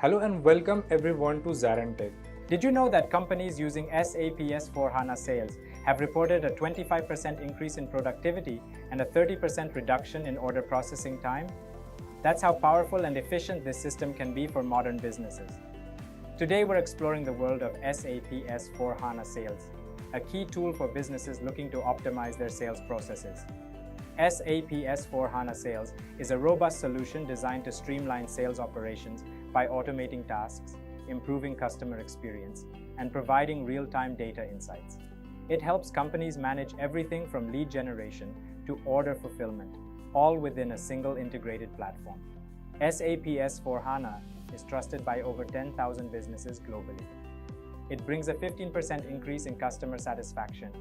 Hello and welcome everyone to ZaranTech. Did you know that companies using SAP S for HANA Sales have reported a 25% increase in productivity and a 30% reduction in order processing time? That's how powerful and efficient this system can be for modern businesses. Today we're exploring the world of SAP S for HANA Sales, a key tool for businesses looking to optimize their sales processes. SAP S for HANA Sales is a robust solution designed to streamline sales operations by automating tasks, improving customer experience, and providing real-time data insights. It helps companies manage everything from lead generation to order fulfillment, all within a single integrated platform. SAP S for HANA is trusted by over 10,000 businesses globally. It brings a 15% increase in customer satisfaction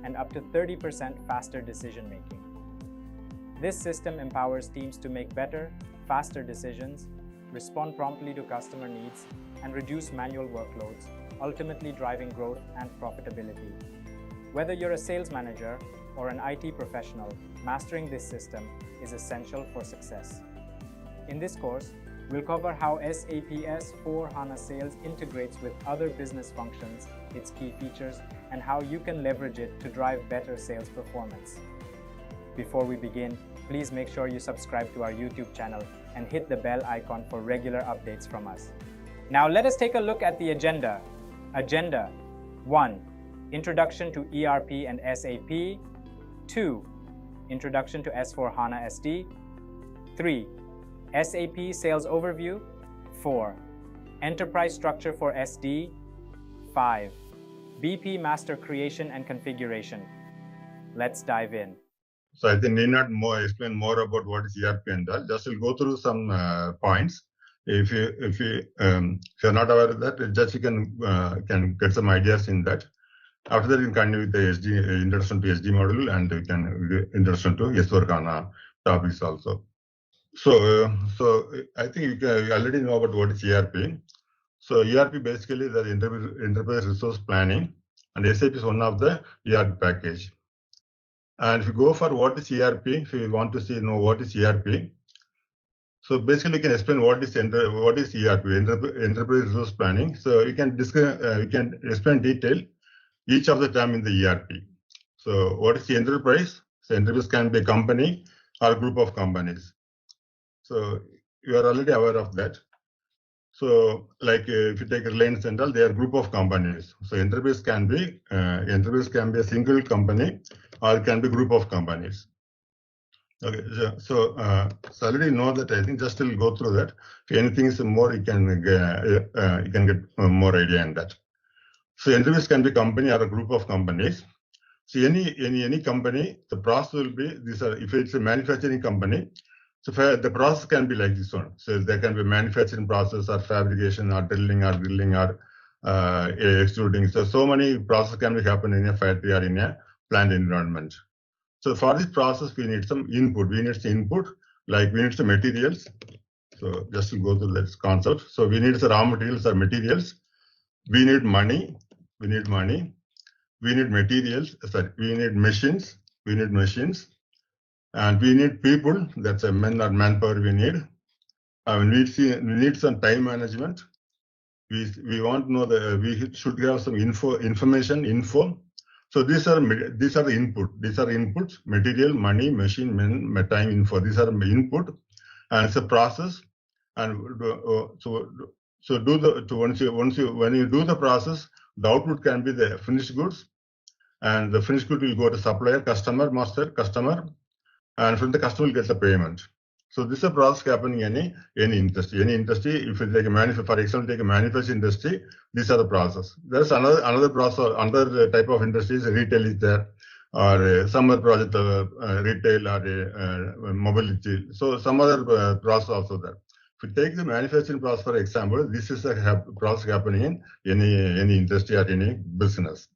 and up to 30% faster decision-making. This system empowers teams to make better, faster decisions, respond promptly to customer needs, and reduce manual workloads, ultimately driving growth and profitability. Whether you're a sales manager or an IT professional, mastering this system is essential for success. In this course, we'll cover how SAP S for HANA Sales integrates with other business functions, its key features, and how you can leverage it to drive better sales performance. Before we begin, please make sure you subscribe to our YouTube channel and hit the bell icon for regular updates from us. Now let us take a look at the agenda. Agenda 1. Introduction to ERP and SAP. 2. Introduction to S/4HANA SD. 3. SAP Sales Overview. 4. Enterprise Structure for SD. 5. BP Master Creation and Configuration. Let's dive in. So I think need not explain more about what is ERP and all. Just will go through some points. If you're not aware of that, just you can get some ideas in that. After that, you can continue with the SD introduction to SD module, and you can introduction to S/4HANA topics also. So I think you already know about what is ERP. So ERP basically the enterprise resource planning, and SAP is one of the ERP package. And if you go for what is ERP, if you want to know what is ERP, so basically you can explain what is ERP, enterprise resource planning. So you can explain detail each of the term in the ERP. So what is the enterprise? So enterprise can be a company or a group of companies. So you are already aware of that. So like if you take Reliance and all, they are a group of companies. So enterprise can be a single company, or it can be a group of companies. Okay, so already know that. I think just will go through that. If anything is more, you can get more idea in that. So enterprise can be a company or a group of companies. So any company, the process will be these are. If it's a manufacturing company, so the process can be like this one. So there can be manufacturing process or fabrication or drilling or extruding. So many processes can be happen in a factory or in a plant environment. So for this process, we need some input. We need some input, like we need some materials. So just to go through this concept. So we need some raw materials or materials. We need money. We need materials. Sorry, we need machines. And we need people. That's a men or manpower we need. We need some time management. We want to know we should have some info. So these are the input. These are inputs: material, money, machine, men, time, info. These are the input, and it's a process. And when you do the process, the output can be the finished goods, and the finished good will go to supplier, customer, master, customer, and from the customer will get the payment. So this is a process happening in any industry. If you take for example, take a manufacturing industry, these are the process. There's another process, another type of industries, retail is there, or some other project, retail or mobility. So some other process also there. If you take the manufacturing process, for example, this is a process happening in any industry or any business.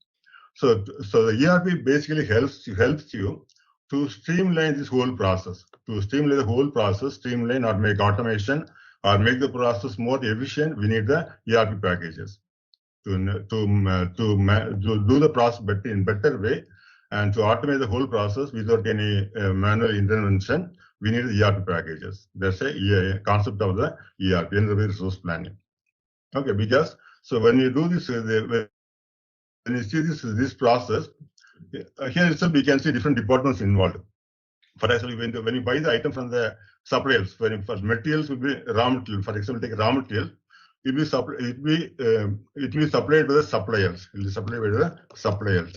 So the ERP basically helps you to streamline this whole process. To streamline the whole process, streamline or make automation or make the process more efficient, we need the ERP packages to do the process in better way, and to automate the whole process without any manual intervention. We need the ERP packages. That's a concept of the ERP, enterprise resource planning. Okay, because so when you do this, when you see this process, here itself we can see different departments involved. For example, when you buy the item from the suppliers, for materials will be raw material. For example, take raw material, it will be supplied by the suppliers. It will be supplied by the suppliers.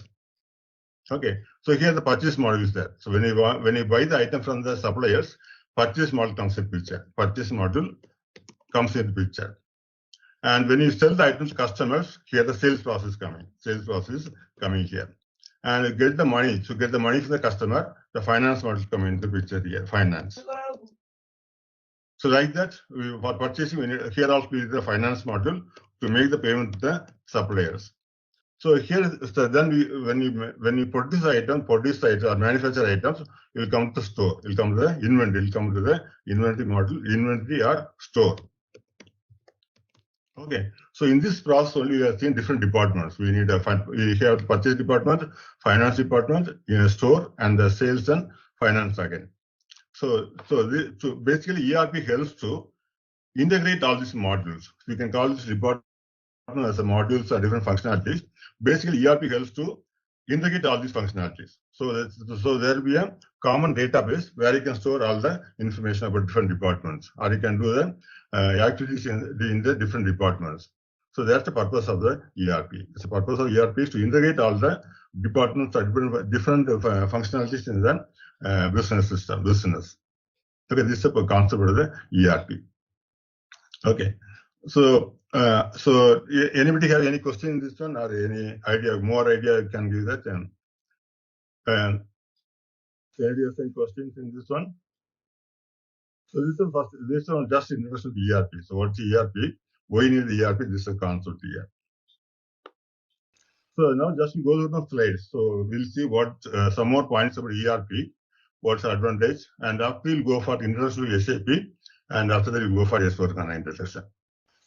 Okay, so here the purchase model is there. So when you buy the item from the suppliers, purchase model comes in picture. Purchase model comes in picture. And when you sell the items to customers, here the sales process coming. Sales process coming here. And you get the money. To get the money from the customer, the finance model come into the picture here. Finance. So like that, for purchasing, here also we need the finance model to make the payment to the suppliers. So here, so then when you produce items or manufacture items, it will come to the store. It will come to the inventory. It will come to the inventory model, inventory or store. Okay, so in this process only we are seeing different departments. We have the purchase department, finance department, store, and the sales and finance again. So basically ERP helps to integrate all these modules. We can call this department as a modules or different functionalities. Basically ERP helps to integrate all these functionalities. So there will be a common database where you can store all the information about different departments, or you can do the activities in the different departments. So that's the purpose of the ERP. The purpose of ERP is to integrate all the departments or different functionalities in the business system. Okay, this is a concept of the ERP. Okay, so anybody have any question in this one, or any more idea you can give that? And anybody has any questions in this one? So this one just introduction to ERP. So what's ERP? Why you need the ERP? This is a concept here. So now just go through the slides. So we'll see what some more points about ERP, what's the advantage, and after we'll go for introduction to SAP, and after that we'll go for S/4HANA introduction.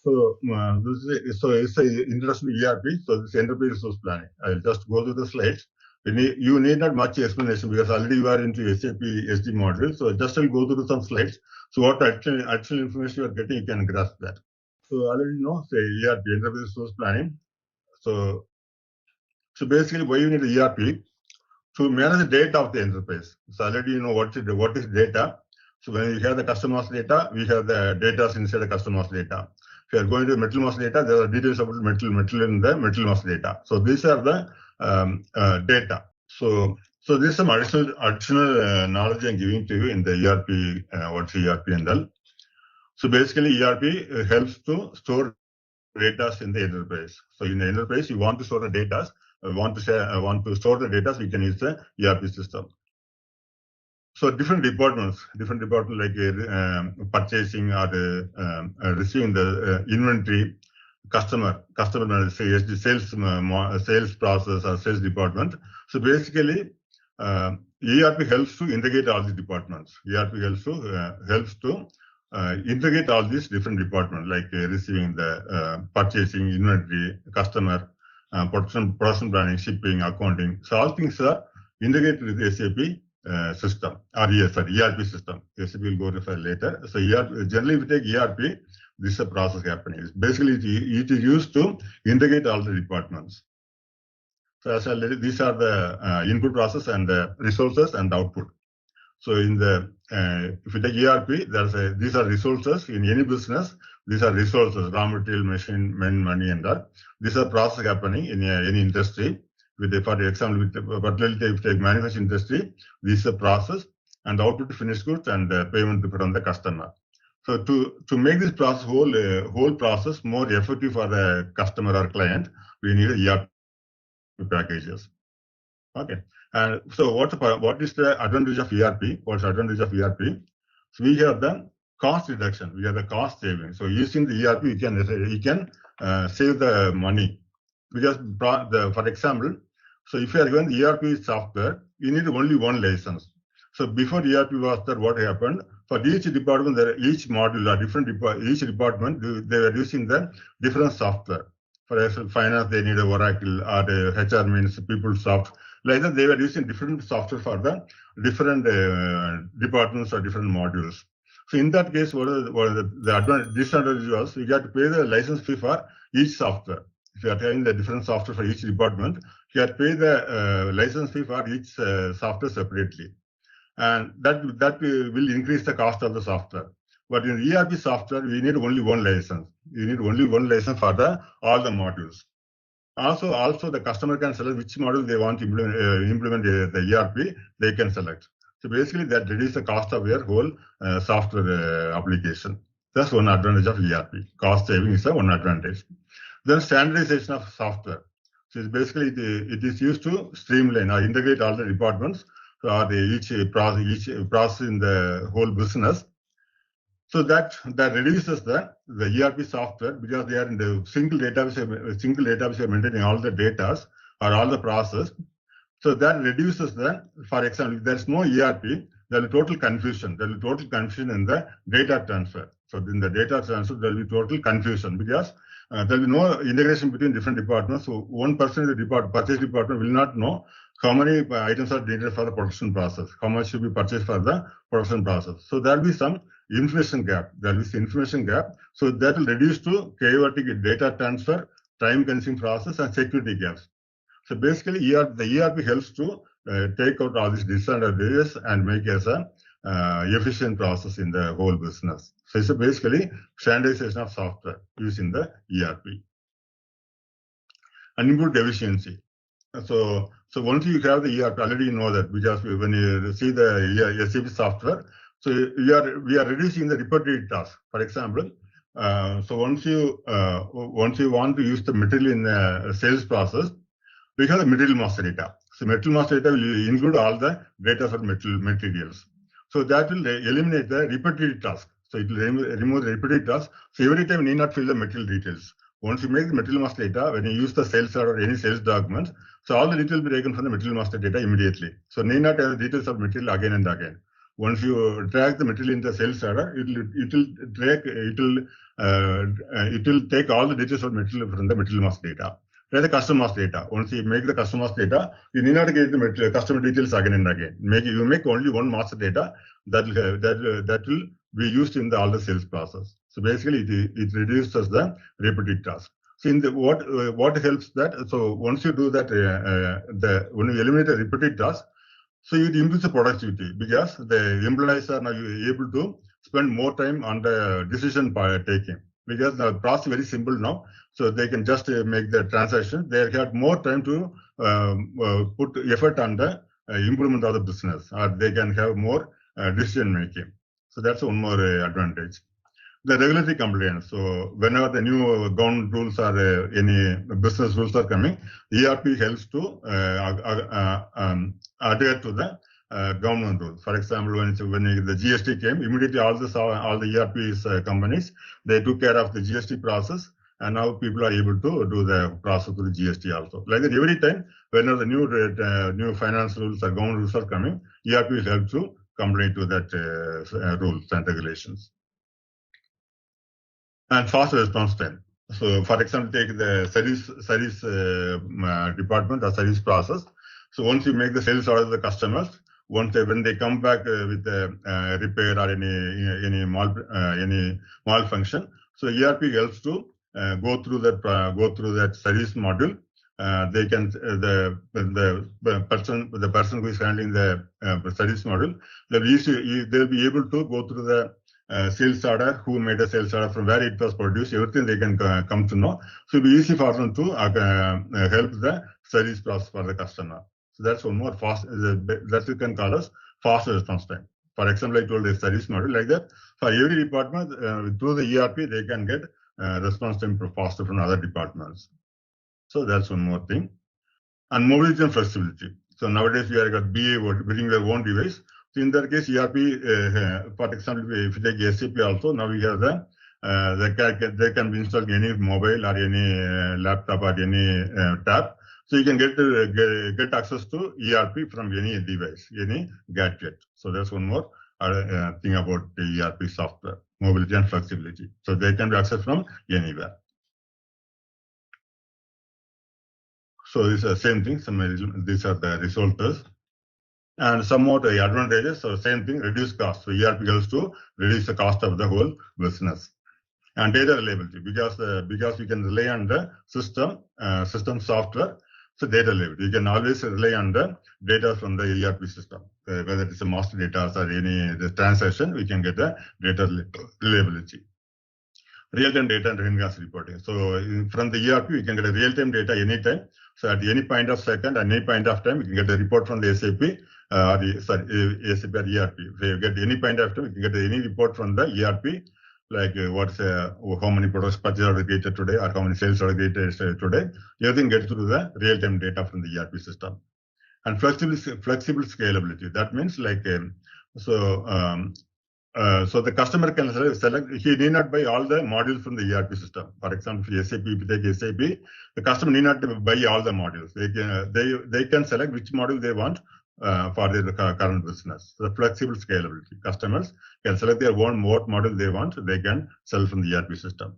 So it's an introduction to ERP. So this enterprise resource planning. I'll just go through the slides. You need not much explanation because already you are into SAP SD module. So just I'll go through some slides. So what actual information you are getting, you can grasp that. So already know, say ERP, enterprise resource planning. So basically, why you need the ERP? To manage the data of the enterprise. So already you know what is data. So when you have the customer's data, we have the data inside the customer's data. If you are going to metal mass data, there are details about metal in the metal mass data. So these are the data. So this is some additional knowledge I'm giving to you in the ERP, what's ERP and all. So basically ERP helps to store data in the enterprise. So in the enterprise, you want to store the data, want to store the data, so you can use the ERP system. So different departments like purchasing or receiving the inventory, customer sales process or sales department. So basically, ERP helps to integrate all these departments. ERP helps to integrate all these different departments like receiving the purchasing, inventory, customer, production planning, shipping, accounting. So all things are integrated with the SAP system or ERP system. SAP will go refer later. So generally, if we take ERP, this is a process happening. Basically, it is used to integrate all the departments. So as I said, these are the input process and the resources and output. So in the if you take ERP, these are resources in any business. These are resources, raw material, machine, men, money, and that. These are process happening in any industry. For example, particularly if you take manufacturing industry, this is a process, and output to finished goods and payment from the customer. So to make this process whole process more effective for the customer or client, we need ERP packages. Okay. And so what is the advantage of ERP? What's the advantage of ERP? So we have the cost reduction. We have the cost saving. So using the ERP, you can save the money because for example, so if you are going the ERP software, you need only one license. So before ERP was there, what happened? For each department, each module or each department, they were using the different software. For example, finance, they need a Oracle, or the HR means PeopleSoft. Like that, they were using different software for the different departments or different modules. So in that case, what are the disadvantage was you got to pay the license fee for each software. If you are having the different software for each department, you have to pay the license fee for each software separately, and that will increase the cost of the software. But in ERP software, we need only one license. You need only one license for all the modules. Also, the customer can select which model they want to implement the ERP. They can select. So basically, that reduces the cost of your whole software application. That's one advantage of ERP. Cost saving is one advantage. Then standardization of software. So it's basically it is used to streamline or integrate all the departments or each process in the whole business. So that reduces the ERP software because they are in the single database are maintaining all the data or all the process. So that reduces for example, if there's no ERP, there will be total confusion. There will be total confusion in the data transfer. So in the data transfer, there will be total confusion because there will be no integration between different departments. So one person in the purchase department will not know how many items are needed for the production process, how much should be purchased for the production process. So there will be some information gap. So that will reduce to chaotic data transfer, time-consuming process, and security gaps. So basically, the ERP helps to take out all these disadvantages and make it as a efficient process in the whole business. So it's basically standardization of software using the ERP. And improved efficiency. So once you have the ERP, already you know that because when you see the SAP software, so we are reducing the repetitive tasks. For example, so once you want to use the material in the sales process, we have the material master data. So material master data will include all the data for materials. So that will eliminate the repetitive task. So it will remove the repetitive task. So every time you need not fill the material details. Once you make the material master data, when you use the sales order or any sales documents, so all the details will be taken from the material master data immediately. So need not have the details of material again and again. Once you drag the material in the sales order, it will take all the details of material from the material master data. The customer master data. Once you make the customer master data, you need not get the customer details again and again. You make only one master data that will be used in all the sales process. So basically, it reduces the repetitive task. So what helps that? So once you do that, when you eliminate the repetitive task, so it improves the productivity because the employees are now able to spend more time on the decision taking because the process is very simple now. So they can just make the transaction. They have more time to put effort on the improvement of the business, or they can have more decision making. So that's one more advantage. The regulatory compliance. So whenever the new government rules or any business rules are coming, ERP helps to adhere to the government rules. For example, when the GST came, immediately all the ERP companies, they took care of the GST process. And now people are able to do the process with the GST also. Like that, every time, whenever the new finance rules or government rules are coming, ERP will help to comply to that rules and regulations. And fast response time. So, for example, take the service department or service process. So once you make the sales order to the customers, when they come back with the repair or any malfunction, so ERP helps to go through that service module. They can the person who is handling the service module, they'll be able to go through the sales order, who made a sales order, from where it was produced, everything they can come to know. So it'll be easy for them to help the service process for the customer. So that's one more that you can call as fast response time. For example, I told the service model like that. For every department, through the ERP, they can get response time faster from other departments. So that's one more thing. And mobility and flexibility. So nowadays we are got BA bring their own device. So in that case, ERP, for example, if you take SAP also, now we have they can be installed any mobile or any laptop or any tab. So you can get access to ERP from any device, any gadget. So that's one more thing about the ERP software, mobility and flexibility. So they can be accessed from anywhere. So it's the same thing. These are the results. And some more advantages, so same thing, reduce cost. So ERP helps to reduce the cost of the whole business. And data reliability, because you can rely on the system software, so data reliability. You can always rely on the data from the ERP system, whether it's a master data or any the transaction, we can get the data reliability. Real-time data and enhanced reporting. So from the ERP, we can get a real-time data anytime. So at any point of second, at any point of time, we can get a report from the SAP, SAP or ERP. If you get any point of time, we can get any report from the ERP, like how many products purchased are created today, or how many sales are created today. Everything gets through the real-time data from the ERP system. And flexible scalability. That means like so the customer can select, he need not buy all the modules from the ERP system. For example, if SAP, if you take SAP, the customer need not buy all the modules. They can select which module they want for their current business. So the flexible scalability. Customers can select their own what module they want, they can sell from the ERP system.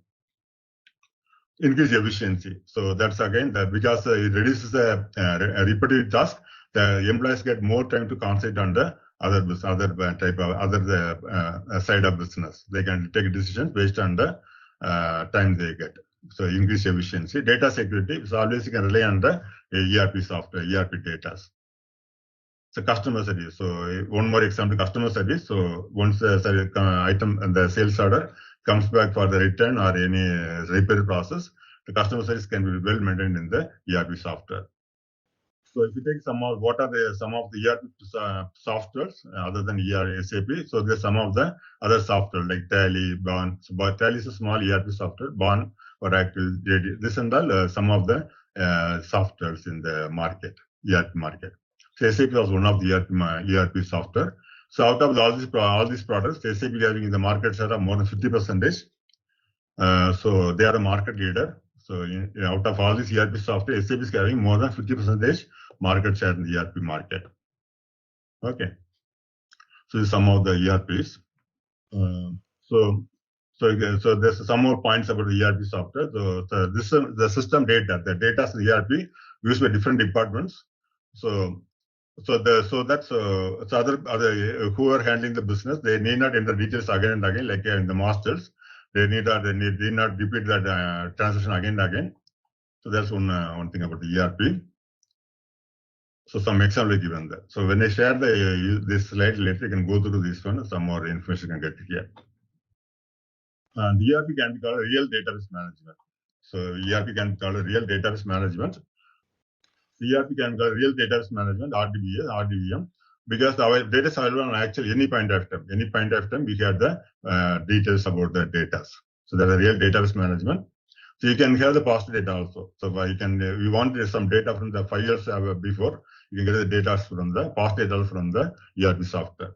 Increase efficiency. So that's again that because it reduces the repetitive task, the employees get more time to concentrate on the other side of business. They can take decisions based on the time they get. So increase efficiency. Data security. So always you can rely on the ERP software, ERP data. So customer service. So one more example, customer service. So once the item and the sales order comes back for the return or any repair process, the customer service can be well maintained in the ERP software. So if you take some of what are some of the ERP softwares other than SAP, so there's some of the other software like Tally, Bond. So Tally is a small ERP software. Bond, Oracle, JD. This and all some of the softwares in the market, ERP market. So SAP was one of the ERP software. So out of all these products, SAP is having in the market share of more than 50%. So they are a market leader. So out of all these ERP software, SAP is having more than 50% market share in the ERP market. Okay. So some of the ERPs. So there's some more points about the ERP software. So the system data, the data in the ERP used by different departments. So other who are handling the business, they need not enter details again and again, like in the masters. They need not repeat that transaction again and again. So that's one thing about the ERP. So some example given there. So when I share this slide later, you can go through this one. Some more information you can get here. And ERP can be called real database management. So ERP can be called a real database management. ERP can be called real database management, RDBM, because our data is available on actually any point of time. Any point of time, we have the details about the data. So that's a real database management. So you can have the past data also. So we want some data from the 5 years before. You can get the data from the past data from the ERP software.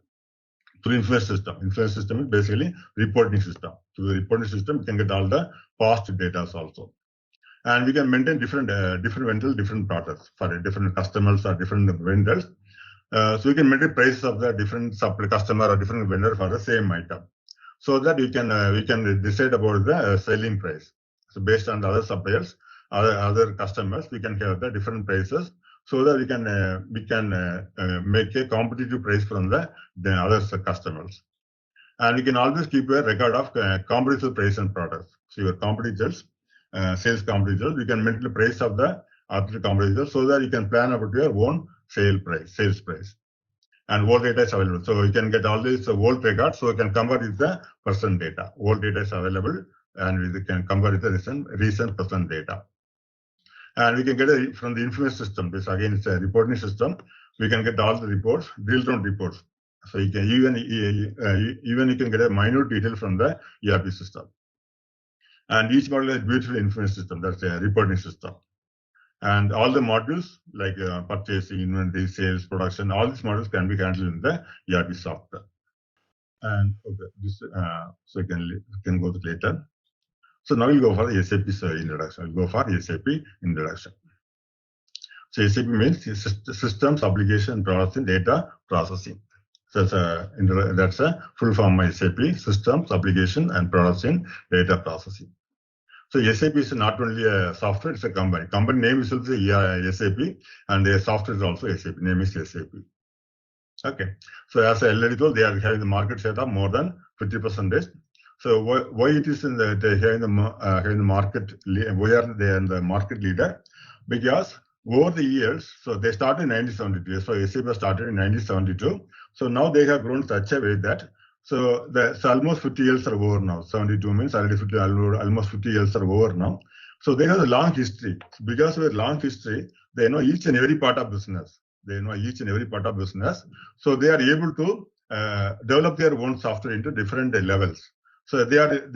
Through influence system. Influence system is basically reporting system. Through the reporting system, you can get all the past data also. And we can maintain different vendors, different products for different customers or different vendors. So we can maintain prices of the different customer or different vendor for the same item. So that we can decide about the selling price. So based on the other suppliers, other customers, we can have the different prices so that we can make a competitive price from the other customers. And we can always keep a record of competitive price and products. So your competitors, sales competitors, we can maintain the price of the other competitors so that you can plan about your own sales price. And old data is available. So you can get all these old records, so you can compare with the present data. Old data is available, and we can compare with the recent present data. And we can get it from the information system. This again is a reporting system. We can get all the reports, real-time reports. So you can even you can get a minute detail from the ERP system. And each module is beautiful information system. That's a reporting system. And all the modules like purchasing, inventory, sales, production, all these modules can be handled in the ERP software. And okay, this so you can go to later. So now we'll go for the SAP's introduction. We'll go for SAP introduction. So SAP means systems, application, processing, data processing. So that's a full form of SAP, systems, application, and processing, data processing. So SAP is not only a software, it's a company. Company name is also SAP, and their software is also SAP. Name is SAP. Okay. So as I already told, they are having the market share of more than 50%. So why it is in the they having the market? Why are they in the market leader? Because over the years, so they started in 1972. So SAP started in 1972. So now they have grown such a way that so almost 50 years are over now. 72 means already 50, almost 50 years are over now. So they have a long history. Because of a long history, they know each and every part of business. They know each and every part of business. So they are able to develop their own software into different levels. So they are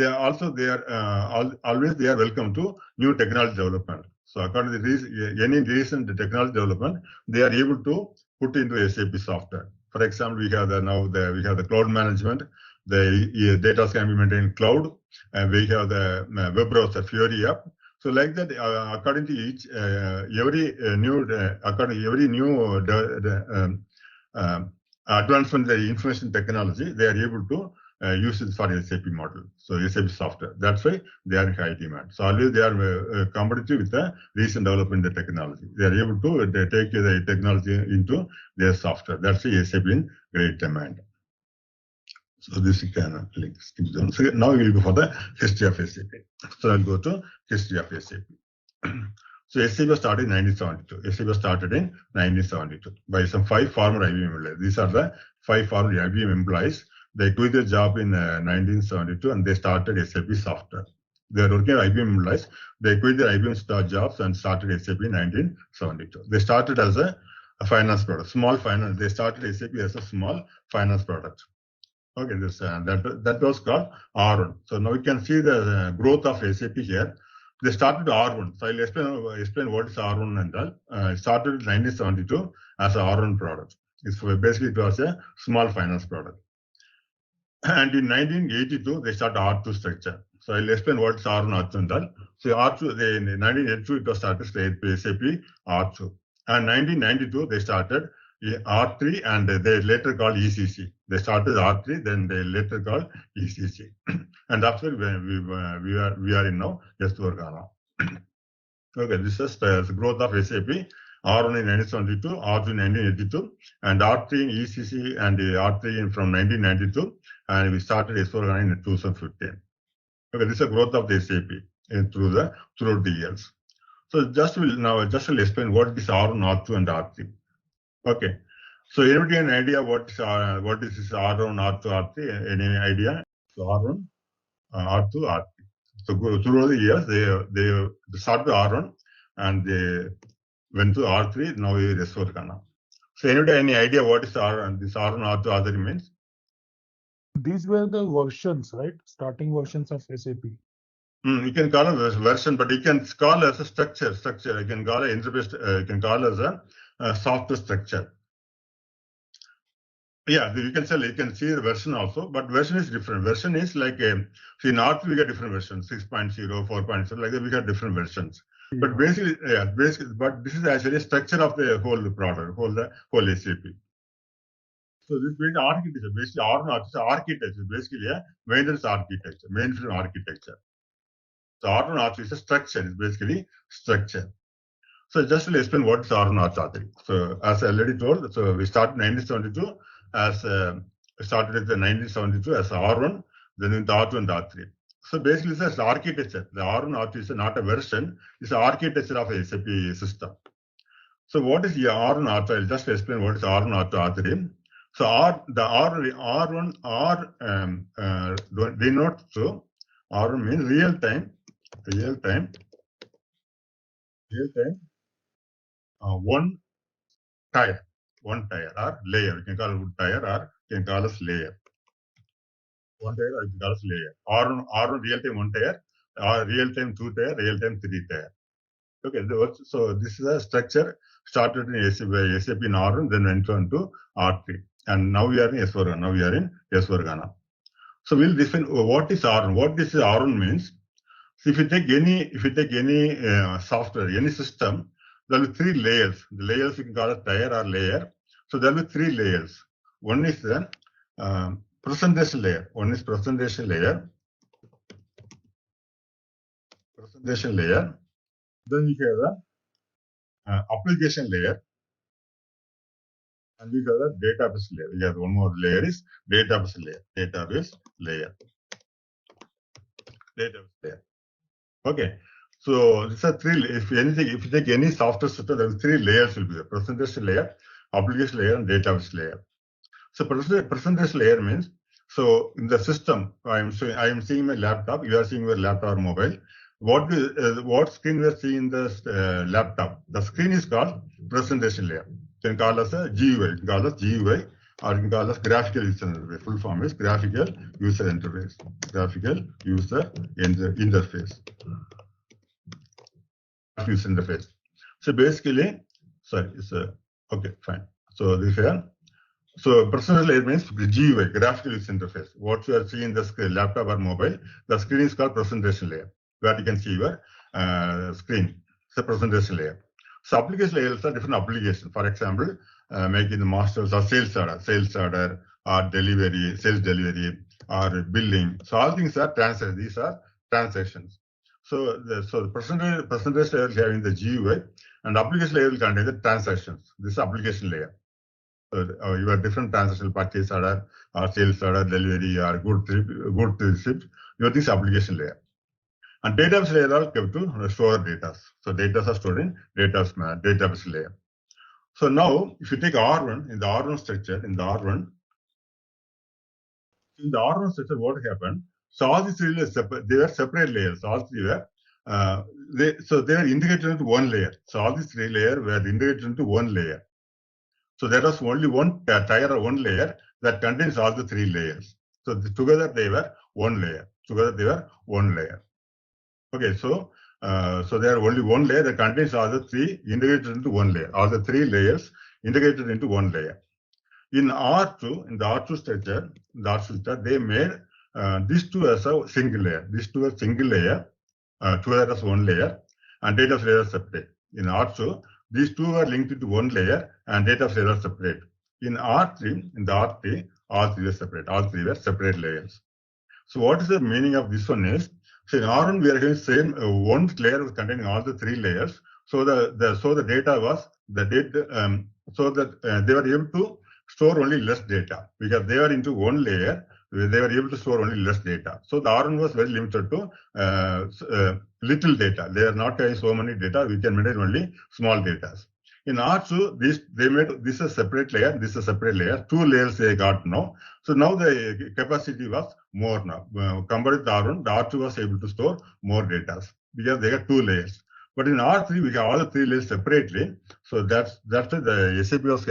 always they are welcome to new technology development. So according to this, any recent technology development, they are able to put into SAP software. For example, we have we have the cloud management. The data can be maintained in cloud, and we have the web browser Fiori app. So like that, according to each every new advancement in the information technology, they are able to use it for SAP model. So SAP software. That's why they are in high demand. So always they are competitive with the recent development in the technology. They are able to take the technology into their software. That's why SAP in great demand. So this you can skip down. So now we will go for the history of SAP. So I'll go to history of SAP. So SAP was started in 1972. SAP was started in 1972 by some 5 former IBM employees. These are the 5 former IBM employees. They quit their job in 1972 and they started SAP software. They are working at IBM employees. They quit their IBM jobs and started SAP in 1972. They started as a finance product, small finance. They started SAP as a small finance product. Okay, this that was called R1. So now we can see the growth of SAP here. They started R1. So I'll explain what is R1 and all. It started in 1972 as a R1 product. Basically it was a small finance product. And in 1982 they started R2 structure. So I'll explain what is R1, R2 and all. So R2 in 1982 it was started SAP R2. And 1992 they started R3 and they later called ECC. They started R3, then they later called ECC. And after we are in now S4HANA. Okay, this is the growth of SAP. R1 in 1972, R2 in 1982, and R3 in ECC and R3 from 1992, and we started S4HANA in 2015. Okay, this is the growth of the SAP throughout the years. So will explain what is R1, R2, and R3. Okay. So anybody have an idea what is this R1, R2, R3? Any idea? So R1, R2, R3. So throughout the years, they started R1 and they went to R3. Now we is S4HANA. So anybody have any idea what is R1, R2, R3 means? These were the versions, right? Starting versions of SAP. You can call it a version, but you can call it as a structure. You can call it interface. You can call it as a software structure. Yeah, you can see the version also, but version is different. Version is like see in R3 we get different versions, 6.0, 4.0, like that we got different versions. Yeah. But but this is actually a structure of the whole product, whole SAP. So this means architecture, basically architecture, basically a maintenance architecture, mainframe architecture. So R1 R3 is a structure, it's basically structure. So just to explain what is R1 R3. So as I already told, so we started in 1972 as started in the 1972 as R1, then in the R2 and R3. So basically it's an architecture. The R1 R3 is not a version, it's an architecture of a SAP system. So what is the R1 R2? I'll just explain what is R1 R2 R3. So R1 denotes so R1 means real time one tire or layer. You can call it tire or you can call it layer. One tire or you can call it layer. R1 real time one tire, or real time two tire, real time three tire. Okay, so this is a structure started in SAP in R1, then went on to R3, and now we are in S4HANA. So we'll define what is R1. What this R1 means. So if you take any software, any system, there will be 3 layers. The layers you can call it tire or layer. So there will be 3 layers. One is the presentation layer. Presentation layer. Then you have the application layer. And we have the database layer. We have one more layer is database layer. Database layer. Database layer. Okay. So these are three. If you take any software system, there are three layers will be there: presentation layer, application layer, and database layer. So presentation layer means, so in the system, I am seeing my laptop. You are seeing your laptop or mobile. What screen we are seeing in the laptop? The screen is called presentation layer. You can call us a GUI. You can call us GUI, or you can call us graphical user interface. Full form is graphical user interface. Graphical user interface. User interface. So basically, sorry, it's okay, fine. So this here. So presentation layer means GUI, graphical user interface. What you are seeing in the screen, laptop or mobile, the screen is called presentation layer, where you can see your screen. It's a presentation layer. So application layers are different applications. For example, making the masters or sales order, or delivery, sales delivery, or billing. So all things are transactions. These are transactions. So the presentation layer is having the GUI, and application layer will contain the transactions. This is application layer. Your different transactional purchase order, or sales order, delivery, or good receipt, this application layer. And database layer are kept to store data. So data are stored in database layer. So now, if you take R1, in the R1 structure, in the R1 structure, what happened? So all these three layers, they were separate layers. All three were, they are integrated into one layer. So all these three layers were integrated into one layer. So there was only one tier or one layer that contains all the three layers. So together they were one layer. Okay, so there are only one layer that contains all the three integrated into one layer. All the three layers integrated into one layer. In R2, in the R2 structure, they made these two as a single layer. These two are single layer, together as one layer, and data layer separate. In R2, these two are linked into one layer, and data layer are separate. In R3, all three were separate. All three were separate layers. So what is the meaning of this one is, so in R1 we are having same one layer containing all the three layers. So the data was so that they were able to store only less data, because they are into one layer. They were able to store only less data. So the R1 was very limited to little data. They are not having so many data. We can maintain only small data. In R2, they made this a separate layer, this a separate layer. Two layers they got now. So now the capacity was more now. Compared with R1, the R2 was able to store more data because they got two layers. But in R3, we have all the three layers separately. So that's why the SAP was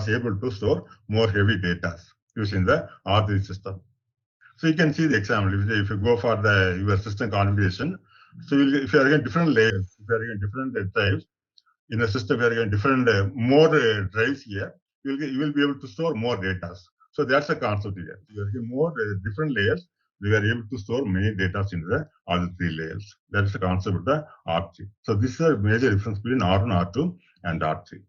able to store more heavy data using the R3 system. So you can see the example. If you go for your system configuration, so if you are getting different layers, if you are getting different types, in a system where you have different more drives here, you will be able to store more data. So that's the concept here. You are getting more different layers. We are able to store many data in the other three layers. That is the concept of the R3. So this is a major difference between R1, R2, and R3.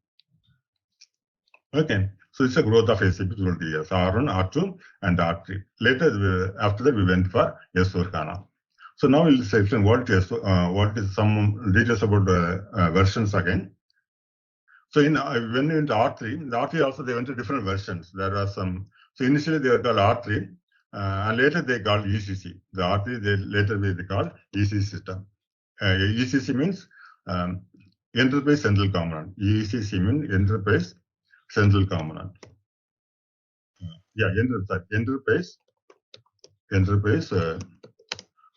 Okay. So it's a growth of SAP through the years, R1, R2, and R3. Later, after that, we went for S/4HANA. So now we'll say what is some details about versions again. So when we went to R3, the R3 also they went to different versions. There are some. So initially they were called R3, and later they called ECC. The R3 later they called ECC system. ECC means Enterprise Central Component. ECC means Enterprise Central Component. Enterprise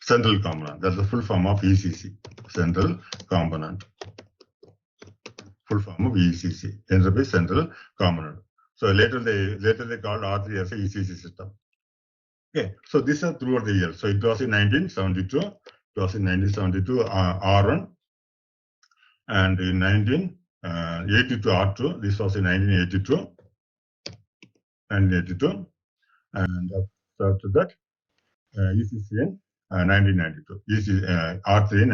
Central Component. That's the full form of ECC. Central Component. Full form of ECC. Enterprise Central Component. So later they called R3 as a ECC system. Okay. So this is throughout the year. So it was in 1972. It was in 1972 R1, and in 1982 R2. This was in 1982. And after that, ECC in 1992. R3 in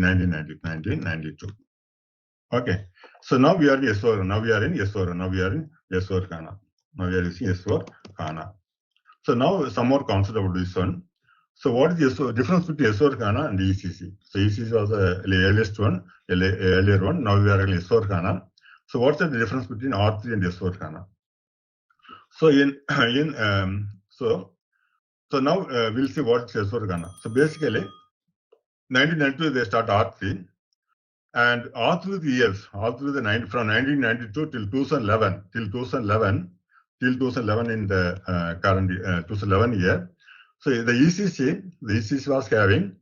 1992. Okay. So now we are in S4. Now we are in S4. Now we are in S/4HANA. Now we are using S/4HANA. So now some more concept about this one. So what is the difference between S/4HANA and ECC? So ECC was the earlier one. Now we are in S/4HANA. So what's the difference between R3 and S4HANA? So so now we'll see what is S4HANA. So basically, 1992 they start R3, and all through the years, all through the from 1992 till 2011, in the current 2011 year. So the ECC was having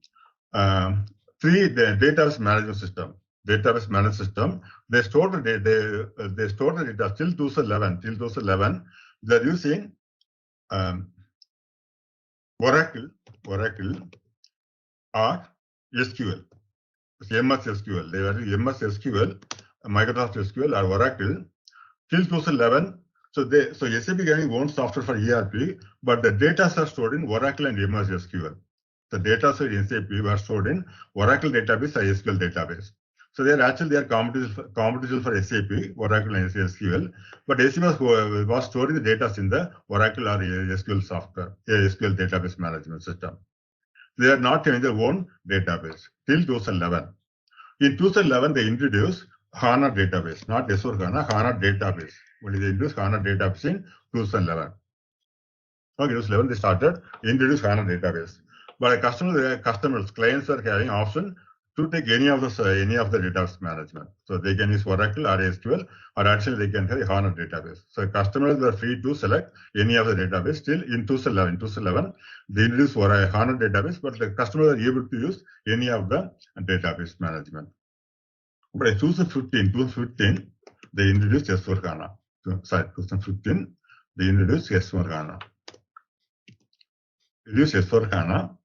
three database management system. They stored the data. They stored the data till 2011. They're using Oracle or SQL. MS SQL. They were MS SQL, Microsoft SQL or Oracle till 2011. So SAP getting own software for ERP, but the data are stored in Oracle and MS SQL. The data in SAP were stored in Oracle database or SQL database. So they are competition for SAP, Oracle and SQL, but SAP was storing the data in the Oracle or SQL software, SQL database management system. They are not having their own database till 2011. In 2011, they introduced HANA database, not S4HANA, HANA database. When they introduced HANA database in 2011. Okay, 2011 they started introduce HANA database. But customers, clients are having option to take any of the database management. So they can use Oracle or SQL, or actually they can have a HANA database. So customers were free to select any of the database. Still in 2011, they introduced HANA database, but the customers are able to use any of the database management. But in 2015, they introduced S4HANA. 2015, they introduced S4HANA. They introduced S4HANA,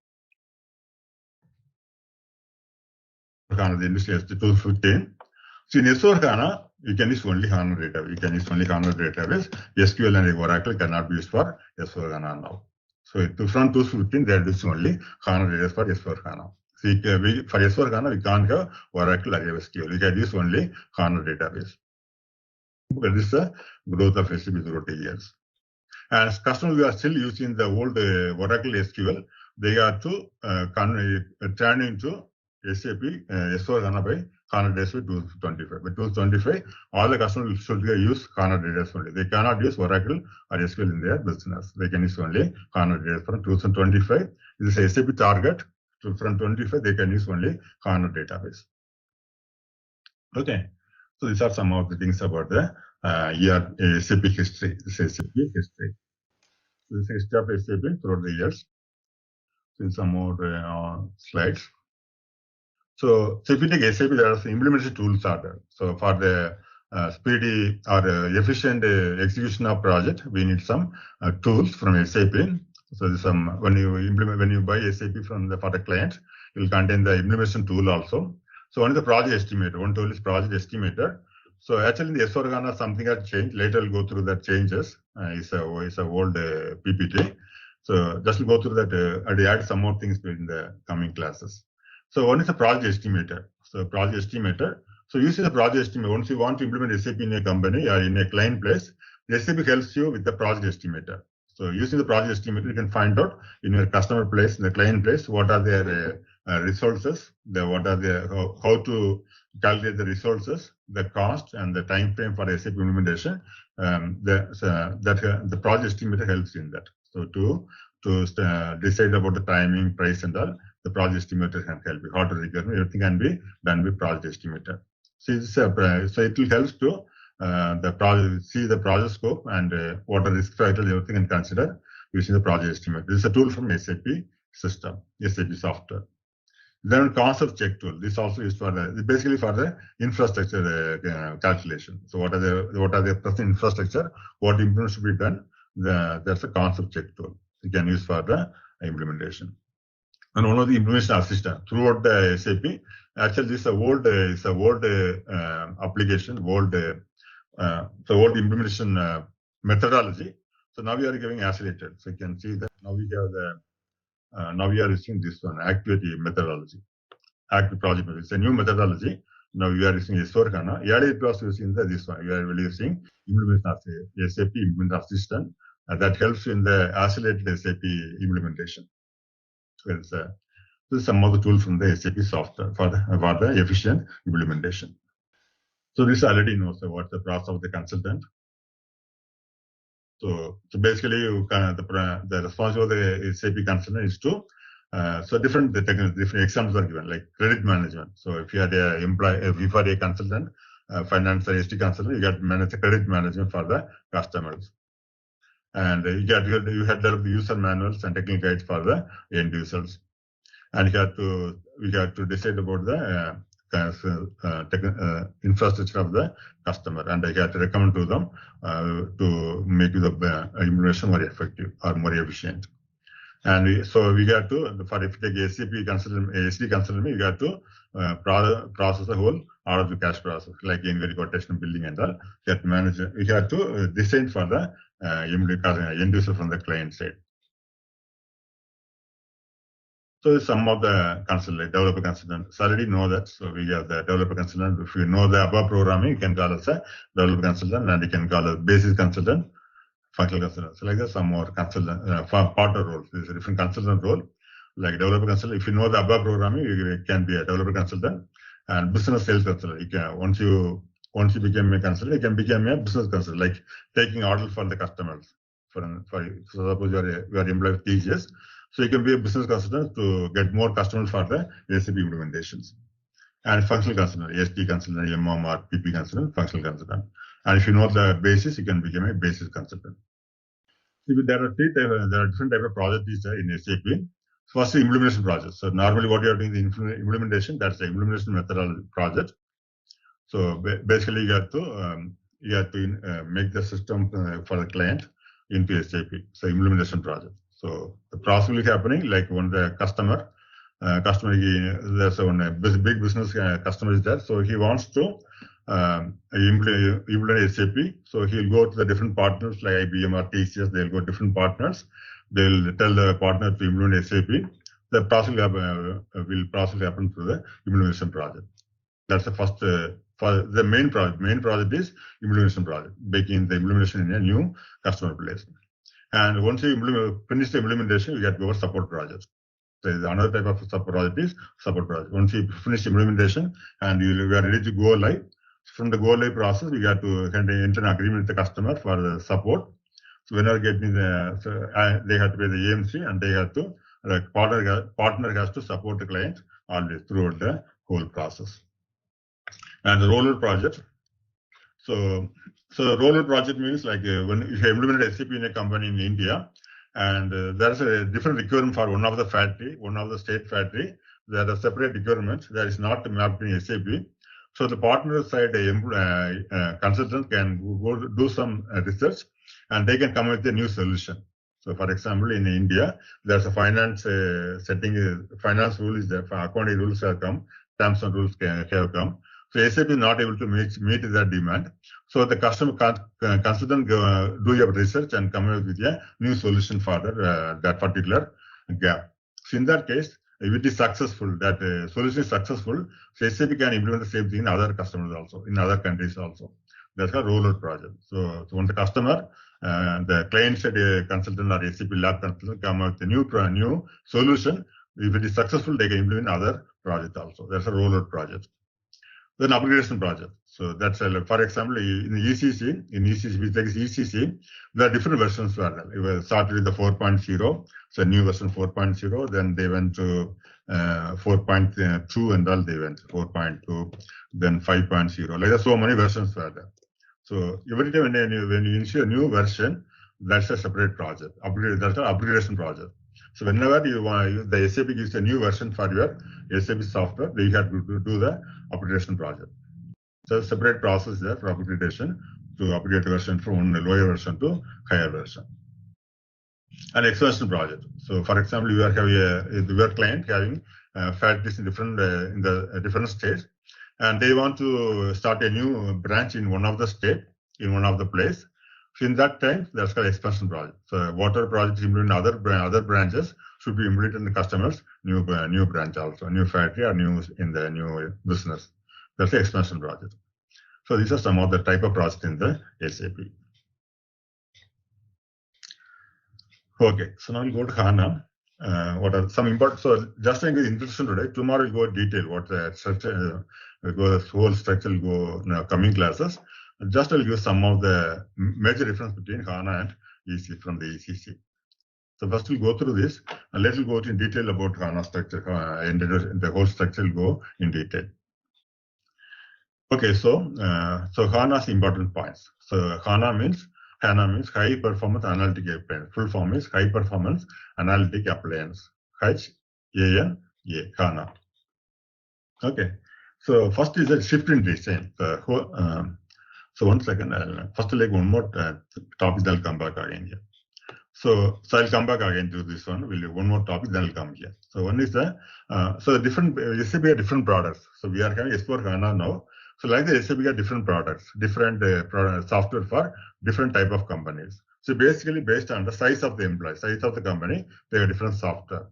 2015. So in S4HANA, you can use only HANA database. SQL and Oracle cannot be used for S4HANA now. So from 2015, they are using only HANA database for S4HANA. So for S4HANA, we can't have Oracle or SQL. We can use only HANA database. But this is the growth of SAP throughout the years. And customers who are still using the old Oracle SQL, they are to turn into SAP S4HANA by HANA database by 2025. By 2025, all the customers should use HANA database only. They cannot use Oracle or SQL in their business. They can use only HANA database from 2025. This is SAP target. From 25, they can use only HANA database. Okay, so these are some of the things about the SAP history. This is SAP history. So this is history of SAP throughout the years. So some more slides. So if you take SAP, there are some implementation tools are there. So for the speedy or efficient execution of project, we need some tools from SAP. So when you buy SAP for the client, it will contain the implementation tool also. So one is the project estimator. One tool is project estimator. So actually in the S4HANA something has changed. Later I'll go through that changes. It's a old PPT. So just to go through that, I'll add some more things in the coming classes. So one is the project estimator. So project estimator. So using the project estimator, once you want to implement SAP in a company or in a client place, the SAP helps you with the project estimator. So using the project estimator, you can find out in your customer place, in the client place, what are their resources, how to calculate the resources, the cost, and the time frame for SAP implementation. The project estimator helps in that. So to decide about the timing, price, and all, the project estimator can help you. How to requirement, everything can be done with project estimator. So it will help to see the project scope and what are the risk factors, everything can consider using the project estimator. This is a tool from SAP system, SAP software. Then concept check tool. This also is basically for the infrastructure calculation. So what are the present infrastructure? What improvements should be done? That's a concept check tool you can use for the implementation. And one of the implementation assistant throughout the SAP. Actually, this is a old application, old implementation methodology. So now we are giving accelerated. So you can see that now we have now we are using this one, activity methodology, active project methodology. It's a new methodology. Now we are using S4HANA. Earlier it was using this one. We are using implementation SAP implementation assistant that helps in the accelerated SAP implementation. So this is some of the tools from the SAP software for the efficient implementation. So this already knows what's the process of the consultant. So basically, you can, the responsibility of the SAP consultant is to different examples are given, like credit management. So if you had a employee, if you had a consultant, finance or ST consultant, you got to manage the credit management for the customers, and you had the user manuals and technical guides for the end users, and we had to decide about the infrastructure of the customer, and I had to recommend to them to make the implementation more effective or more efficient. And so we got to, for if you take SAP consultant, SD consultant, you got to process the whole order to cash process, like inventory quotation, billing, and all. We got to manage. We got to design for the end user from the client side. So some of the consultant, developer consultant, so already know that. So we have the developer consultant. If you know the above programming, you can call us a developer consultant, and you can call us basis consultant, functional consultant. So like that, some more consultant, partner roles. There's a different consultant role, like developer consultant. If you know the above programming, you can be a developer consultant, and business sales consultant. You can once you become a consultant, you can become a business consultant, like taking orders for the customers. So suppose you are employed with TGS. So you can be a business consultant to get more customers for the SAP implementations. And functional consultant, SD consultant, MM or PP consultant, functional consultant. And if you know the basis, you can become a basis consultant. There are different types of projects in SAP. First, implementation project. So normally what you are doing the implementation, that's the implementation methodology project. So basically you have to make the system for the client into SAP. So implementation project. So the process will be happening like when the customer, there's a big business customer is there. So he wants to implement SAP. So he'll go to the different partners like IBM or TCS. They'll go to different partners. They'll tell the partner to implement SAP. The process will happen through the implementation project. That's the first. For the main project. Main project is implementation project, making the implementation in a new customer place. And once you finish the implementation, you get your support project. So another type of support project is support project. Once you finish implementation and you are ready to go live, from the go live process, we got to enter an agreement with the customer for the support. So whenever getting they have to pay the AMC, and they have to partner has to support the client always throughout the whole process. And the rollout project. So the rollout project means like when you implement SAP in a company in India, and there's a different requirement for one of the state factory. There are separate requirements that is not mapped in SAP. So the partner side consultant can go do some research, and they can come with a new solution. So for example, in India, there's a finance finance rule is there, accounting rules have come, terms and rules have come. So SAP is not able to meet that demand. So the customer consultant do your research and come up with a new solution for that particular gap. So in that case, if it is successful, that solution is successful, so SAP can implement the same thing in other customers also, in other countries also. That's a rollout project. So when the customer, the client side consultant or SAP lab consultant come out with a new solution, if it is successful, they can implement other project also. That's a rollout project. Then upgradation project. So that's for example, in ECC, we take ECC, there are different versions for that. It was started with the 4.0, so new version 4.0, then they went to 4.2 and all, they went 4.2, then 5.0. Like there's so many versions for that. So every time when you issue a new version, that's a separate project. That's an upgradation project. So whenever you want, the SAP gives a new version for your SAP software, you have to do the upgradation project. So a separate process there for upgradation to upgrade version from lower version to higher version. An expansion project. So for example, you are having your client having factories in different states, and they want to start a new branch in one of the state, in one of the place. So in that time, that's called expansion project. So whatever projects implemented in other branches should be implemented in the customer's new branch also, new factory or new in the new business. That's the expansion project. So these are some of the type of projects in the SAP. Okay, so now we go to HANA. what are some important. So just like the introduction today, tomorrow we'll go detail what the structure, the whole structure will go in the coming classes. Just I'll give some of the major difference between HANA and EC from the ECC. So first we'll go through this and let's go in detail about HANA structure, and the whole structure will go in detail. Okay, so HANA's important points. So HANA means high performance analytic appliance. Full form is high performance analytic appliance. HANA. Okay. So first is a shift in design. So 1 second. First like one more topic. I'll come back again here. So I'll come back again to this one. We'll do one more topic. Then I'll come here. So one is the different SAP are different products. So we are having S/4HANA now. So like the SAP got different products, different software for different type of companies. So basically based on the size of the employee, size of the company, they have different software.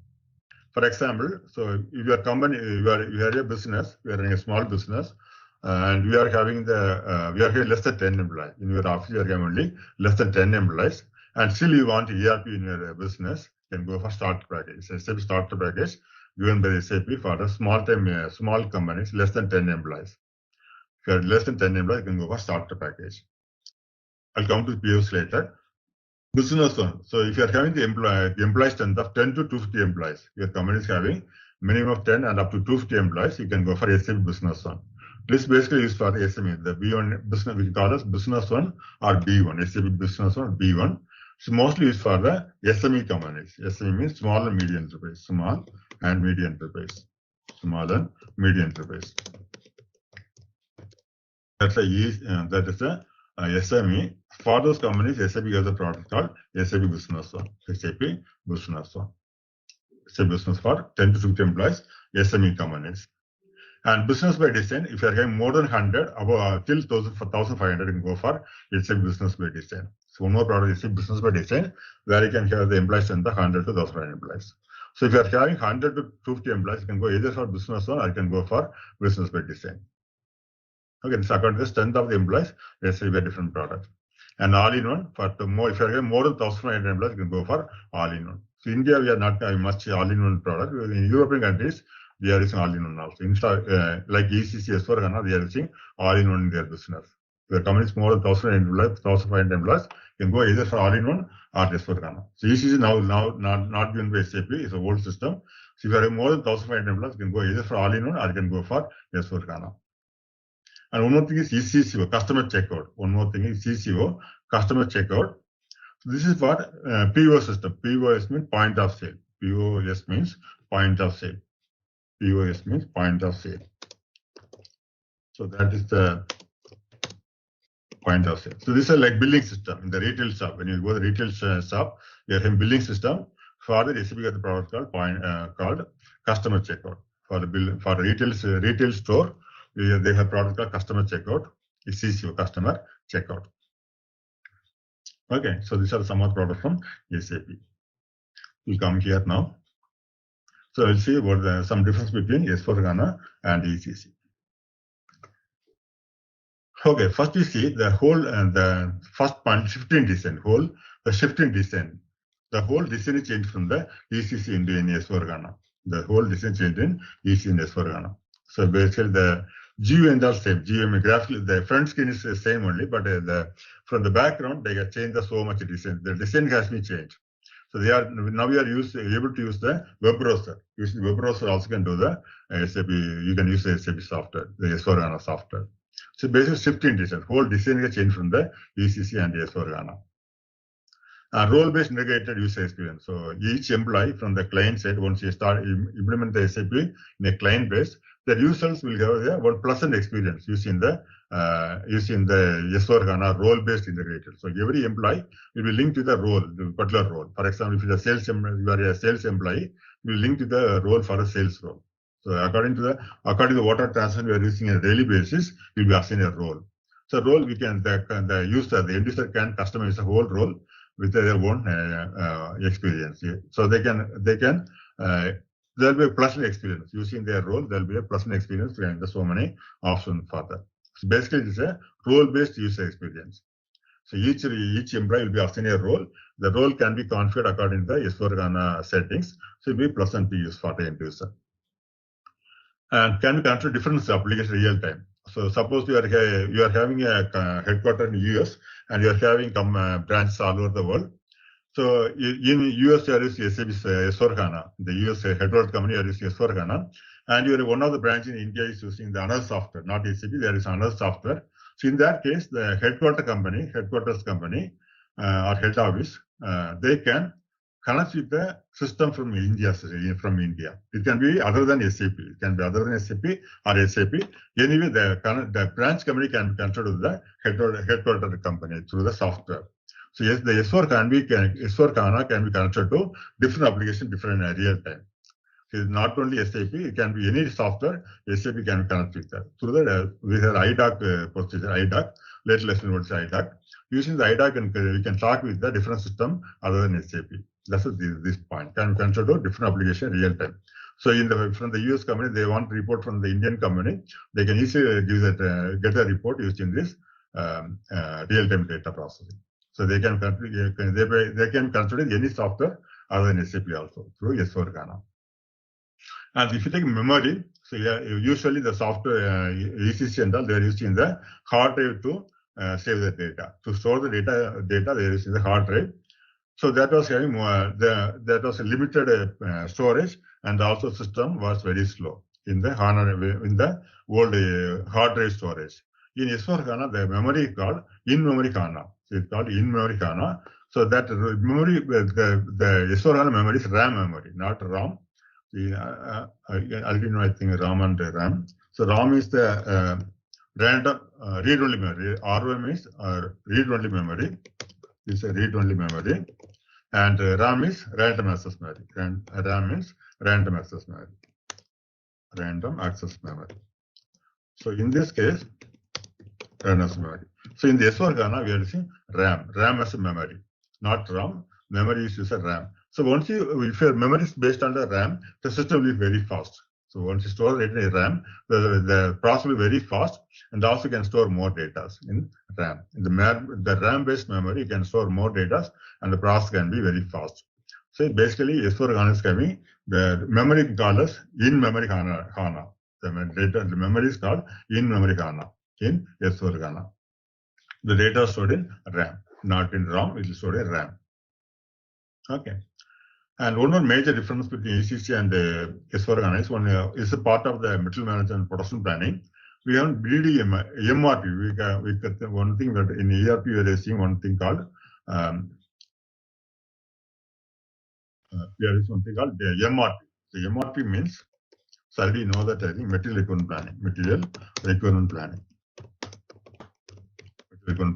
For example, so if your company, you are a business, you are running a small business, and we are having less than 10 employees. In your office, you are having only less than 10 employees, and still you want ERP in your business, you can go for starter package. SAP starter package given by the SAP for the small companies, less than 10 employees. If you are less than 10 employees, you can go for starter package. I'll come to POs later. Business one. So if you are having the employee strength of 10 to 250 employees, your company is having minimum of 10 and up to 250 employees, you can go for SAP Business One. This basically is for the SME, the B1 business, we call as Business One or B1, SAP Business One or B1. It's mostly used for the SME companies. SME means small and medium enterprise, small and medium enterprise, small and medium enterprise. That is a SME. For those companies, SAP has a product called SAP Business One. SAP Business One. SAP Business for 10 to 50 employees, SME companies. And business by design, if you are having more than 100, above till 1,500, you can go for SAP Business by design. So one more product is SAP Business by design, where you can have the employees in the 100 to 1,500 employees. So if you are having 100 to 250 employees, you can go either for Business One or you can go for Business by design. Okay, this according to the strength of the employees, they say a different product. And all-in-one, if you are having more than 1,500 employees, you can go for all-in-one. So India, we are not having much all-in-one product. In European countries, they are using all-in-one also. Like ECC, S/4HANA, they are using all-in-one in their business. If your company is more than 1,000 employees, 1,500 employees, you can go either for all-in-one or S/4HANA. So ECC now not given by SAP, it's a old system. So if you have more than 1,500 employees, you can go either for all-in-one or you can go for S/4HANA. And one more thing is ECCO, customer checkout. One more thing is CCO, customer checkout. So this is for POS system. POS means point of sale. POS means point of sale. POS means point of sale. So that is the point of sale. So this is like billing system in the retail shop. When you go to the retail shop, you have a billing system. For the SAP got the product called customer checkout. For the retail store, they have product called customer checkout. It's CCO, customer checkout. Okay, so these are some of the products from SAP. We'll come here now. So we'll see about some difference between S/4HANA and ECC. Okay, first we see the whole the first point, shifting design. The shifting design. The whole design is changed from the ECC into S/4HANA. The whole design changed in ECC and S/4HANA. So basically the GUI and all same. GUI graphically, the front screen is the same only, but from the background they have changed so much design. The design has been changed. So now we are able to use the web browser. Using the web browser also can do the SAP. You can use the SAP software, the S/4HANA software. So basically shifting design. Whole design has changed from the ECC and the S/4HANA. Role-based integrated user experience. So each employee from the client side, once you start implement the SAP in a client base, the users will have one pleasant experience using the S/4HANA role-based integrated. So every employee will be linked to the role, the particular role. For example, if you are a sales employee, you will link to the role for a sales role. So according to the water transaction we are using on a daily basis, you'll be assigned a role. So role the end user can customize the whole role with their own experience. So there'll be a pleasant experience using their role. There'll be a pleasant experience and there's so many options for that. So basically, it's a role-based user experience. So each employee will be assigned a role. the role can be configured according to the S4HANA settings. So it will be pleasant to use for the end user. And can be connected to different applications real time. So suppose you are having a headquarters in US and you are having branches all over the world. So in US there is SAP S4HANA, the US headquarters company is S4HANA, and you are one of the branches in India is using the another software, not SAP. There is another software. So in that case, the headquarters company or head office, they can connect with the system from India. It can be other than SAP. It can be other than SAP or SAP. Anyway, the branch company can be connected to the headquarters company through the software. So yes, the S4HANA can be connected to different applications, different real time. So it's not only SAP, it can be any software. SAP can be connected with that. Through that, we have IDOC procedure. IDOC. Later lesson what is IDOC. Using the IDOC, we can talk with the different system other than SAP. That's this point. Can consider different application real time. So from the US company, they want to report from the Indian company. They can easily get a report using this real time data processing. So they can consider any software other than SAP also through S4HANA. And if you take memory, so usually the software ECC and all, they are using the hard drive to save the data. To store the data they are using the hard drive. So that was having that was a limited storage, and also system was very slow in the HANA, in the old hard drive storage. In S4HANA, the memory is called in-memory HANA. So it's called in-memory HANA. So that memory, the S4HANA memory is RAM memory, not ROM. I think RAM and RAM. So ROM is the random read-only memory. ROM is read-only memory. It's a read-only memory. And RAM is random access memory. RAM is random access memory. Random access memory. So in this case, random access memory. So in the S4HANA, we are using RAM as a memory, not ROM. Memory is used as RAM. So once if your memory is based on the RAM, the system will be very fast. So once you store data in RAM, the process will be very fast, and also can store more data in RAM. In the RAM-based memory, you can store more data, and the process can be very fast. So basically, S4HANA is coming. The memory called as in-memory HANA. The memory is called in-memory HANA in S4HANA. The data is stored in RAM, not in ROM. It is stored in RAM. Okay. And one more major difference between ECC and S4HANA is is a part of the material management and production planning. We have BDM, MRP. We got one thing that in ERP we are seeing one thing called there is something called the MRP. The MRP means, so already know that I think material requirement planning. Material requirement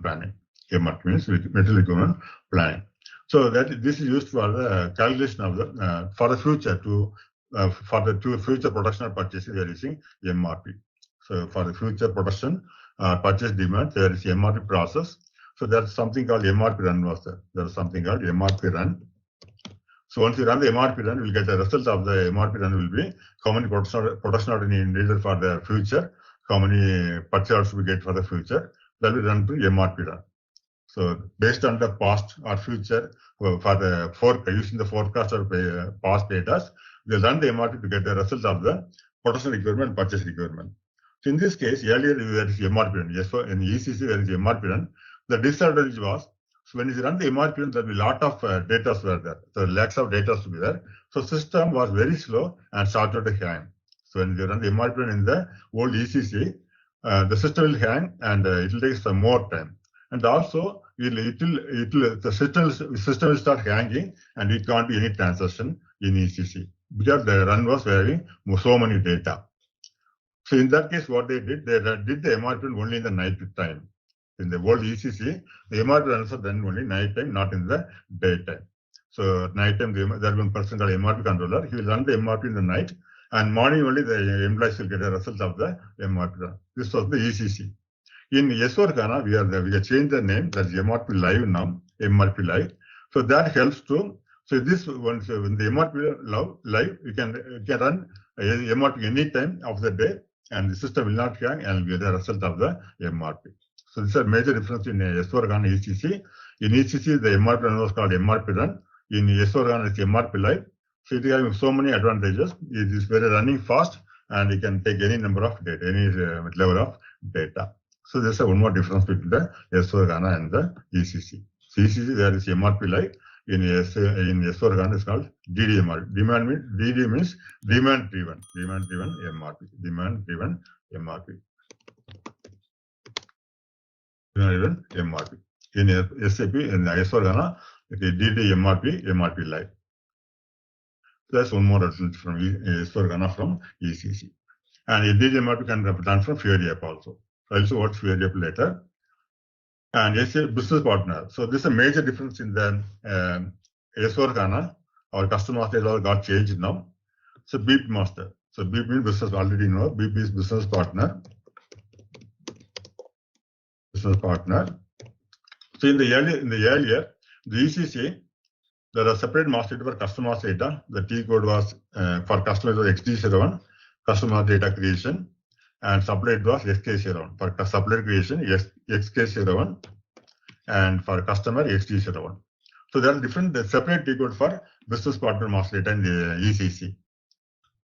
planning. MRP means material requirement planning. So that this is used for the calculation of the for the future for the future production or purchase we are using MRP. So for the future production purchase demand there is MRP process. So there's something called MRP run was there. There is something called MRP run. So once you run the MRP run, we'll get the result of the MRP run will be how many production order needed for the future, how many purchase orders we get for the future. That will run through MRP run. So based on the past or future, for the using the forecast or past data, we'll run the MRP to get the result of the production requirement and purchase requirement. So in this case, earlier there is MRP run. Yes, so in ECC there is MRP run. The disadvantage was, so when you run the MRP run, there will be a lot of data were there. So lakhs of data to be there. So system was very slow and started to hang. So when you run the MRP run in the old ECC, the system will hang and it will take some more time. And also, the system will start hanging, and it can't be any transaction in ECC because the run was having so many data. So in that case, what they did the MRP run only in the night time. In the old ECC, the MRP runs are done only night time, not in the daytime. So night time, there will be one person called MRP controller. He will run the MRP in the night, and morning only the employees will get a result of the MRP run. This was the ECC. In S4HANA, we have changed the name. That's MRP Live now. MRP Live. So that helps to. So this when the MRP Live, you can run MRP any time of the day, and the system will not hang and will get the result of the MRP. So this is a major difference in S4HANA ECC. In ECC, the MRP run was called MRP run. In S4HANA, it's MRP live. So it is having so many advantages. It is very running fast, and it can take any number of data, any level of data. So there's one more difference between the S4HANA and the ECC. So ECC, there is MRP live. In S4HANA, it's called DDMR. DD means demand driven MRP. Demand driven MRP. Demand driven MRP. In SAP, in S4HANA, it is MRP live. That's one more difference from S4HANA from ECC. And DDMRP can be done from Fiori app also. I'll also watch Fiori app later. And SAP business partner. So this is a major difference in the S4HANA. Our customer master all got changed now. So BP master. So BP means business, already know. BP is business partner. Business partner. So in the earlier, the ECC, there are separate master data for customer master data. The T code was for customer was XD01, customer data creation, and supply was XK01. For supply creation, XK01, and for customer XD01. So there are different separate T code for business partner master data in the ECC.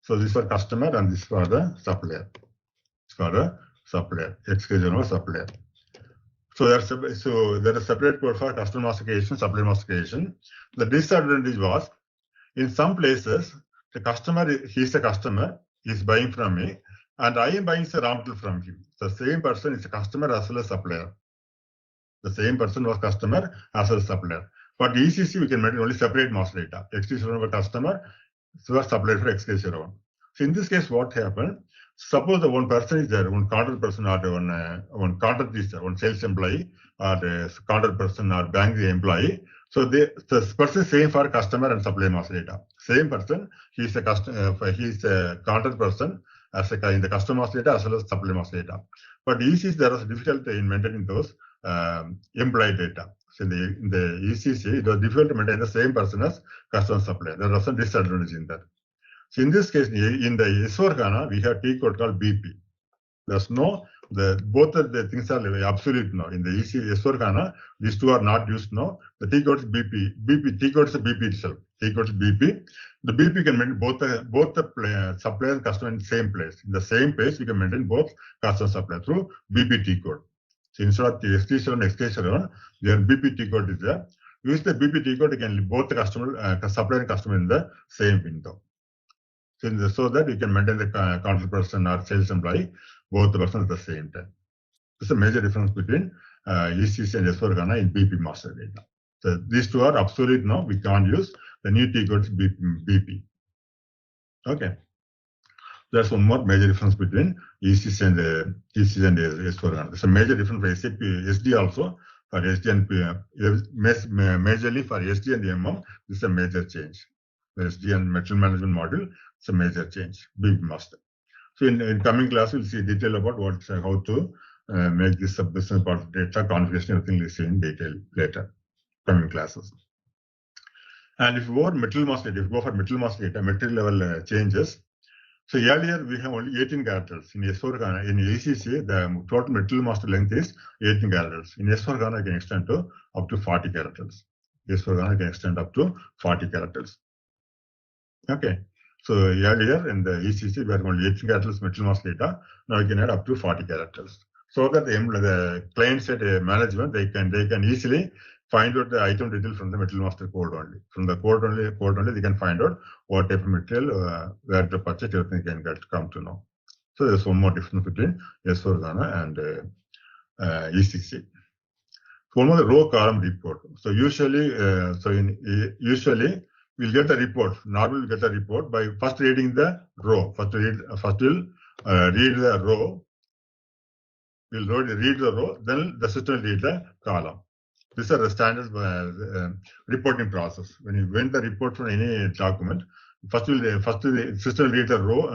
So this for customer and this for the supplier. It's for the supplier, XK01 supplier. So there is separate code for customer master creation, supplier master creation. The disadvantage was, in some places, the customer, he's a customer, he's buying from me, and I am buying the raw material from him. The same person is a customer as well as supplier. The same person was customer as well as supplier. But ECC, we can maintain only separate master data. XD01 for customer, so supplier for XK01. So in this case, what happened? Suppose the one person is there, one contract person or one contract is there, one sales employee or the contract person or bank employee. So the person is same for customer and supplier master data. Same person, he's a contract person as in the customer master data as well as supplier master data. But ECC, there was difficulty in maintaining those employee data. So in the ECC, it was difficult to maintain the same person as customer supplier. There was some disadvantage in that. So in this case, in the S4HANA, we have T code called BP. There's no, both of the things are absolute now. In the S4HANA, these two are not used now. The T code is BP. T code is BP itself. T code is BP. The BP can maintain both the supplier and customer in the same place. In the same place, we can maintain both customer and supplier through BP T code. So instead of XD01, XK01, their BP T code is there. Use the BP T code, you can both the customer, supplier and customer in the same window. So that you can maintain the contract person or sales employee, both the persons at the same time. This is a major difference between ECC and S4HANA in BP master data. So these two are obsolete now. We can't use the new T code is BP. Okay. That's one more major difference between ECC and S4HANA. There's a major difference for SAP SD also. For SD and majorly for SD and MM, this is a major change. The SD and material management module, it's a major change, BP master. So in coming class, we'll see detail about how to make this a business part of data configuration, everything we'll see in detail later, coming classes. And if you go for material master data, material level changes. So earlier we have only 18 characters. In S4HANA, in ECC, the total material master length is 18 characters. In S4HANA, it can extend to up to 40 characters. S4HANA can extend up to 40 characters. Okay. So earlier in the ECC, we had only 18 characters material master data. Now you can add up to 40 characters. So that the client side management, they can easily find out the item detail from the material master code only. From the code only, they can find out what type of material, where to purchase, everything can come to know. So there's one more difference between S4HANA and ECC. One more row column report. So usually, we'll get a report. Normally, we'll get a report by first reading the row. First we'll read the row. We'll read the row, then the system will read the column. These are the standard reporting process. When you win the report from any document, first the system will read the row,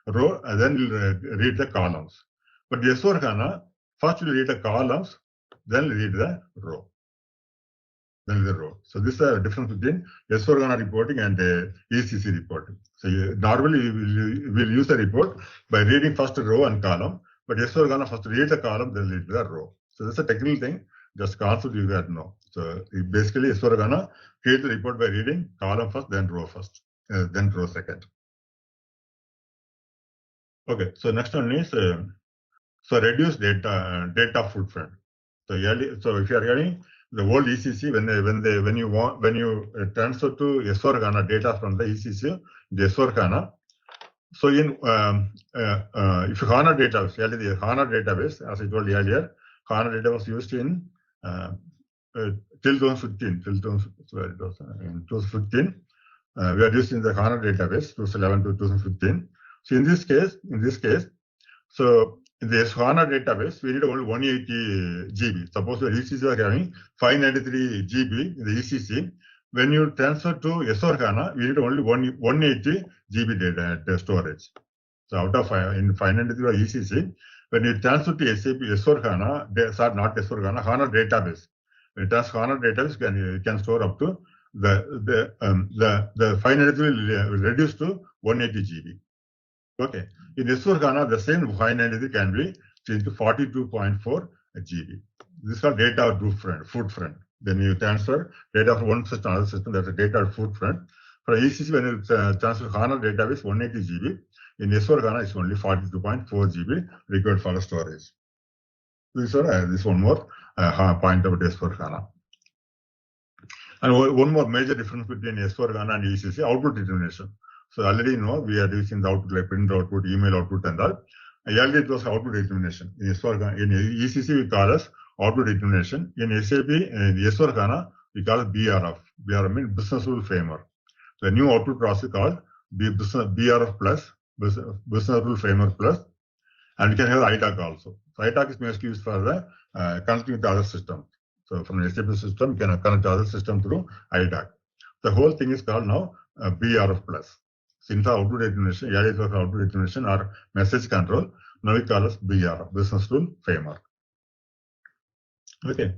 and then we'll read the columns. But the S4HANA, first we'll read the columns, then we'll read the row. So this is the difference between S4HANA reporting and ECC reporting. So normally we'll use the report by reading first row and column, but S4HANA first read the column, then read the row. So that's a technical thing. Just concept you got to know. So basically, S4HANA create the report by reading column first, then row first, then row second. Okay, so next one is so reduce data footprint. So if you are getting the old ECC, when you transfer to S4HANA data from the ECC to S4HANA. So in if HANA database, the HANA database, as I told you earlier, HANA data was used in till 2015. In 2015, we are using the HANA database 2011 to 2015. So in this case, so in the HANA database, we need only 180 GB. Suppose the ECC are having 593 GB in the ECC. When you transfer to S4HANA, we need only 180 GB data storage. So out of 593 ECC, when you transfer to SAP S4HANA, not S4HANA, HANA database. When you transfer HANA database, you can store up to the 593 will reduce to 180 GB. Okay. In S4HANA, the same 593 can be changed to 42.4 GB. This is called data footprint. Then you transfer data from one system to another system. That's a data footprint. For ECC, when you transfer HANA database 180 GB, in S4HANA, it's only 42.4 GB required for the storage. This one more point about S4HANA. And one more major difference between S4HANA and ECC, output determination. So already you know we are using the output like print output, email output, and all. Earlier it was output determination. In ECC we call as output determination. In SAP, in S4HANA, we call it BRF. BRF means business rule framework. The new output process called BRF plus, business rule framework plus, and we can have ITAC also. So ITAC is mostly used for the connecting with other systems. So from an SAP system, you can connect to other system through ITAC. The whole thing is called now BRF plus. Since output determination, areas of output determination are message control, now we call it BRF, business rule framework. Okay.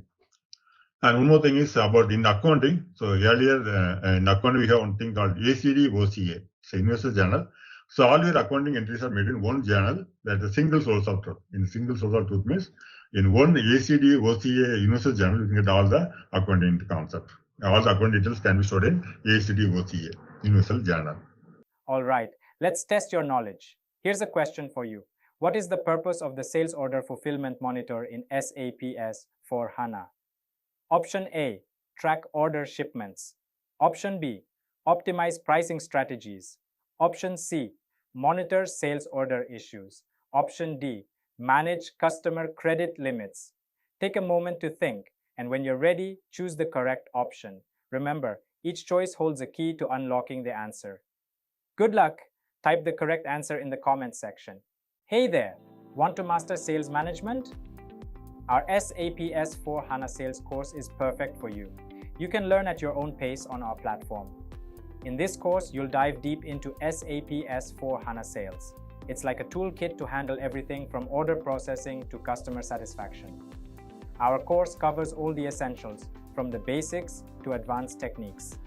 And one more thing is about in accounting. So earlier in accounting, we have one thing called ACD OCA, so universal journal. So all your accounting entries are made in one journal. That's a single source of truth. In single source of truth means in one ACD OCA universal journal, you can get all the accounting concept. All the account details can be stored in ACD OCA universal journal. All right, let's test your knowledge. Here's a question for you. What is the purpose of the sales order fulfillment monitor in SAP S for HANA? Option A, track order shipments. Option B, optimize pricing strategies. Option C, monitor sales order issues. Option D, manage customer credit limits. Take a moment to think, and when you're ready, choose the correct option. Remember, each choice holds a key to unlocking the answer. Good luck! Type the correct answer in the comments section. Hey there! Want to master sales management? Our SAP S4 HANA Sales course is perfect for you. You can learn at your own pace on our platform. In this course, you'll dive deep into SAP S4 HANA Sales. It's like a toolkit to handle everything from order processing to customer satisfaction. Our course covers all the essentials, from the basics to advanced techniques.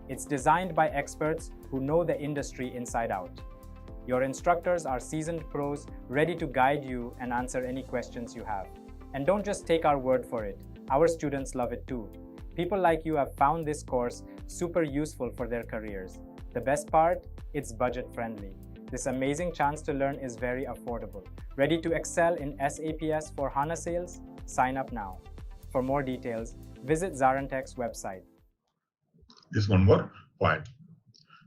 It's designed by experts who know the industry inside out. Your instructors are seasoned pros ready to guide you and answer any questions you have. And don't just take our word for it. Our students love it too. People like you have found this course super useful for their careers. The best part? It's budget friendly. This amazing chance to learn is very affordable. Ready to excel in SAP S for HANA Sales? Sign up now. For more details, visit ZaranTech's website. This one more point.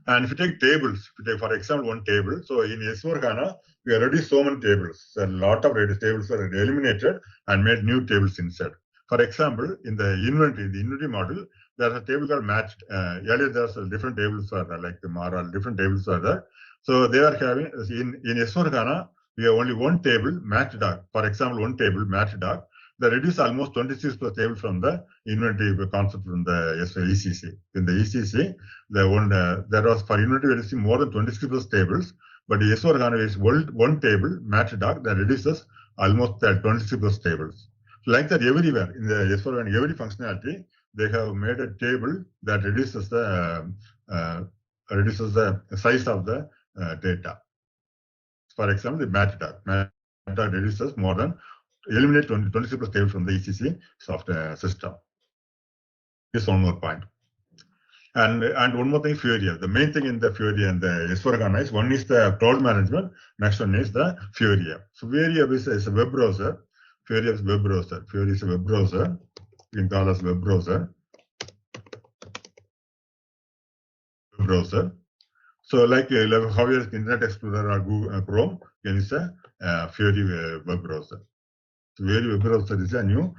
And if you take tables, if you take, for example, one table, so in S4HANA, we already so many tables. So a lot of tables are eliminated and made new tables instead. For example, in the inventory model, there's a table called matched. Earlier, there's different tables are there, like the Mara, different tables are there. So they are having, in S4HANA, we have only one table, matched doc. For example, one table, matched doc. They reduce almost 26 plus tables from the inventory concept from the ECC. In the ECC, there was for inventory reducing more than 26 plus tables, but the S4HANA is one table, matched doc, that reduces almost 26 plus tables. Like that everywhere in the S4HANA, every functionality, they have made a table that reduces the size of the data. For example, the matched doc. Matched doc reduces more than eliminate 26 plus tables from the ECC software system. This one more point. And one more thing, Fury. The main thing in the Fury and the S4HANA is one is the cloud management, next one is the Fury. So Fury is a web browser. Fury is web browser. Fury is a web browser. You can call us web browser. So like how is Internet Explorer or Google Chrome, can use a Fury web browser. So Fury web browser is a new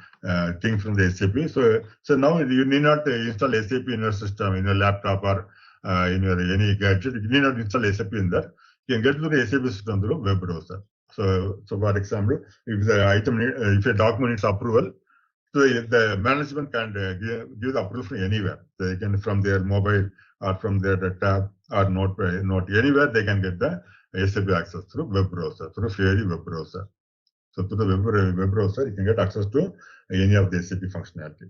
thing from the SAP. So now you need not install SAP in your system, in your laptop or in your any gadget. You need not install SAP in that. You can get to the SAP system through web browser. So for example, if the item, if a document needs approval, so the management can give the approval from anywhere. They can from their mobile or from their tab or not anywhere they can get the SAP access through web browser, through Fury web browser. So through the web browser, you can get access to any of the SAP functionality.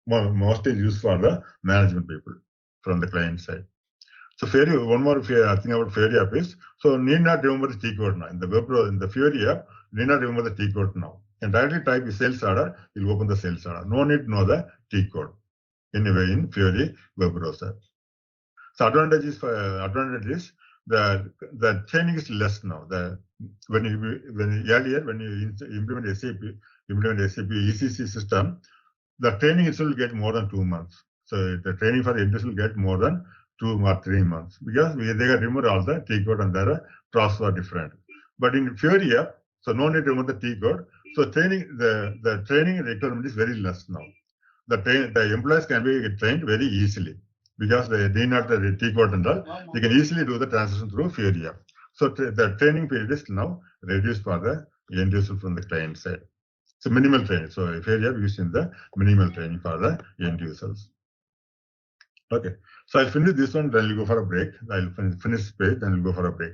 Mostly used for the management people from the client side. So Fury, one more thing about Fury app is, so need not remember the T code now. In the web browser, in the Fury app, need not remember the T code now. And directly type the sales order, you'll open the sales order. No need to know the T code. Anyway, in Fury web browser. So advantage is the training is less now. When you implement SAP ECC system, the training itself will get more than 2 months. So the training for the industry will get more than 2 or 3 months because they can remember all the T code and their process are different. But in Fury app, so no need to remember the T code. So training the training requirement is very less now. The employees can be trained very easily because they need not the T code and all. They can easily do the transition through Fury app. So the training period is now reduced for the end user from the client side. So minimal training. So Fury app using the minimal training for the end users. Okay. So I'll finish this one, then we'll go for a break. I'll finish this page, then we'll go for a break.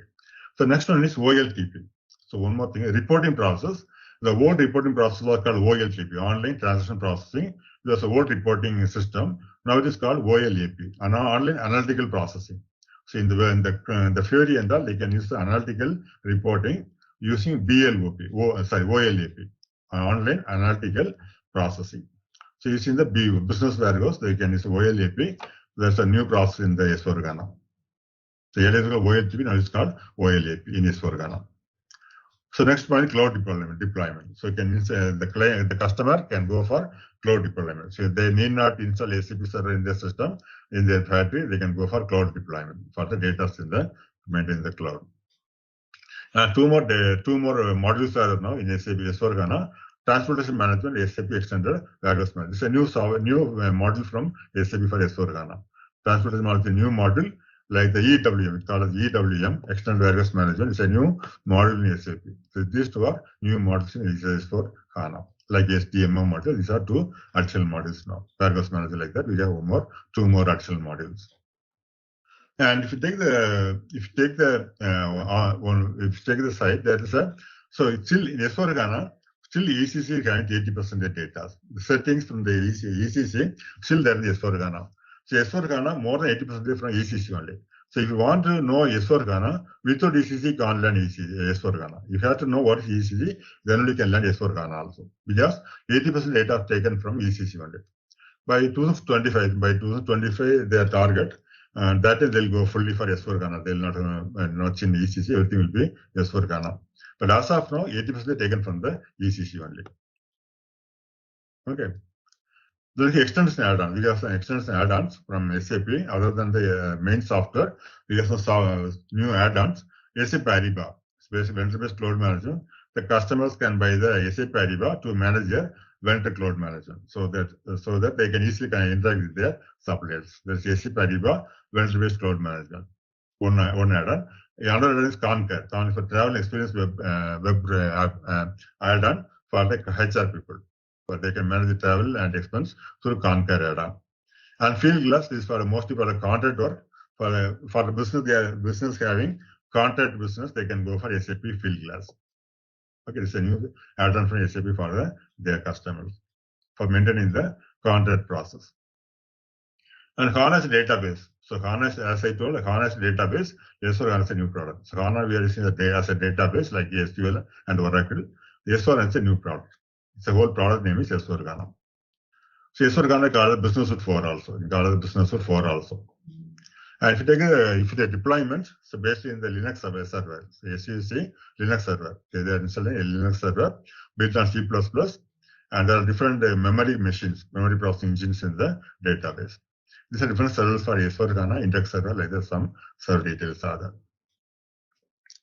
So next one is OLTP. So one more thing, reporting process. The old reporting process was called OLTP, Online Transaction Processing. There's a old reporting system. Now it is called OLAP, Online Analytical Processing. So in the Fury and all, they can use the analytical reporting using OLAP, Online Analytical Processing. So using the business warehouse, they can use OLAP. There's a new process in the S4HANA. So earlier it was OLTP, now it's called OLAP in S4HANA. So next point, cloud deployment. So the customer can go for cloud deployment. So they need not install SAP server in their system, in their factory, they can go for cloud deployment for the data in maintain the cloud. Two more modules are now in SAP S4HANA. Transportation management, SAP extended warehouse management. It's a new module from SAP for S4HANA. Transportation management, new module like the EWM, we call it EWM, extended warehouse management. It's a new module in SAP. So these two are new modules in S4HANA. Like SDMO module, these are two additional modules now. Warehouse management like that, we have two more additional modules. And if you take the site, that is so it's still in S4HANA. Still, ECC is having 80% of data. The settings from the ECC still there in the S4HANA. So S4HANA more than 80% from ECC only. So if you want to know S4HANA, without ECC, you can't learn S4HANA. You have to know what is ECC, then only you can learn S4HANA also. Because 80% data is taken from ECC only. By 2025, their target, and that is they'll go fully for S4HANA. They'll not change ECC, everything will be S4HANA. But as of now, 80% taken from the ECC only. Okay. There is extension add-on. We have some extension add-ons from SAP other than the main software. We have some new add-ons. SAP Ariba, vendor-based cloud management. The customers can buy the SAP Ariba to manage their vendor cloud management, so that they can easily interact with their suppliers. There's SAP Ariba, vendor-based cloud management. One add-on. Another add-on is Concur for travel experience web add-on for the HR people. So they can manage the travel and expense through Concur add-on. And Fieldglass is mostly for the contract work. For the business having contract business, they can go for SAP Fieldglass. Okay, it's a new add-on from SAP for their customers for maintaining the contract process. And HANA is a database. So HANA, as I told, HANA is a database. S4HANA is a new product. So HANA we are using as a database like SQL and Oracle. S4HANA is a new product. It's a whole product name is S4HANA. So S4HANA called business with 4 also. You call it business with 4 also. And if you take the deployment, so basically in the Linux server, so SUC Linux server, okay, they are installing a Linux server built on C++, and there are different memory machines, memory processing engines in the database. These are different servers for S4HANA, index server, like that some server details are there.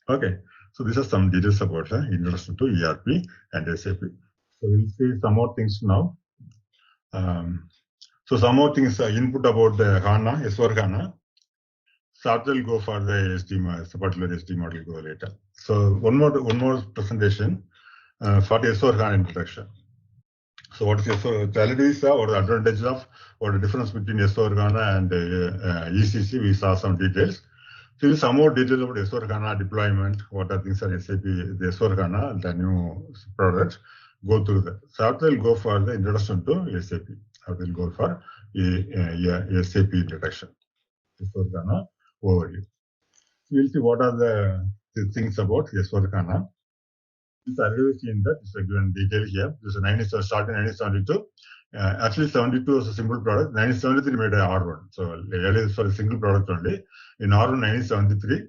Okay, so these are some details about the introduction to ERP and SAP. So we'll see some more things now. So some more things input about the HANA, S4HANA. So after we'll go for the SD, particular SD model go later. So one more presentation for the S4HANA introduction. So what is S4? The already saw what the advantage of, or the difference between S4HANA and ECC. We saw some details. So some more details about S4HANA deployment. What are things are SAP, the S4HANA, the new product. Go through that. So after we'll go for the introduction to SAP. After we'll go for SAP introduction. S4HANA overview. We'll see what are the things about S4HANA. This I already seen that. It's given detail here. This is started in 1972. Actually, 72 was a single product. 1973 made a R1. So earlier for a single product only. In R1 1973.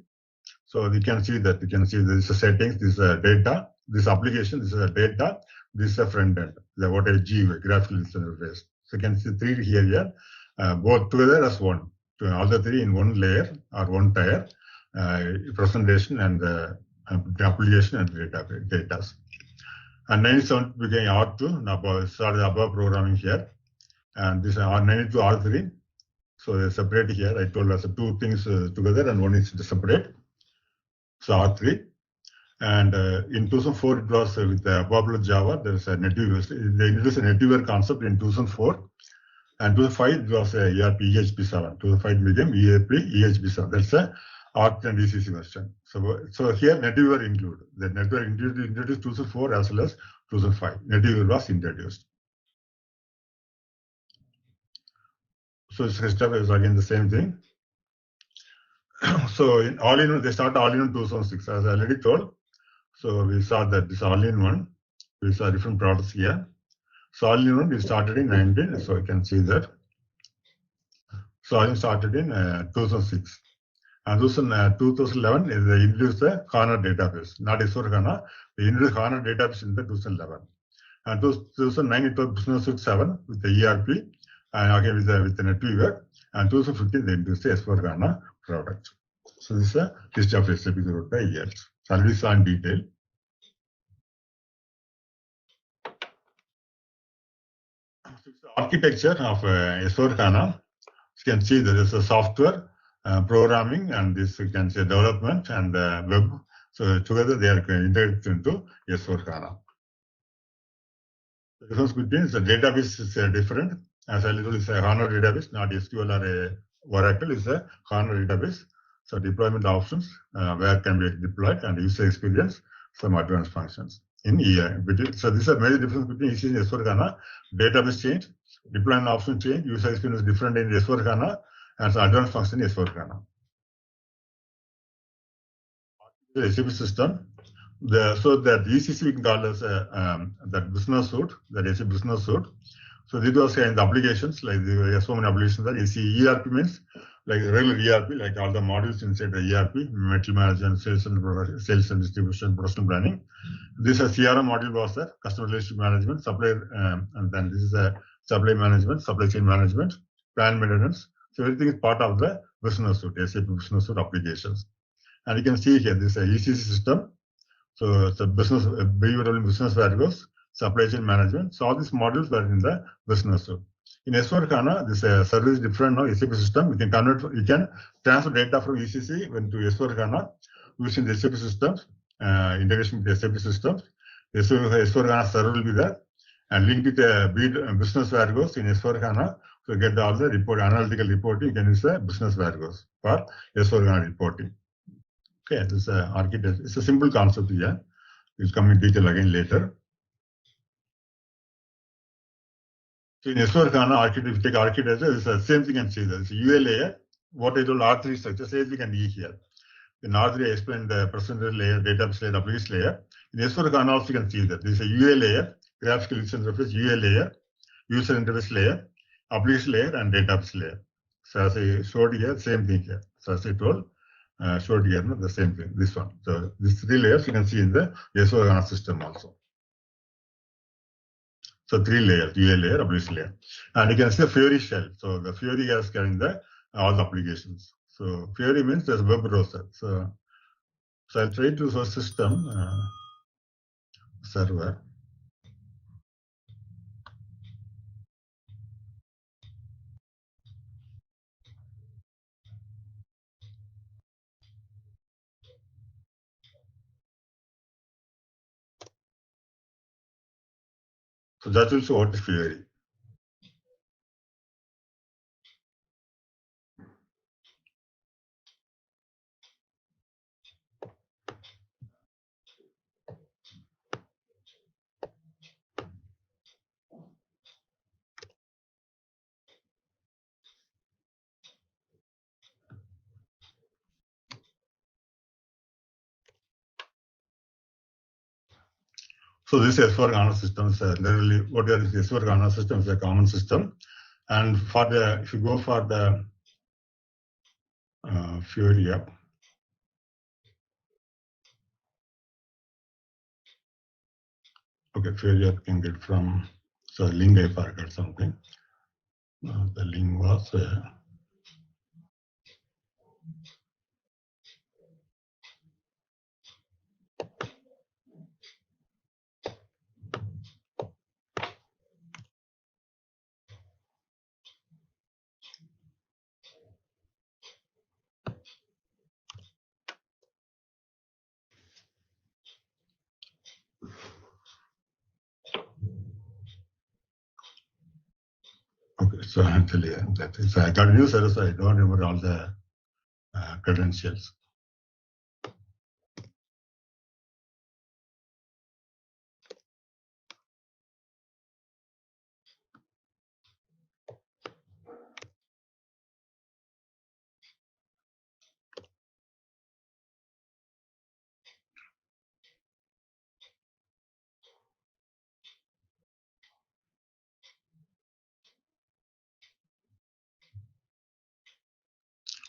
So you can see that. You can see this is settings. This is data. This application. This is a data. This is a front end. The what a GUI, graphical user interface. So you can see three here. Both together as one. All the three in one layer or one tier. Presentation and the application and data. And 97 became R2. Now started above programming here. And this is R92 R3. So they separate here. I told us two things together and one is separate. So R3. And in 2004 it was with popular Java. There is a native. They introduced a native concept in 2004. And 2005 it was ERP EHP7. 2005 became ERP EHP7. That's a ARC and ECC version. So here NetWeaver included. The NetWeaver introduced 2004 as well as 2005. NetWeaver was introduced. So step is again the same thing. So in all-in-one, they start all-in-one 2006, as I already told. So we saw that this all-in-one. We saw different products here. So all-in-one we started in 19. So you can see that. So all-in started in 2006. And 2011 is they introduced the HANA database, not S4HANA. They introduced HANA database in the 2011. And 2009 it was Business Suite 7 with the ERP and again with the NetWeaver. And 2015 they introduced the S4HANA product. So this is a history of SAP throughout the years. So we saw in detail. So architecture of S4HANA. You can see there is a software. Programming and this you can say development and web. So together they are integrated into S4HANA. The difference between the database is different. As I told, it's a HANA database, not SQL or a Oracle. It's a HANA database. So deployment options, where can be deployed, and user experience, some advanced functions in EI. So this is a major difference between ECC and S4HANA. Database change, deployment option change, user experience is different in S4HANA. And so advanced function is S4HANA. The SAP system. So that ECC we can call as that business suite, that SAP business suite. So this was in the applications, like there are so many applications that you see. ERP means like regular ERP, like all the modules inside the ERP, material management, sales and distribution, production planning. This is a CRM module was there, customer relationship management, supplier, and then this is a supply management, supply chain management, plan maintenance. So everything is part of the business suite, SAP business suite applications. And you can see here, this is a ECC system. So it's a business, business warehouse, supply chain management. So all these modules were in the business suite. In S4HANA, this service is different now, SAP system. You can transfer data from ECC into S4HANA using the SAP systems, integration with the SAP systems. S4HANA server will be there and linked with the business warehouse in S4HANA. So get all the analytical reporting, you can use the business warehouse for S4HANA reporting. Okay, this is architecture. It's a simple concept here. We'll come in detail again later. So in S4HANA architecture, if you take architecture, it's the same thing and see that. It's a UA layer. What I told R3 structure, same thing and E here. In R3, I explained the percentage layer, database layer, application layer. In S4HANA also you can see that. This is a UA layer, graphical user interface UA layer. user interface layer, application layer, and database layer. So as I showed here, same thing here. So as I told, showed here, the same thing, this one. So these three layers you can see in the S/4HANA system also. So three layers, UA layer, application layer. And you can see the Fiori shell. So the Fiori is carrying all the applications. So Fiori means there's a web browser. So I'll try to show system server. So that will show what is Fiori. So this S/4HANA system is literally what is S/4HANA system is a common system. And for the if you go for the Fiori app, okay, Fiori app can get from link I forgot something. The link was okay. So actually, that is I got new service. I don't remember all the credentials.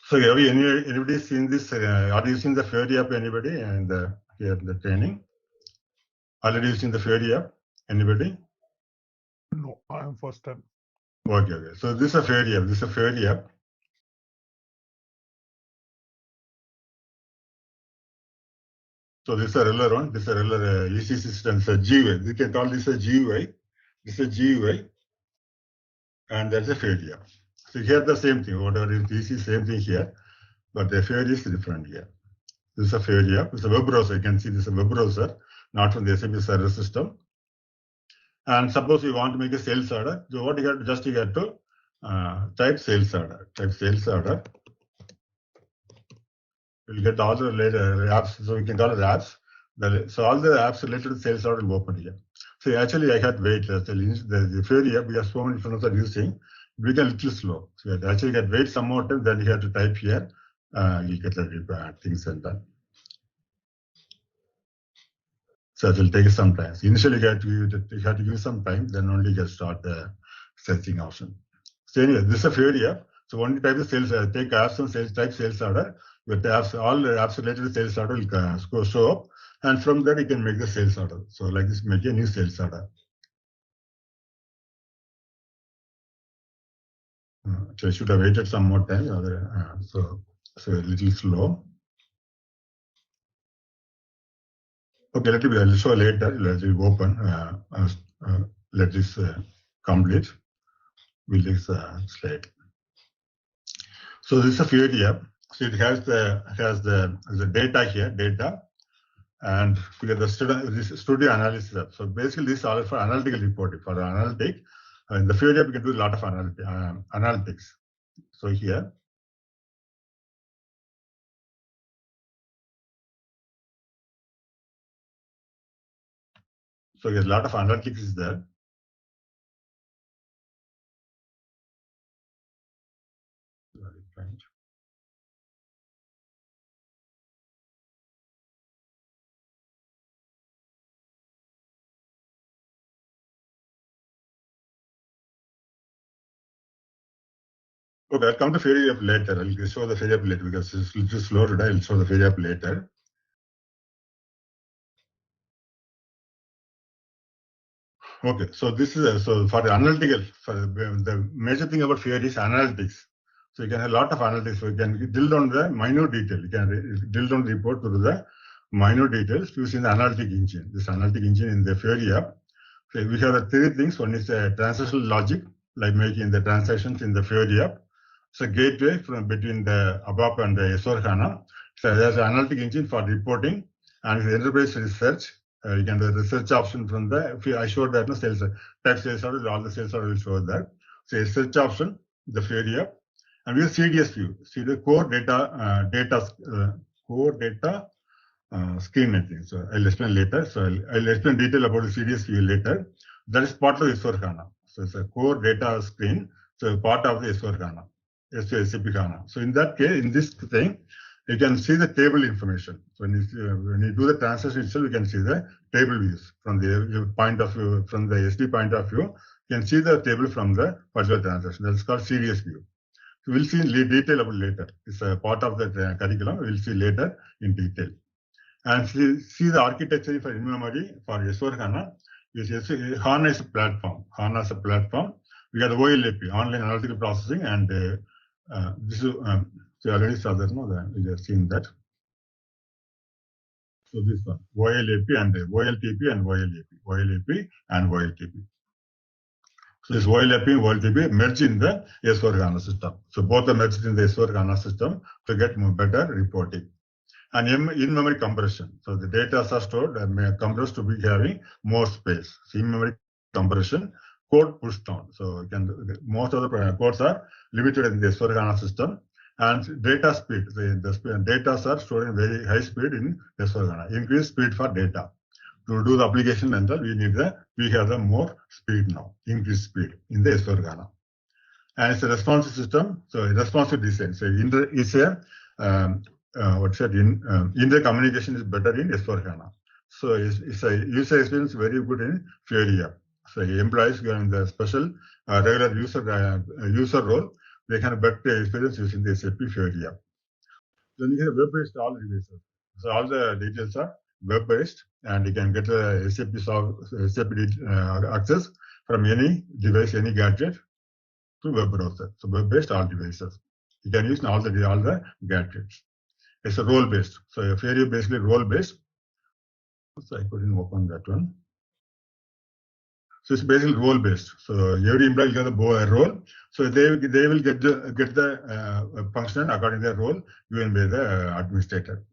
So have you anybody seen this? Are you seeing the Fiori app? Anybody? And here the training. Already using the Fiori app? Anybody? No, I am first time. Okay, okay. So this is a Fiori app. This is a Fiori app. So this is a regular one. This is a regular EC system. It's a GUI. You can call this a GUI. This is a GUI. And that's a Fiori app. So here the same thing. Whatever is EC, same thing here. But the Fiori is different here. This is a Fiori app. It's a web browser. You can see this is a web browser, not from the SAP server system. And suppose you want to make a sales order. So what you got? You got to type sales order. Type sales order. You'll get all the later apps. So we can call it apps. So all the apps related to sales order will open here. So actually, I had wait. The Fiori app, we have so many friends are using. We get a little slow. So you actually get wait some more time. Then you have to type here. You get the things and done. So it will take some time. So initially, you have to give some time. Then only you can start the searching option. So anyway, this is a Fiori app. So when you type the sales, take apps and sales, type sales order. With the apps, all the apps related to sales order will show up. And from there, you can make the sales order. So like this, make a new sales order. So I should have waited some more time. So a little slow. Okay, let me show later. Let it open. Let this complete. With this slide. So this is a Fiori app. So it has the data here, data, and we get the studio analysis app. So basically, this is all for analytical reporting. For the analytic, in the Fiori app, we can do a lot of analytics. So here, so there's a lot of analytics is there. Okay, I'll come to Fairy App later. I'll show the Fairy App later because it's a little slow today. I'll show the Fairy App later. Okay, so this is so for the analytical. For the major thing about Fairy is analytics. So you can have a lot of analytics. So you can drill down the minute detail. You can drill down the report to the minute details using the analytic engine. This analytic engine in the Fairy App. So we have the three things. One is the transactional logic, like making the transactions in the Fairy App. So gateway from between the ABAP and the S/4HANA. So there's an analytic engine for reporting and the enterprise research. You can do the research option from the. I showed that no sales type sales order, all the sales order will show that. So search option, the Fairy App, and we have CDS view. See the core data screen, I think. So I'll explain later. So I'll explain detail about the CDS view later. That is part of S/4HANA. So it's a core data screen. So part of the S/4HANA, SAP HANA. So in that case, in this thing, you can see the table information. So when you do the transaction itself, you can see the table views from the point of view, from the SD point of view. You can see the table from the particular transaction. That's called CDS view. So we'll see in detail about later. It's a part of the curriculum. We'll see later in detail. And see the architecture for in-memory for S/4HANA. HANA is a platform. HANA is a platform. We got the OLAP, Online Analytical Processing, and this is, so already saw that, no? We have seen that. So this one, OLAP and OLTP and OLAP and OLTP. So this OLAP and OLTP merge in the S/4HANA system. So both are merged in the S/4HANA system to get better reporting. And in-memory compression. So the data are stored and compressed to be having more space. So in-memory compression, code push down. So most of the codes are limited in the S/4HANA system. And data speed, the data are stored in very high speed in S/4HANA. Increased speed for data. To do the application and all, we have the more speed now, increased speed in the S/4HANA. And it's a responsive system, so responsive design. So inter-communication is better in S/4HANA. So it's a user experience very good in Fairy App. So employees in the special regular user role, they can have better experience using the SAP Fairy App. Then you have web-based all devices. So all the details are web-based, and you can get the SAP access from any device, any gadget to web browser. So web-based all devices. You can use all the gadgets. It's a role-based. So Fairy App basically role-based. So I couldn't open that one. So it's basically role-based. So every employee will get a role. So they will get the function according to their role given by the administrator.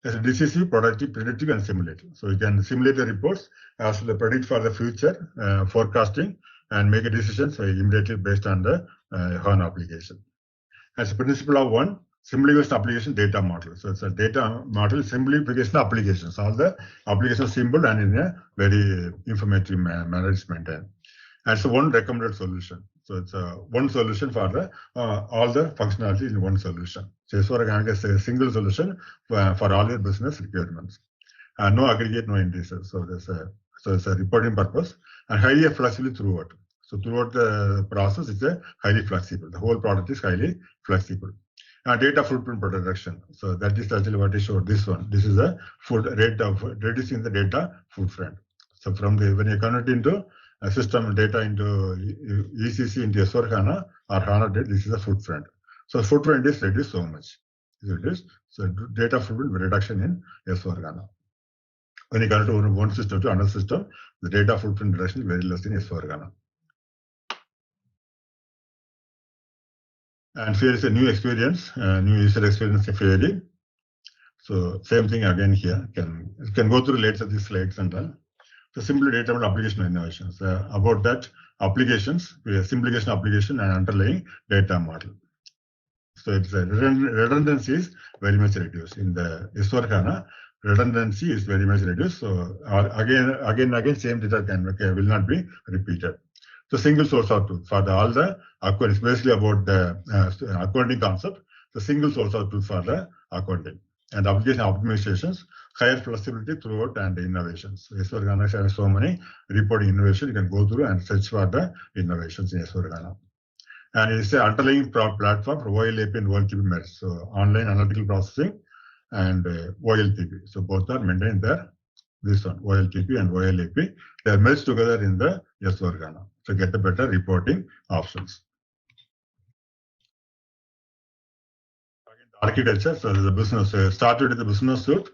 As a decisive, productive, predictive, and simulative. So you can simulate the reports, also predict for the future, forecasting, and make a decision immediately based on the HANA application. As a principle of one, simplification application data model. So it's a data model simplification applications. All the applications are simple and in a very informative manner is maintained. And so one recommended solution. So it's one solution for the all the functionality in one solution. So it's a single solution for all your business requirements. No aggregate, no indices. So it's a reporting purpose and highly flexible throughout. So throughout the process, it's a highly flexible. The whole product is highly flexible. Data footprint reduction. So that is actually what I showed. This one. This is a rate of reducing the data footprint. So from when you convert into a system data into ECC into S/4HANA or HANA data, this is a footprint. So footprint is reduced so much. So data footprint reduction in S/4HANA. When you convert from one system to another system, the data footprint reduction is very less in S/4HANA. And here is a new experience, new user experience in Fairy. So same thing again here. You can go through later these slides and all. So simply data about application innovations. About that applications, simplification application and underlying data model. So it's redundancy is very much reduced in the S/4HANA. Redundancy is very much reduced. So again, same data will not be repeated. So single source of truth for all the accounting. It's basically about the accounting concept. The single source of truth for the accounting and application optimizations, higher flexibility throughout and innovations. So S/4HANA has so many reporting innovations. You can go through and search for the innovations in S/4HANA. And it's an underlying platform for OLAP and OLTP merge. So online analytical processing and OLTP. So both are maintained there. This one, OLTP and OLAP, they are merged together in the S4HANA. So get a better reporting options. Again, the architecture, so the business started with the business suite.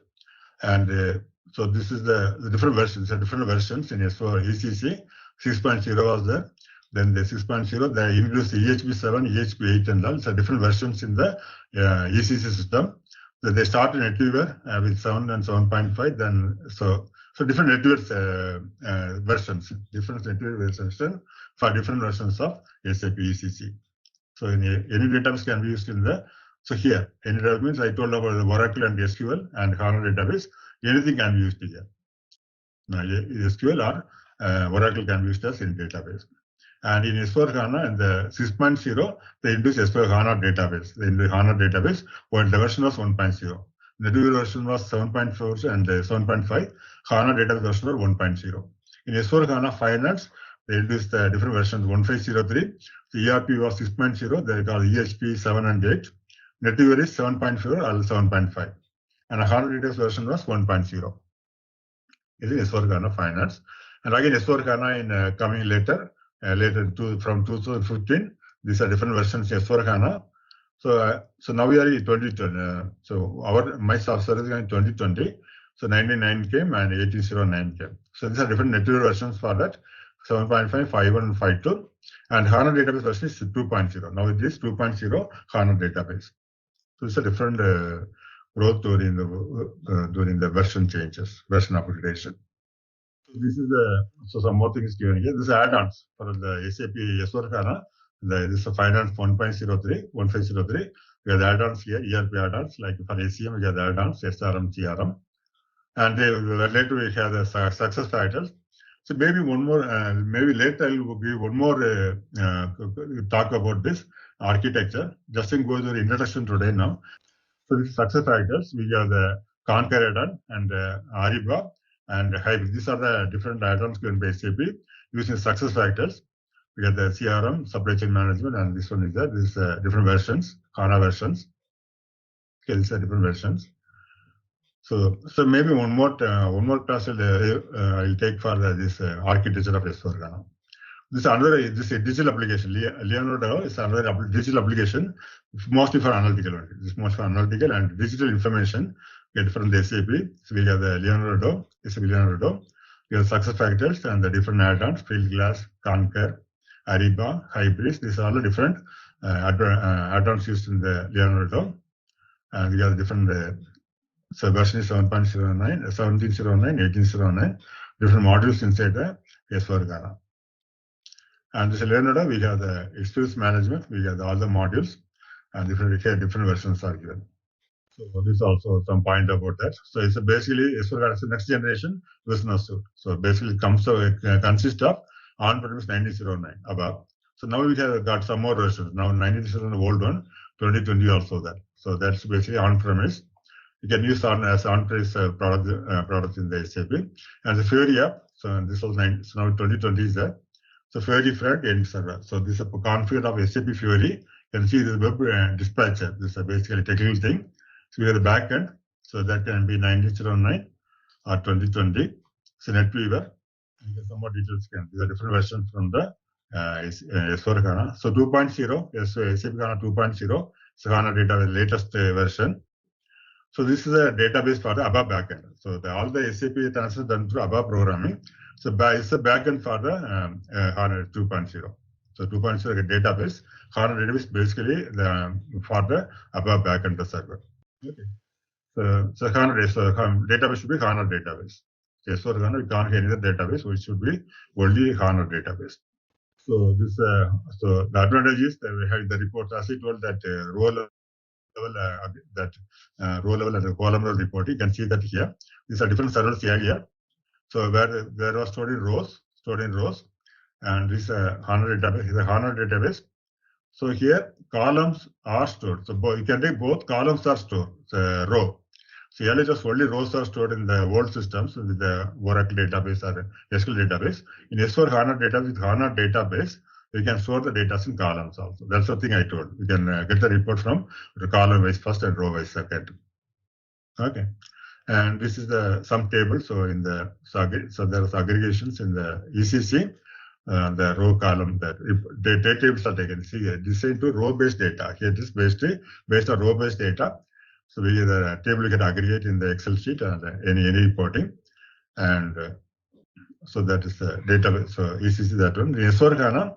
And so this is the different versions, different versions in S4 ECC. 6.0 was there. Then the 6.0, they introduced EHP 7, EHP 8 and all. So different versions in the ECC system. So they started NetWeaver with 7 and 7.5. Then so different NetWeaver versions, different NetWeaver versions for different versions of SAP ECC. So any database can be used in the. So here, any database means I told about the Oracle and SQL and HANA database. Anything can be used here. SQL or Oracle can be used as in database. And in S4HANA and the 6.0, they introduced S4HANA database. They introduced HANA database, while the version was 1.0. The dual version was 7.4 and 7.5. HANA database version was 1.0. In S4HANA Finance, they introduced the different versions 1503. The ERP was 6.0. They called EHP 7 and 8. NetWeaver is 7.4 or 7.5. And a HANA database version was 1.0. This is S4HANA Finance. And again, S4HANA in coming later from 2015. These are different versions of S4HANA. So now we are in 2020. So my service is in 2020. So 99 came and 1809 came. So these are different NetWeaver versions for that. 7.5, 5.1 and 5.2. And HANA database version is 2.0. Now it is 2.0 HANA database. So it's a different growth during the version changes, version upgradation. So this is some more things given here. This is add-ons for the SAP S4HANA. This is a Finance 1503. We have the add-ons here, ERP add-ons, like for ACM, we have the add-ons, SRM, CRM. And later we have the success factors. So maybe one more, maybe later I will give one more talk about this architecture. Just in go to the introduction today now. So with success factors, we have the Concur add-on and Ariba and Hybrid. These are the different add-ons given by SAP using success factors. We have the CRM, supply chain management, and this one is there. This different versions, HANA versions. Okay, these are different versions. So maybe one more class I'll take for this architecture of S4HANA. This digital application. Leonardo is another digital application, mostly for analytical. This is mostly for analytical and digital information get from the SAP. So we have the Leonardo, SAP Leonardo. We have success factors and the different add-ons, Field Glass, Concur, Ariba, Hybris. These are all the different add-ons used in the Leonardo. And we have different, so version is 7.09, 1709, 1809, different modules inside the S4HANA. And this Leonardo, we have the experience management, we have all the modules, and different versions are given. So this is also some point about that. So it's basically S4HANA is the next generation business suite. So basically it consists of on-premise 1909 above. So now we have got some more versions. Now 1909 old one, 2020 also that. So that's basically on-premise. You can use as on-premise products in the SAP. And the Fiori app, so this was so now 2020 is there. So Fiori front end server. So this is a configure of SAP Fiori. You can see this web dispatcher. This is basically a technical thing. So we have the backend. So that can be 1909 or 2020. So NetWeaver. You get some more details. These are different versions from the S4HANA. So 2.0, SAP HANA 2.0. So HANA data latest version. So this is a database for the ABAP backend. So all the SAP transfers done through ABAP programming. So it's a backend for the HANA 2.0. So 2.0 is a database. HANA database basically for the ABAP backend server. Okay. So HANA database should be HANA database. Yes, for HANA, we can't get any other database, which should be only HANA database. So this, so the advantage is that we have the report, as I told that row level, row level and the column level report. You can see that here. These are different servers here. So where was stored in rows, and this HANA database is a HANA database. So here columns are stored. So you can take both columns are stored. Row. So here just only rows are stored in the old systems with the Oracle database or SQL database. In S4 HANA database with HANA database, we can store the data in columns also. That's the thing I told. We can get the report from the column wise first and row wise second. Okay. And this is the sum table. So in the there are aggregations in the ECC, the row column that data tables are taken. See, this is into row based data. Here it is based on row based data. So the table we can aggregate in the Excel sheet and any reporting. And so that is the data. So ECC that one. In S/4HANA,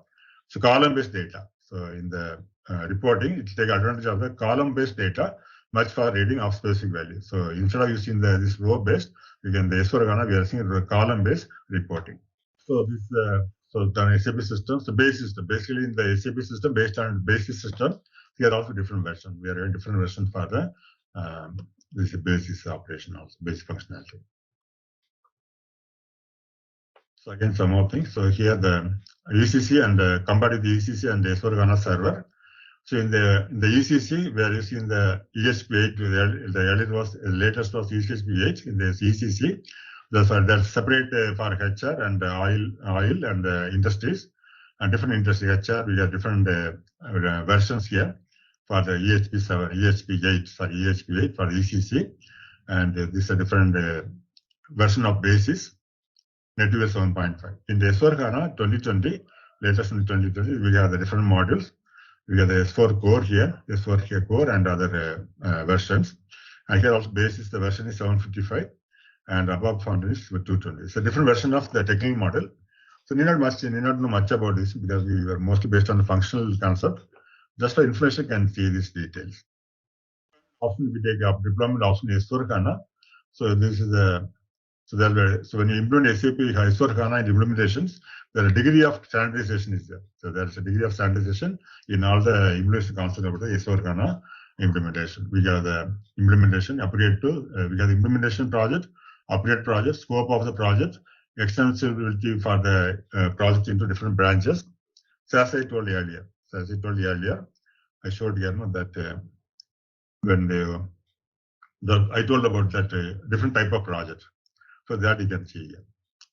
so column based data. So in the reporting, it take advantage of the column based data much for reading of specific values. So instead of using this row based, we can the S/4HANA we are using column based reporting. So this so the SAP system, so base system, basically in the SAP system based on basis system, we are also different version. We are a different version for the this basis operation also, basic functionality. So again, some more things. So here the ECC and compared to the ECC and the S/4HANA server. So in the ECC, we are using the ESP8. The latest was ESP8 in the ECC. That's separate for HR and oil and industries and different industries. HR, we have different versions here for the ESP8 for the ECC, and this is a different version of basis. Native 7.5. In the S/4HANA 2020, latest in 2020, we have the different modules. We have the S4 core here, S4 core and other versions. And here also basis, the version is 755 and above foundry is 220. It's a different version of the technical model. So need not know much about this because we were mostly based on the functional concept. Just for information, can see these details. Often we take up deployment option S/4HANA. So this is a so when you implement SAP S/4HANA implementations, there is a degree of standardization is there. So there is a degree of standardization in all the implementation concept about the S/4HANA implementation. We got the implementation upgrade to we got the implementation project, upgrade project, scope of the project, extensibility for the project into different branches. So as I told you earlier, I showed here that when I told about that different type of project. So that you can see here.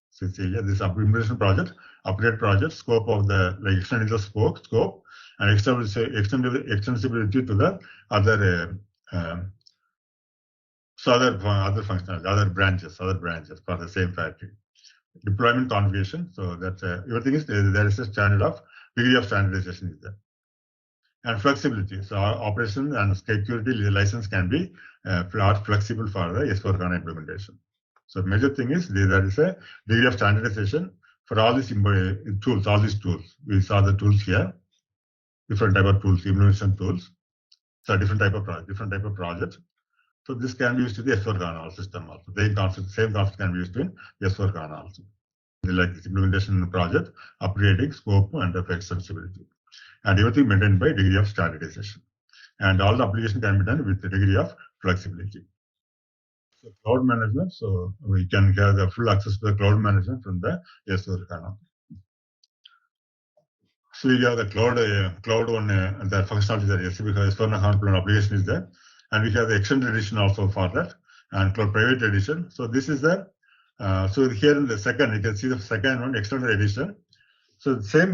So see here, this implementation project, upgrade project, scope of the extending the scope, and extensibility to the other other functionality, other branches for the same factory. Deployment configuration. So that's everything is there is a standard of degree of standardization is there. And flexibility. So our operation and security license can be flexible for the S/4HANA implementation. So major thing is there is a degree of standardization for all these tools, all these tools. We saw the tools here, different type of tools, implementation tools. So different type of project. So this can be used to the S/4HANA system also. Same concept can be used in S/4HANA also. Like this implementation project, upgrading, scope, and extensibility. And everything maintained by degree of standardization. And all the application can be done with the degree of flexibility. So cloud management, so we can have the full access to the cloud management from the S/4HANA. So we have the cloud one, the functionality that because S/4HANA cloud application is there, and we have the extended edition also for that, and cloud private edition. So this is the so here in the second, you can see the second one, extended edition. So same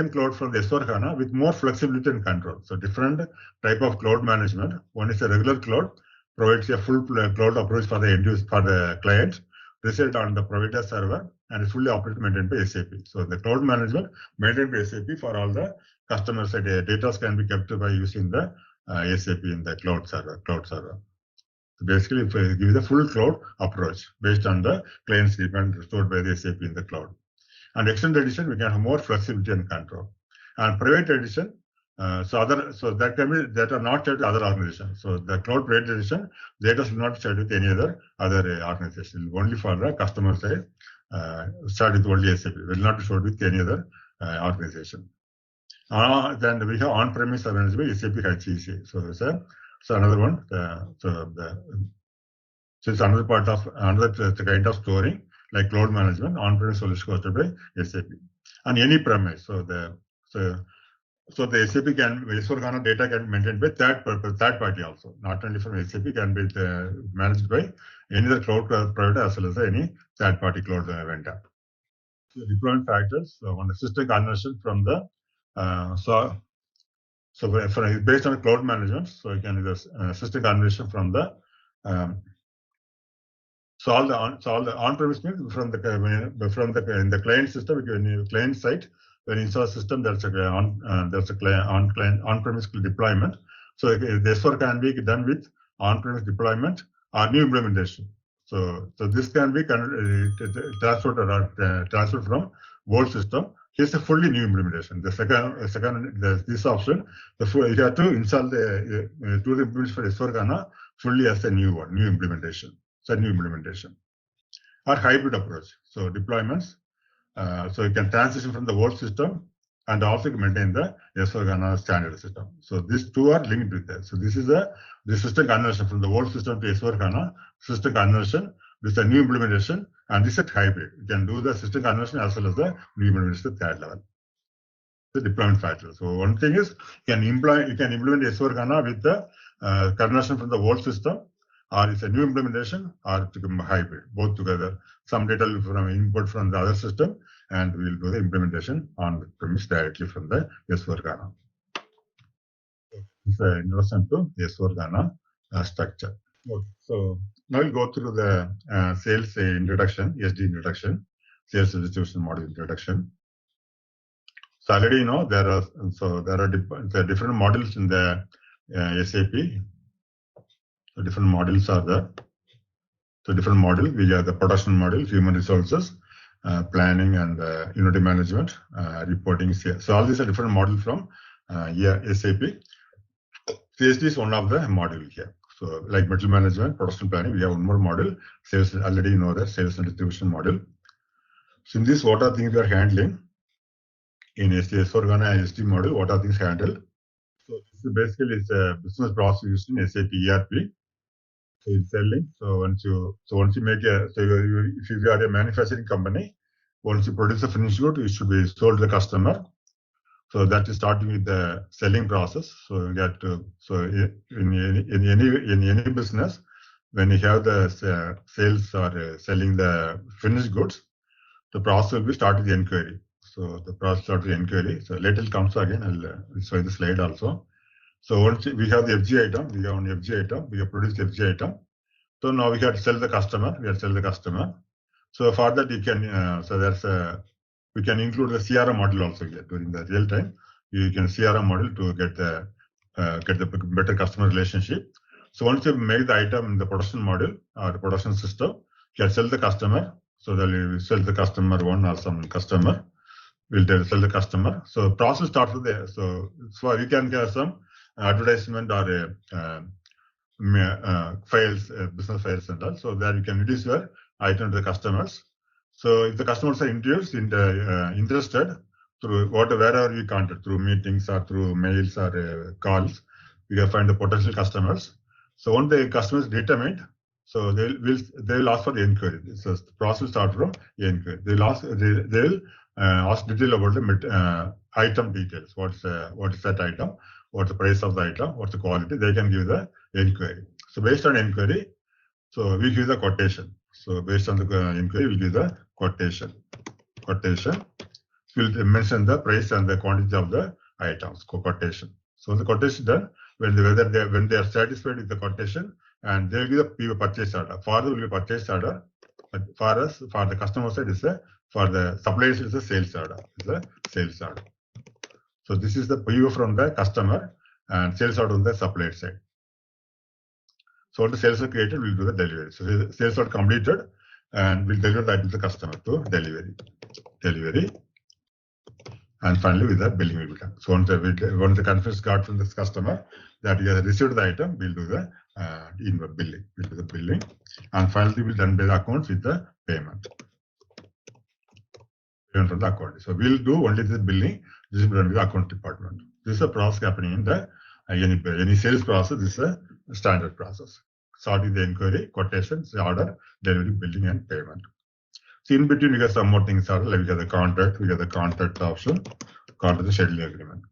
cloud from the S/4HANA with more flexibility and control. So different type of cloud management. One is a regular cloud, provides a full cloud approach for the end user, for the client, result on the provider server, and is fully operated maintained by SAP. So the cloud management maintained by SAP for all the customer side data can be kept by using the SAP in the cloud server. So basically, if we give the full cloud approach based on the client's demand stored by the SAP in the cloud. And extended edition, we can have more flexibility and control. And private edition, so that can be that are not shared with other organizations. So the cloud private edition data will not be shared with any other organization. Only for the customer side, shared with only SAP. Will not be shared with any other organization. Then we have on-premise managed by SAP HCC. So another one. So it's another part of another kind of storing like cloud management on-premise solution hosted by SAP and any premise. So the SAP can S/4HANA data can be maintained by third party also, not only from SAP, can be managed by any other cloud provider as well as any third party cloud vendor. deployment factors. So on the system conversion from the for based on cloud management, so you can do system conversion from the all the on-premise means from the in the client system, when you client side, when you install a system, there's a on-premise deployment. So this work can be done with on-premise deployment or new implementation. So this can be transferred from old system. Here's a fully new implementation. The second this option, you have to install the tool implementation for S/4HANA fully as a new one, new implementation. So new implementation or hybrid approach. So deployments. So you can transition from the old system and also maintain the S/4HANA standard system. So these two are linked with that. So this is the system conversion from the old system to S/4HANA system conversion. This is a new implementation, and this is a hybrid. You can do the system conversion as well as the new implementation at third level. The deployment factor. So one thing is you can implement S/4HANA with the conversion from the old system, or it's a new implementation, or to become hybrid, both together. Some data from input from the other system, and we'll do the implementation on the premise directly from the S/4HANA. It's an introduction to S/4HANA structure. Okay. So now we'll go through the sales introduction, SD introduction, sales distribution model introduction. So already you know there are different models in the SAP. So different models are there. So different model, we have the production model, human resources, planning and unity management, reporting. So all these are different models from SAP. CSD is one of the module here. So like material management, production planning, we have one more model. Sales, already you know the sales and distribution model. So in this, what are things we are handling in S/4HANA and SD model? What are things handled? So this basically is a business process used in SAP ERP. So it's selling. So once you make if you are a manufacturing company, once you produce a finished good, it should be sold to the customer. So that is starting with the selling process. So you get in any business, when you have the sales or selling the finished goods, the process will be start with the inquiry. So the process start with the inquiry. So later it comes again. I'll show you the slide also. So once we have the FG item, we have an FG item, we have produced the FG item. So now we have to sell the customer. We have to sell the customer. So for that you can we can include the CRM model also here during the real time. You can CRM model to get the better customer relationship. So once you make the item in the production model or the production system, you can sell the customer. So that you sell the customer one or some customer. We'll sell the customer. So process starts with there. So you can get some advertisement or files, business files and all. So that you can reduce your item to the customers. So if the customers are interested through wherever we contact, through meetings or through mails or calls, we can find the potential customers. So once the customers determined, so they will ask for the inquiry. So the process starts from the inquiry. They will ask detail about the item details. What is that item? What's the price of the item? What's the quality? They can give the inquiry. So based on inquiry, so we give the quotation. So based on the inquiry, we give the quotation. We'll mention the price and the quantity of the items. Quotation. So the quotation done when they are satisfied with the quotation, and they will give the purchase order. For will be purchase order. But for us, for the customer side, for the suppliers, it's a sales order. So this is the PO from the customer and sales order on the supplier side. So when the sales are created, we'll do the delivery. So the sales are completed, and we'll deliver that to the customer to delivery. And finally, with the billing will be done. So once the confirmation got from this customer that he has received the item, we'll do the billing. We'll do the billing, and finally we'll done by the accounts with the payment from the account. So we'll do only the billing. This is done with the account department. This is a process happening in the any sales process. This is a standard process. Start with the inquiry, quotations, order, delivery, billing, and payment. So in between, we got some more things like we got the contract option, the scheduling agreement.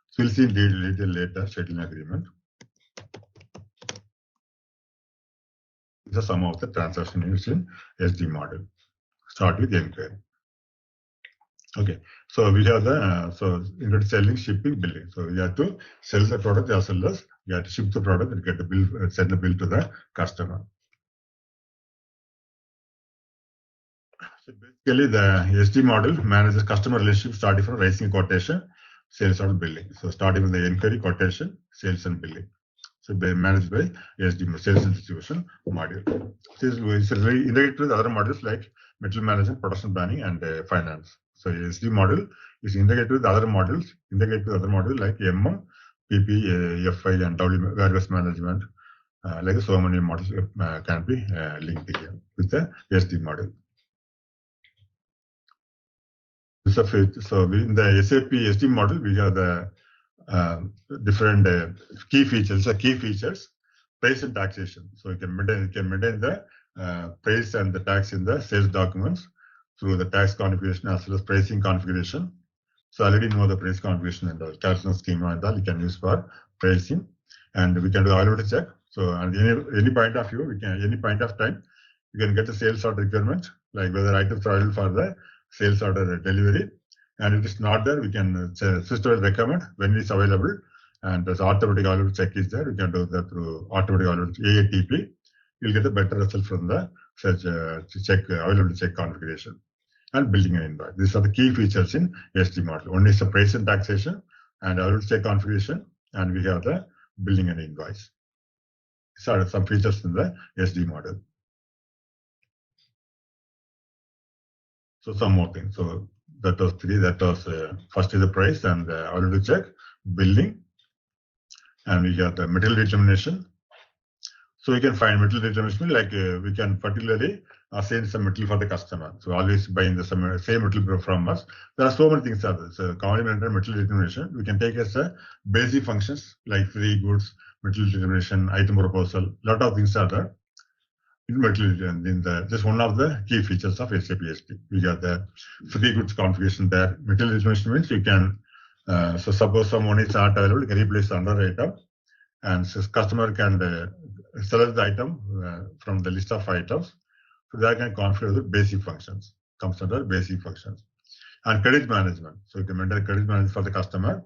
So we'll see in detail later scheduling agreement. These are some of the transactions used in SD model. Start with the inquiry. Okay, so we have the include selling, shipping, billing. So you have to sell the product as well as you have to ship the product and get the bill, send the bill to the customer. So basically, the SD model manages customer relationship starting from raising quotation, sales, or billing. So starting with the inquiry, quotation, sales, and billing. So they managed by SD sales and distribution module. This is really integrated with other modules like material management, production planning, and finance. So SD model is integrated with other modules, like MM, PP, FI, and W warehouse management. Like so many models can be linked here with the SD model. So in the SAP SD model, we have the different key features, price and taxation. So you can maintain the price and the tax in the sales documents through the tax configuration as well as pricing configuration. So already know the price configuration and the calculation schema and all you can use for pricing, and we can do availability check. So at any point of view, any point of time, you can get the sales order requirement, like whether items are available for the sales order delivery. And if it's not there, we can system will recommend when it's available. And there's automatic availability check is there. We can do that through automatic availability AATP. You'll get a better result from the such availability check configuration and building an invoice. These are the key features in SD model. One is the price and taxation and availability check configuration, and we have the building an invoice. These are some features in the SD model. So some more things. So that was three. That was first is the price and availability check, billing, and we have the material determination. So we can find material determination like we can particularly assign some material for the customer. So always buying the same material from us. There are so many things out there. So complementary material determination we can take as basic functions like free goods, material determination, item proposal. Lot of things are there. Just one of the key features of SAP SD. We got the free goods configuration there. Material determination means you can, so suppose someone is not available, you can replace another item, and so customer can select the item from the list of items. So that can configure the basic functions, comes under basic functions. And credit management. So you can maintain credit management for the customer.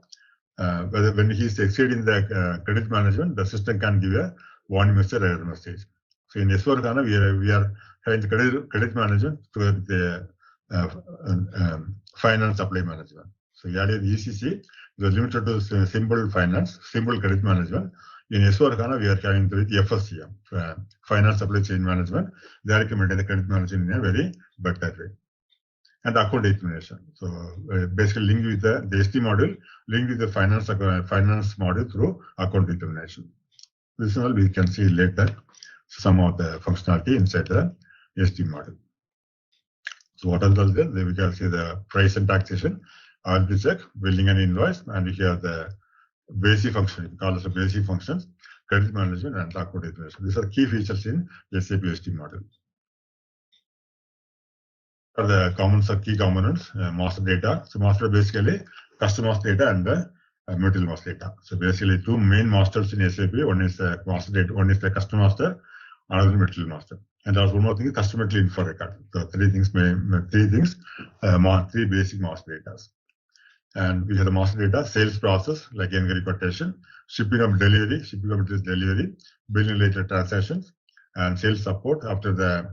Whether when he is exceeding the credit management, the system can give a warning message, error message. So in S/4HANA, we are having the credit management through the finance supply management. So we added ECC, we are limited to simple finance, simple credit management. In S/4HANA, we are having the FSCM, finance supply chain management. They are recommending the credit management in a very better way. And account determination. So basically linked with the SD module, linked with the finance module through account determination. This is all we can see later. Some of the functionality inside the SD model. So what are those there? We can see the price and taxation, availability check, billing and invoice, and we have the basic function. We call it the basic functions, credit management, and account determination. These are key features in SAP SD model. Are the key components, master data. So master basically customer master data and the material master data. So basically two main masters in SAP. One is the master data, one is the customer master, another material master. And also one more thing is customer material info record. So three basic master data. And we have the master data, sales process, like inquiry quotation, shipping of materials delivery, billing related transactions, and sales support after the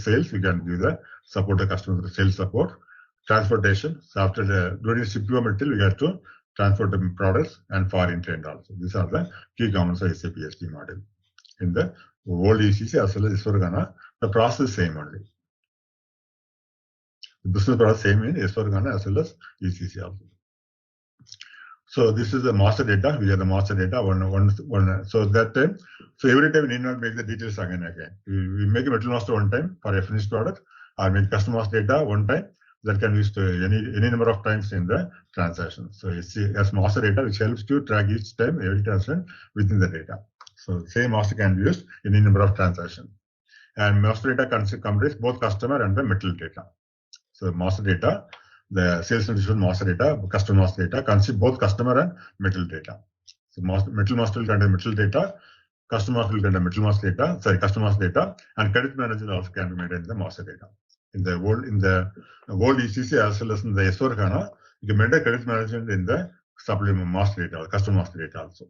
sales, we can do the support the customer with sales support, transportation. So after during the shipping of material, we have to transport the products and foreign trade also. These are the key components of SAP SD model. In the old ECC as well as S/4HANA, the process is same only. The business process same in S/4HANA as well as ECC also. So this is the master data. We have the master data one. So that time, so every time we need not make the details again. We make a material master one time for a finished product, or make customer master data one time. That can be used any number of times in the transaction. So it's as master data, which helps to track each time every transaction within the data. So same master can be used in any number of transactions. And master data comprises both customer and the material data. So master data, the sales and distribution master data, customer master data consists both customer and material data. So material master will contain material data, customer master will contain material master data, customer master data, and credit management also can be made in the master data. In the old ECC as well as in the S4 HANA, you can maintain credit management in the supplement master data, or customer master data also.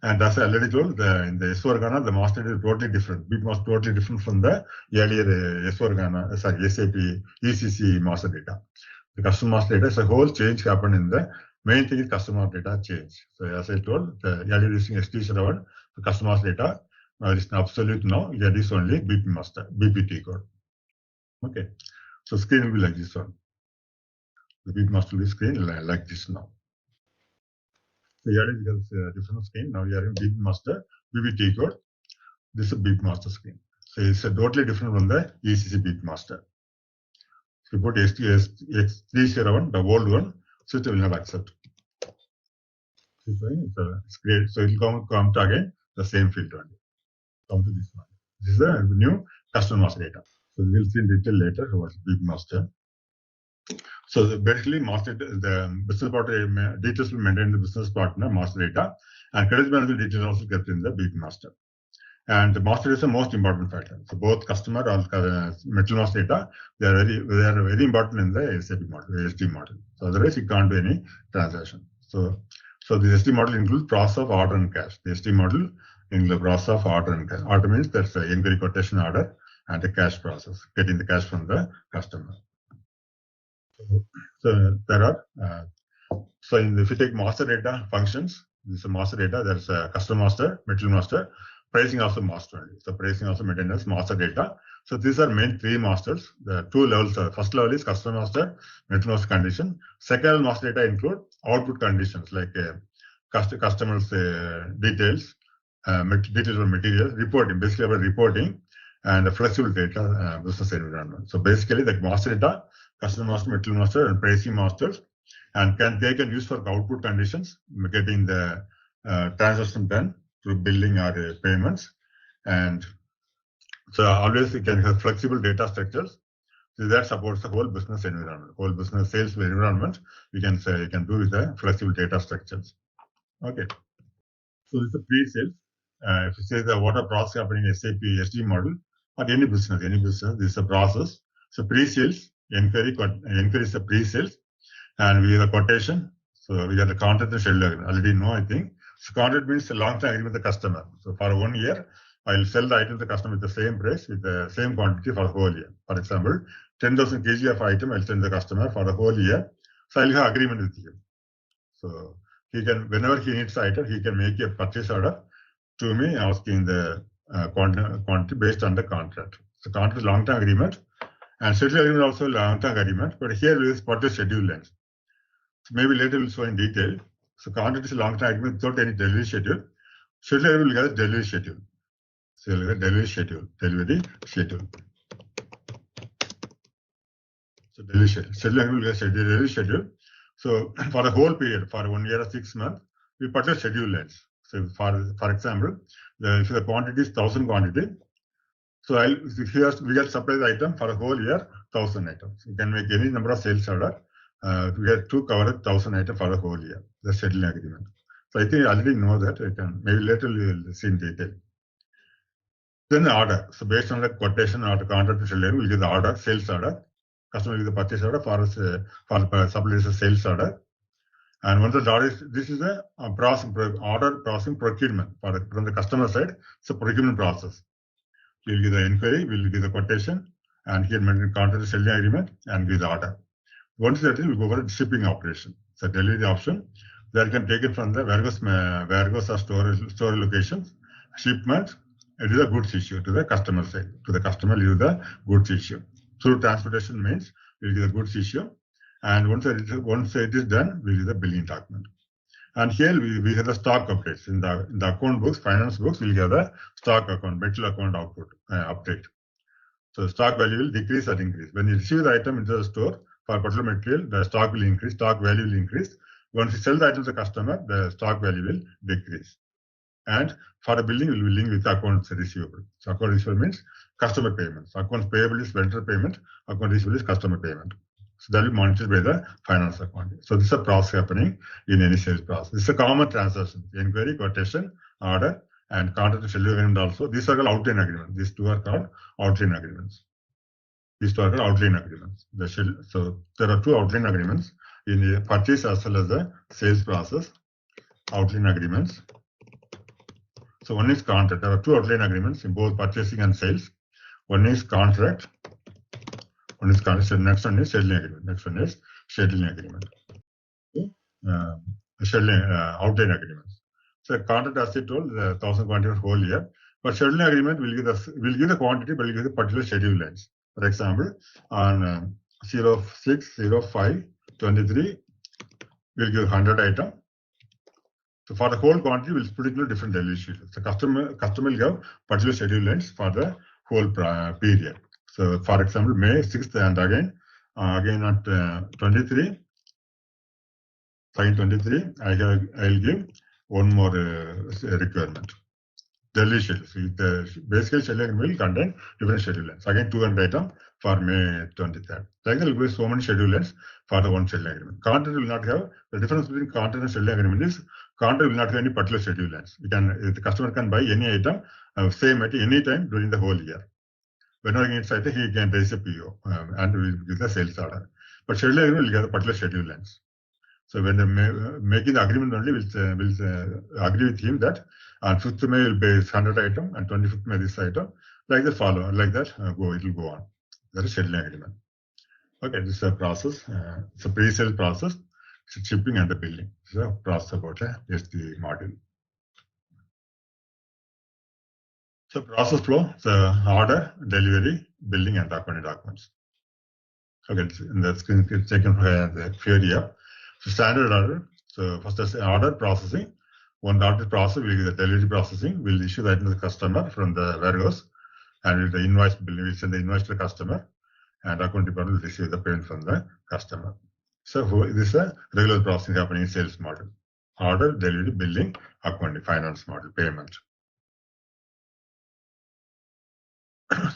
And as I already told, in the S4 HANA, the master data is totally different. BIP was totally different from the earlier S4 HANA, SAP ECC master data. The customer master data is a whole change happened in the main thing is customer data change. So as I told, the earlier using ST7, the customer master data is absolute now. Here is only BPT code. Okay, so screen will be like this one. The BIP master will be screen like this now. So here is a different screen. Now we are in BIP master BPT code. This is a BIP master screen. So it's a totally different from the ECC BIP master. If you put X301, the old one, system will not accept. It's great. So it will come to again the same field only. Come to this one. This is the new customer master data. So we will see in detail later what's BIP master. So basically, the business partner details will maintain the business partner master data, and credit management details also kept in the BIP master. And the master is the most important factor. So both customer and metal master data, they are very important in the SAP model, SD model. So otherwise, you can't do any transaction. So the SD model includes process of order and cash. The SD model includes the process of order and cash. Order means that's the inquiry quotation order and the cash process, getting the cash from the customer. So there are, if you take master data functions, this is a master data, there's a customer master, material master, pricing also master only. So pricing also maintained as master data. So these are main three masters. The two levels are, first level is customer master, material master condition. Second master data include output conditions like customers details, details of materials, reporting, basically about reporting, and the flexible data business environment. So basically the master data, customer master, material master, and pricing masters, and they can use for output conditions, getting the transaction done through billing or payments. And so always you can have flexible data structures. So that supports the whole business environment, whole business sales environment. You can say you can do with the flexible data structures. Okay. So it's a pre-sales. If you say the what are process happening in SAP SD model, or any business, this is a process. So pre-sales, inquiry is a pre-sales, and we have a quotation. So we have the contract and schedule agreement. Already know, I think. So contract means a long-term agreement with the customer. So for 1 year, I'll sell the item to the customer with the same price, with the same quantity for the whole year. For example, 10,000 kg of item I'll send the customer for the whole year. So I'll have agreement with him. So he can, whenever he needs the item, he can make a purchase order to me asking the quantity based on the contract. So contract is long-term agreement, and schedule agreement also long-term agreement, but here we use purchase schedule length. So maybe later we'll show in detail. So contract is a long-term agreement without any delivery schedule. Schedule agreement will get delivery schedule. So you'll get delivery schedule. So delivery schedule. Schedule agreement will get delivery schedule. So for the whole period, for 1 year or 6 months, we purchase schedule length. So for example, if the quantity is 1,000 quantity, so we get supply the item for a whole year, 1,000 items. You can make any number of sales order. We get to cover 1,000 items for the whole year, the scheduling agreement. So I think you already know that. Maybe later we will see in detail. Then the order. So based on the quotation or the contract to schedule, we'll give the order, sales order. Customer will give the purchase order for suppliers a sales order. And once the order is, this is a order processing procurement from the customer side. It's a procurement process. We'll give the inquiry, we'll give the quotation, and here maintain contract to scheduling agreement, and give the order. Once that is, we'll go for a shipping operation. So delivery option. There you can take it from the warehouse or store locations. Shipment, it is a goods issue to the customer side. To the customer, leave the goods issue. Through transportation means we'll give the goods issue. And once it is done, we'll give the billing document. And here we have the stock updates. In the account books, finance books, we'll get the stock account, material account output update. So stock value will decrease or increase. When you receive the item into the store for particular material, the stock will increase, stock value will increase. Once you sell the item to the customer, the stock value will decrease. And for the billing, we will link with accounts receivable. So account receivable means customer payments. Accounts payable is vendor payment. Account receivable is customer payment. So that will be monitored by the finance account. So this is a process happening in any sales process. This is a common transaction. Inquiry, quotation, order, and contract to schedule agreement also. These are called outline agreements. These two are called outline agreements. These are outline agreements. So there are two outline agreements in the purchase as well as the sales process. Outline agreements. So one is contract. There are two outline agreements in both purchasing and sales. One is contract. One is contract. Next one is scheduling agreement. Next one is scheduling agreement. Outline agreements. So contract, as I told, 1,000 quantity for whole year. But scheduling agreement will give the quantity, but will give the particular schedule lines. For example, on 06, 05, 23, we'll give 100 item. So for the whole quantity, we'll split it into different delivery schedules. The customer will have particular schedule lengths for the whole period. So for example, May 6th and again at 23, I'll give one more requirement. Delivery schedule. So the basically schedule will contain different schedule lengths. Again, 200 item for May 23rd. Like there will be so many schedule lengths for the one schedule agreement. Contract will not have, the difference between contract and schedule agreement is contract will not have any particular schedule lengths. The customer can buy any item, same at any time during the whole year. Whenever he needs item, he can raise a PO and will give the sales order. But schedule agreement will get a particular schedule lengths. So when they're making the agreement only, we'll agree with him that on 5th May will be 100 item and 25th May this item. Like that follow, like that it will go on. That is scheduling agreement. Okay, this is a process. It's a pre-sale process. It's shipping and the billing. It's a process about the module. So process flow, the order, delivery, billing, and documents. Okay, in the screen it's taken the theory up. So standard order. So first is order processing. One order process will be the delivery processing. We'll issue that to the customer from the warehouse, and the invoice billing will send the invoice to the customer, and account department will receive the payment from the customer. So this is a regular processing happening in sales model. Order, delivery, billing, accounting, finance model, payment.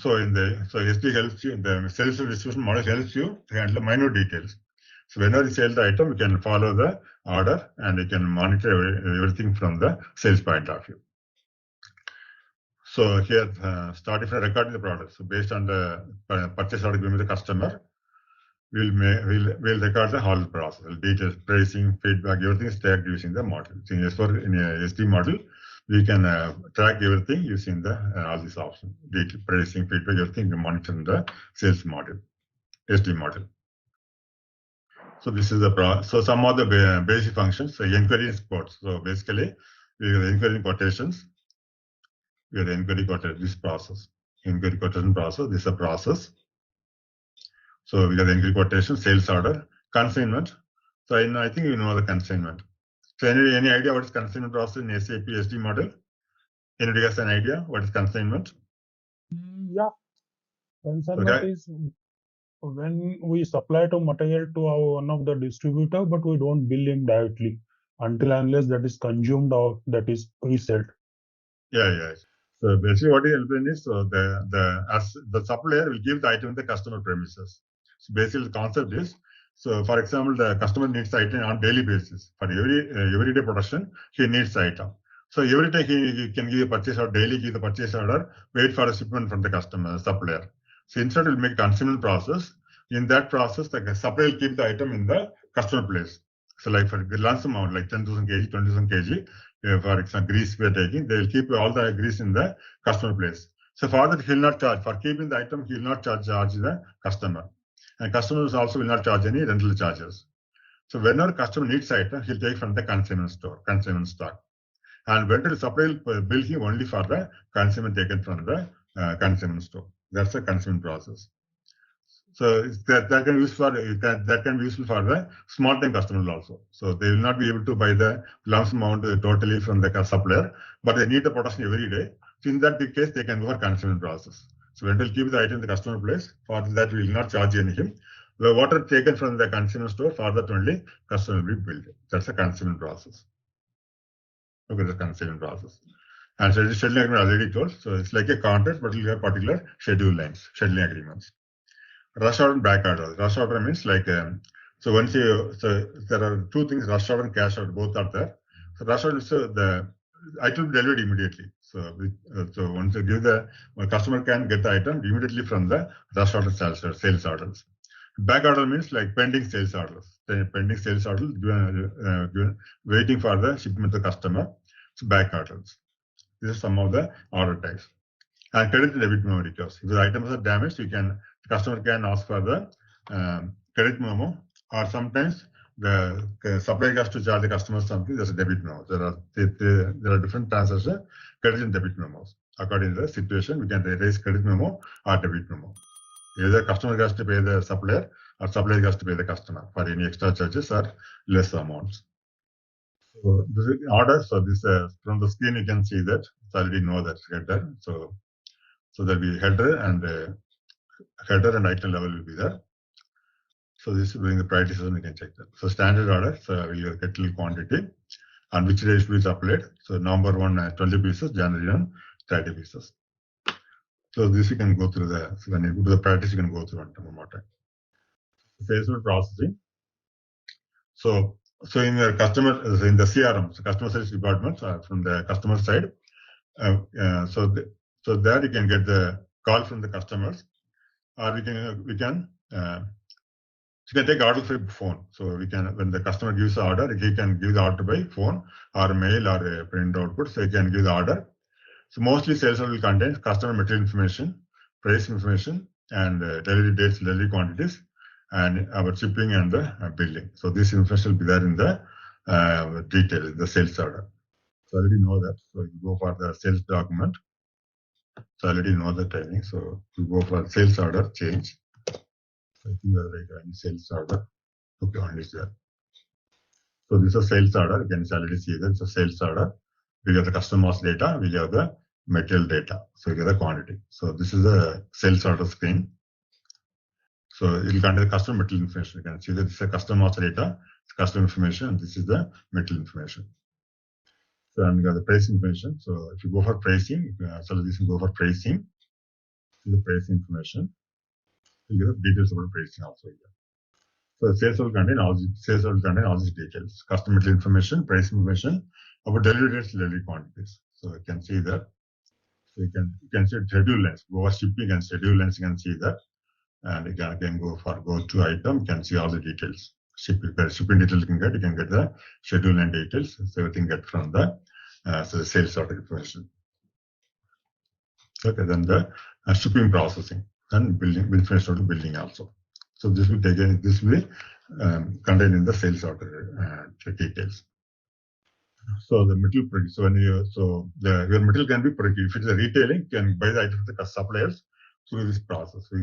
So SD helps you, the sales and distribution model helps you to handle minor details. So whenever you sell the item, you can follow the order and you can monitor everything from the sales point of view. So here, starting from recording the product. So based on the purchase order given to the customer, we'll record the whole process, details, pricing, feedback, everything is tracked using the model. So in a SD model, we can track everything using the all these options, detail, pricing, feedback, everything we monitor in the sales model, SD model. So this is the so some of the basic functions. So inquiry and support. So basically, we have inquiry quotations. We have inquiry quotation. This process, inquiry quotation process. This is a process. So we have the inquiry quotation, sales order, consignment. So I think you know the consignment. So any idea what is consignment process in SAP SD model? Anybody has an idea what is consignment? Yeah, consignment is when we supply to material to one of the distributor, but we don't bill him directly until unless that is consumed or that is pre-sold. Yeah. So basically what he explained is, so the supplier will give the item to the customer premises. So basically the concept is, so for example, the customer needs the item on daily basis. For everyday production, he needs the item. So every time he can give a purchase order, daily give the purchase order, wait for a shipment from the customer, supplier. So instead we'll make consignment process. In that process, the supplier will keep the item in the customer place. So like for the large amount, like 10,000 kg, 20,000 kg, for example, grease we are taking, they will keep all the grease in the customer place. So for that, he will not charge. For keeping the item, he will not charge the customer. And customers also will not charge any rental charges. So whenever customer needs item, he'll take from the consignment store, consignment stock. And when the supplier will bill him only for the consignment taken from the consignment store. That's the consignment process. So that can be useful for the small time customers also. So they will not be able to buy the lump sum amount totally from the supplier, but they need the production every day. So in that case, they can go for consignment process. So when they'll keep the item in the customer place, for that we will not charge anything. The water taken from the consignment store, for that only customer will be billed. That's a consignment process. Okay, the consignment process. And so scheduling agreement already told. So it's like a contract, but you'll have particular schedule lines, scheduling agreements. Rush order and back order. Rush order means like, so there are two things, rush order and cash order, both are there. So rush order is the item delivered immediately. So, so once you give the customer can get the item immediately from the rush order sales orders. Back order means like pending sales orders. Pending sales orders waiting for the shipment to the customer. So back orders. These are some of the order types. And credit and debit memo requests. If the items are damaged, the customer can ask for the credit memo, or sometimes the supplier has to charge the customer something. There's a debit memo. There are different transactions, credit and debit memos. According to the situation, we can raise credit memo or debit memo. Either customer has to pay the supplier, or supplier has to pay the customer for any extra charges or less amounts. So this is order. So this from the screen you can see that. So already know that header. So there'll be header and item level will be there. So this is during the priority system you can check that. So standard order. So will get little quantity and which day should be supplied. So November 1 20 pieces, January 1 30 pieces. So this you can go through so when you go to the practice, you can go through one more time. Sales processing. So in your customer, in the CRM, so customer service department, from the customer side, so there you can get the call from the customers, or you can take order by phone. So when the customer gives the order, he can give the order by phone or mail or print output. So you can give the order. So mostly sales order will contain customer material information, price information, and delivery dates, delivery quantities, and our shipping and the billing. So this information will be there in the detail in the sales order. So I already know that. So you go for the sales document. So I already know the timing. So you go for sales order change. So I think you are like sales order. Okay, only there. So this is a sales order. You can already see that it's a sales order. We have the customer's data. We have the material data. So we get the quantity. So this is the sales order screen. So it will contain the customer material information. You can see that this is a customer's data, it's customer information, and this is the material information. So and we got the price information. So if you go for pricing, so this will go for pricing. This is the pricing information. You get the details about pricing also here. So sales will contain all these details. Customer material information, price information, about delivery dates, delivery quantities. So you can see that. So you can see schedule length. Go for shipping and schedule length, you can see that. And you can again go to item, you can see all the details. Shipping details you can get the schedule and details. So everything get from the sales order information. Okay, then the shipping processing and billing, billing also. So this will contained in the sales order details. So the material, your material can be if it's a retailing, you can buy the items from the suppliers through this process. We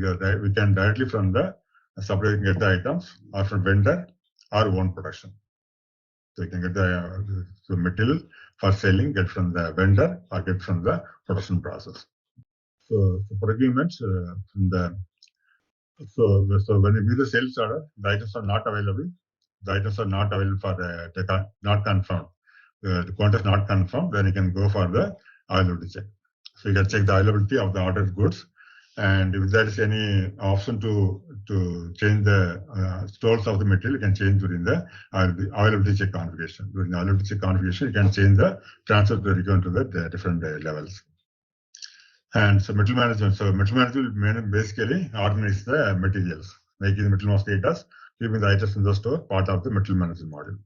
can directly from the supplier get the items, or from vendor, or own production. So you can get the material for selling, get from the vendor, or get from the production process. So procurement from the so when you give the sales order, the items are not available. The items are not available for not confirmed. The quantity is not confirmed. Then you can go for the availability check. So you can check the availability of the ordered goods. And if there is any option to change the stores of the material, you can change during the availability check configuration. During the availability check configuration, you can change the transfer the return to the different levels. And so material management. So material management will basically organize the materials, making the material status, keeping the items in the store, part of the material management module.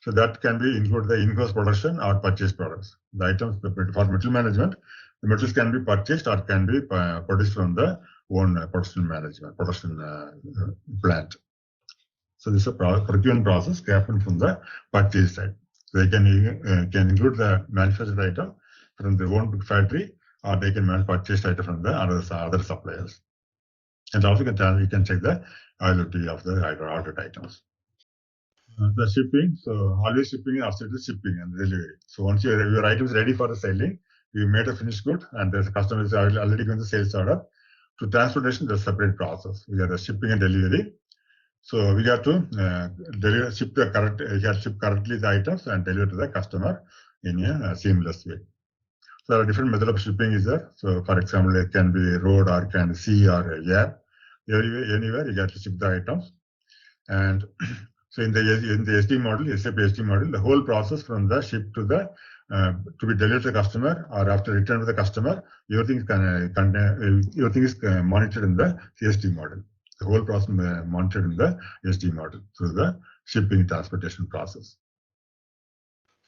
So that can be include the in-house production or purchased products. The items for material management, the materials can be purchased or can be produced from the own production plant. So this is a procurement process happened from the purchase side. So they can include the manufactured item from their own factory, or they can purchase item from the other suppliers. And also you can check the availability of the ordered items. The shipping, so always shipping after the shipping and delivery. So once your item is ready for the selling, you made a finished good, and the customer is already given the sales order. To transportation, there's a separate process. We have the shipping and delivery. So we got to ship correctly the items and deliver to the customer in a seamless way. So there are different methods of shipping is there. So for example, it can be road, or it can be sea, or air. Anywhere you got to ship the items. And so in the SD model, SAP SD model, the whole process from the ship to the to be delivered to the customer or after return to the customer, everything is monitored in the CST model. The whole process monitored in the SD model through the shipping transportation process.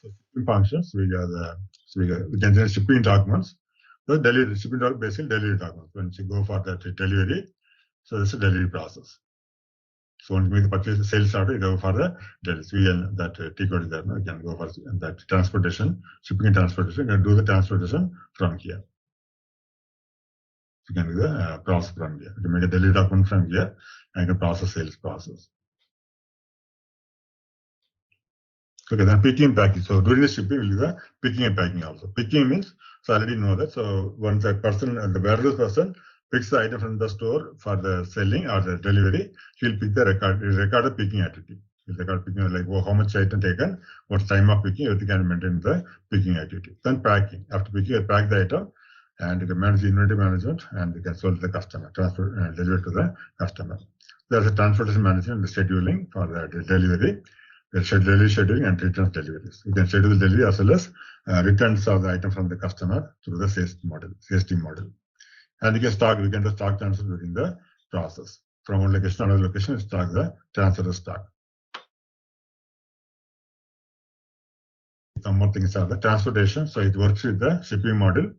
So shipping functions, we can generate shipping documents. So delivery shipping document, basically delivery documents. When you go for that delivery, so this is a delivery process. So when you make the purchase sales order, you go for the delivery. That T code is there. You can go for that transportation, shipping and transportation. You can do the transportation from here. You can do the process from here. You can make a delivery document from here and you can process sales process. Okay, then picking and packing. So during the shipping, we'll do the picking and packing also. Picking means, so I already know that. So once the warehouse person picks the item from the store for the selling or the delivery, he'll pick the record the picking activity. He'll record picking, like how much item taken, what time of picking, everything can maintain the picking activity. Then packing. After picking, you pack the item and you can manage the inventory management and you can sell to the customer, deliver to the customer. There's a transportation management and the scheduling for the delivery. Scheduling and returns deliveries. You can schedule the delivery as well as returns of the item from the customer through the CST model. And you can do stock transfer during the process. From one location to another location, transfer the stock. Some more things are the transportation. So it works with the shipping model.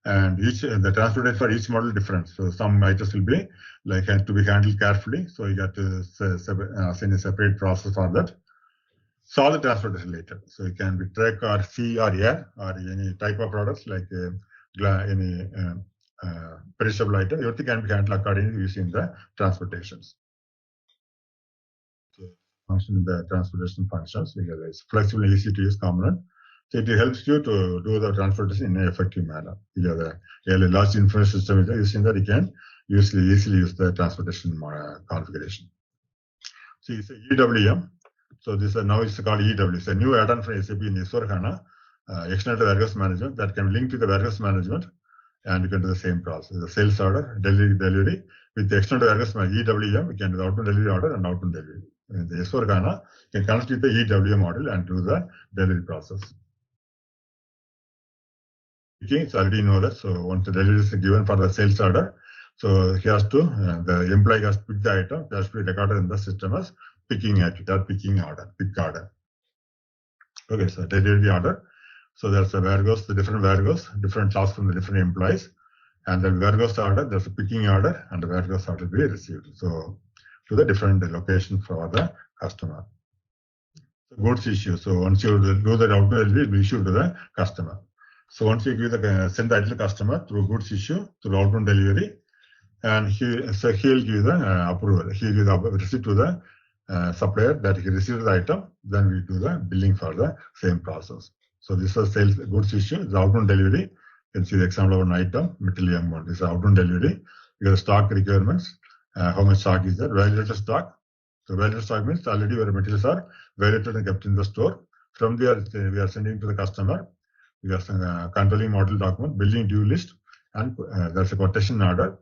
And the transportation for each model different. So some items will be like have to be handled carefully. So you got to send a separate process for that. Solve the transportation later. So it can be truck or sea or air or any type of products like any perishable item. Everything can be handled accordingly using the transportations. So function the transportation functions because it's flexible and easy to use component. So it helps you to do the transportation in an effective manner. Because a large information system is using that you can easily use the transportation configuration. So it's EWM. So this now it's called EW. It's a new add-on for SAP in S/4HANA, extended warehouse management that can link to the warehouse management, and you can do the same process. The sales order, delivery with the extended warehouse management, EWM, we can do the outbound delivery order and outbound delivery. In the S/4HANA, you can connect with the EWM model and do the delivery process. Okay, so I already know that. So once the delivery is given for the sales order, so he has to, the employee has to pick the item, it has to be recorded in the system as picking activity or picking order, pick order. Okay, so delivery order. So there's a warehouse, the different warehouse, different tasks from the different employees. And the warehouse order, there's a picking order and the warehouse order will be received. So to the different location for the customer. So goods issue. So once you do the outbound delivery, it will be issued to the customer. So once you give send the item to the customer through goods issue, through outbound delivery, and he'll give the approval. He'll give the receipt to the supplier that he received the item, then we do the billing for the same process. So this is sales goods issue, the outbound delivery. You can see the example of an item, material amount. This is outbound delivery. You got stock requirements, how much stock is there, validated stock. So validated stock means already your materials are validated and kept in the store. From there, we are sending to the customer. We have some controlling model document, billing due list, and there's a quotation order.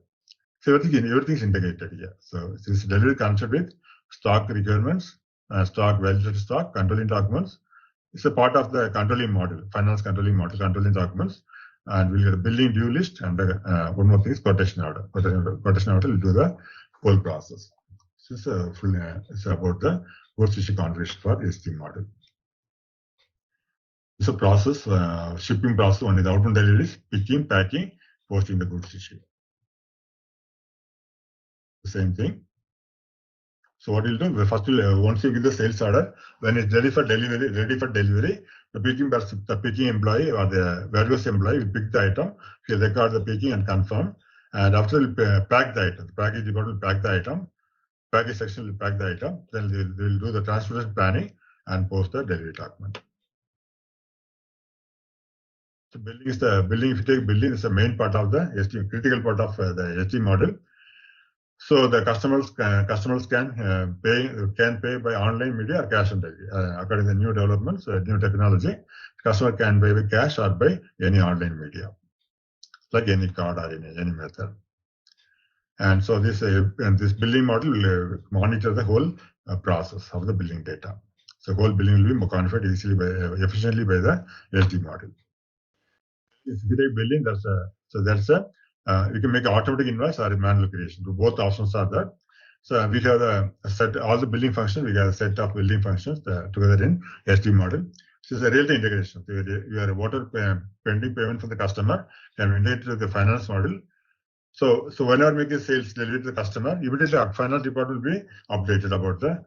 So everything is integrated here. So this delivery concept with stock requirements, stock validated stock, controlling documents. It's a part of the controlling model, finance controlling model, controlling documents, and we'll get a billing due list and one more thing is quotation order. Quotation order will do the whole process. This is full. It's about the goods issue configuration for SD model. It's a process, shipping process. One is outbound deliveries, picking, packing, posting the goods issue. The same thing. So what we'll do, first once you give the sales order, when it's ready for delivery, the picking employee or the warehouse employee will pick the item, he'll record the picking and confirm, and after we'll pack the item. The package department will pack the item, package section will pack the item, then they'll do the transportation planning and post the delivery document. So billing, if you take billing, is the main part of the SD, critical part of the SD model. So the customers can pay by online media or cash on delivery. According to the new developments, new technology, customer can pay by cash or by any online media, like any card or any method. And so this billing model will monitor the whole process of the billing data. So whole billing will be quantified efficiently by the SD model. If you take billing, you can make automatic invoice or manual creation. Both options are there. So we have a set all the billing functions. We have a set of billing functions together in SD model. So it's a real-time integration. You are water pending payment from the customer can integrate to the finance model. So whenever make a sales delivery to the customer, immediately our finance department will be updated about the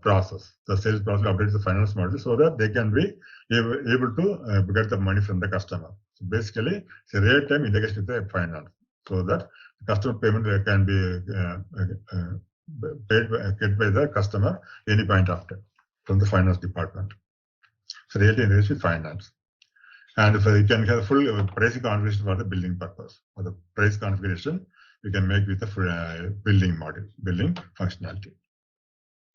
process. The sales process will update the finance model so that they can be able to get the money from the customer. So basically, it's a real-time integration with the finance so that the customer payment can be paid by the customer any point of time from the finance department. So real-time integration with finance. And if you can have full pricing configuration for the billing purpose. For the price configuration, you can make with the billing model, billing functionality.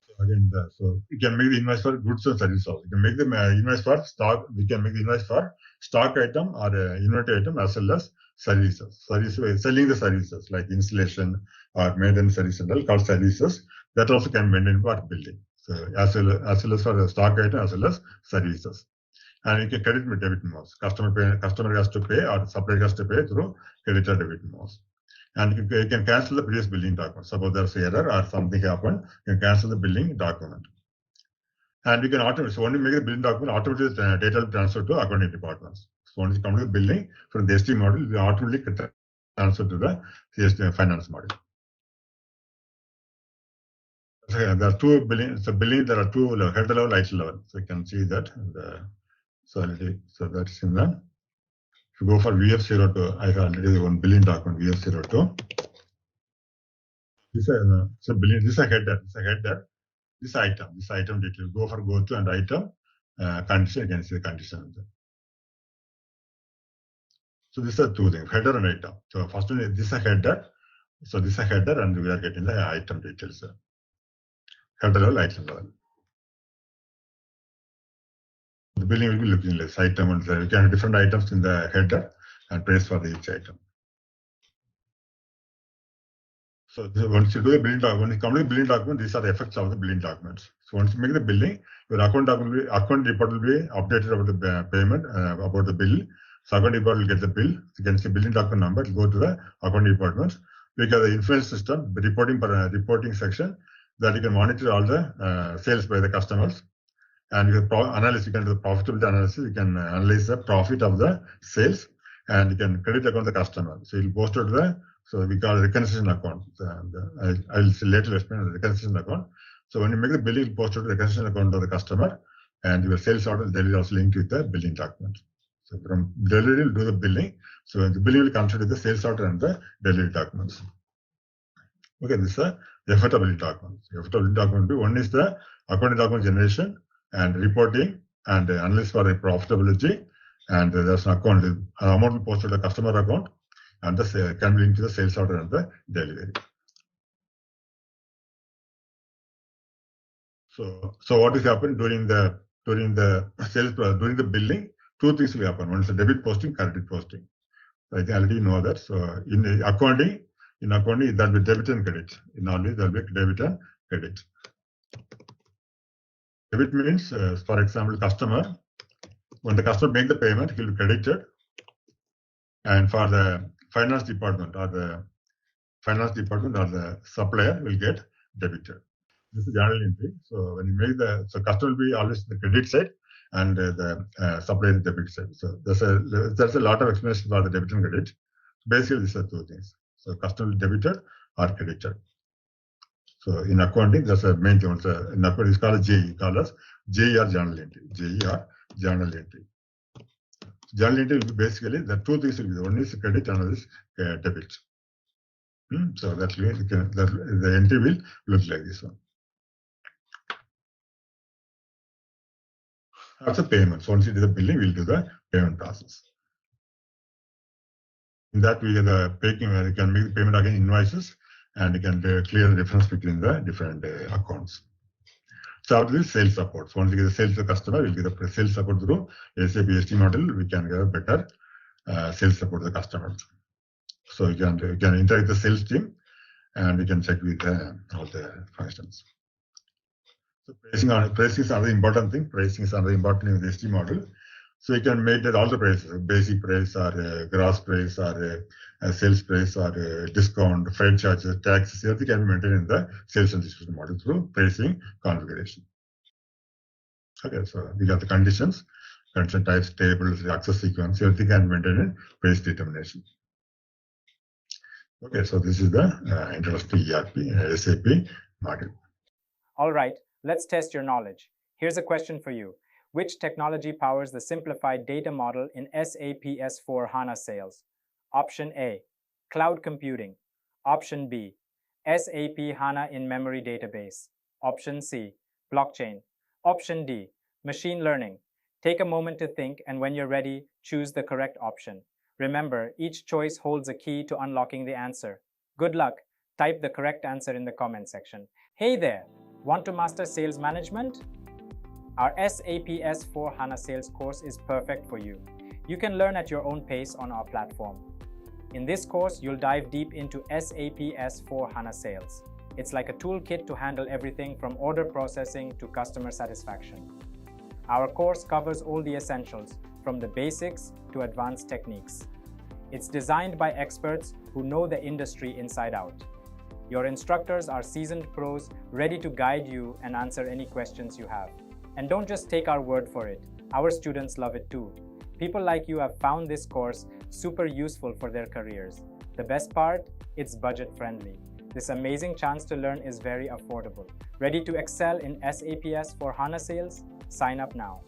So again, so you can make the invoice for goods and services also. You can make the invoice for stock. We can make the invoice for stock item or inventory item as well as services. Selling the services like installation or maintenance services called services. That also can be maintained for billing. So as well as for the stock item as well as services. And you can credit with debit modes. Customer has to pay or supplier has to pay through credit or debit modes. And you can cancel the previous billing document. Suppose there's an error or something happened, you can cancel the billing document. And you can when you make the billing document, automatically data will transfer to accounting departments. So once you come to the billing from the SD model, you automatically transfer to the CSD finance model. So there are two billing. So billing, there are two head level, light level. So you can see that. So that's in the. If you go for VF02, I have already one billing document VF02. This is a billing. This is a header. This item detail. Go to and item condition. You can see the condition. So these are two things: header and item. So first one, this is a header. So this is a header, and we are getting the item details. Header level, item level. The billing will be looking like item, and you can have different items in the header and price for each item. So once you do the billing document, when you come to the billing document, these are the effects of the billing documents. So once you make the billing, your account report will be updated about the payment, about the bill. So account report will get the bill. You can see billing document number. You go to the account department. We got the influence system, the reporting section that you can monitor all the sales by the customers. And you can do the profitability analysis. You can analyze the profit of the sales, and you can credit account the customer. So you'll post to so we call reconciliation account. I'll later explain the reconciliation account. So when you make the billing, you post to the reconciliation account of the customer, and your sales order they will also link with the billing document. So from delivery, you'll do the billing. So the billing will consider the sales order and the delivery documents. Okay, this is the effort of billing document. The effort of billing document one is the accounting document generation and reporting and analysis for the profitability, and there's an account amount will post to the customer account, and the can be linked to the sales order and the delivery. So what is happening during the sales during the billing? Two things will happen. One is the debit posting, credit posting. I think I already know that. So in the accounting, there will be debit and credit. In always there will be debit and credit. Debit means, for example, when the customer makes the payment, he will be credited, and for the finance department or the supplier will get debited. This is journal entry. So when you make customer will be always the credit side, and the supplier the debit side. So there's a lot of explanation for the debit and credit. Basically, these are two things. So customer will debited or credited. So in accounting, that's a main thing. In accounting, it's called JE. Call us JE or journal entry. JE or journal entry. Journal entry will be basically the two things will be. One is credit, another is debit. So the entry will look like this one. After payment, so once you do the billing, we'll do the payment process. In that we you can make the payment again invoices, and you can clear the difference between the different accounts. So after this, sales support. So once you get the sales to the customer, we'll get the sales support through SAP SD model. We can get a better sales support to the customers. So you can interact with the sales team, and you can check with all the functions. So pricing is another important thing. Pricing is another important in the SD model. So you can make that all the prices, basic price or gross price or sales price or discount, freight charges, taxes, everything can be maintained in the sales and distribution model through pricing configuration. Okay, so we got the conditions, condition types, tables, access sequence, everything can be maintained in price determination. Okay, so this is the introduction to ERP, SAP model. All right, let's test your knowledge. Here's a question for you. Which technology powers the simplified data model in SAP S4 HANA Sales? Option A, cloud computing. Option B, SAP HANA in-memory database. Option C, blockchain. Option D, machine learning. Take a moment to think, and when you're ready, choose the correct option. Remember, each choice holds a key to unlocking the answer. Good luck. Type the correct answer in the comment section. Hey there! Want to master sales management? Our SAP S4 HANA Sales course is perfect for you. You can learn at your own pace on our platform. In this course, you'll dive deep into SAP S4 HANA Sales. It's like a toolkit to handle everything from order processing to customer satisfaction. Our course covers all the essentials, from the basics to advanced techniques. It's designed by experts who know the industry inside out. Your instructors are seasoned pros ready to guide you and answer any questions you have. And don't just take our word for it. Our students love it too. People like you have found this course super useful for their careers. The best part? It's budget friendly. This amazing chance to learn is very affordable. Ready to excel in SAP S4 HANA Sales? Sign up now.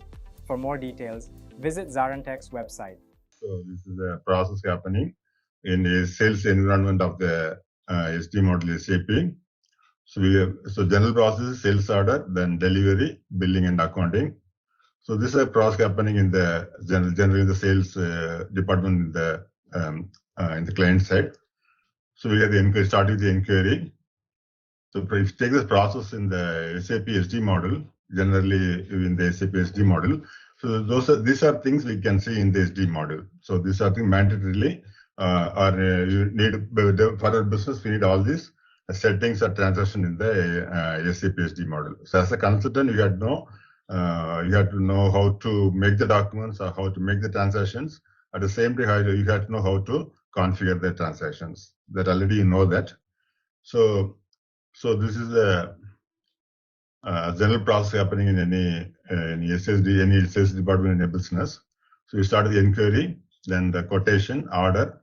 For more details, visit ZaranTech's website. So this is a process happening in the sales environment of the SD model SAP. So general process, sales order, then delivery, billing and accounting. So this is a process happening in the generally the sales department in the client side. So we have the inquiry, start with the inquiry. So if you take this process in the SAP SD model, generally in the SAP SD model, so these are things we can see in the SD model. So these are things mandatorily, you need for our business, we need all these settings or transaction in the SAP SD model. So as a consultant, you have to know how to make the documents or how to make the transactions. At the same time, you have to know how to configure the transactions. That already you know that. So this is a general process happening in any sales department in a business. So you start the inquiry, then the quotation, order,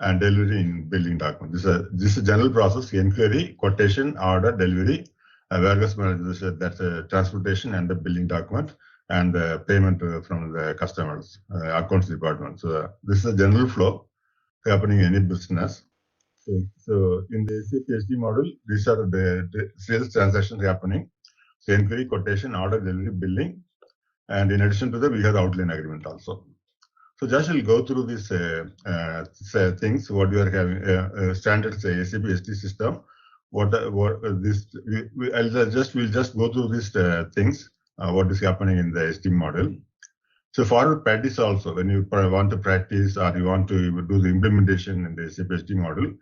and delivery in billing document. This is a general process: inquiry, quotation, order, delivery, warehouse management, that's transportation, and the billing document, and the payment from the customers, accounts department. So this is a general flow happening in any business. So in the SAP SD model, these are the sales transactions happening. So inquiry, quotation, order, delivery, billing, and in addition to that, we have the outline agreement also. So just we'll go through these things. What we are having standard SAP SD system. We'll just go through these things. What is happening in the SD model. So for practice also, when you want to practice or you want to do the implementation in the SAP SD model,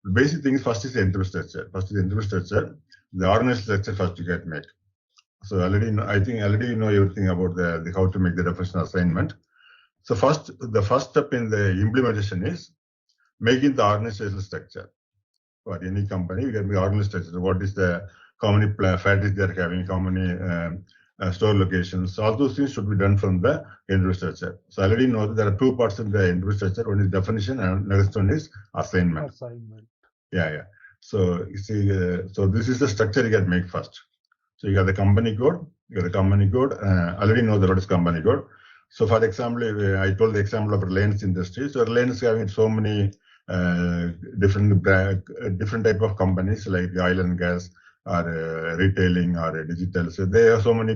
the basic thing is first is the interview structure. The organization structure first you get made. So I think already you know everything about the how to make the professional assignment. So the first step in the implementation is making the organizational structure. For any company, you get the organizational structure. What is how many factories they are having, how many store locations. All those things should be done from the interview structure. So I already know that there are two parts in the interview structure. One is definition and next one is assignment. Yeah. So you see, so this is the structure you can make first. So you got the company code. Already know what is company code. So for example, I told the example of Reliance Industry. So Reliance is having so many different type of companies like oil and gas or retailing or digital. So there are so many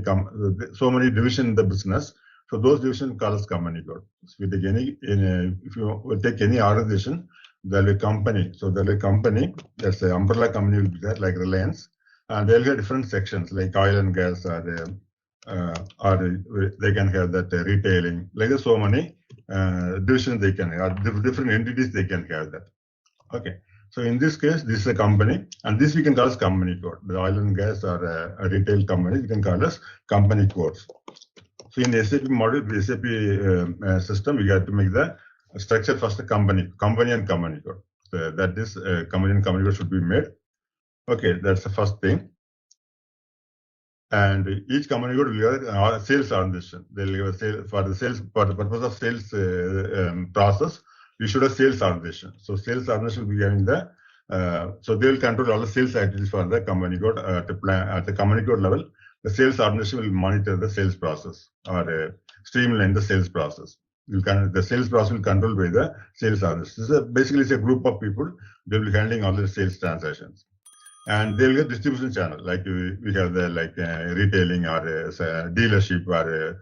divisions in the business. So those divisions call us company code. So if you take any organization, there will be company. So there will be company. That's an umbrella company will be there, like Reliance, and they'll have different sections like oil and gas or they can have that retailing. Like there's so many divisions they can have, different entities they can have that. Okay. So in this case, this is a company, and this we can call as company code. The oil and gas or a retail company, we can call as company codes. So in the SAP model, the SAP system, we have to make the structure first the company and company code. So that is company and company code should be made. Okay, that's the first thing. And each company code will have a sales organization. They'll have a sale for the purpose of sales process. We should have sales organization. So sales organization will be having the so they will control all the sales activities for the company code at the company code level. The sales organization will monitor the sales process or streamline the sales process. The sales process will control by the sales organization. This is basically it's a group of people. They will be handling all the sales transactions. And they will get distribution channel, like we have the retailing or dealership or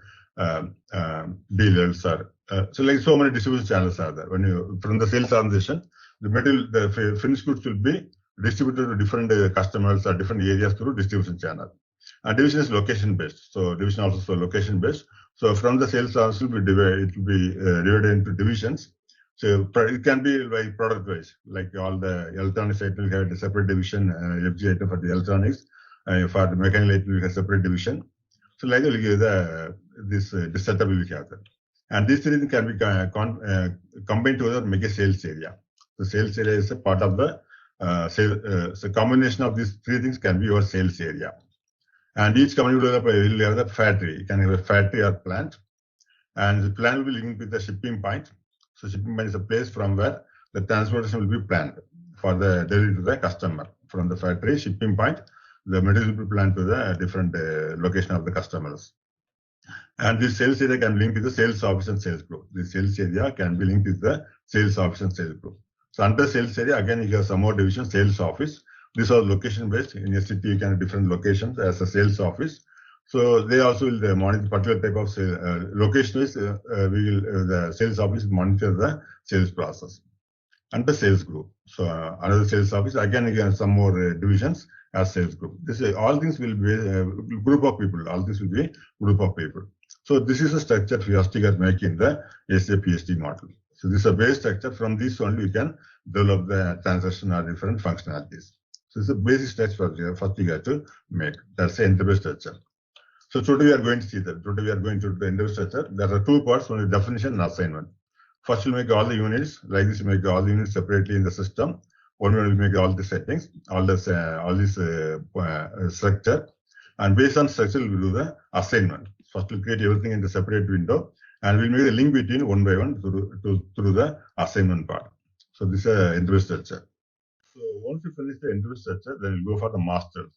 dealers or so like so many distribution channels are there. When you from the sales organization, the material, the finished goods will be distributed to different customers or different areas through distribution channel. And division is location based, so division also so location based. So from the sales organization, it will be divided into divisions. So it can be like product wise, like all the electronics item will have a separate division, FG item for the electronics, for the mechanical item we have a separate division. So like we'll give this setup will have that. And these three things can be combined together to make a sales area. The sales area is a part of the so combination of these three things can be your sales area. And each company will have the factory. You can have a factory or plant. And the plant will be linked with the shipping point. So shipping point is a place from where the transportation will be planned for the delivery to the customer. From the factory shipping point, the material will be planned to the different location of the customers. And this sales area can be linked with the sales office and sales group. The sales area can be linked with the sales office and sales group. So under sales area, again, you have some more division, sales office. These are location based. In a city, you can have different locations as a sales office. So they also will monitor particular type of location is the sales office monitor the sales process and the sales group. So another sales office again some more divisions as sales group. This is all things will be group of people. All this will be group of people. So this is a structure we have to make in the SAP SD model. So this is a base structure. From this only we can develop the transaction or different functionalities. So it's a basic structure first we have to make. That's the enterprise structure. So today we are going to see that. Today we are going to the enterprise structure. There are two parts, one is definition and assignment. First we'll make all the units, like this we make all the units separately in the system. One will make all the settings, all this structure. And based on structure, we'll do the assignment. First we'll create everything in the separate window and we'll make the link between one by one through the assignment part. So this is an enterprise structure. So once you finish the enterprise structure, then we'll go for the masters.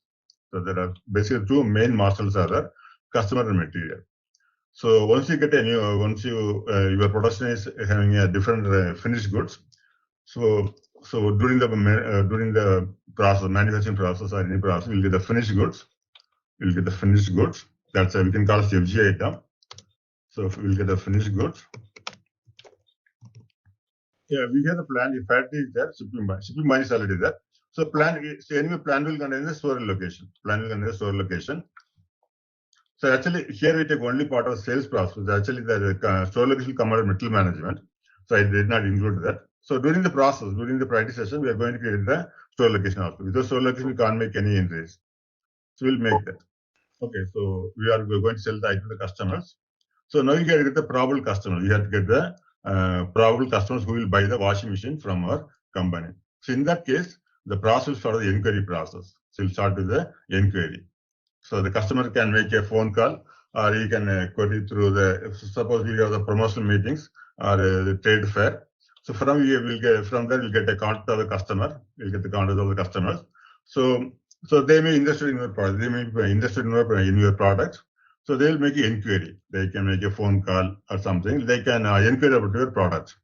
So there are basically two main masters are there, customer and material. So once you get your production is having a different finished goods. So during the process, manufacturing process or any process, you'll get the finished goods. You'll get the finished goods. That's we can call it FG item. So we'll get the finished goods. Yeah, we get the plan. If factory is there, shipping point is already there. So anyway, plan will contain the storage location. Plan will contain the storage location. So actually, here we take only part of sales process. Actually, the storage location come under material management. So I did not include that. So during the process, during the practice session, we are going to create the storage location also. Without storage location, we can't make any entries. So we'll make that. Okay, so we're going to sell the item to the customers. So now you can get the probable customer. You have to get the probable customers who will buy the washing machine from our company. So in that case, the process for the inquiry process. So we'll start with the inquiry. So the customer can make a phone call or he can query through suppose we have the promotional meetings or the trade fair. So from there we'll get a contact of the customer. We'll get the contact of the customers. So they may be interested in your product. They may be interested in your product. So they'll make an inquiry. They can make a phone call or something. They can inquire about your product.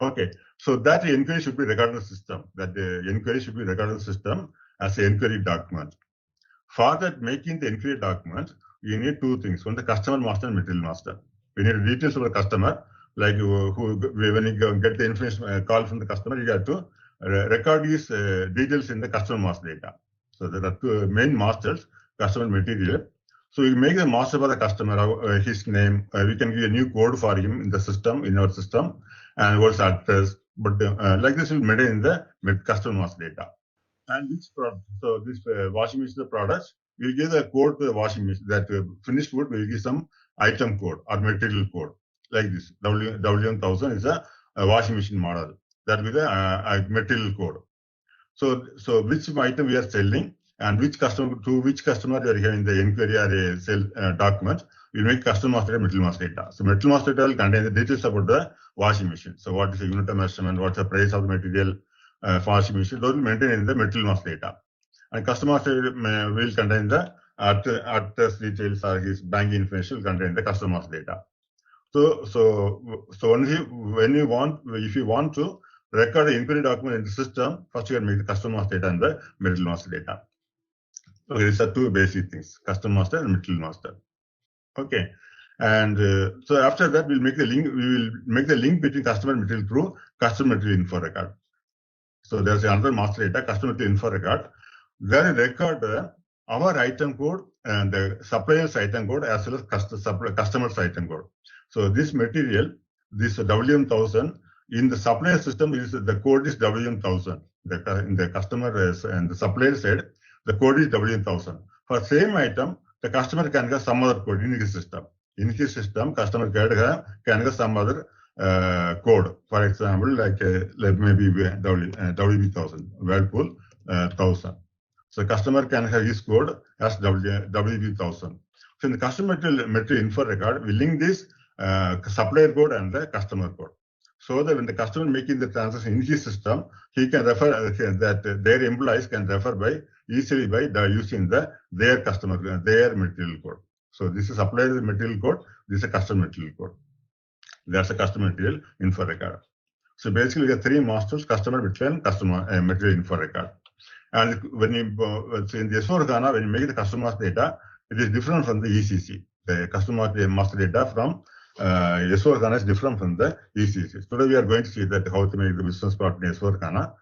Okay. So that inquiry should be recorded in the system. That the inquiry should be recorded in the system as an inquiry document. For that, making the inquiry document, you need two things. One, the customer master and material master. We need details of the customer, like when you get the information call from the customer, you have to record these details in the customer master data. So there are two main masters, customer and material. So we make the master for the customer, his name. We can give a new code for him in the system, in our system, and what's address, but like this will maintain in the customer master data. And which product? So this washing machine products, we'll give the code to the washing machine. That finished good, we'll give some item code or material code like this. W1000 is a washing machine model. That will be the material code. So which item we are selling and which customer we are having the inquiry or a sale document, we make customer master data, material master data. So material master data will contain the details about the washing machine. So what is the unit of measurement, what's the price of the material, washing machine, those will maintain in the material master data. And customer master data will contain the address details or his banking information will contain the customer master data. So only when you want, if you want to record the inquiry document in the system, first you can make the customer master data and the material master data. Okay, these are two basic things: customer master and material master. Okay, and so after that we'll make the link. We will make the link between customer and material through customer material info record. So there's another master data, customer material info record. There is record our item code and the supplier's item code as well as customer's item code. So this material, this WM1000, in the supplier system, the code is WM1000. In the customer and the supplier side, the code is WM1000. For same item, the customer can get some other code in his system. In his system, customer can get some other code. For example, like maybe WB1000, Whirlpool 1000. So customer can have his code as WB1000. So in the customer material info record, we link this supplier code and the customer code. So that when the customer making the transaction in his system, he can refer that their employees can refer easily by using their material code. So this is supplier material code, this is a customer material code. That's a customer material info record. So basically we have three masters: customer, material, and customer material info record. And when you so in the S/4HANA, when you make the customer master data, it is different from the ECC. The customer master data from S/4HANA is different from the ECC. Today we are going to see that how to make the business part in S/4HANA.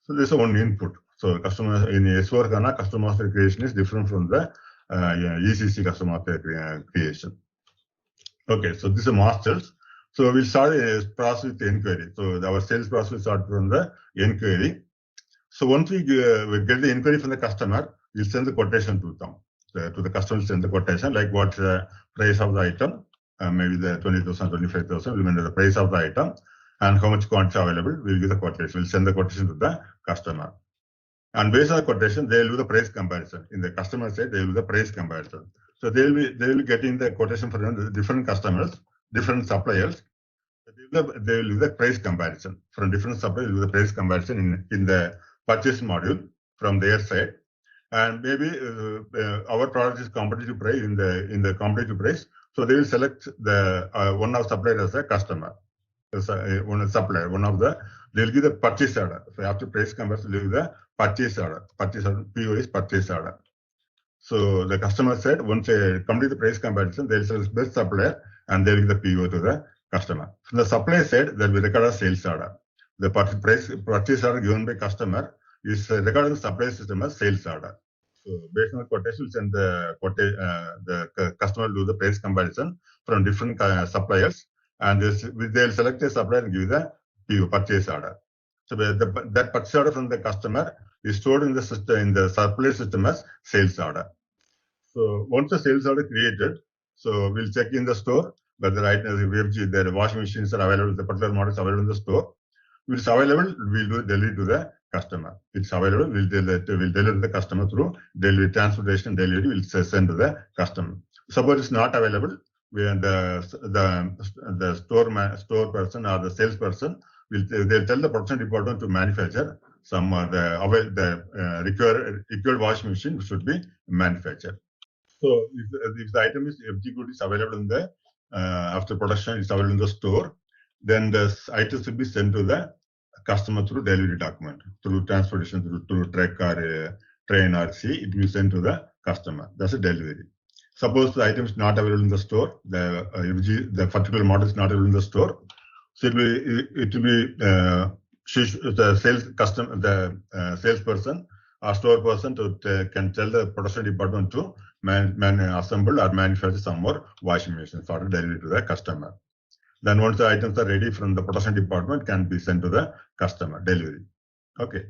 So this is one input. So customer in S/4HANA, customer master creation is different from the ECC customer master creation. Okay, so this is masters. So we'll start a process with the inquiry. So our sales process will start from the inquiry. So once we get the inquiry from the customer, we'll send the quotation to them. To the customer, send the quotation like what's the price of the item, maybe the 20,000, 25,000. We'll enter the price of the item and how much quantity available. We'll give the quotation. We'll send the quotation to the customer. And based on the quotation, they'll do the price comparison. In the customer side, they'll do the price comparison. So they will be getting the quotation from the different customers, different suppliers. They will do the price comparison from different suppliers. They will do the price comparison in the purchase module from their side, and maybe our product is competitive price in the competitive price. So they will select the one of supplier as a customer, one supplier. They will give the purchase order. So after price comparison, they will give the purchase order. Purchase order, PO is purchase order. So the customer said once they complete the price comparison, they will select the best supplier and they will give the PO to the customer. From the supplier side, there will be record a sales order. The purchase order given by customer is recorded in the supplier system as sales order. So based on the quotation, we'll send the customer will do the price comparison from different suppliers, and they'll select a supplier and give the PO, purchase order. So that purchase order from the customer is stored in the system, in the supplier system as sales order. So once the sales order created, so we'll check in the store whether the washing machines are available, the particular models available in the store. If it's available, we'll do delivery to the customer. If it's available, we'll deliver to the customer through delivery, transportation, delivery. We'll send to the customer. Suppose it's not available, the store person or the salesperson they'll tell the production department to manufacture some required washing machine should be manufactured. So if the item is FG good is available in the after production is available in the store, then the item should be sent to the customer through delivery document, through transportation, through truck or train or sea. It will be sent to the customer. That's a delivery. Suppose the item is not available in the store, the particular model is not available in the store. So it will be the salesperson or store person can tell the production department to assemble or manufacture some more washing machines for delivery to the customer. Then once the items are ready from the production department, can be sent to the customer delivery. Okay.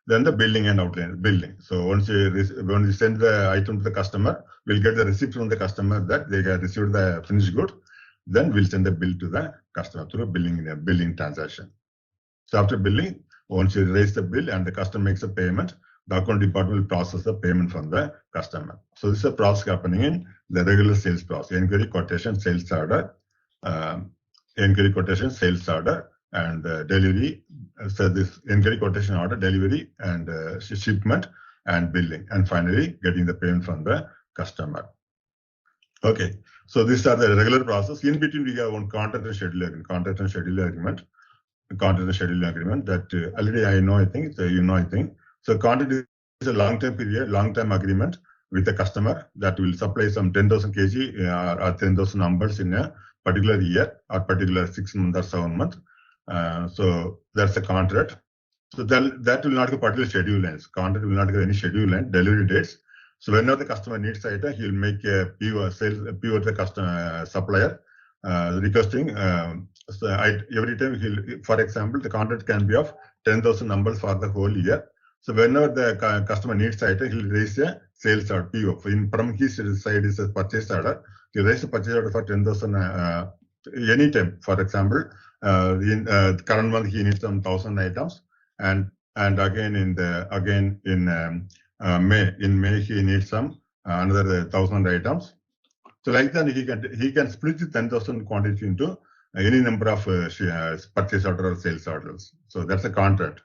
Then the billing and outline billing. So once when you send the item to the customer, we'll get the receipt from the customer that they have received the finished good. Then we'll send the bill to the customer through billing transaction. So after billing, once you raise the bill and the customer makes a payment, the account department will process the payment from the customer. So this is a process happening in the regular sales process: inquiry, quotation, sales order, inquiry, quotation, sales order, and delivery. So this inquiry, quotation, order, delivery, and shipment, and billing, and finally getting the payment from the customer. Okay, so these are the regular process. In between, we have one contract and schedule agreement. Contract and schedule agreement. Contract and schedule agreement that already I know. I think so. You know, I think so. Contract is a long-term period, long-term agreement with the customer that will supply some 10,000 kg or 10,000 numbers in a particular year or particular 6 months or 7 months. So that's a contract. So that will not have particular schedule lines. Contract will not have any schedule line, delivery dates. So whenever the customer needs item, he will make a PO to the customer supplier requesting. So every time for example, the contract can be of 10,000 numbers for the whole year. So whenever the customer needs item, he'll raise a sales order PO. From his side is a purchase order. He'll raise a purchase order for 10,000 anytime. For example, in current month he needs some 1,000 items, and again in May he needs some another 1,000 items. So like that he can split the 10,000 quantity into any number of purchase order or sales orders. So that's a contract.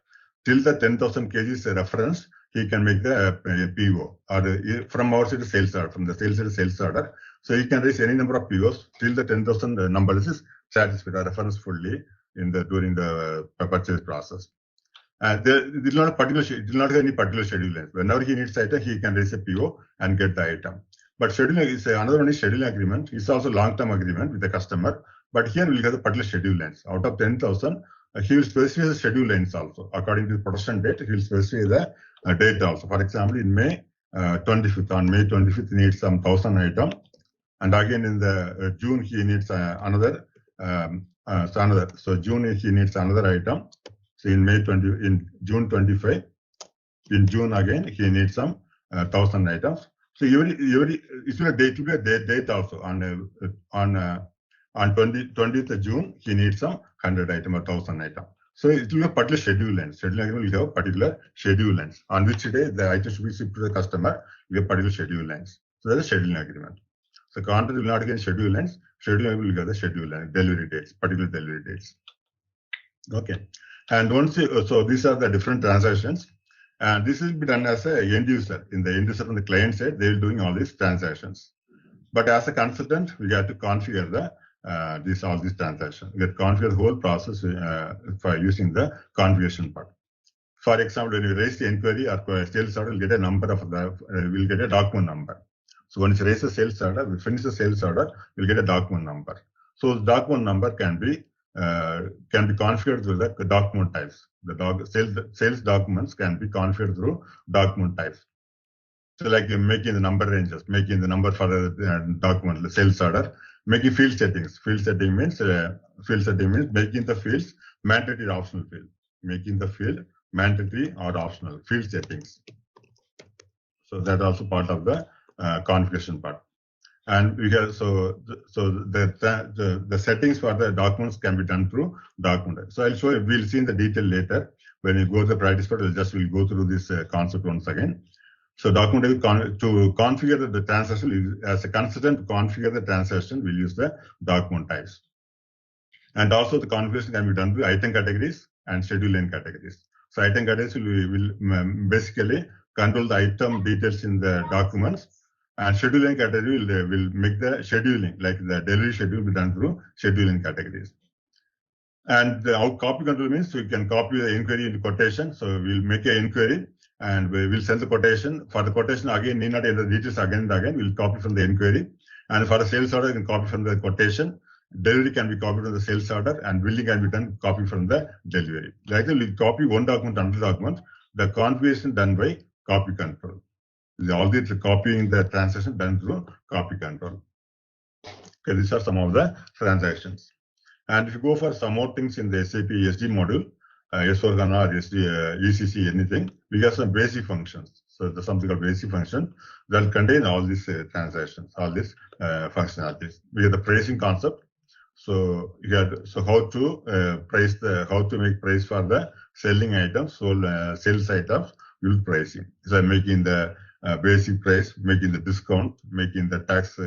Till the 10,000 kg is referenced, he can make the PO, or from our side sales order, from the sales order. So he can raise any number of POs till the 10,000 number is satisfied or referenced fully during the purchase process. It will not have any particular schedule length. Whenever he needs item, he can raise a PO and get the item. But scheduling is another one is scheduling agreement. It's also long-term agreement with the customer. But here we'll get the particular schedule lengths. Out of 10,000, he will specify the schedule lengths also. According to the production date, he will specify the date also. For example, in May 25th, on May 25th, he needs some 1,000 item. And again in the June, he needs another. So June, he needs another item. So in June 25, in June again, he needs some 1,000 items. So it's a date to be a date also. On 20th of June, he needs some 100 item or 1,000 item. So it will be a particular schedule length. Schedule agreement will have particular schedule length. On which day the item should be shipped to the customer, we have particular schedule length. So that's a scheduling agreement. So contract will not get schedule length. Schedule agreement will have the schedule length, delivery dates, particular delivery dates. Okay. And so these are the different transactions. And this will be done as a end user. In the end user from the client side, they will doing all these transactions. But as a consultant, we have to configure all these transactions. We have to configure the whole process for using the configuration part. For example, when you raise the inquiry or sales order, we'll get a number of we'll get a document number. So when you raise the sales order, we finish the sales order, we'll get a document number. So the document number can be configured through the document types. The sales documents can be configured through document types. So like making the number ranges, making the number for the document, the sales order, making field settings. Field setting means making the fields mandatory or optional field. Making the field mandatory or optional field settings. So that's also part of the configuration part. And we have the settings for the documents can be done through document. So I'll show you. We'll see in the detail later when you go to the practice part. We'll go through this concept once again. So document to configure the transaction as a consultant to configure the transaction, we'll use the document types. And also the configuration can be done with item categories and schedule line categories. So item categories will basically control the item details in the documents. And scheduling category will make the scheduling, like the delivery schedule, be done through scheduling categories. And our copy control means we can copy the inquiry into quotation. So we'll make an inquiry and we will send the quotation. For the quotation, again, need not enter the details again and again. We'll copy from the inquiry. And for the sales order, you can copy from the quotation. Delivery can be copied from the sales order, and billing can be done copy from the delivery. Like we copy one document, another document. The configuration done by copy control. All the copying the transaction done through copy control. Okay, these are some of the transactions. And if you go for some more things in the SAP SD module, S4HANA or ECC, anything, we have some basic functions. So there's something called basic function that contain all these transactions, all these functionalities. We have the pricing concept. So how to how to make price for the selling items, sales items with pricing. So making the basic price, making the discount, making the tax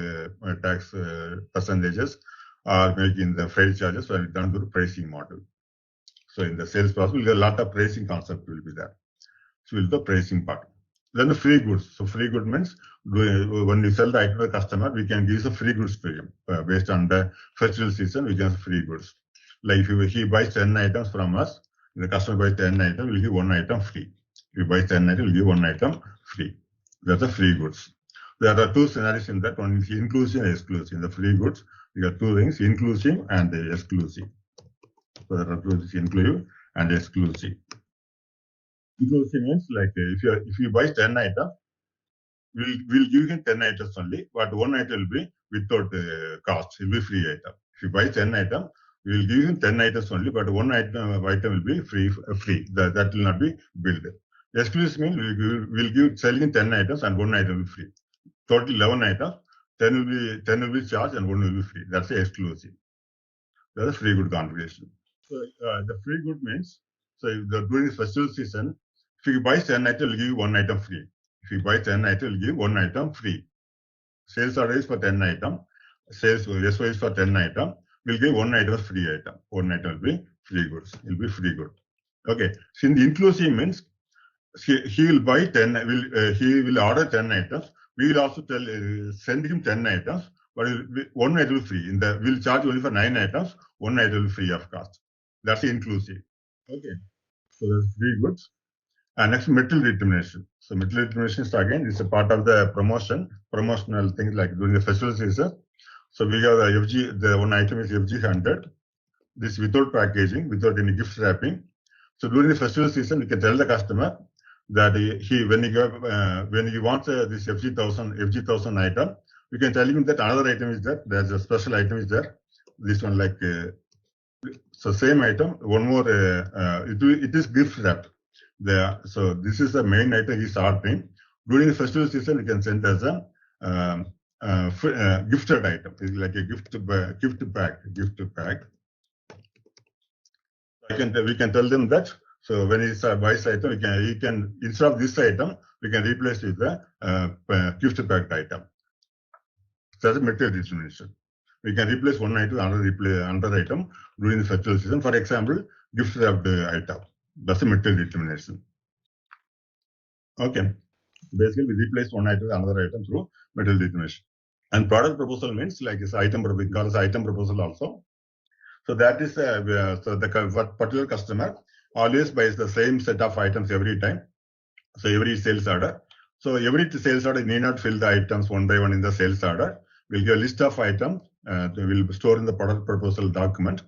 percentages, or making the freight charges when done through pricing model. So in the sales process, we'll get a lot of pricing concept will be there. So we'll do the pricing part. Then the free goods. So free good means when we sell the item to the customer, we can give the free goods to him. Based on the festival season, we can have free goods. Like if he buys 10 items from us, the customer buys 10 items, we'll give 1 item free. If he buys 10 items, we'll give 1 item free. That's the free goods. There are 2 scenarios in that. One is inclusive and exclusive. In the free goods, we got 2 things, inclusive and exclusive. So there are 2 things, inclusive and exclusive. Inclusive means like if you buy 10 items, we'll give him 10 items only, but 1 item will be without cost. It will be free item. If you buy 10 items, we'll give him 10 items only, but 1 item will be free. That will not be billed. Exclusive means we'll give selling 10 items and 1 item will be free. Total 11 items, 10 will be charged and 1 will be free. That's the exclusive. That's a free good configuration. So the free good means, so during the festival season, if you buy 10 items, we'll give you 1 item free. If you buy 10 items, we'll give 1 item free. Sales order is for 10 items. Sales SO is for 10 items. We'll give 1 item free item. 1 item will be free goods. It will be free good. Okay. So in the inclusive means he will buy 10. He will order 10 items. We will also send him 10 items, but 1 item will be free. We'll charge only for 9 items. 1 item will be free of cost. That's inclusive. Okay. So that's free goods. And next, material determination. So material determination is again is a part of the promotional things like during the festival season. So we have the FG. The one item is FG 100. This without packaging, without any gift wrapping. So during the festival season, we can tell the customer that when he wants this FG 1000 item, we can tell him that another item is there. There's a special item is there. This one like so same item. One more. It is gift wrapped. So this is the main item he's ordering. During the festival season, we can send as a gifted item. It's like a gift pack. We can tell them that. So when he buys item, he can instead of this item, we can replace it with the gift pack item. That's a material determination. We can replace one item with another item during the festival season. For example, gift wrapped item. That's a material determination. Okay. Basically, we replace one item with another item through material determination. And product proposal means like it's item, we call it item proposal also. So that is so the particular customer always buys the same set of items every time. So every sales order. So every sales order need not fill the items one by one in the sales order. We'll get a list of items. We'll store in the product proposal document.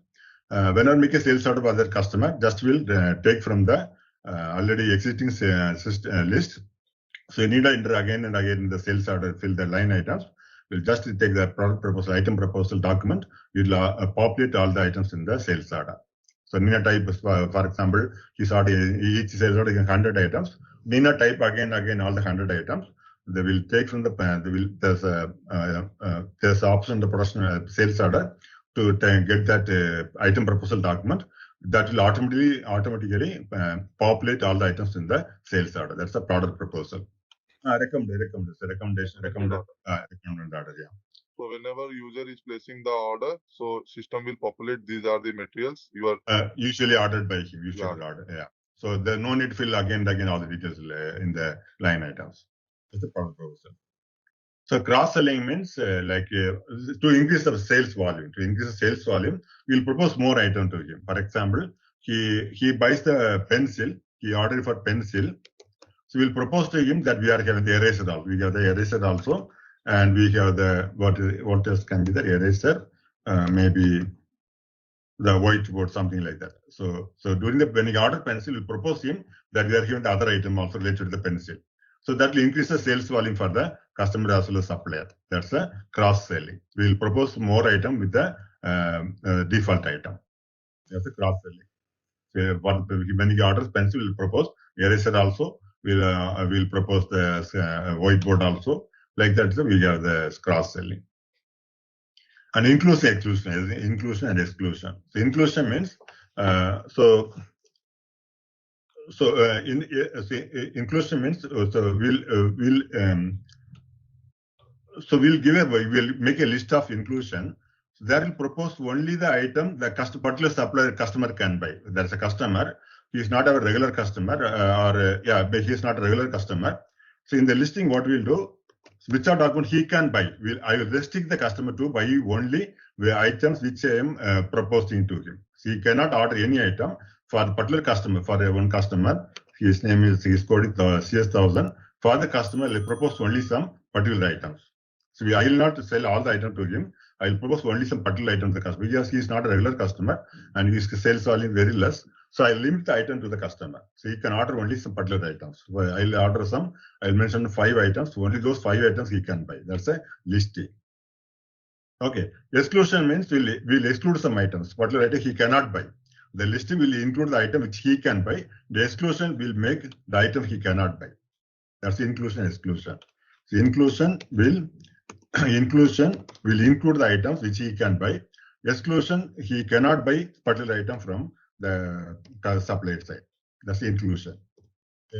Whenever make a sales order for that customer, just will take from the already existing list. So you need to enter again and again in the sales order, fill the line items. We'll just take the product proposal, item proposal document. We'll populate all the items in the sales order. So Nina type, for example, each sales order is 100 items. Nina type again all the 100 items. They will take from the there's option in the production sales order to get that item proposal document that will automatically populate all the items in the sales order. That's the product proposal. Recommendation order. Yeah. So whenever user is placing the order, so system will populate these are the materials you are usually ordered by him. Yeah. So there's no need to fill again all the details in the line items. That's the product proposal. So cross-selling means to increase the sales volume. To increase the sales volume, we'll propose more items to him. For example, he buys the pencil. He ordered for pencil. So we'll propose to him that we are having the eraser also. We have the eraser also, and we have the what else can be the eraser? Maybe the whiteboard, something like that. So when he ordered pencil, we propose him that we are having the other item also related to the pencil. So that will increase the sales volume for the customer as well as supplier. That's a cross-selling. We will propose more item with the default item. That's a cross-selling. So when he orders pencil, will propose eraser also. Will propose the whiteboard also. Like that, so we have the cross-selling. And inclusion and exclusion. So inclusion means inclusion means we'll make a list of inclusion. So that will propose only the item the particular supplier customer can buy. There's a customer, he is not a regular customer, but he is not a regular customer. So in the listing, what we'll do, which are document he can buy. I will restrict the customer to buy only the items which I am proposing to him. So he cannot order any item for a particular customer. For one customer, his name is code is CS1000. For the customer, I will propose only some particular items. So I will not sell all the items to him. I will propose only some particular items to the customer. Because he is not a regular customer and his sales volume very less. So I limit the item to the customer. So he can order only some particular items. I'll order some. I'll mention 5 items. Only those 5 items he can buy. That's a listing. Okay. Exclusion means we'll exclude some items. Particular item he cannot buy. The listing will include the item which he can buy. The exclusion will make the item he cannot buy. That's inclusion exclusion. So inclusion will include the items which he can buy. Exclusion, he cannot buy particular item from the supplier side. That's the inclusion.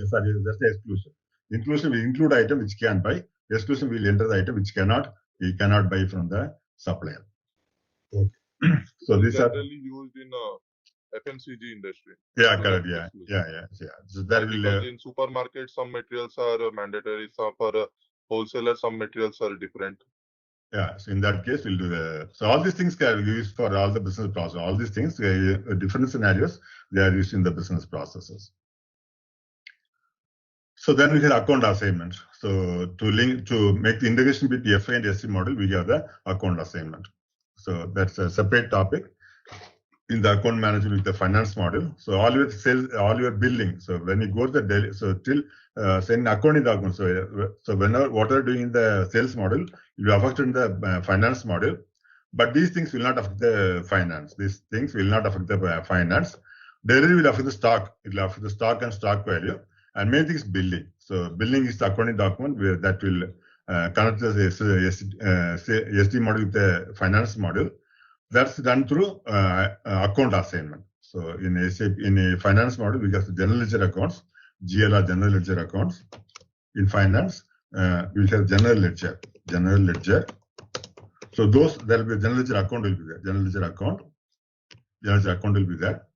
Sorry, that's the exclusion. Inclusion will include item which can buy. Exclusion will enter the item which he cannot buy from the supplier. Okay. So these are generally used in FMCG industry. Yeah, correct. Yeah. So that will in supermarkets, some materials are mandatory. Some for wholesalers, some materials are different. Yeah, so in that case, we'll do so all these things can be used for all the business process. All these things, different scenarios, they are used in the business processes. So then we have account assignment. So to make the integration between FI and SC model, we have the account assignment. So that's a separate topic in the account management with the finance model. So all your sales, all your billing. So when you go to the daily, so till send accounting document. So whenever whatever doing in the sales model, you are affected in the finance model. But these things will not affect the finance. These things will not affect the finance. Daily will affect the stock. It will affect the stock and stock value. And main thing is billing. So billing is the accounting document where that will connect the SD model with the finance model. That's done through account assignment. So in SAP, in a finance model, we have the general ledger accounts, GLR general ledger accounts. In finance, we have general ledger. So those, there will be general ledger account will be there. General ledger account will be there.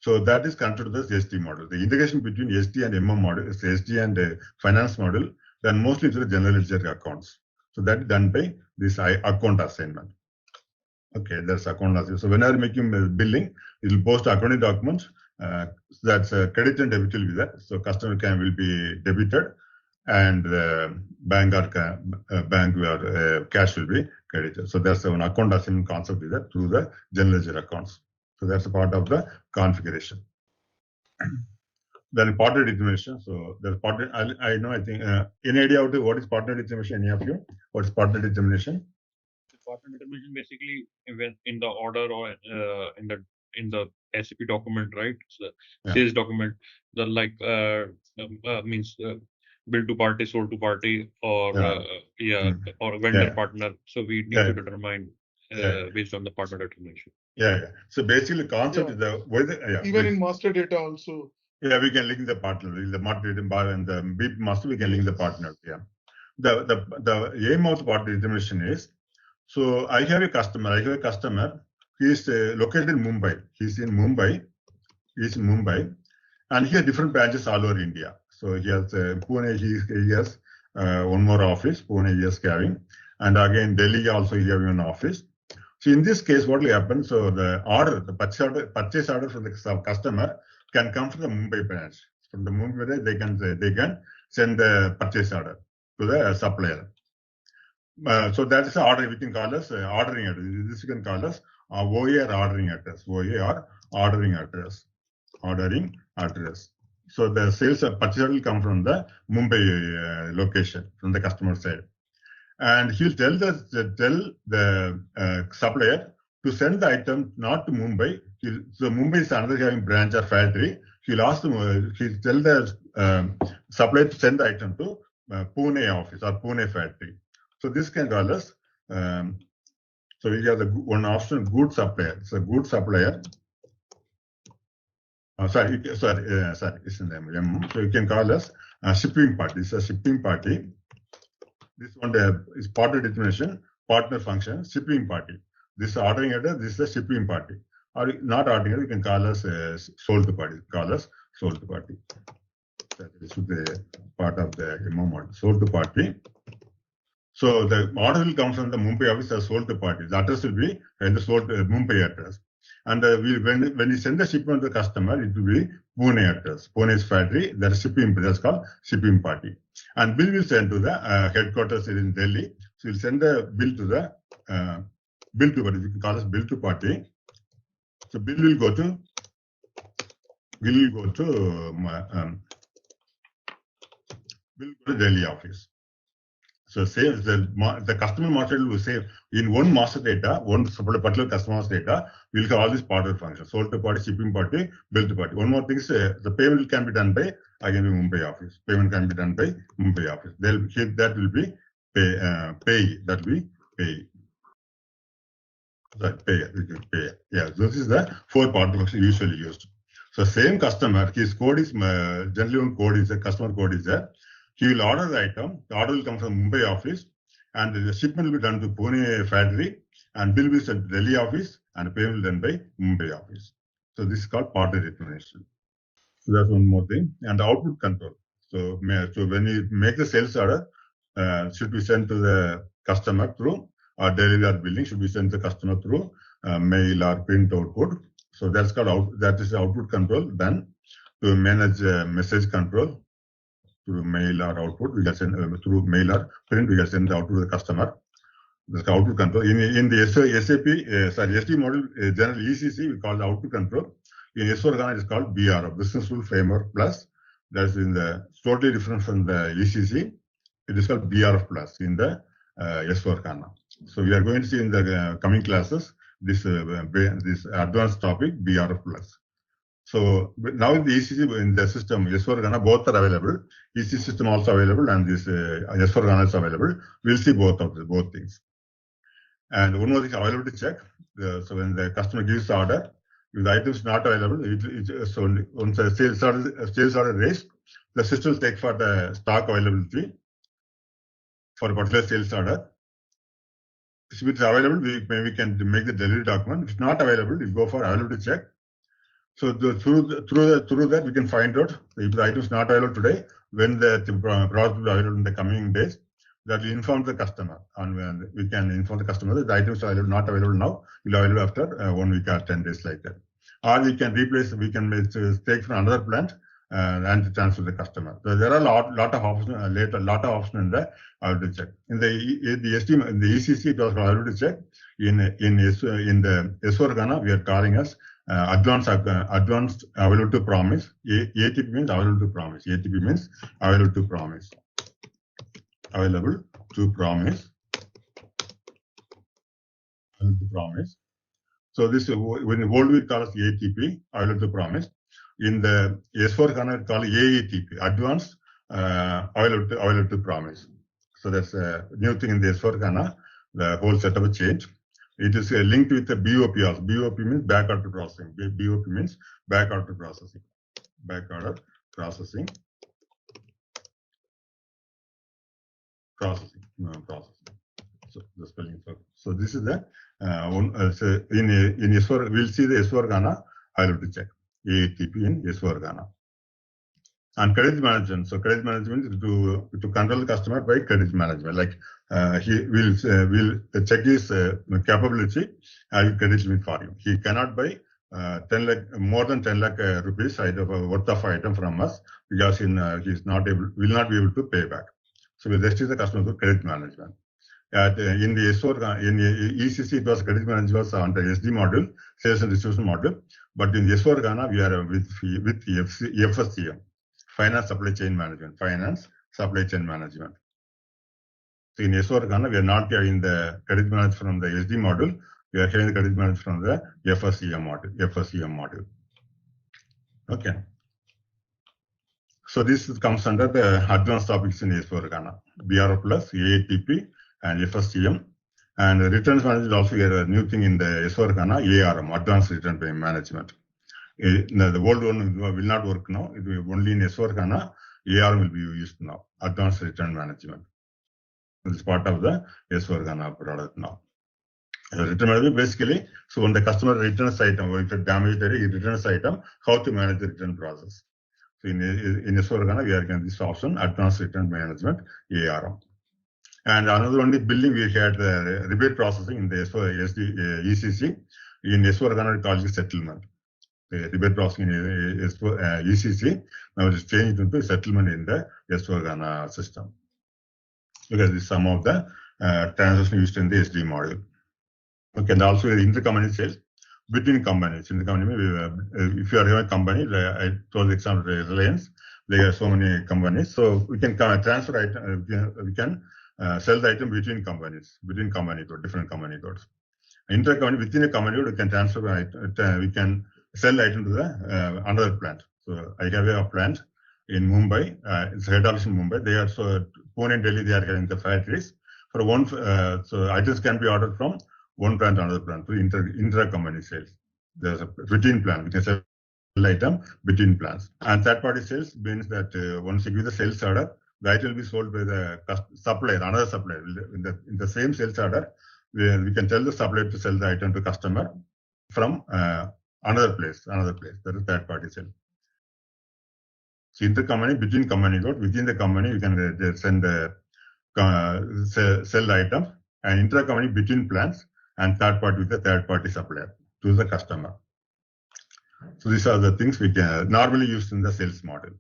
So that is connected to the SD model. The integration between SD and MM model is SD and finance model, then mostly to the general ledger accounts. So that is done by this account assignment. Okay, that's account assignment. So whenever making billing, it will post accounting documents. That's credit and debit will be there. So customer will be debited, and bank or cash will be credited. So that's an account assignment concept is there through the general ledger accounts. So that's a part of the configuration. Then partner determination. So there's partner. I know. I think any idea what is partner determination? Any of you? What is partner determination? Partner determination basically when in the order or in the SAP document, right? So sales document, the means bill to party, sold to party, or or vendor partner. So we need to determine based on the partner determination. So basically, concept is the even in master data also. Yeah, we can link the partner. The master data bar and the BIP master, we can link the partner. Yeah. The aim of the partner determination is. So I have a customer. He is located in Mumbai. He's in Mumbai, and he has different branches all over India. So he has Pune. He has one more office. Pune he is carrying, and again Delhi also he has one office. So in this case, what will happen? So the purchase order from the customer can come from the Mumbai branch. From the Mumbai branch, they can send the purchase order to the supplier. So that is the order we can call as ordering address. This you can call as OA or ordering address. OA or ordering address. So the sales purchase order will come from the Mumbai location from the customer side, and he'll tell the supplier to send the item not to Mumbai. So Mumbai is another having branch or factory. He'll ask them, he'll tell the supplier to send the item to Pune office or Pune factory. So this can call us, so we have the one option, good supplier. It's a good supplier. Sorry, it's in the M. So you can call us shipping party. It's a shipping party. This one is partner determination, partner function, shipping party. This ordering address, this is a shipping party. Or not ordering address, you can call us sold party. Call us sold party. This is the part of the MO model. Sold party. So the order will come from the Mumbai office as sold party. The address will be in the sold Mumbai address. And when you send the shipment to the customer, it will be Pune address. Pune is factory. That is shipping. That's called shipping party. And bill will send to the headquarters in Delhi. So we'll send the bill to the bill to party. We can call us bill to party. So bill will go to Delhi office. So say the customer master will say in one master data, one particular customer master data, we'll have all these partner functions: sold to party, shipping party, bill to party. One more thing is the payment can be done by Mumbai office. Payment can be done by Mumbai office. That will be pay. That will be pay. Pay. Yeah, this is the 4 partner functions usually used. So same customer, his code is generally one code is a customer code is there. He will order the item. The order will come from Mumbai office, and the shipment will be done to Pune factory, and bill will be sent to Delhi office, and payment will be done by Mumbai office. So this is called partner determination. So that's one more thing. And the output control. So when you make the sales order, should be sent to the customer through or delivery or billing should be sent to the customer through mail or print output. So that's called that is output control. Then to manage message control. Through mail or output, we can send through mail or print, we can send the output to the customer. That's output control. In the SAP, SD model, generally ECC, we call the output control. In S4HANA, it is called BR, Business Rule Framework Plus. That's in the totally different from the ECC. It is called BRF Plus in the S4HANA. So we are going to see in the coming classes this advanced topic BRF Plus. So now in the ECC, in the system, S4HANA, both are available. ECC system also available, and this S4HANA is available. We'll see both things. And one more thing, availability check. So when the customer gives the order, if the item is not available, so once the sales order raised, the system will take for the stock availability for a particular sales order. If it's available, we can make the delivery document. If it's not available, we'll go for availability check. So through that, we can find out if the item is not available today, when the product will be available in the coming days. That will inform the customer, and we can inform the customer that the item is available, not available now, will be available after 1 week or 10 days like that. Or we can replace, we can take from another plant and transfer the customer. So there are a lot of options in the availability check. In the ECC, it was availability check. In the S4HANA, we are calling as advanced available to promise. ATP means available to promise. ATP means available to promise. Available to promise. Available to promise. So this when the world we call as ATP, available to promise. In the S4HANA, call AATP, advanced available to promise. So that's a new thing in the S4HANA. The whole setup will change. It is linked with the BOP also. BOP means back order processing. BOP means back order processing. Back order processing. Processing. So the spelling. So this is the in S4. We'll see the S4HANA. I will check ATP in S4HANA. And credit management. So credit management is to control the customer by credit management. Like he will check his capability and credit limit for him. He cannot buy 10 lakh, more than 10 lakh rupees worth of item from us because will not be able to pay back. So we restrict the customer to credit management. In the S4, in ECC, it was credit management was under SD module, sales and distribution module. But in the S4HANA, we are with FSCM, Finance Supply Chain Management. Finance Supply Chain Management. So in S4HANA, we are not having the credit management from the SD module. we are having the credit management from the FSCM module. Okay. So this comes under the advanced topics in S4HANA, BRO plus, AATP, and FSCM. And returns management also a new thing in the S4HANA, ARM, Advanced Return Payment Management. The old one will not work now. It will only in S4HANA, ARM will be used now, Advanced Return Management. This is part of the S4HANA product now. Return management basically, so when the customer returns item, or if it damaged a returns item, how to manage the return process. So in S4HANA, we are getting this option, Advanced Return Management, ARM. And another one is billing, we had the rebate processing in the ECC. In S4HANA, we call it settlement. The rebate processing in ECC, now it is changed into settlement in the S4HANA system. Because this is some of the transactions used in the SD module. Okay, and also intercompany sales between companies. In the company, if you are having a company, I told the example Reliance, there are so many companies, so we can transfer item, we can sell the item between companies, different company codes. Intercompany, within a company, we can transfer item, we can sell the item to the another plant. So I have a plant in Mumbai, it's head office in Mumbai. They are so Pune and Delhi, they are having the factories. For one, so items can be ordered from one plant to another plant for intra-company sales. There's a between plant, we can sell item between plants. And third-party sales means that once you give the sales order, the item will be sold by the supplier, another supplier. In the same sales order, we can tell the supplier to sell the item to customer from another place. That is third-party sale. So intercompany, between company code, within the company, you can send sell the item, and intercompany between plants, and third party with the third party supplier to the customer. So these are the things we can normally use in the sales model.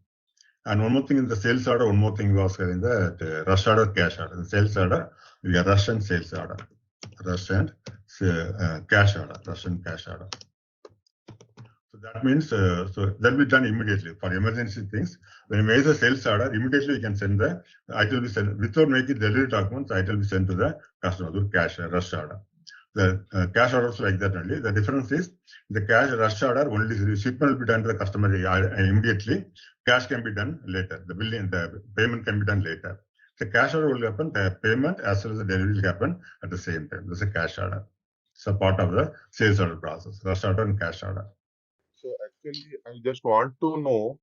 And one more thing in the sales order, one more thing was in the rush order, cash order. The sales order, we have rush and sales order. Rush and cash order. So that means, so that will be done immediately for emergency things. When you make the sales order, immediately you can send the item will be sent without making delivery documents. Item will be sent to the customer through cash rush order. The cash orders like that only. The difference is the cash rush order only shipment will be done to the customer immediately. Cash can be done later. The billing, the payment can be done later. The cash order will happen. The payment as well as the delivery will happen at the same time. This is a cash order. It's a part of the sales order process. Rush order and cash order. So actually, I just want to know,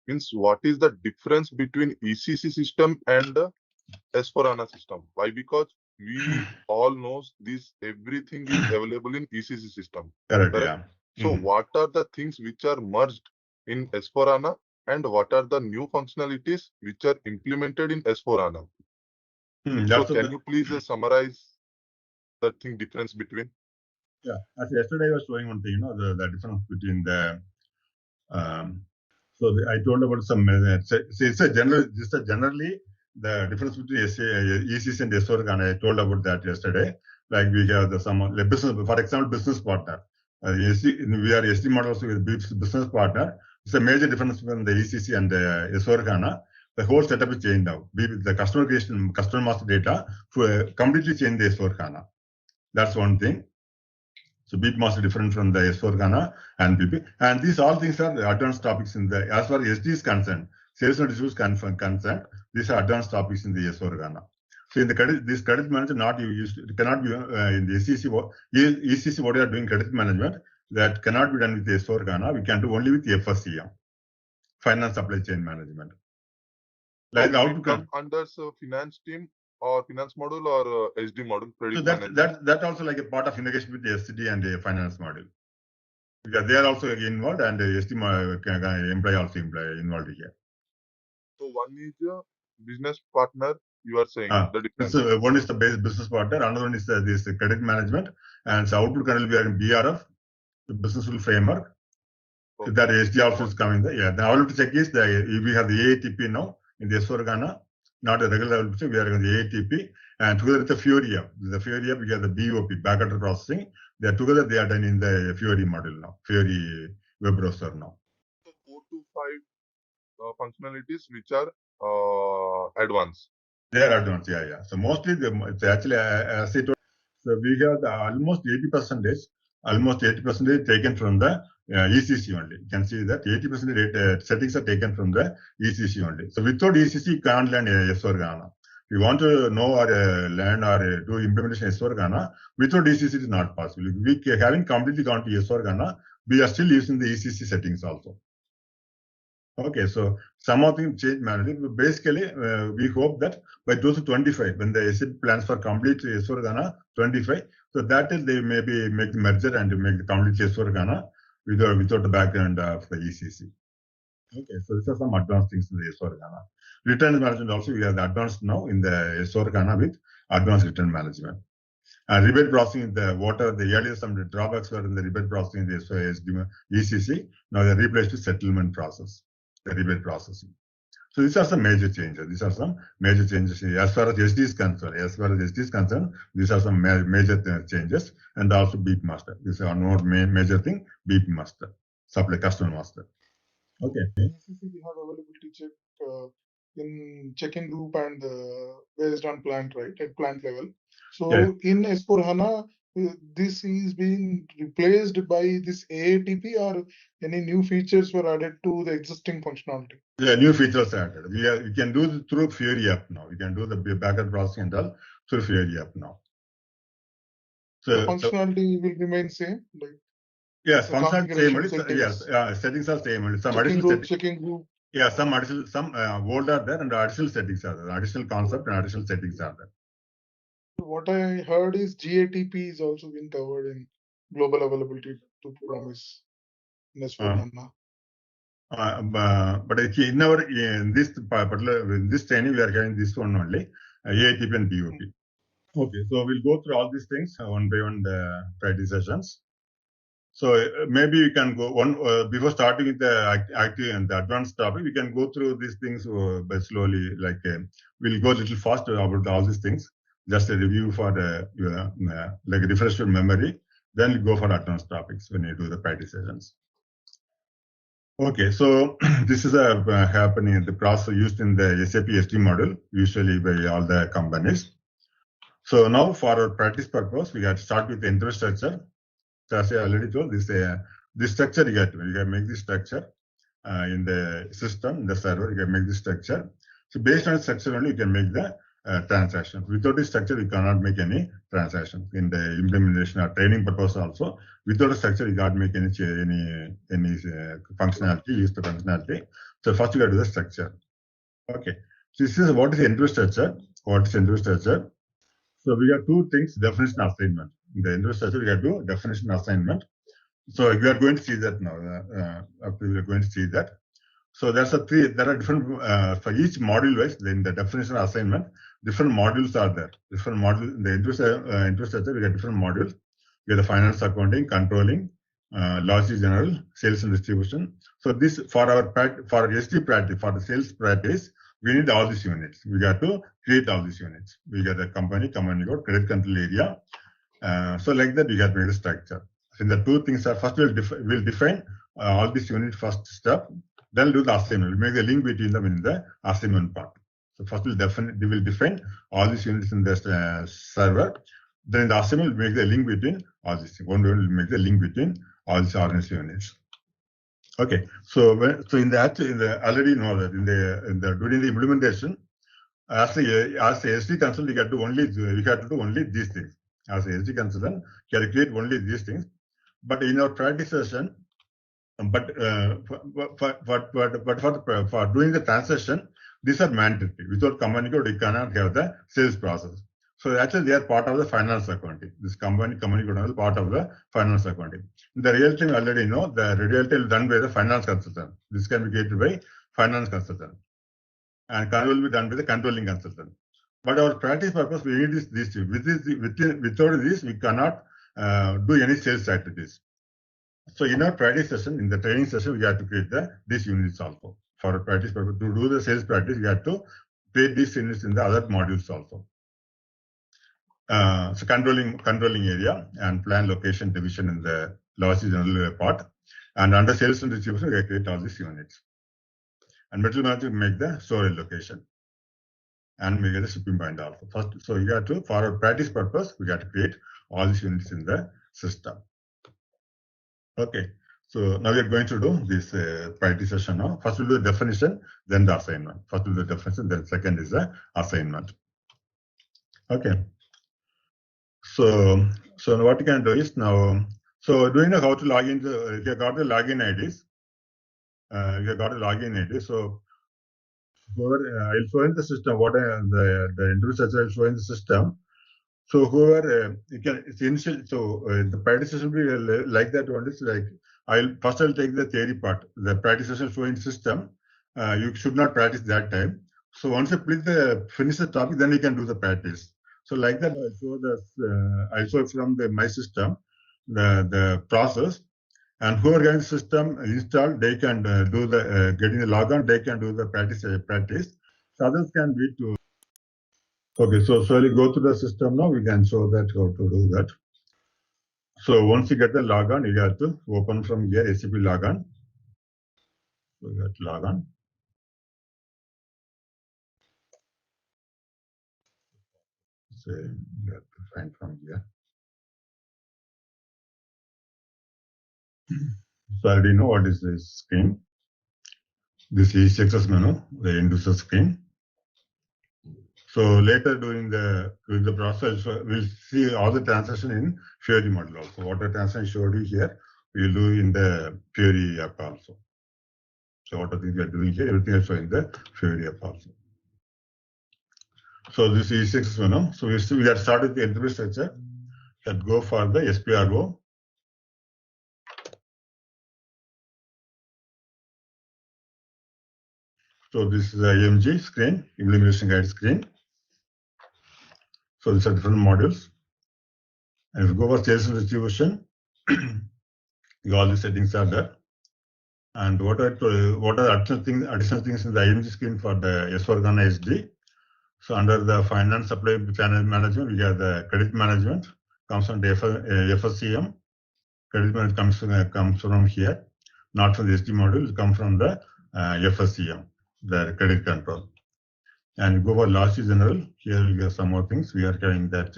means what is the difference between ECC system and S4HANA system? Why? Because we all know this, everything is available in ECC system. Correct, correct? yeah. So what are the things which are merged in S4HANA, and what are the new functionalities which are implemented in S4HANA? So can you please summarize the thing difference between? Yeah, as yesterday I was showing one thing, the difference between the I told about some it's a general, just a generally the difference between ECC and S4HANA. I told about that yesterday. Like we have the business, for example, business partner. We are SD models with business partner. It's a major difference between the ECC and the S4HANA. The whole setup is changed now. The customer creation, customer master data completely changed the S4HANA. That's one thing. So BIP master different from the S4HANA and BP. And these all things are advanced topics in the, as far as SD is concerned, sales and distribution concerned, these are advanced topics in the S4HANA. So in the credit, this credit management not used, it cannot be in the ECC, what you are doing credit management, that cannot be done with the S4HANA. We can do only with the FSCM, finance supply chain management. Like so it come under finance team or finance module or SD module? So that also like a part of integration with the SD and the finance module. Because they are also involved, and the SD employee also involved here. So one is the business partner, you are saying the difference. So one is the business partner, another one is this credit management, and so output currently we are in BRF, the business rule framework. Okay. So that SD also is coming there. Yeah, the all to check is we have the AATP now in the S4HANA, not a regular level, we are in the AATP, and together with the Fiori app. The Fiori app, we have the BOP, back-order processing. They are together, they are done in the Fiori module now, Fiori web browser now. So 4 to 5 functionalities which are advanced. They are advanced, yeah. So mostly, it's actually, as I told, So we have almost 80% taken from the ECC only. You can see that 80% settings are taken from the ECC only. So without ECC, you can't learn S4HANA. If you want to know or learn or do implementation S4HANA, without ECC it is not possible. We having completely gone to S4HANA, we are still using the ECC settings also. Okay, so some of them change manually. Basically, we hope that by 2025, when the SAP plans for complete S4HANA 25, so that is they maybe make the merger and make the complete S4HANA without the background of the ECC. Okay, so these are some advanced things in the S4HANA. Return management also, we have the advanced now in the S4HANA with advanced return management. And rebate processing, what are the earlier some drawbacks were in the rebate processing in the ECC, now they replaced with settlement process, the rebate processing. So these are some major changes. These are some major changes as far as SD is concerned. As far as SD is concerned, these are some major changes, and also beep master. These are not major thing. Beep master, supply customer master. Okay. ECC we have availability check in checking group and based on plant, right, at plant level. So Yeah. in S4HANA, this is being replaced by this AATP, or any new features were added to the existing functionality? Yeah, new features added. We can do it through Fury app now. We can do the backend processing and all through Fury app now. So the functionality will remain same, like yes, functionality same. Settings. Yes, settings are same. Some checking additional group, checking group. Yeah, some old are there and additional settings are there. Additional concept and additional settings are there. What I heard is GATP is also been covered in global availability to promise in S4HANA. But in this particular in this training we are having this one only, AATP and BOP. Okay, so we'll go through all these things one by one Friday sessions. So maybe you can go one before starting with the active and the advanced topic. We can go through these things but slowly. Like we'll go a little faster about all these things. Just a review for like a refresh your memory. Then you go for advanced topics when you do the practice sessions. Okay, so this is happening in the process used in the SAP SD model, usually by all the companies. So now for our practice purpose, we have to start with the infrastructure. So as I already told, this structure you can make this structure in the system, in the server, you can make this structure. So based on the structure only, you can make the transaction. Without this structure, you cannot make any transaction. In the implementation or training purpose also, without a structure, you can't make any functionality, use the functionality. So first you got to do the structure. Okay. So this is what is the infrastructure. What is infrastructure? So we have two things: definition assignment. In the infrastructure, we have to do definition assignment. So we are going to see that now. We are going to see that. So there are different for each module wise. In the definition assignment, different modules are there. Different modules in the infrastructure. We have different modules. We have the finance, accounting, controlling, logistics, general, sales and distribution. So this for SD practice, for the sales practice, we need all these units. We got to create all these units. We got a company, command code, credit control area. So like that, we got to make the structure. So the two things are first we'll define all these units first step. Then we'll do the assignment. We'll make the link between them in the assignment part. So first we'll define all these units in the server. Then in the assignment, we'll make the link between all these things. One day we'll make the link between all these organized units. Okay. So already know that during the implementation, as a SD consultant, we have to do only these things. As a SD consultant, calculate only these things. But in our practice session, for doing the transaction, these are mandatory. Without command code, you cannot have the sales process. So actually, they are part of the finance accounting. This command code is part of the finance accounting. The real time already know the real time done by the finance consultant. This can be created by finance consultant, and control will be done by the controlling consultant. But our practice purpose, we need these two. Without this, we cannot do any sales activities. So in our practice session, in the training session, we have to create these units also. For our practice purpose, to do the sales practice, we have to create these units in the other modules also. So controlling area and plan location division in the logistics general part. And under sales and distribution, we have to create all these units. And material management make the storage location. and we get the shipping point also. First, so you have to, for our practice purpose, we got to create all these units in the system. Okay. So now we are going to do this practice session now. First we'll do the definition, then the assignment. First we'll do the definition, then second is the assignment. Okay. So what you can do is now, so do you know how to log into, if you got the login IDs, so I'll show in the system what the interview session I'll show in the system. So whoever you can, it's initial. So the practice session will be like that one. Is like I'll take the theory part. The practice session showing system. You should not practice that time. So once you finish the topic, then you can do the practice. So like that, I show from my system the process, and whoever getting the system installed, they can do the getting the logon. They can do the practice. So others can be to. Okay, so slowly go to the system now. We can show that how to do that. So once you get the logon, you have to open from here SAP logon. So you got logon. So you have to find from here. So I already know what is this screen. This is success menu, the end user screen. So later during the process, we'll see all the transaction in Fiori model also. What the transaction showed you here, we'll do in the Fiori app also. So what are things we are doing here, everything is showing the Fiori app also. So this is success menu. So we have started the interface structure that go for the SPRO. So this is the IMG screen, implementation guide screen. So these are different modules. And if you go for sales and distribution, all the settings are there. And what are additional things in the IMG screen for the S4HANA SD? So under the finance supply channel management, we have the credit management, comes from the FSCM. Credit management comes from here, not from the SD module, it comes from the FSCM, the credit control. And go for loss general, here we have some more things. We are carrying that,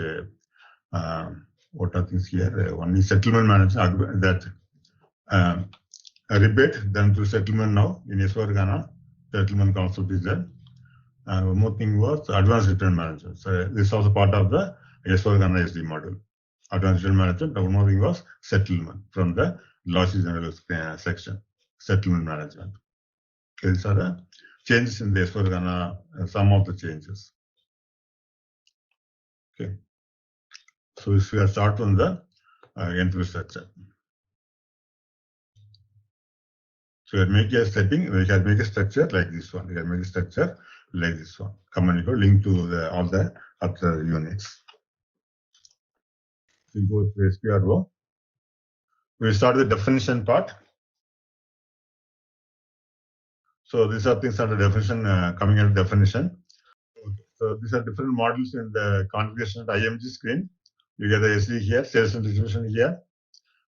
what are things here? One is settlement management, that a rebate done through settlement now in S4HANA, settlement concept is there. And one more thing was advanced return management. So this is also part of the S4HANA SD module. Advanced return management. One more thing was settlement from the losses general section. Settlement management. Okay, these are the changes in the S4HANA, some of the changes. Okay. So if we start from the entry structure. So we make a setting, we can make a structure like this one. We can make a structure like this one. Command go link to all the other units. We go to SPRO. We start the definition part. So these are things under definition, coming under definition. Okay. So these are different models in the configuration of the IMG screen. You get the SD here, sales and distribution here.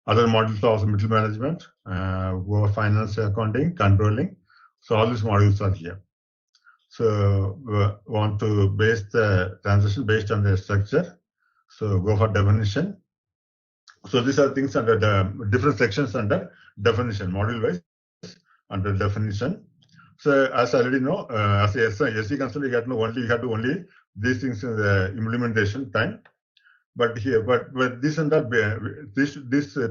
Other modules are also middle management, finance, accounting, controlling. So all these modules are here. So we want to base the transaction based on the structure. So go for definition. So these are things under the different sections under definition, module wise under definition. So as I already know, as a SE consultant, you have to only these things in the implementation time. But here, but this and that, this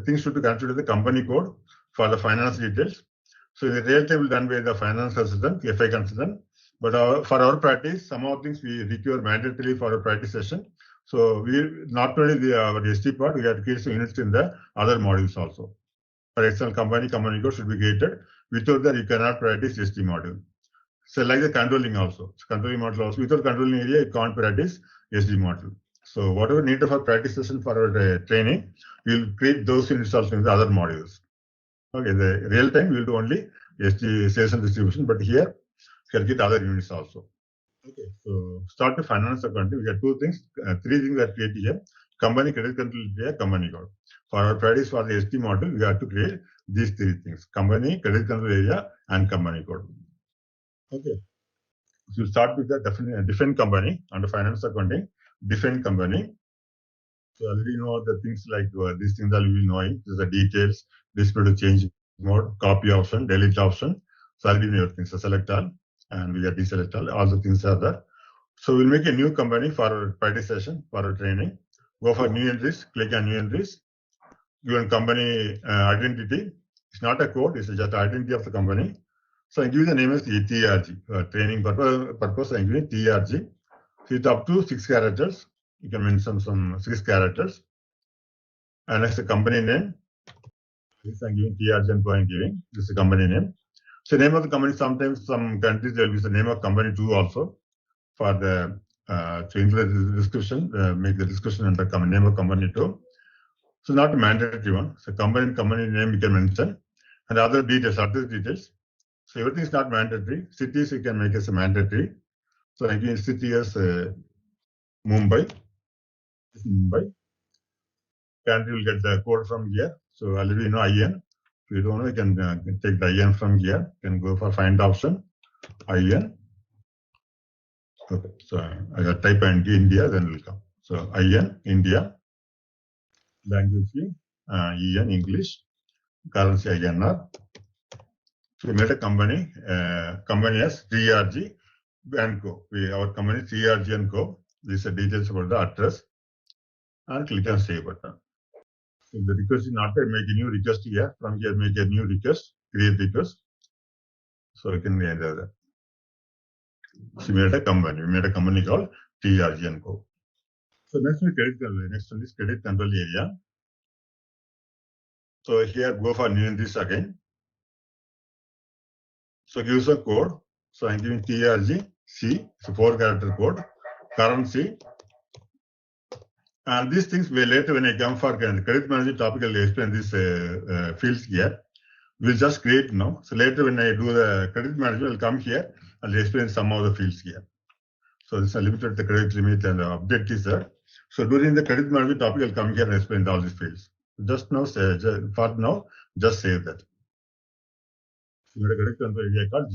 things should be considered the company code for the finance details. So the real time will done by the finance consultant, FI consultant. But for our practice, some of things we require mandatorily for our practice session. So we not only our SD part, we have to create some units in the other modules also. For example, company code should be created. Without that, you cannot practice SD module. So like the controlling also. So controlling module also. Without controlling area, you can't practice SD module. So whatever needed for practice session for our training, we'll create those units also in the other modules. Okay, the real time we'll do only SD sales and distribution, but here we can get other units also. Okay, so start the finance accounting. We got two things, three things that create here: company credit control area, company code. For our practice for the SD model, we have to create these three things: company, credit control area, and company code. Okay. So you start with the different company under finance accounting, different company. So already know the things like these things that we knowing. This is the details, display to change mode, copy option, delete option. So already know things. So select all, and we get deselect all. All the things are there. So we'll make a new company for our practice session, for our training. Go for new entries, click on new entries. Given company identity. It's not a code, it's just identity of the company. So I give the name as TRG, training purpose, I give it TRG. So it's up to 6 characters. You can mention some 6 characters. And next the company name. This I'm giving TRG and I'm giving. This is the company name. So name of the company, sometimes some countries there will be the name of company too also for the to include the description, make the description under name of company too. So not a mandatory one. So company name you can mention, and other details. So everything is not mandatory. Cities you can make as a mandatory. So I give city as Mumbai. This is Mumbai. Country will get the code from here. So already you know IN. If you don't know, you can take the IN from here. You can go for find option. IN. Okay. So I got type India, then will come. So IN India. Language EN English. Currency INR. So we made a company as TRG and Co. Our company is TRG and Co. These are details about the address, and click on save button. If the request is not there, make a new request here. From here, make a new request, create request. So we can enter that. So we made a company called TRG and Co. So next one is credit control area. So here go for new entries again. So give a code. So I'm giving TRG C, it's a 4-character code, currency. And these things will later when I come for credit management topic, I'll explain these fields here. We'll just create now. So later when I do the credit management, I'll come here and explain some of the fields here. So this is limited the credit limit and the update is there. So during the credit management topic, I'll come here and explain all these fields. Just now, for now, just save that. So we have a credit control area called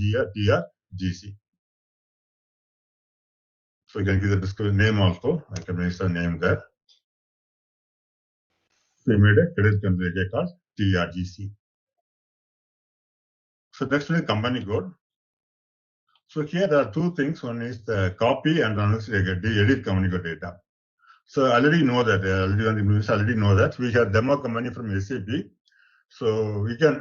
GC. So you can give the description name also. I can mention the name there. We made a credit control area called TRGC. So next one is company code. So here there are 2 things. One is the copy and one is the edit company code data. So I already know that. We have demo company from SAP. So we can.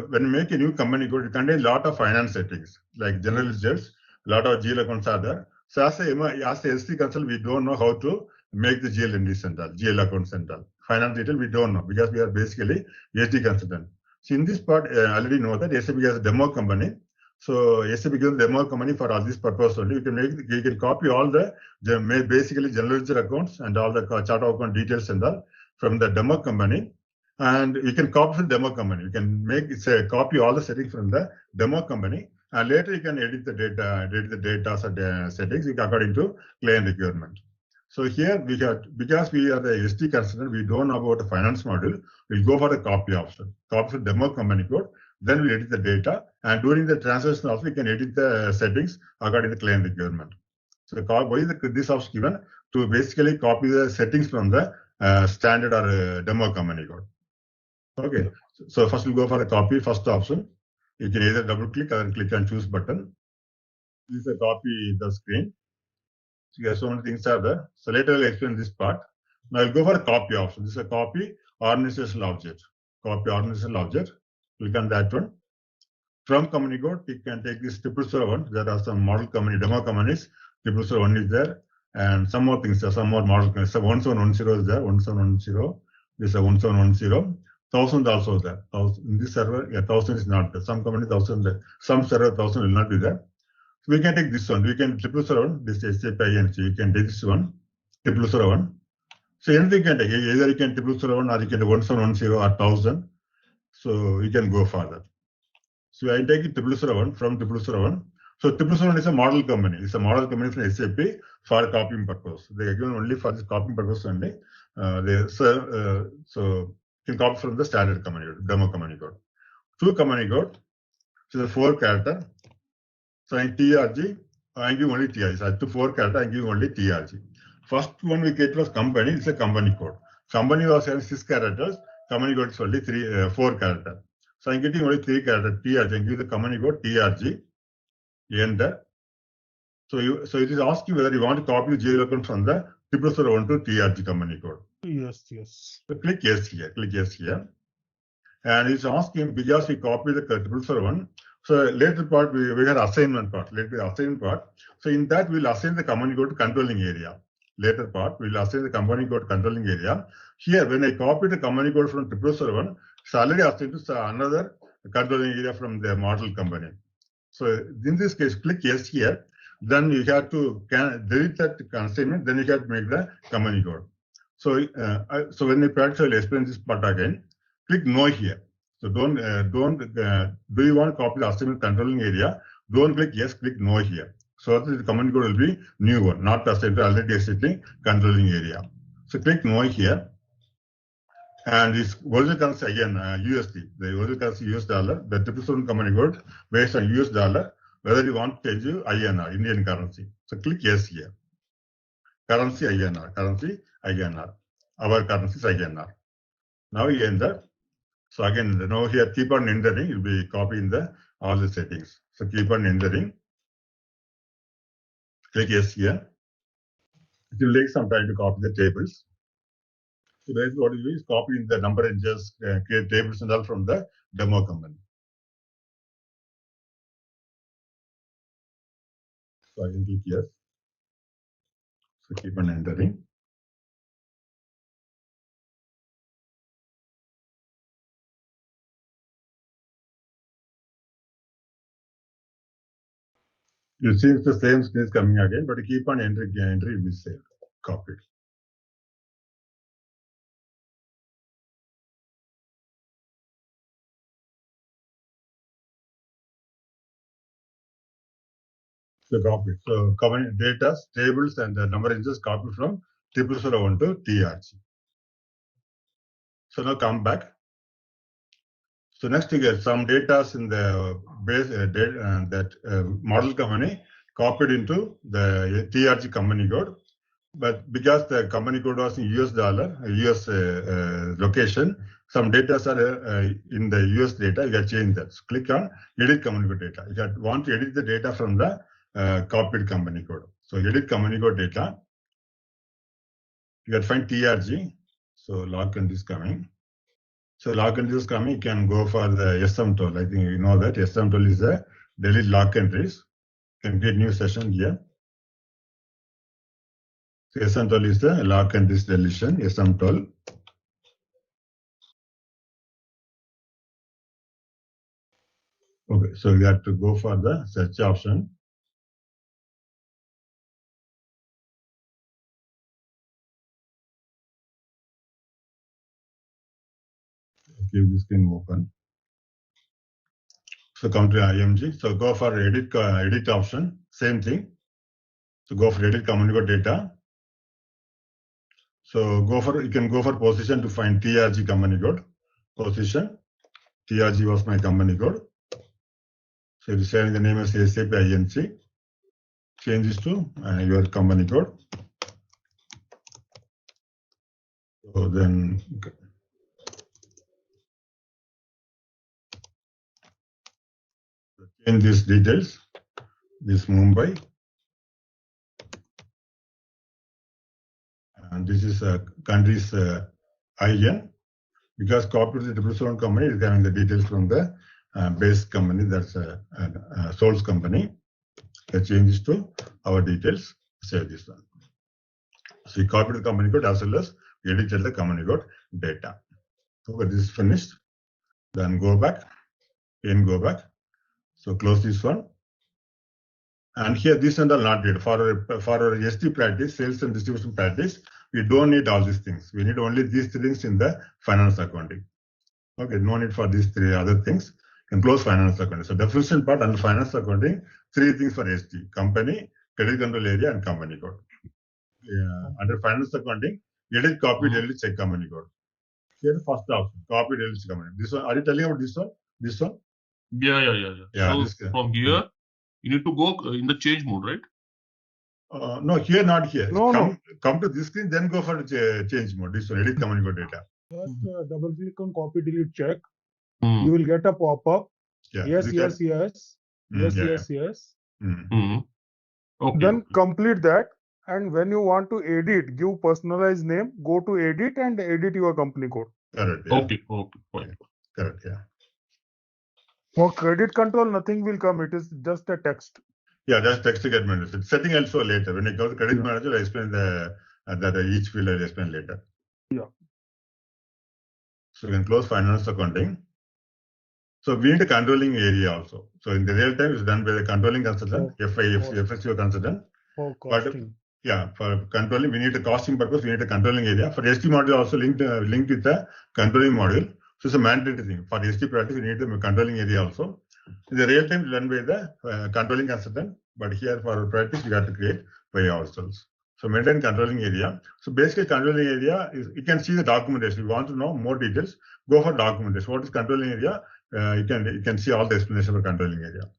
When we make a new company code, it contains a lot of finance settings like general ledgers, a lot of GL accounts are there. So as a SD consultant, we don't know how to make the GL entry central, GL account central. Finance detail we don't know because we are basically SD consultant. So in this part, I already know that SAP has a demo company. So SAP gives a demo company for all this purpose only. You can copy all the basically general ledger accounts and all the chart of account details and all from the demo company. And you can copy the demo company. You can copy all the settings from the demo company, and later you can edit the data settings according to client requirement. So here because we are the SD consultant, we don't know about the finance module. We'll go for the copy option. Copy the demo company code. Then we edit the data, and during the translation also we can edit the settings according to the client requirement. So why is this option given? To basically copy the settings from the standard or demo company code. Okay, so first we'll go for a copy, first option. You can either double click or click and choose button. This is a copy the screen. So you have so many things are there. So later I'll explain this part. Now I'll go for a copy option. This is a copy organizational object. Copy organizational object. Click on that one. From company code, you can take this 001. There are some model company, demo companies. 001 is there. And some more things, some more model companies. So 1710 is there. 1710. This is a 1710. 1000 also there. In this server, 1000 is not there. Some company 1000 there. Some server 1000 will not be there. So we can take this one. We can 001. This is SAP INC. You can take this one. 001. So anything you can take. Either you can 001 or you can 1710 or 1000. So you can go for that. So I take it 001 from 001. So 001 is a model company. It's a model company from SAP for copying purpose. They are given only for this copying purpose only. So you can copy from the standard company code, demo company code. 2 company code, so the 4 character. So in TRG I give only TRG. So to 4 character, I give only TRG. First one we get was company. It's a company code. Company was having 6 characters. Company code is only 4 characters. So I'm getting only 3 characters TRG. I give the company code TRG. Enter. So it is asking whether you want to copy the GL account from the 001 to TRG company code. Yes, yes. So click yes here. Click yes here. And it's asking because we copy the 001. So later part we have assignment part. Later assignment part. So in that we'll assign the company code to controlling area. Later part we'll assign the company code controlling area. Here when I copy the company code from 001, it's already assigned to another controlling area from the model company. So in this case, click yes here. Then you have to delete that constraint. Then you have to make the company code. So when you practice, I'll explain this part again. Click no here. So do you want to copy the assignment controlling area? Don't click yes, click no here. So that the command code will be new one, not assigned already existing controlling area. So click no here. And this original currency again, USD, the original currency US dollar, the 007 command code based on US dollar, whether you want to change to INR, Indian currency. So click yes here. Currency INR, currency INR. Our currency is INR. Now you enter. So again, now here keep on entering, you'll be copying all the settings. So keep on entering. Click yes here. It will take some time to copy the tables. So basically what you do is copying the number and just create tables and all from the demo company. So I can click yes. So keep on entering. You see it's the same screen is coming again, but you keep on entering, will be saved, copied. So copied. So common data, tables, and the number inches copied from 001 to TRG. So now come back. So next you get some data in the base model company copied into the TRG company code. But because the company code was in US dollar, US location, some data are in the US data, you can change that. So click on edit company code data. You want to edit the data from the copied company code. So edit company code data. You can find TRG. So log country is coming. So log country is coming, you can go for the SM tool. I think you know that SM tool is the delete log countries. You can create new session here. So SM tool is the log countries deletion, SM tool. Okay, so you have to go for the search option. Keep the screen open. So come to IMG. So go for edit option. Same thing. So go for edit company code data. So you can go for position to find TRG company code. Position. TRG was my company code. So it is saying the name is SAP INC. Change this to your company code. So then change these details. This Mumbai. And this is country's IN. Because copied to the 001 company is having the details from the base company, that's a source company. The changes to our details, save this one. So you copied the company code as well as edited the company code data. So this is finished. Then go back, again go back. So close this one. And here this and all not needed. For our SD practice, sales and distribution practice, we don't need all these things. We need only these things in the finance accounting. Okay, no need for these three other things. You can close finance accounting. So definition part under finance accounting, three things for SD: company, credit control area, and company code. Under finance accounting, edit, copy, delete, check company code. Here the first option, copy, delete, check company. This one, are you telling about this one? This one? Yeah. Yeah, So from here, You need to go in the change mode, right? No, here, not here. No. Come to this screen, then go for change mode. This one, edit communicator data. Just double click on copy delete check. Mm. You will get a pop-up. Yeah, Yes. Mm. Okay. Then complete that. And when you want to edit, give personalized name, go to edit and edit your company code. Correct. Yeah. Okay. Fine. Correct. Yeah. For credit control, nothing will come. It is just a text. Yeah, that's text to get managed. Setting also later. When it goes to credit manager, I explain that each field I explain later. Yeah. So we can close finance accounting. So we need a controlling area also. So in the real time, it's done by the controlling consultant, FSO consultant. For costing. For controlling, we need a costing purpose. We need a controlling area. For SD module also linked with the controlling module. So it's a mandatory thing. For SD practice, we need the controlling area also. In the real time, done by the controlling consultant. But here for practice, we have to create by ourselves. So maintain controlling area. So basically, controlling area is you can see the documentation. If you want to know more details, go for documentation. What is controlling area? You can see all the explanation for controlling area.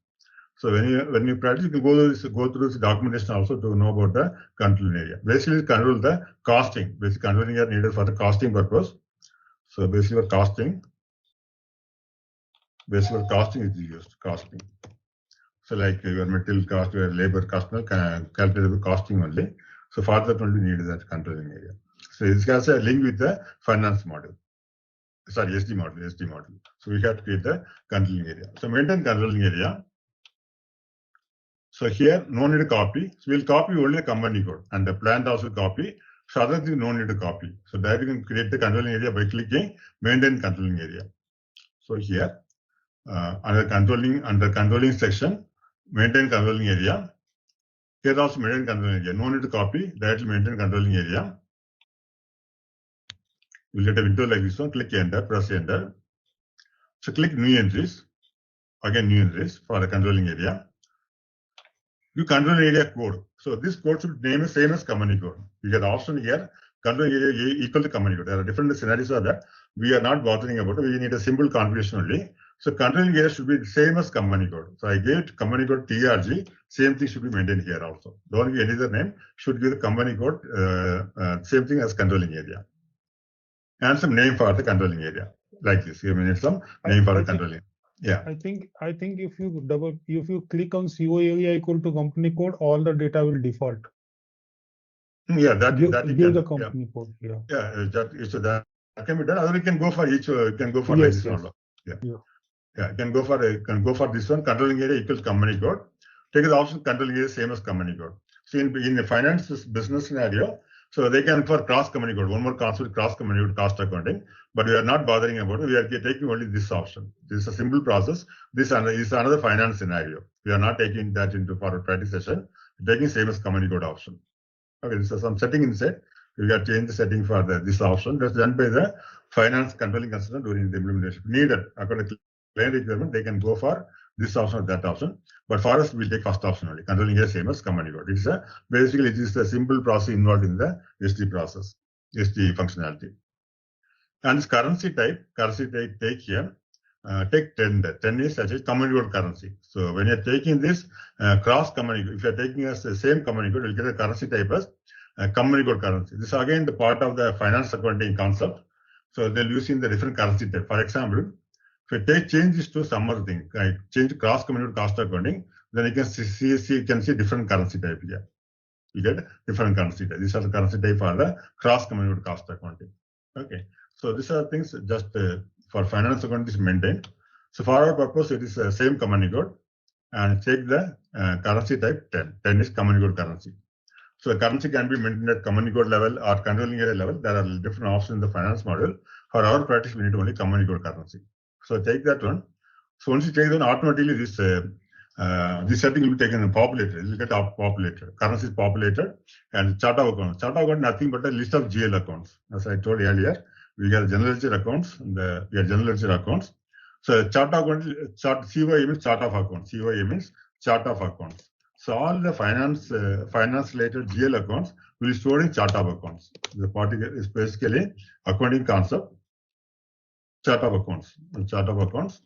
So when you practice, you can go through this documentation also to know about the controlling area. Basically, control the costing. Basically, controlling area needed for the costing purpose. So basically, for costing is used. Costing. So like your material cost, your labor cost, calculable costing only. So for that only need that controlling area. So this has a link with the finance model. Sorry, SD model. So we have to create the controlling area. So maintain controlling area. So here, no need to copy. So we'll copy only the company code and the plant also copy. So other things no need to copy. So that you can create the controlling area by clicking maintain controlling area. So here, under controlling section, maintain controlling area. Here also maintain controlling area. No need to copy. Directly maintain controlling area. You'll get a window like this one. Click enter, press enter. So click new entries. Again, new entries for the controlling area. You control area code. So this code should name the same as company code. You get the option here, control area equal to company code. There are different scenarios of that. We are not bothering about it. We need a simple configuration only. So controlling area should be the same as company code. So I gave it company code TRG. Same thing should be maintained here also. Don't give any other name. Should give the company code same thing as controlling area. And some name for the controlling area. Like this. You need some name for the controlling. Yeah. I think if you click on CO area equal to company code, all the data will default. Yeah, that give the company code. Yeah. That can be done. Other you can go for each. You can go for yes, this yes. one. Yeah. You can go for this one. Controlling area equals company code. Take the option controlling area same as company code. So in the finance business scenario, so they can for cross company code. One more concept, cross company code, cost accounting. But we are not bothering about it. We are taking only this option. This is a simple process. This is another finance scenario. We are not taking that into for a practice session. We're taking same as company code option. Okay, so some setting inside. We got to change the setting for this option. That's done by the finance controlling consultant during the implementation. Needed according to client requirement, they can go for this option or that option. But for us, we'll take first option only. Controlling area same as company code. Basically, it is a simple process involved in the SD process, SD functionality. And this currency type take here. Take 10. 10 is such a company code currency. So when you're taking this cross company code, if you're taking as the same company code, you'll get a currency type as company code currency. This is again the part of the finance accounting concept. So they're using the different currency type. For example, if you take changes to some other thing, like change cross company code cost accounting, then you can see different currency type here. You get different currency type. These are the currency type for the cross company code cost accounting. Okay. So these are things just for finance accounting is maintained. So for our purpose, it is the same company code and take the currency type 10. 10 is company code currency. So the currency can be maintained at company code level or controlling area level. There are different options in the finance model. For our practice, we need only company code currency. So take that one. So once you take that, automatically this setting will be taken and populated. It will get populated. Currency is populated and chart of accounts. Chart of account nothing but a list of GL accounts. As I told earlier, we got general ledger accounts. We have general ledger accounts. So chart of account, CYA means chart of accounts. CYA means chart of accounts. So all the finance related GL accounts will be stored in chart of accounts. The particular is basically accounting concept. Chart of accounts. Chart of accounts.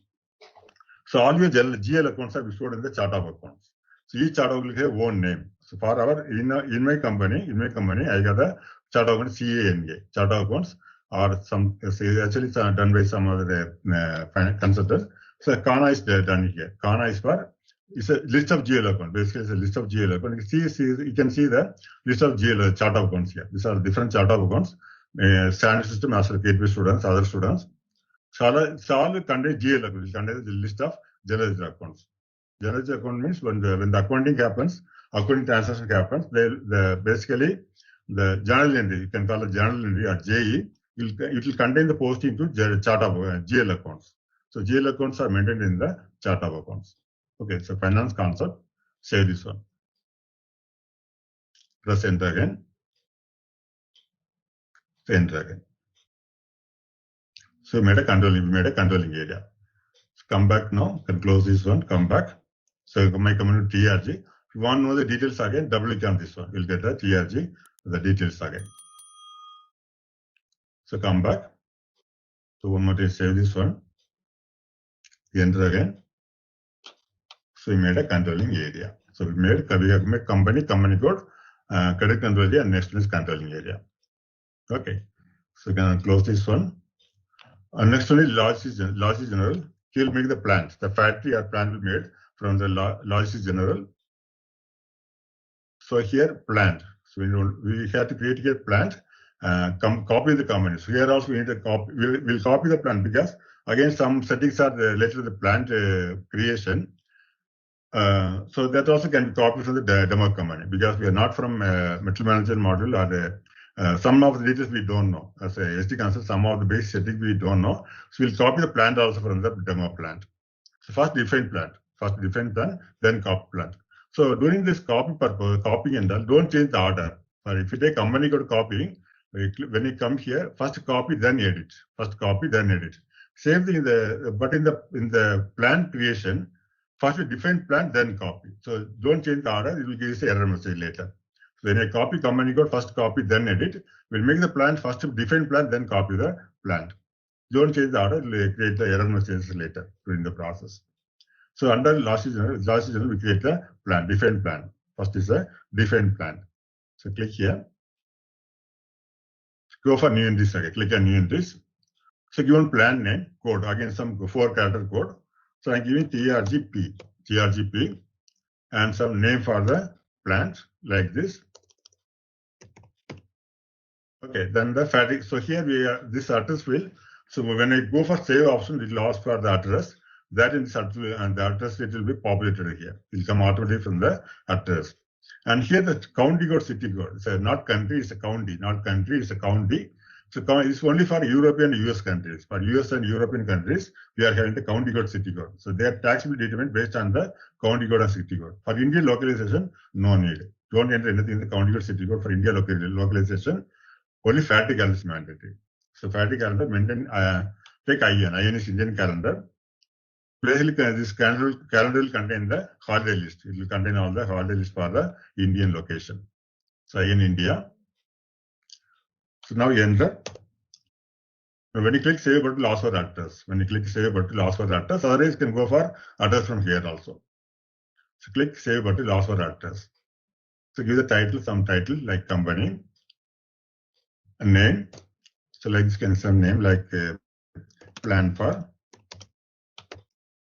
So all your GL accounts are stored in the chart of accounts. So each chart will have own name. So for our in my company, I got a chart of accounts CANA. Chart of accounts or some actually it's done by some other consultant. So KANA is done here. KANA is for it's a list of GL accounts. Basically, it's a list of GL accounts. You can see the list of GL chart of accounts here. These are different chart of accounts. Standard system as for gateway students, other students. So all contain GL accounts. Contain the list of general ledger accounts. General ledger account means when the accounting happens, accounting transaction happens, basically the journal entry, you can call it journal entry or JE, it will contain the posting to chart of GL accounts. So GL accounts are maintained in the chart of accounts. Okay, so finance concept, save this one. Press enter again. Enter again. So we made a controlling area. So come back now, can close this one, come back. So my community TRG. If you want to know the details again, double click on this one. You'll get the TRG, the details again. So come back. So one more time, save this one. Enter again. So we made a controlling area. So we have made company code, credit control area, and next is controlling area. Okay. So we can close this one. Next one is logistics general. He'll make the plant. The factory or plant will be made from the logistics general. So here plant. So we have to create a plant. Copy the company. So here also we need to copy. We'll copy the plant because again some settings are related to the plant creation. So that also can be copied from the demo company because we are not from metal management module or some of the details we don't know. As a SD concept, some of the basic settings we don't know. So we'll copy the plant also from the demo plant. So first define plant, then copy plant. So during this copying and all, don't change the order. Or if you take company code copying, when you come here, first copy, then edit. First copy, then edit. Same thing in the plant creation, first you define plant, then copy. So don't change the order, it will give you an error message later. So when you copy company code, first copy, then edit. We'll make the plant, first define plant, then copy the plant. Don't change the order, it will create the error messages later during the process. So under logistics general, we create a plan, define plan. First is a define plan. So click here. Go for new entries again. Click on new entries. So given plan name, code, again some 4-character code. So I'm giving TRGP, and some name for the plant like this. Okay, then the factory. So here we are, this address field. So when I go for save option, it will ask for the address. That in and the address it will be populated here. It will come automatically from the address. And here the county code, city code. So not country, it's a county. Not country, it's a county. So it's only for European and US countries. For US and European countries, we are having the county code, city code. So their tax will be determined based on the county code and city code. For Indian localization, no need. Don't enter anything in the county code, city code for India localization. Only FATI calendar is mandatory. So FATI calendar maintain, take IN. IN is Indian calendar. Basically, this calendar will contain the holiday list. It will contain all the holiday list for the Indian location. So in India. So now you enter. When you click save button, ask for address. When you click save button, ask for address. Otherwise, you can go for address from here also. So click save button, ask for address. So give the title, some title like company, a name. So like this can some name like plan for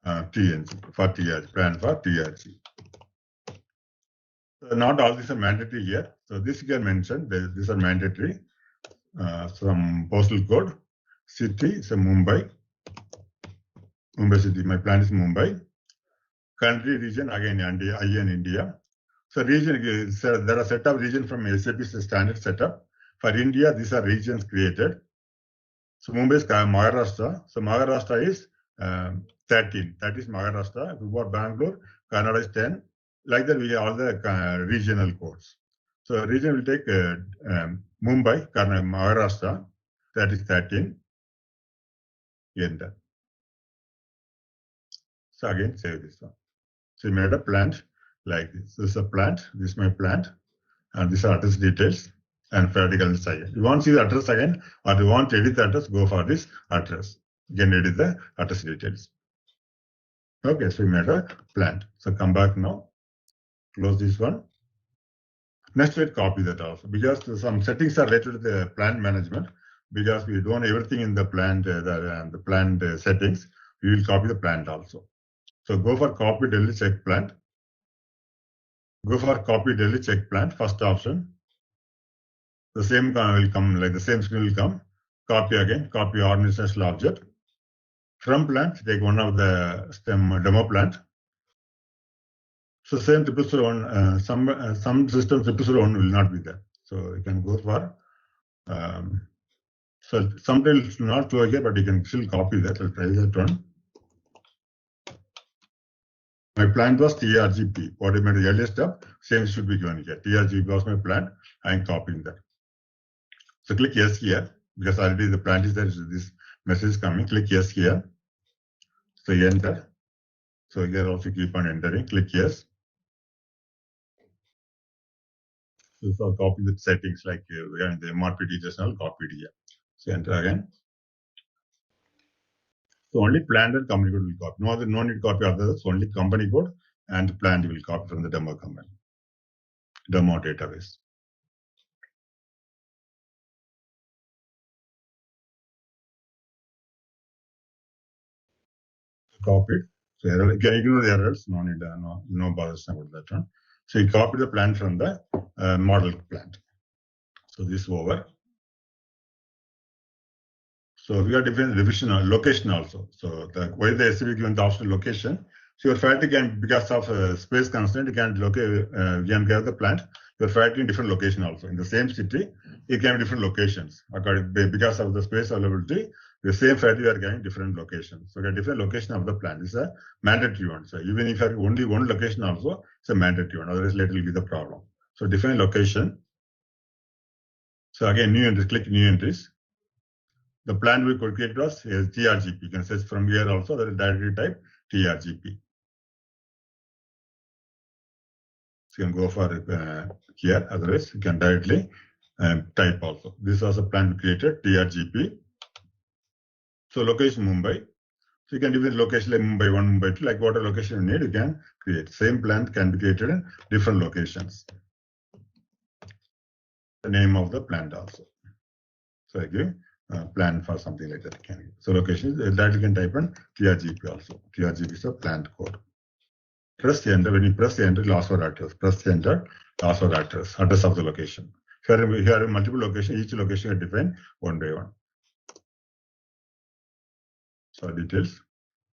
TNC, for TRG, plan for TRG. So not all these are mandatory here. So this you can mention, these are mandatory. Some postal code, city, so Mumbai city, my plan is Mumbai. Country, region, again, India. So region, there are set of region from SAP's standard setup. For India, these are regions created. So Mumbai is Maharashtra. So Maharashtra is 13. That is Maharashtra. If you go Bangalore, Kannada is 10. Like that, we have all the regional codes. So region will take Mumbai, Maharashtra. That is 13. Enter. So again, save this one. So you made a plant like this. This is a plant. This is my plant. And these are address details and vertical again. You want to see the address again, or you want to edit the address, go for this address. You can edit the address details. Okay, so we made a plant. So come back now. Close this one. Next, let's copy that also, because some settings are related to the plant management. Because we don't everything in the plant, the plant settings, we will copy the plant also. So go for copy, delete, check plant. Go for copy, delete, check plant. First option. The same will come, like the same screen will come. Copy again, copy organizational object. From plant, take one of the demo plant. So same 001, some systems 001 will not be there. So you can go for, so sometimes it's not show here, but you can still copy that. I'll try that one. My plant was TRGP. What I made the earlier step, same should be given here. TRGP was my plant. I'm copying that. So click yes here, because already the plant is there. So this message is coming. Click yes here. So enter. So here also keep on entering. Click yes. So copy the settings like the MRP details and all copied here. So enter again. So only plant and company code will copy. No need to copy others. Only company code and plant will copy from the demo company, demo database. Copied. So you can ignore the errors. No need, no bothers about that one. So you copy the plant from the model plant. So this is over. So we got different revision location also. So why the SAP given the optional location? So your factory can, because of space constraint, you can locate, you can get the plant. Your factory in different location also. In the same city, it can be different locations. Because of the space availability, the same factory are getting different locations. So the different location of the plant is a mandatory one. So even if you have only one location also, it's a mandatory one. Otherwise, later will be the problem. So different location. So again, new entries, click new entries. The plan we could create was TRGP. You can search from here also, that is directly type TRGP. So you can go for here, otherwise you can directly type also. This was a plan created, TRGP. So location Mumbai. So you can give the location like Mumbai 1, Mumbai 2, like what a location you need, you can create. Same plan can be created in different locations. The name of the plant also. So I give plan for something like that. So location that you can type in TRGP also. TRGP is a plant code. Press enter. When you press enter, last word address. Press enter, last word address of the location. Here we have multiple locations. Each location is defined one by one. So details.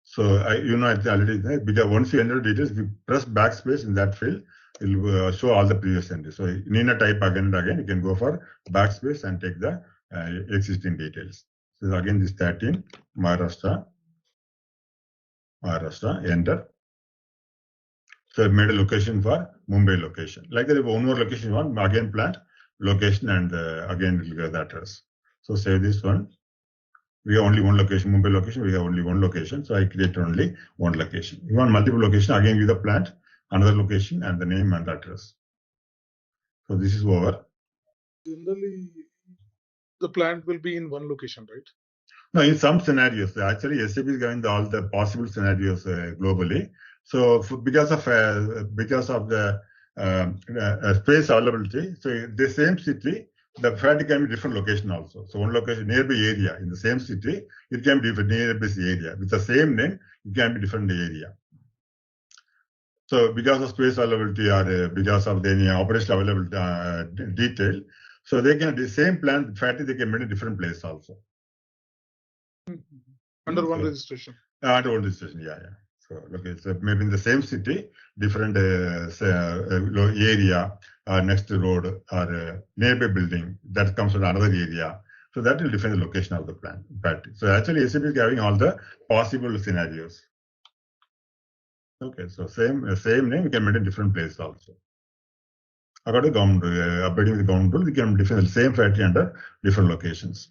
So it's already there, because once you enter details, if you press backspace in that field, it will show all the previous entries. So you need to type again and again. You can go for backspace and take the existing details. So again, this 13, Maharashtra, enter. So I made a location for Mumbai location. Like that, if one more location one, again plant, location, and again we'll get the address. So save this one. We have only one location, Mumbai location, we have only one location. So I create only one location. If you want multiple location, again with the plant, another location, and the name and address. So this is over. Generally, the plant will be in one location, right? No, in some scenarios, actually SAP is giving all the possible scenarios globally. So because of the space availability, so the same city, the factory can be different location also. So one location nearby area in the same city, it can be different nearby area with the same name, it can be different area. So because of space availability or because of any operational availability detail, so they can the same plant factory they can be in a different place also. Under one registration. Under one registration, yeah. So okay, so maybe in the same city, different area, next road or neighbor building that comes from another area. So that will define the location of the plant. So actually, SAP is having all the possible scenarios. Okay, so same name we can maintain different places also. According to government, updating the government rule, we can define the same factory under different locations.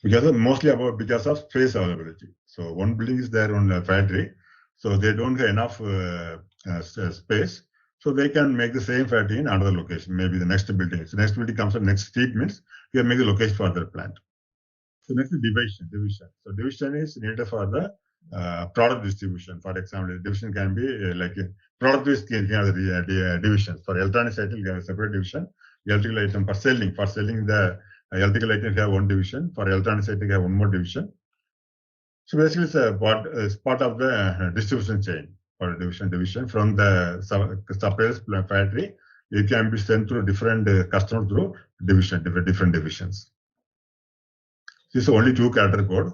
Because of space availability. So one building is there on a factory, so they don't have enough space, so they can make the same factory in another location, maybe the next building. So next building comes from next street means you can make the location for their plant. So next is division. So division is needed for the product distribution. For example, division can be like product based divisions. For electronic item, you have a separate division. Electrical item for selling. For selling the electrical item, you have one division. For electronic item, you have one more division. So basically, it's part of the distribution chain for division from the supplier's factory. It can be sent to different customers through different divisions. This is only 2-character code.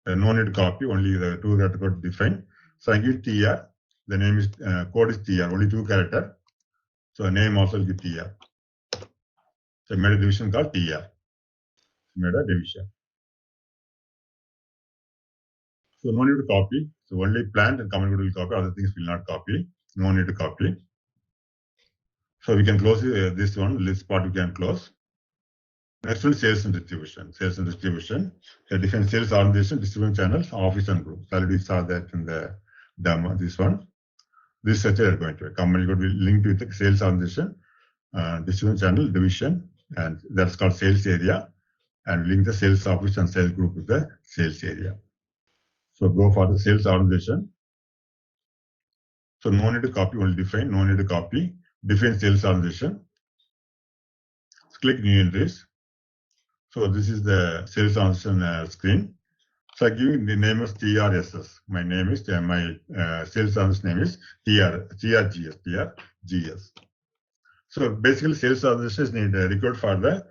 No need to copy, only the 2-character code defined. So I give TR. The name is code is TR, only 2-character. So name also will give TR. So I made a division called TR. Made a division. So no need to copy. So only plant and common code will copy. Other things will not copy. No need to copy. So we can close this one. This part we can close. Next one, sales and distribution. Sales and distribution. Different sales organization, distribution channels, office and groups. Already saw that in the demo. This one. This structure is going to be company code will link with the sales organization, distribution channel, division, and that's called sales area. And link the sales office and sales group with the sales area. So go for the sales organization. So no need to copy, only define. No need to copy. Define sales organization. Click new entries. So this is the sales organization screen. So I give the name is TRSS. My name is my sales organization name is TRGS. So basically, sales organization is required for the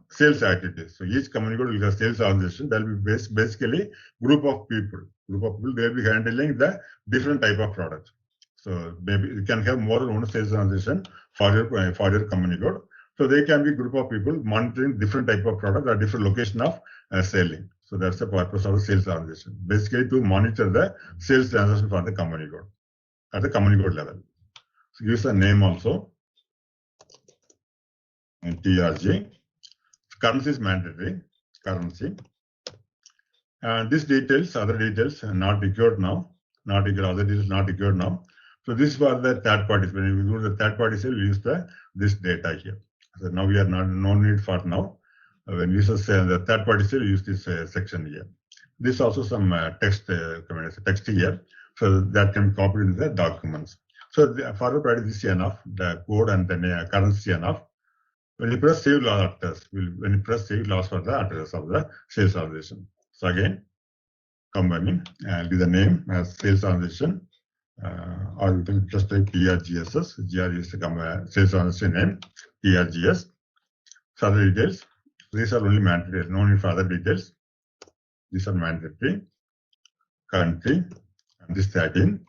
sales activities. So each company code will have sales organization. That will be basically group of people. They will be handling the different type of products. So maybe you can have more than one sales organization for your company code. So they can be a group of people monitoring different type of product or different location of selling. So that's the purpose of the sales organization. Basically to monitor the sales transaction for the company code at the company code level. So gives a name also. And TRG. Currency is mandatory. Currency. And these details, other details are not required now. Not required, other details not required now. So this was the third party. When we do the third party sale, we use this data here. So now we are no need for now. When we use the third party sale, we use this section here. This also some text here. So that can be copied into the documents. So for the party, this is enough. The code and the currency enough. When you press save loss address, when you press save loss for the address of the sales organization. So again, combining and do the name as sales organization, or you can just type TRGSS. GR is the sales organization name, TRGS. So other details, these are only mandatory. No need for other details. These are mandatory. Country, and this 13.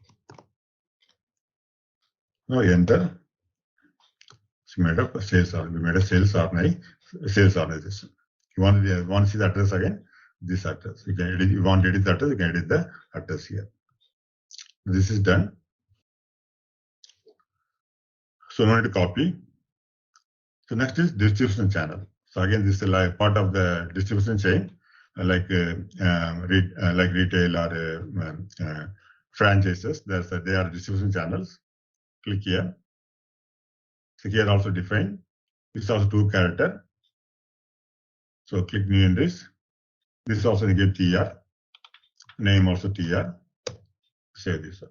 Now enter. We made a sales organization. You want to see the address again? This address. You can edit. You want to edit the address? You can edit the address here. This is done. So no need to copy. So next is distribution channel. So again, this is like part of the distribution chain, like retail or franchises. They are distribution channels. Click here. So here also define. This is also 2-character. So click new entries. This is also give TR. Name also TR. Save this.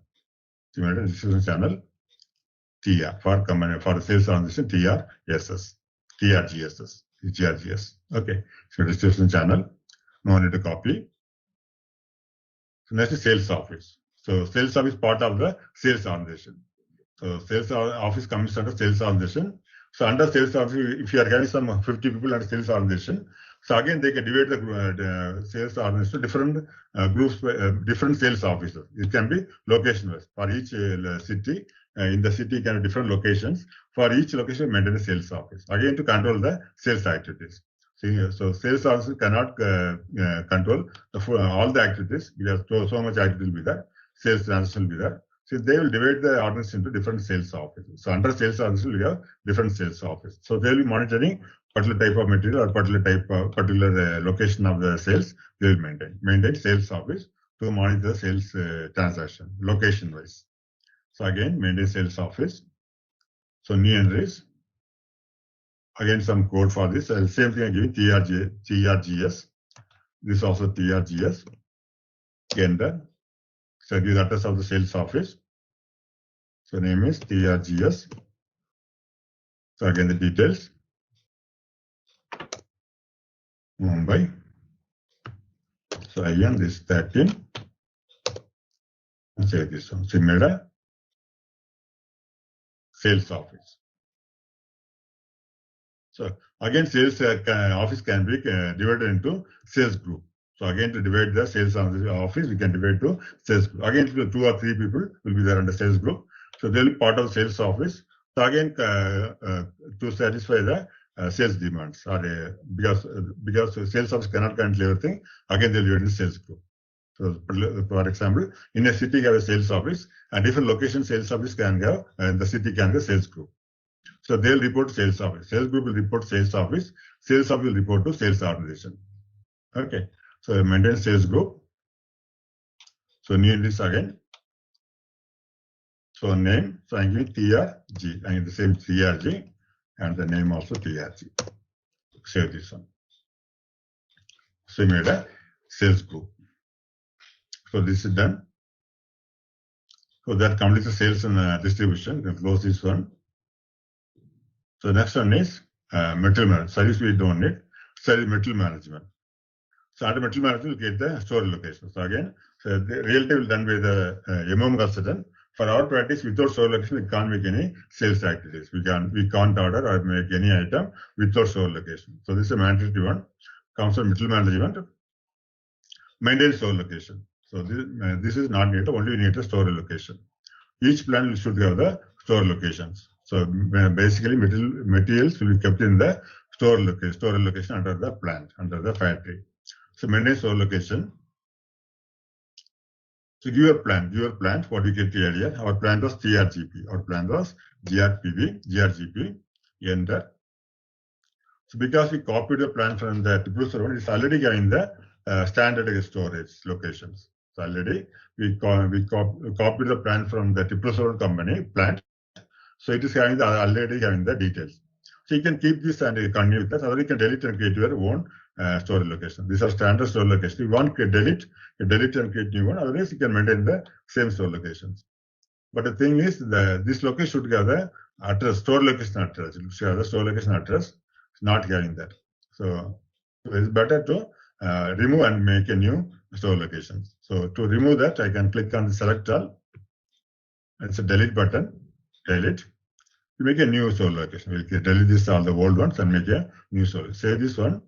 Distribution channel. TR for sales organization TRSS. TRGS. Okay. So distribution channel. No need to copy. So next is sales office. So sales office part of the sales organization. So sales office comes under sales organization. So under sales office, if you are having some 50 people under sales organization, so again they can divide the sales organization to different groups, different sales offices. It can be location-wise. For each city, in the city can be different locations. For each location, maintain a sales office. Again to control the sales activities. So sales office cannot control all the activities because so much activity will be there. Sales transaction will be there. So they will divide the organization into different sales offices. So under sales organization, we have different sales offices. So they will be monitoring particular type of material or particular location of the sales. They will maintain sales office to monitor the sales transaction location wise. So again, maintain sales office. So new entries. Again, some code for this. Same thing I give TRGS. This also TRGS. enter. So give the address of the sales office. So name is TRGS. So again the details. Mumbai. So again this 13. And say this one. Simera sales office. So again sales office can be divided into sales group. So again to divide the sales office, we can divide to sales group. Again 2 or 3 people will be there under sales group. So they will be part of sales office. So again to satisfy the sales demands or because sales office cannot control everything, again they will divide in sales group. So for example, in a city have a sales office and different location sales office can have and the city can have sales group. So they'll report to sales office. Sales group will report to sales office. Sales office will report to sales organization. Okay. So maintain sales group. So new this again. So name. So I'm giving TRG. I'm the same TRG and the name also TRG. Save this one. So we made a sales group. So this is done. So that completes the sales and distribution. You can close this one. So next one is material management. Service we don't need. Service material management. So under material management, we get the store location. So again, so the real time will done by the MM consultant. For our practice, without store location, we can't make any sales activities. We can't order or make any item without store location. So this is a mandatory one. Comes from material management. Maintain store location. So this is not needed. Only we need a store location. Each plant should have the store locations. So basically, materials will be kept in the store location under the plant, under the factory. So maintain store location. So give your plant, what you get earlier. Our plant was TRGP. Our plant was GRGP, enter. So because we copied the plant from the typical server, it's already in the standard storage locations. So already we copied the plant from the typical server company plant. So it is already having the details. So you can keep this and continue with that. Otherwise, you can delete and create your own storage location. These are standard storage locations. If you want to delete and create new one. Otherwise, you can maintain the same store locations. But the thing is, this location should have the address, store location address. It should have the store location address. It's not having that. So it's better to remove and make a new store location. So to remove that, I can click on the select all. It's a delete button. Delete. You make a new store location. We'll delete this all the old ones and make a new store. Save this one.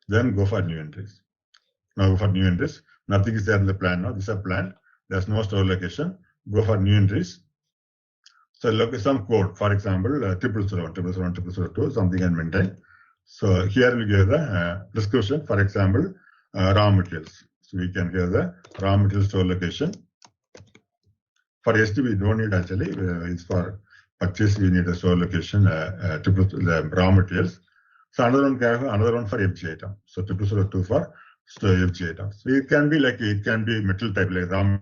Then go for new entries. Now go for new entries. Nothing is there in the plan now. This is a plan. There's no store location. Go for new entries. So look some code. For example, 00001, something and maintain. So here we give the description. For example, raw materials. So we can give the raw material store location. For ST, we don't need actually. It's for purchase. We need a store location. The raw materials. So another one for FG item. So 002 for FG item. So it can be metal type like raw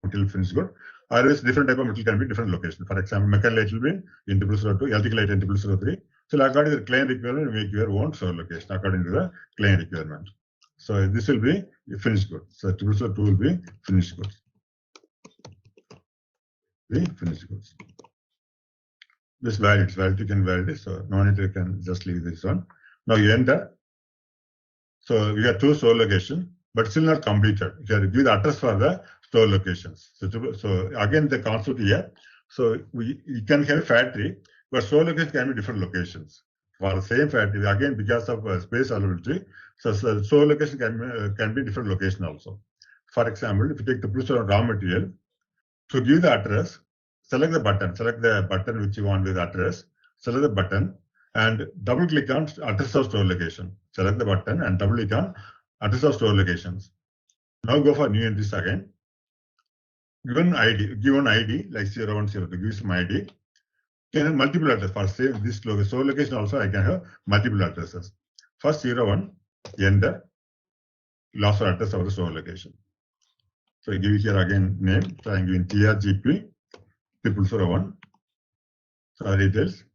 material finished good. Otherwise, different type of metal can be different location. For example, mechanite will be in 002, electrical light in 003. So according to the client requirement, you make your own store location according to the client requirement. So this will be finished good. So 002 will be finished goods. Finished goods. This valid, you can validate. So no need, you can just leave this one. Now you enter. So we have 2 store locations, but still not completed. You have to give the address for the store locations. So again, the concept here. So you can have a factory, but store locations can be different locations. For the same factory, again, because of space availability, so store location can be different location also. For example, if you take the producer of raw material, to give the address, select the button which you want with address, select the button and double click on address of store location. Select the button and double click on address of store locations. Now go for new entries again. Give one ID like 0102, give some ID. You can have multiple addresses. For say this store location also I can have multiple addresses. First 01, enter, last address of the store location. So I give here again name. So I'm giving TRGP 001. So details.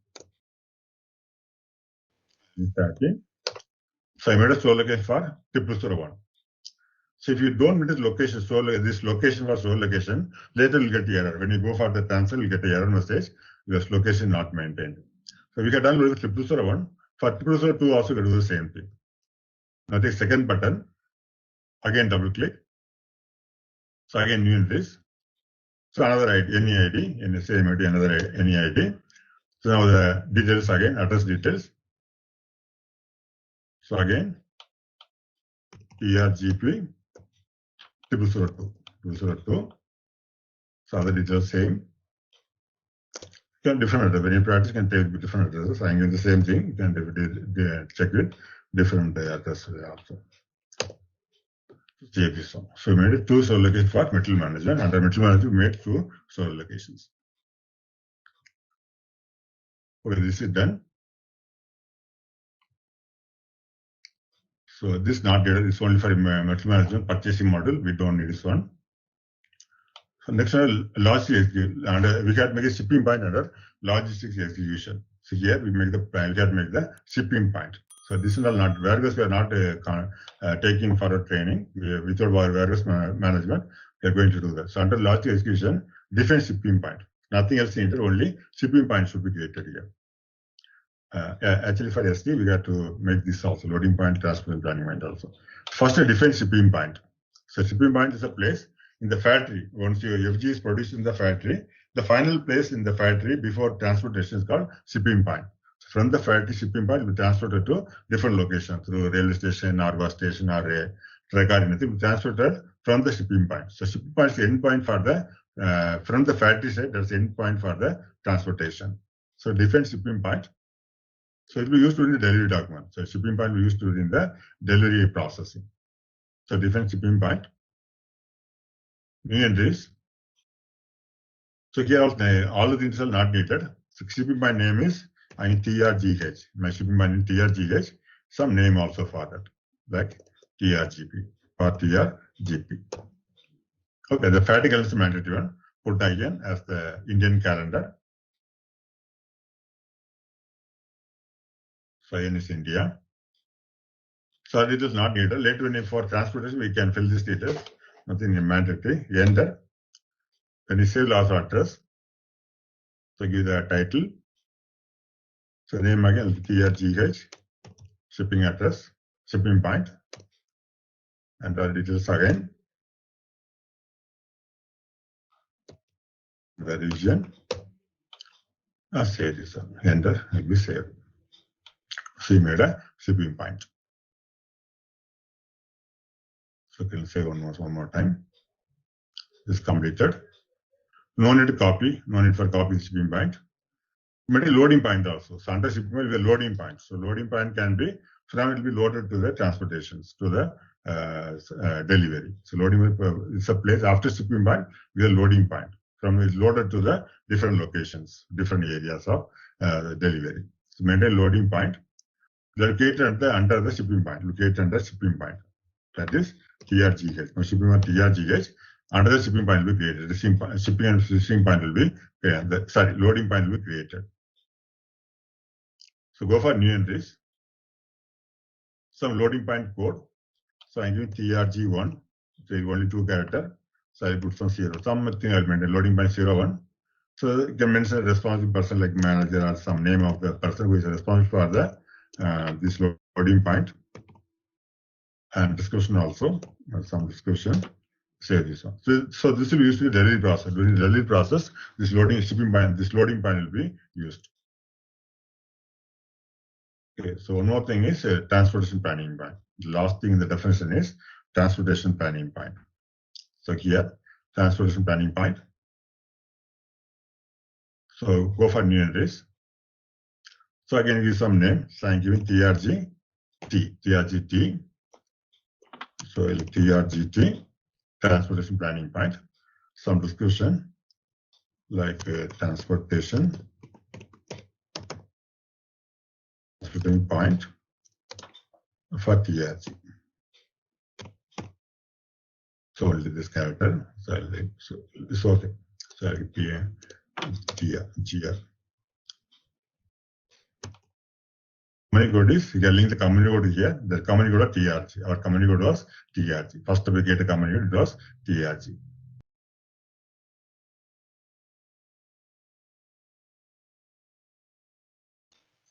So I made a store location for 001. So if you don't meet this location, this location for source location, later you'll get the error. When you go for the transfer, you'll get the error message. This location not maintained. So we can done with Tripusara 1. For Tripusara 2 also we do the same thing. Now take second button. Again double click. So again new entries. So another ID, any ID, in the same ID, another any ID. So now the details again, address details. So again, TRGP 2. So other details same. You can different address. When you practice, you can take different addresses. I'm doing the same thing. You can check with different addresses also. Check this one. So we made it 2 source locations for material management. Under material management, we made 2 source locations. Okay, this is done. So this not data. It's only for material management purchasing model. We don't need this one. So next one, logistics, and we can make a shipping point under logistics execution. So here we make the shipping point. So this is not warehouse. We are not taking for a training without warehouse management. We are going to do that. So under logistics execution, different shipping point. Nothing else needed. Only shipping point should be created here. Actually, for SD, we got to make this also loading point, transport, and planning point also. First, a different shipping point. So shipping point is a place in the factory. Once your FG is produced in the factory, the final place in the factory before transportation is called shipping point. So from the factory, shipping point will be transported to different location through railway station or bus station or a truck or anything. Will be transported from the shipping point. So shipping point is the end point for the from the factory side. That's the end point for the transportation. So different shipping point. So it will be used in the delivery document. So shipping point will be used in the delivery processing. So different shipping point. New entries. So here all of these are not needed. So shipping point name is TRGH. My shipping point in TRGH. Some name also for that, like TRGP or TRGP. Okay, the factory calendar is mandatory one. Put again as the Indian calendar. So again is India. So it is not needed. Later when for transportation, we can fill this details. Nothing mandatory. Enter. Then you save last address. So give the title. So name again TRGH. Shipping address. Shipping point. And the details again. The region. Save this one. Enter. Will be saved. So you made a shipping point. So we'll save one more time. This completed. No need to copy. No need for copy shipping point. Made a loading point also. So under shipping point, we have loading point. So loading point can be, so now it will be loaded to the transportations, to the delivery. So loading is a place after shipping point, we have loading point. From it's loaded to the different locations, different areas of delivery. So maintain loading point. Located under the shipping point. Located under shipping point. That is TRGH. Now shipping point TRGH. Another shipping point will be created. The shipping and shipping point will be loading point will be created. So go for new entries. Some loading point code. So I'm giving TRG1. So only 2 characters. So I put some 0. Something I'll maintain loading point 01. So you can mention a responsible person like manager or some name of the person who is responsible for the this loading point. And description also. Some description. Save this one. So this will be used in the delivery process. During the delivery process, this loading point will be used. Okay, so one more thing is transportation planning point. The last thing in the definition is transportation planning point. So here, transportation planning point. So go for new entries. So again, give some name. So I'm giving TRGT. So TRGT, transportation planning point. Some description like transportation point for TRG. So only this character. So this okay. So I'll give GR. code is, you can link the company code here. The company code was TRG. Our company code was TRG. First we get the company code, it was TRG.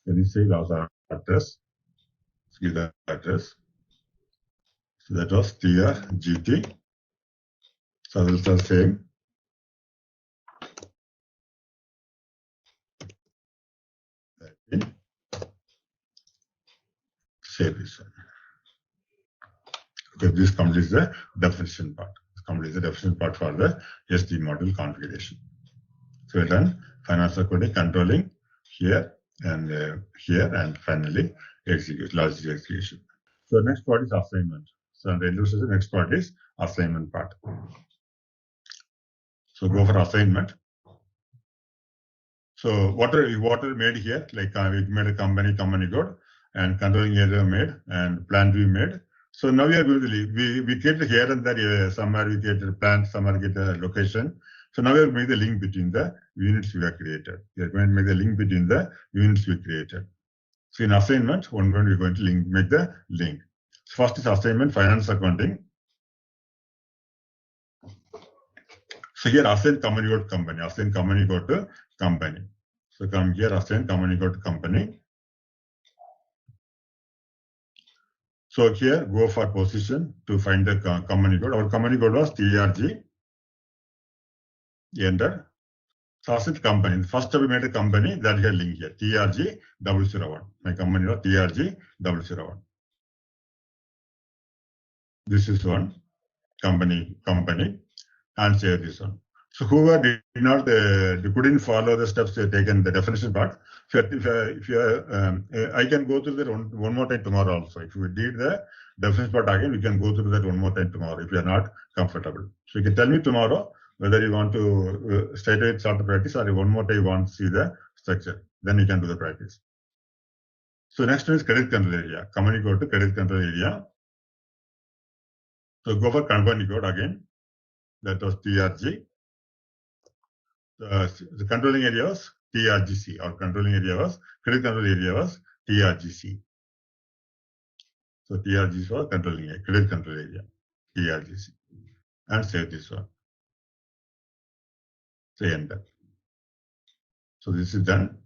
Then you say our address. Give the address. So that was TRGT. So that's the same. Save this one. Okay, this completes the definition part. This completes the definition part for the SD module configuration. So we're done financial coding, controlling here and finally execute, logic execution. So next part is assignment. So the illustration, next part is assignment part. So go for assignment. So what are made here? Like we made a company code and controlling area made and plan view made. So now we are going to leave. We get here and there, somewhere we get a plan, somewhere get a location. So now we are making the link between the units we have created. We are going to make the link between the units we created. So in assignment, we're going to make the link. So first is assignment, finance accounting. So here assign company code company, assign company code to company. So come here, assign company code to company. So here, go for position to find the company code. Our company code was TRG. Enter. So assign company. First we made a company that here link here. TRG 001. My company was TRG 001. This is one company and save this one. So whoever did not couldn't follow the steps taken the definition part, I can go through that one more time tomorrow also. If we did the definition part again, we can go through that one more time tomorrow if you are not comfortable. So you can tell me tomorrow whether you want to straight away start the practice or one more time you want to see the structure. Then you can do the practice. So next one is credit control area. Company code to credit control area. So go for company code again. That was TRG. The controlling area was TRGC. Our controlling area was, credit control area was TRGC. So TRGC was controlling area, credit control area, TRGC. And save this one. Say enter. So this is done.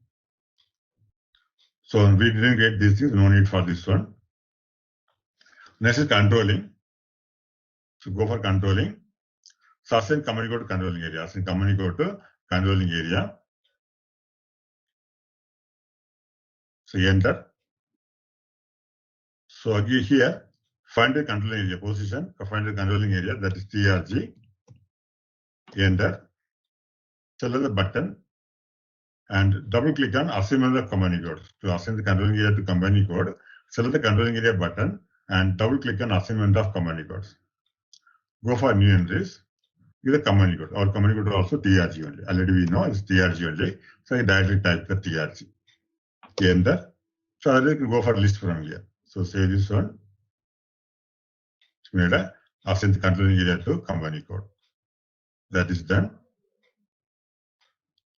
So we didn't get these things, no need for this one. Next is controlling. So go for controlling. So assign company code to controlling area. Assign company code to controlling area. So enter. So again here, find the controlling area position, find the controlling area, that is TRG. Enter. Select the button and double click on assignment of company code. To assign the controlling area to company code, select the controlling area button and double click on assignment of company codes. Go for new entries. Give the company code. Our company code is also TRG only. Already we know it's TRG only. So I directly type the TRG. Enter. So I can go for list from here. So save this one. Made a assign the controlling area to company code. That is done.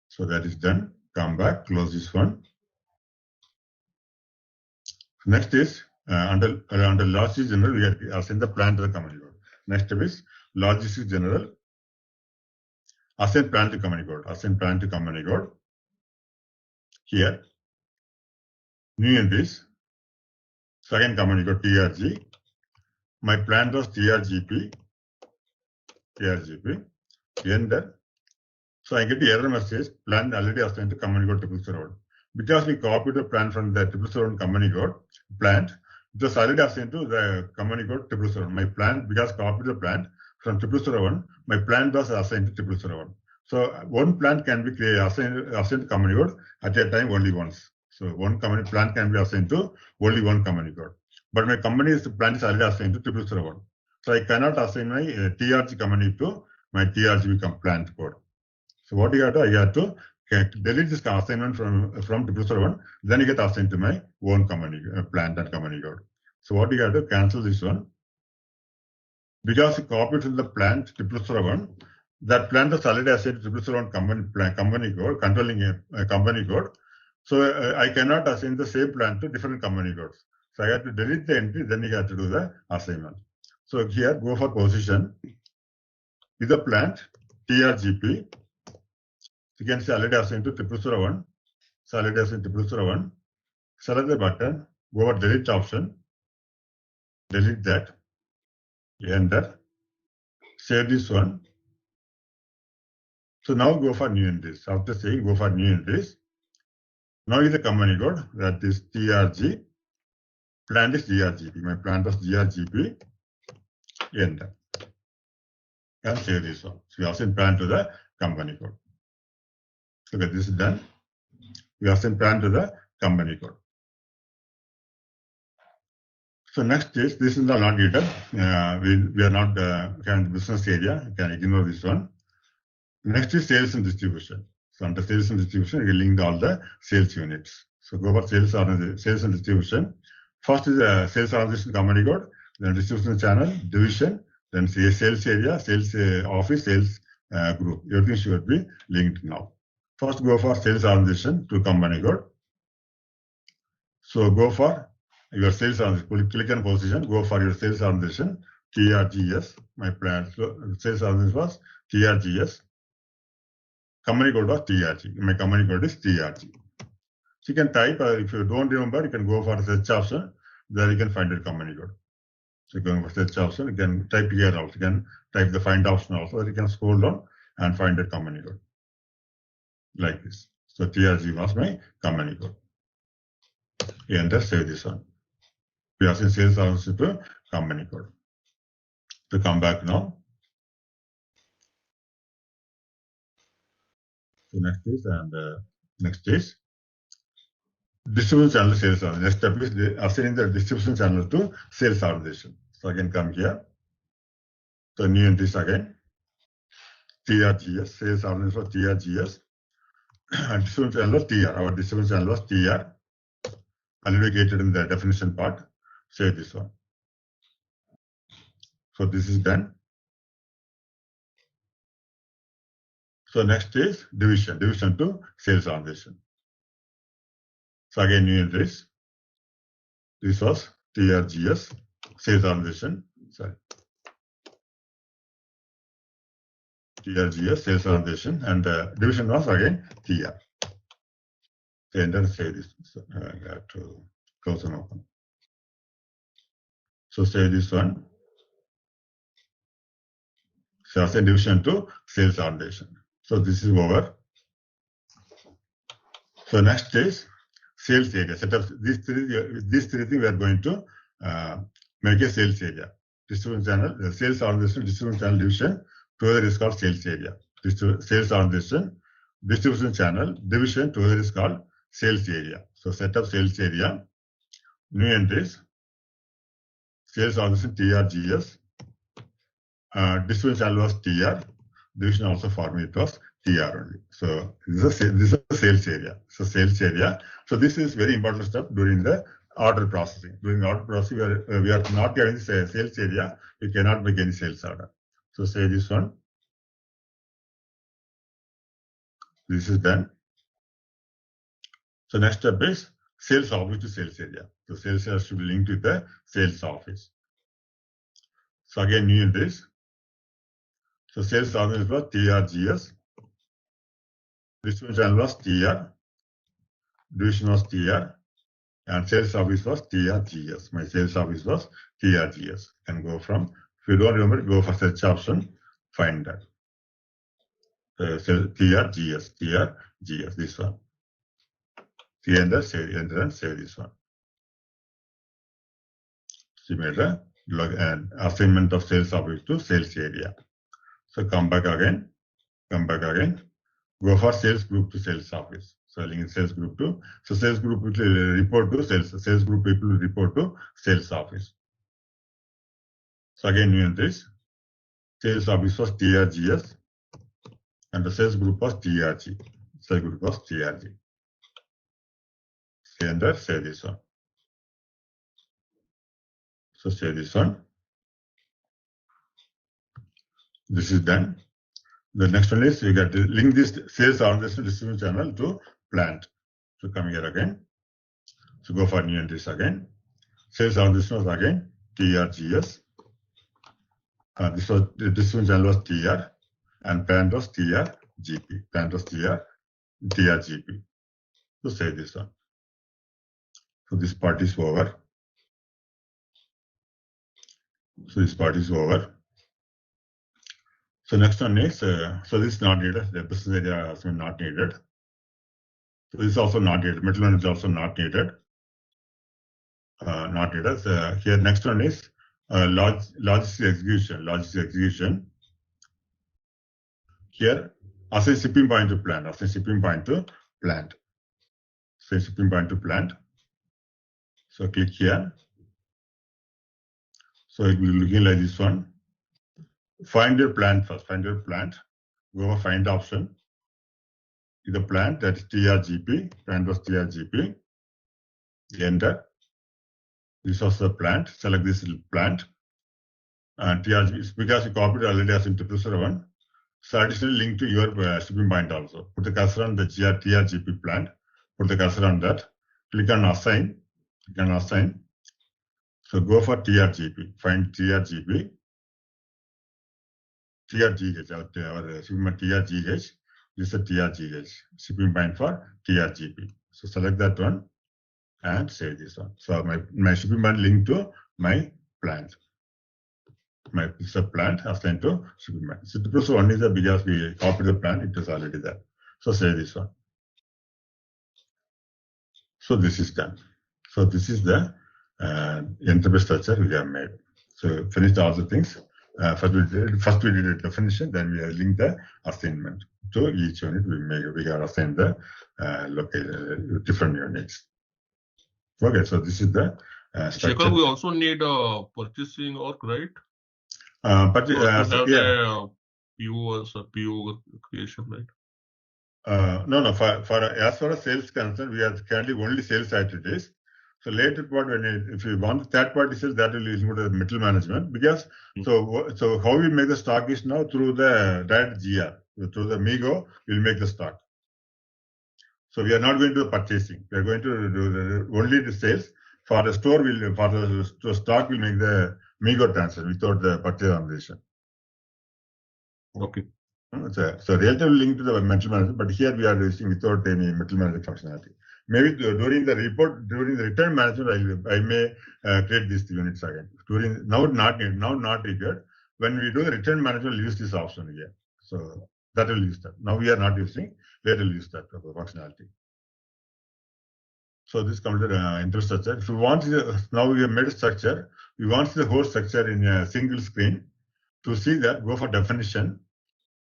So that is done. Come back, close this one. Next is under logistics general, we have assign the plan to the company code. Next step is logistics general. Assign plan to company code. Assign plan to company code. Here, new entries. Second company code TRG. My plan was TRGP. Enter. So I get the error message. Plan already assigned to company code 001. Because we copied the plan from the 001 company code plant, it was already assigned to the company code 001. My plan, because copied the plan from 001, my plan was assigned to 001. So one plan can be assigned to company code at a time only once. So one company plan can be assigned to only one company code. But my company's plan is already assigned to 001. So I cannot assign my TRG company to my TRG plant code. So what you have to, I have to delete this assignment from 001, then you get assigned to my own company plant and company code. So what you have to cancel this one. Because you copied from the plant 001, that plant is already assigned to 001 company code, controlling a company code. So I cannot assign the same plant to different company codes. So I have to delete the entry, then you have to do the assignment. So here, go for position. With the plant, TRGP. You can see already assigned to 0001. So already assigned to 0001. Select the button, go for delete option. Delete that. Enter. Save this one. So now go for new entries. After saying go for new entries, now is the company code, that is TRG. Plant is GRGP. My plant was GRGP. Enter. And save this one. So we assign plant to the company code. Okay, this is done. We assign plant to the company code. So next is, this is not needed. We are not kind of business area. You can ignore this one. Next is sales and distribution. So under sales and distribution, we link all the sales units. So go for sales and distribution. First is the sales organization company code, then distribution channel, division, then sales area, sales office, sales group. Everything should be linked now. First go for sales organization to company code. So go for your sales organization, click on position, go for your sales organization, TRGS. My plan, so sales organization was TRGS. Company code was TRG. My company code is TRG. So you can type, if you don't remember, you can go for the search option. There you can find your company code. So going for search option, you can type here also. You can type the find option also. You can scroll down and find the company code. Like this. So TRG was my company code. Enter, save this one. We are in sales also to company code. To come back now. So next is distribution channel sales organization. Next step is assigning the distribution channel to sales organization. So again come here. So new entries again. TRGS, sales organization for TRGS. And distribution channel was TR. Our distribution channel was TR. Allocated in the definition part. Save this one. So this is done. So next is division to sales organization. So again, new entries. This was TRGS, sales organization. Sorry. TRGS, sales organization, and division was again TR. So enter, save this. So I have to close and open. So save this one. So assign division to sales organization. So this is over. So next is sales area. Set up these three things we are going to make a sales area. Distribution channel, the sales organization, distribution channel division, together is called sales area. Sales organization, distribution channel, division, together is called sales area. So set up sales area, new entries, sales organization TRGS, distribution channel was TR, division also formed it was TR only. So this is a sales area. So sales area. So this is very important step during the order processing. During the order processing, we are not getting the sales area. We cannot make any sales order. So say this one. This is done. So next step is sales office to sales area. So sales area should be linked with the sales office. So again, new entries. So sales office was TRGS. Distribution channel was TR. Division was TR. And sales office was TRGS. My sales office was TRGS. Can go from, if you don't remember, go for search option, find that. TRGS, this one. Enter and save this one. So you made an assignment of sales office to sales area. So come back again. Go for sales group to sales office. So link sales group to, so sales group will report to sales group people will report to sales office. So again, new entries. Sales office was TRGS and the sales group was TRG. Sales group was TRG. Enter, save this one. So save this one. This is done. The next one is you got to link this sales organization distribution channel to plant. So come here again. So go for new entries again. Sales on this was again TRGS. This one channel was TR and parent was TRGP. Parent was TRGP. So say this one. So this part is over. So this part is over. So next one is, so this is not needed. The business area has been not needed. So this is also not needed. Middleman is also not needed. Not needed. Here next one is logistic execution. Logistic execution. Here, assign shipping point to plant. Assign shipping point to plant. Say shipping point to plant. So click here. So it will be looking like this one. Find your plant first. Find your plant. Go for find option. The plant that is TRGP. Plant was TRGP. Enter. This was the plant. Select this plant. And TRGP, because you copied already as introducer one. So additionally link to your shipping point also. Put the cursor on the TRGP plant. Put the cursor on that. Click on assign. Click on assign. So go for TRGP. Find TRGP. TRGH. Our shipping TRGH. This is a TRGH. Shipping point for TRGP. So select that one and save this one. So my shipping point linked to my plant. My plant assigned to shipping point. So the first one is because we copied the plant, it is already there. So save this one. So this is done. So this is the enterprise structure we have made. So finished all the things. First we did a definition, then we linked the assignment to each unit. We have assigned the different units. Okay, so this is the structure. Shekhar, we also need a purchasing org, right? The PO as a PO creation, right? No. For as far as sales concerned, we are currently only sales activities. So later part, if you want third party sales, that will include the middle management. Because so how we make the stock is now through the direct GR, through the MIGO, we'll make the stock. So we are not going to do purchasing. We are going to do only the sales. For the store, for the stock, we'll make the MIGO transfer without the purchase organization. Okay. So relatively linked to the middle management, but here we are using without any middle management functionality. Maybe during the return management, I may create these units again. Now not required. When we do the return management, we'll use this option again. So that will use that. Now we are not using. Later we'll use that functionality. So this comes to the infrastructure. If you want, now we have made a structure. We want the whole structure in a single screen. To see that, go for definition.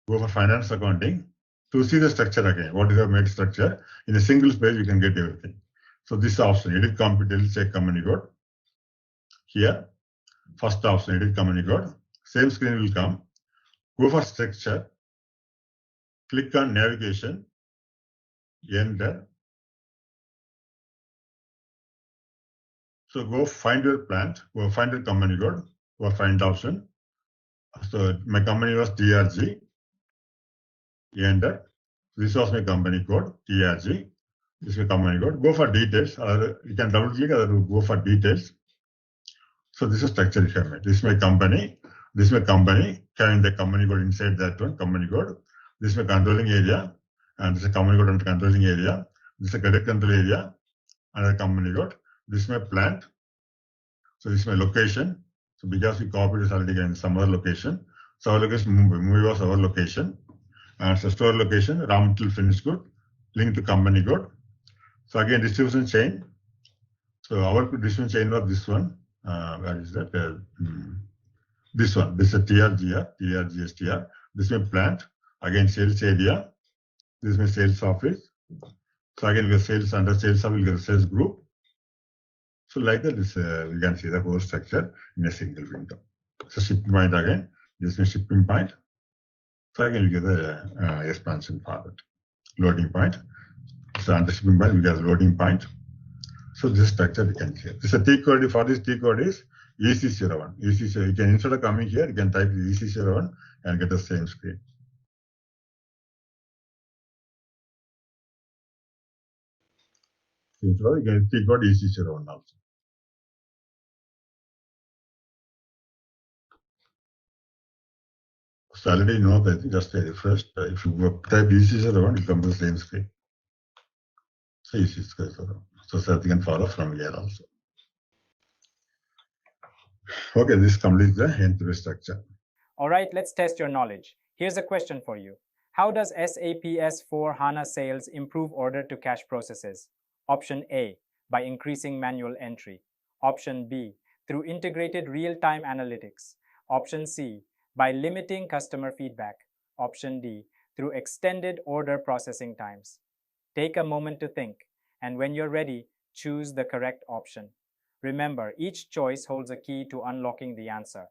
Go for finance accounting to see the structure again. What is the made structure? In a single page, you can get everything. So this option, edit company, check company code. Here, first option, edit company code. Same screen will come. Go for structure. Click on navigation. Enter. So go find your plant. Go find your company code. Go find option. So my company was TRG. Enter. This was my company code, TRG. This is my company code. Go for details. You can double click or go for details. So this is structure you have made. This is my company. This is my company. Carrying the company code inside that one, company code. This is my controlling area. And this is a company code under controlling area. This is a credit control area. Another company code. This is my plant. So this is my location. So because we copied this already in some other location. So our location, Mumbai was our location. And so store location, raw material finished good, link to company code. So again, distribution chain. So our distribution chain was this one. Where is that? This one. This is a TRGR, TRGSTR. This is my plant. Again, sales area. This is my sales office. So again, we have sales under sales office, we get a sales group. So like that, this we can see the whole structure in a single window. So shipping point again. This is my shipping point. So again, we get the expansion for it. Loading point. So under shipping point, we get loading point. So this structure we can see. This is a T code. For this T code is EC01. EC0. You can, instead of coming here, you can type EC01 and get the same screen. You can click on ECC1 also. So already know that just refresh. If you type ECC1, it comes to the same screen. So ECC1. So that you can follow from here also. Okay, this completes the entry structure. All right, let's test your knowledge. Here's a question for you. How does SAP S4 HANA Sales improve order-to-cash processes? Option A, by increasing manual entry. Option B, through integrated real-time analytics. Option C, by limiting customer feedback. Option D, through extended order processing times. Take a moment to think, and when you're ready, choose the correct option. Remember, each choice holds a key to unlocking the answer.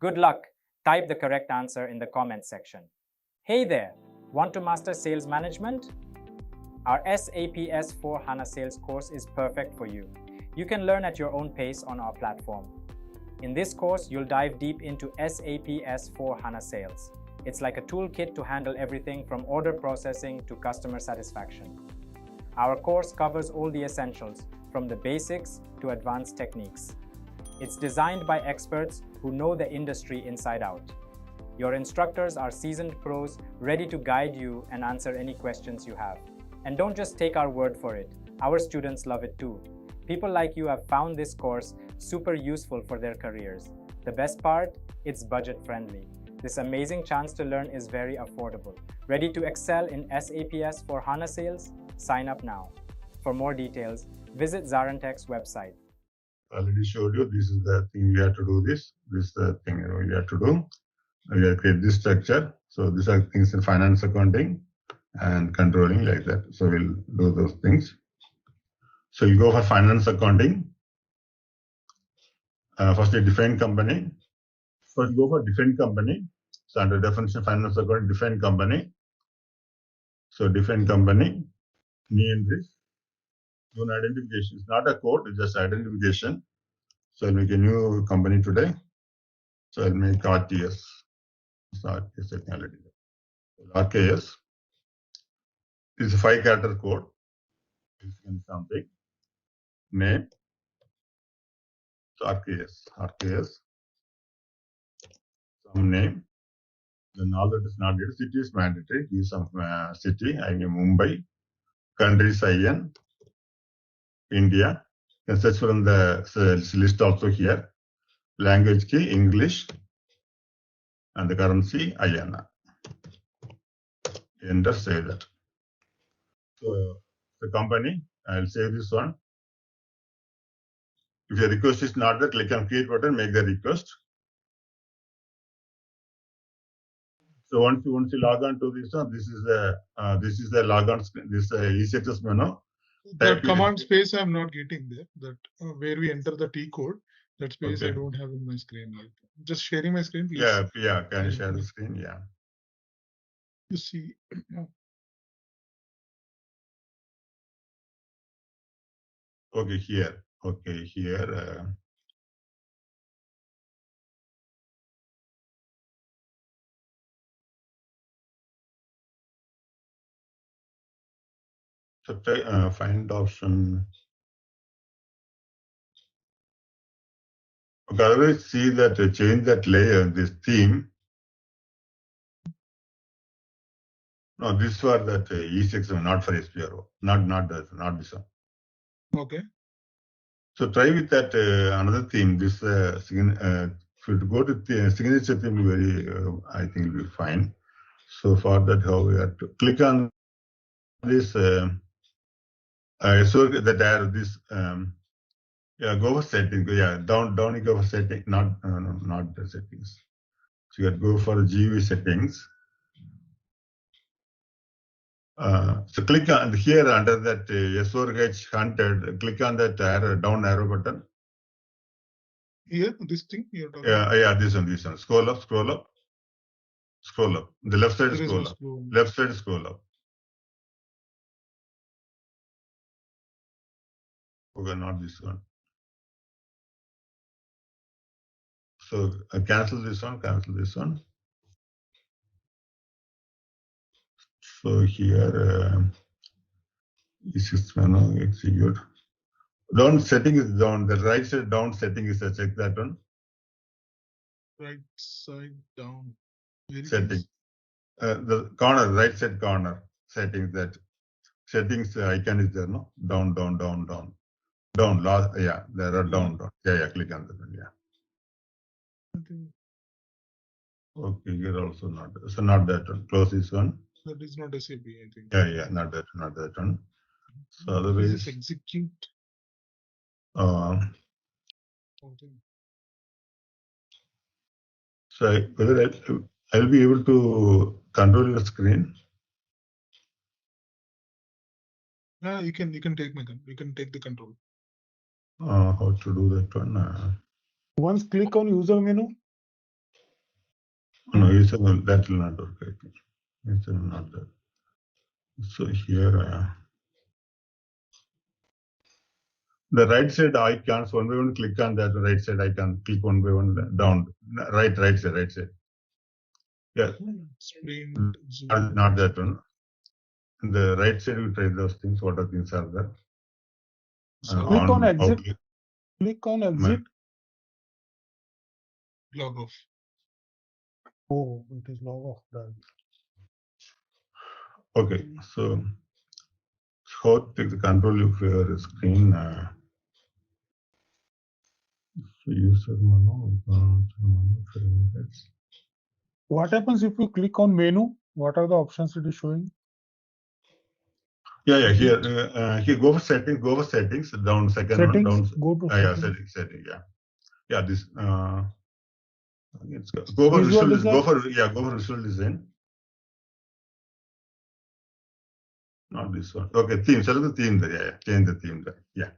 Good luck! Type the correct answer in the comments section. Hey there! Want to master sales management? Our SAP S4 HANA Sales course is perfect for you. You can learn at your own pace on our platform. In this course, you'll dive deep into SAP S4 HANA Sales. It's like a toolkit to handle everything from order processing to customer satisfaction. Our course covers all the essentials, from the basics to advanced techniques. It's designed by experts who know the industry inside out. Your instructors are seasoned pros ready to guide you and answer any questions you have. And don't just take our word for it. Our students love it too. People like you have found this course super useful for their careers. The best part? It's budget friendly. This amazing chance to learn is very affordable. Ready to excel in SAP S4 HANA Sales? Sign up now. For more details, visit ZaranTech's website. Already showed you this is the thing we have to do. This is the thing we have to do. We have to create this structure. So these are things in finance accounting and controlling like that. So we'll do those things. So you go for finance accounting. First, you define company. First, go for define company. So under definition, finance accounting, define company. So define company, new entries, new identification. It's not a code, it's just identification. So I'll make a new company today. So I'll make RTS. It's RTS technology. RKS is a 5-character code. It's something. Name. So RKS. Some name. Then all that is not needed. City is mandatory. Give some city. I mean Mumbai. Country is IN. India. You can search from the list also here. Language key English. And the currency INR. Enter, save that. So the company, I'll save this one. If your request is not there, click on create button, make the request. So once you log on to this one, this is the log on screen. This ECXS menu. That command space I'm not getting there. That where we enter the T code. That space I don't have in my screen right. Just sharing my screen, please. Yeah. Can you share the screen? Yeah. You see. Okay, here. So try find option. Okay, otherwise see that change that layer, this theme. No, this for that E6, not for SPRO. Not this one. Okay. So try with that another theme. This if you go to the signature theme, very I think will be fine. So for that, how we have to click on this. So that arrow, this. Go for settings. Yeah, down you go for setting. Not the settings. So you have to go for GUI settings. So click on here under that S4H hunted. Click on that down arrow button. Here, this thing you're talking about? This one. Scroll up. The left side scroll up. Left side scroll up. Okay, not this one. So cancel this one. So here, this is execute. Down setting is down. The right side down setting is a check that one. Right side down. Setting. The corner, right side corner settings, that settings icon is there, no? Down, down, down, down. Down, last, yeah, there are down, down. Yeah, click on that one, yeah. Okay, here also not, so not that one. Close this one. That is not SAP, I think. Yeah, not that one. So otherwise, This is execute. So whether I'll be able to control your screen. Yeah, you can take the control. How to do that one? Once click on user menu. No, user that will not work. I think user not that. So here, the right side icons, one by one, click on that right side icon, click one by one down, right side. Yeah, not that one. In the right side, we try those things. What are things are there? Click on exit. Outlook. Click on exit. Log off. Oh, it is log off done. Okay, so how to take the control of your screen? User menu, favorites. What happens if you click on menu? What are the options it is showing? Yeah, here go for settings, down second settings, one, down. go to settings. Setting, yeah. This go for visual design. Go for visual design. Not this one. Okay, theme. Select the theme there. Yeah, change the theme there. Yeah.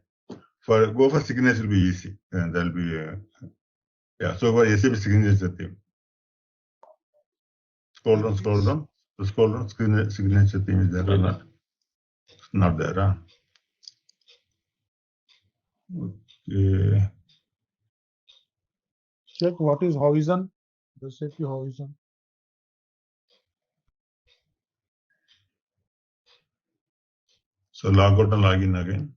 Go for signature will be easy, and there'll be yeah. So for SAP signature theme. Scroll down. Signature theme is there or not? It's not there. Huh? Okay. Check what is horizon. The SAP horizon. So log out and log in again.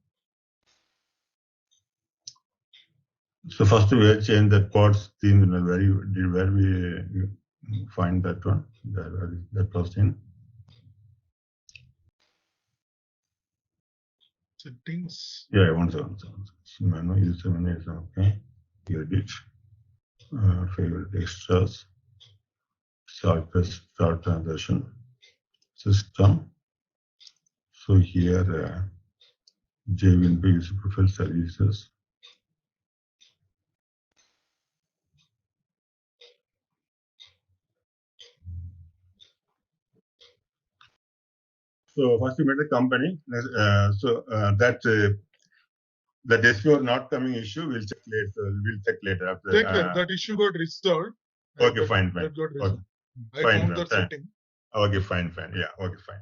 So first we have changed that quads theme. Where we find that one? That was in settings. Yeah, one second. Menu user menu is okay. Edit. Favorite extras. Start transaction. System. So here J will be user profile services. So first we made a company. That SPO not coming issue we'll check later. After that issue got resolved. Okay, fine. That got resolved. Okay. I found that setting. Okay, fine. Yeah, okay, fine.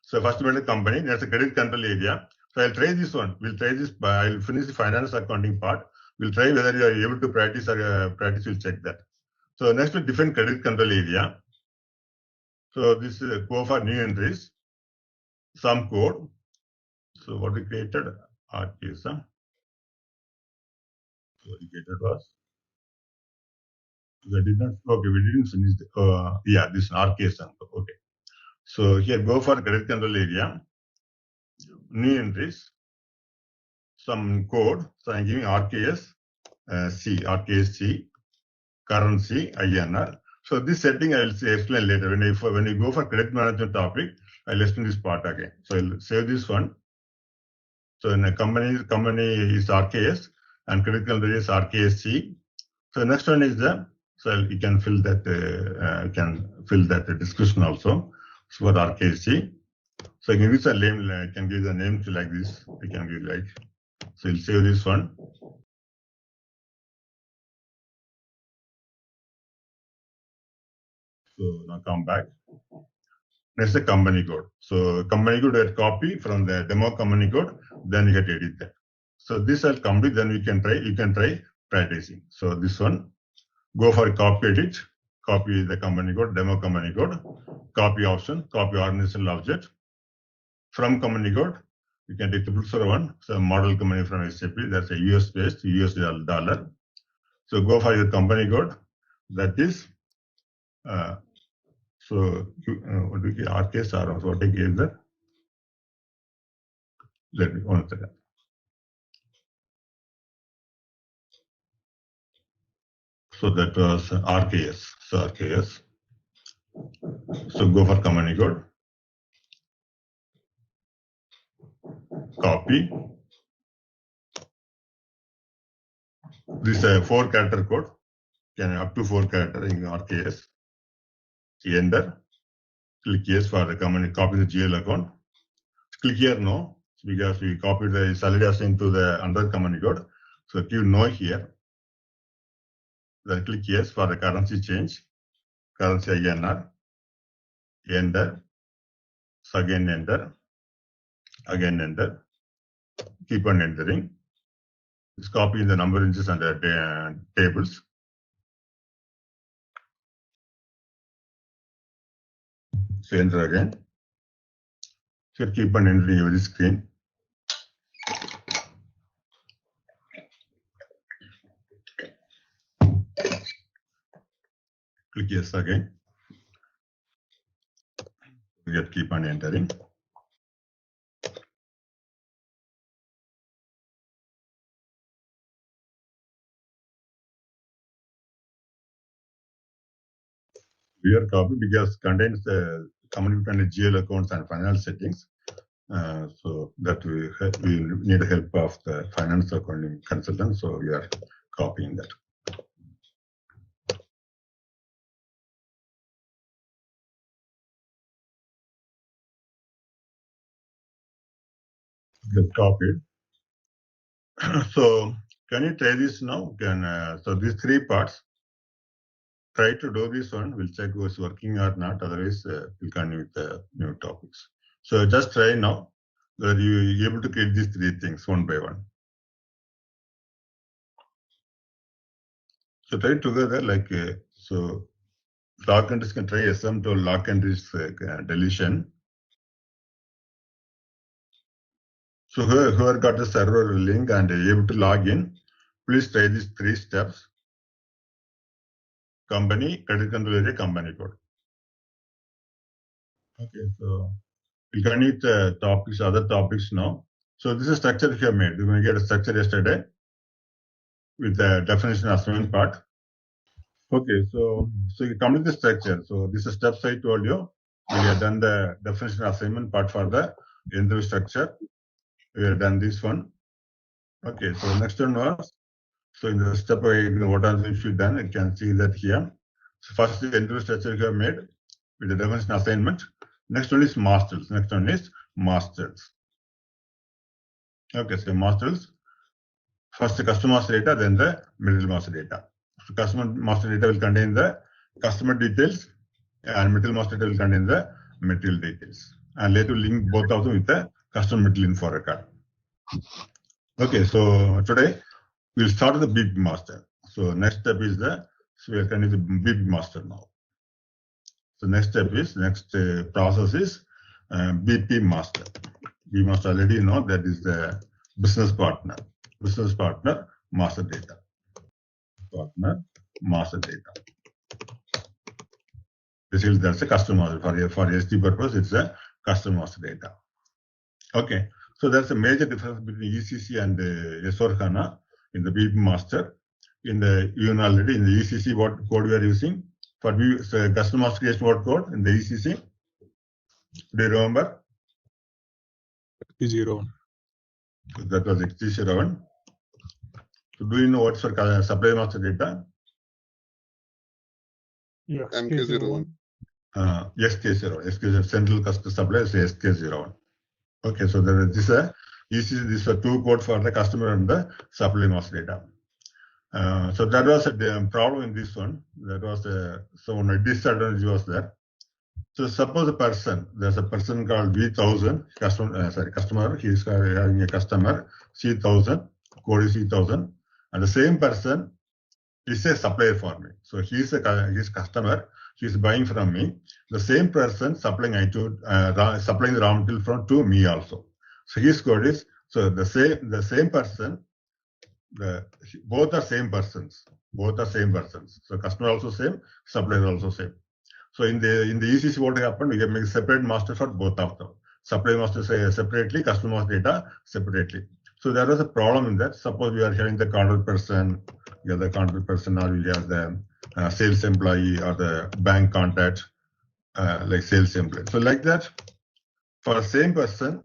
So first we made a company. That's a credit control area. So I'll try this one. We'll try this. I'll finish the finance accounting part. We'll try whether you are able to practice or practice. We'll check that. So next, we define credit control area. So this is go for new entries. Some code. So what we created, RKS. So what we created was, we didn't finish. This RKS. Okay. So here go for credit control area. New entries. Some code. So I'm giving RKS C, currency, INR. So this setting I will explain later. When you go for credit management topic, I'll explain this part again. So I'll save this one. So in a company is RKS and credit control is RKSC. So next one is so you can fill that description also. So for RKSC. So I can give the name. I can give the name to like this. I can give like. So you'll save this one. So now come back. Next the company code. So company code get copy from the demo company code, then you get edit that. So this will complete, then you can try practicing. So this one, go for copy edit, copy the company code, demo company code, copy option, copy organizational object. From company code, You can take 0001, so model company from SAP, that's a US based, US dollar. So go for your company code. That is, what do you get? RKS or what I gave there? Let me, 1 second. So that was RKS. So RKS. So go for company code. Copy. This is a 4-character code. Can up to 4 character in RKS. Enter. Click yes for the company. Copy the GL account. Click here no, because we copied the salary assigned to the under company code. So click no here. Then click yes for the currency change. Currency INR. Enter. So again enter. Again enter. Keep on entering. Just copy the number inches and the tables. So enter again. So keep on entering every screen. Click yes again. Keep on entering. We are copy because contains the company GL accounts and finance settings. So that we need the help of the finance accounting consultant. So we are copying that. Get copied. So can you try this now? So these 3 parts. Try to do this one. We'll check who's working or not. Otherwise, we'll continue with the new topics. So just try now that you're able to create these 3 things one by one. So try together like so. Log countries can try SM to log countries deletion. So whoever got the server link and able to log in, please try these 3 steps. Company, credit control area, company code. Okay, so we can need topics, other topics now. So this is structure we have made. We will get a structure yesterday with the definition assignment part. Okay, so you complete the structure. So this is steps I told you. We have done the definition assignment part for the interview structure. We have done this one. Okay, so next one was, so in the step what are the issues done, you can see that here. So first the interview structure we have made with the definition assignment. Next one is masters. Next one is masters. Okay, so masters. First the customer master data, then the material master data. So customer master data will contain the customer details and material master data will contain the material details. And later link both of them with the customer material info record. Okay, so today we'll start with the BP master. So next step is so we are connecting the BP master now. So next step is, process is BP master. We must already know that is the business partner. Business partner master data. Partner master data. Basically, that's a customer for SD purpose. It's a customer master data. Okay, so that's a major difference between ECC and S/4HANA in the BP master. You know already in the ECC what code we are using for customer master creation, what code in the ECC? Do you remember? XT01. That was XT01. So do you know what's for supply master data? Yeah, MK01. SK01. SK01. Central customer supply is SK01. Okay, so this is a 2 code for the customer and the supply master data. So that was a problem in this one. That was a disadvantage was there. So suppose there's a person called V1000 customer. He's having a customer C1000, code is C1000, and the same person is a supplier for me. So he's his customer. He's buying from me. The same person supplying the raw material to me also. So his code is, so the same person, both are same persons. Both are same persons. So customer also same, supplier also same. So in the ECC, what happened? We can make separate master for both of them. Supply master say separately, customer master data separately. So there was a problem in that. Suppose we are having the contact person, you have the contact person, or you have the sales employee or the bank contact, like sales employee. So like that, for the same person,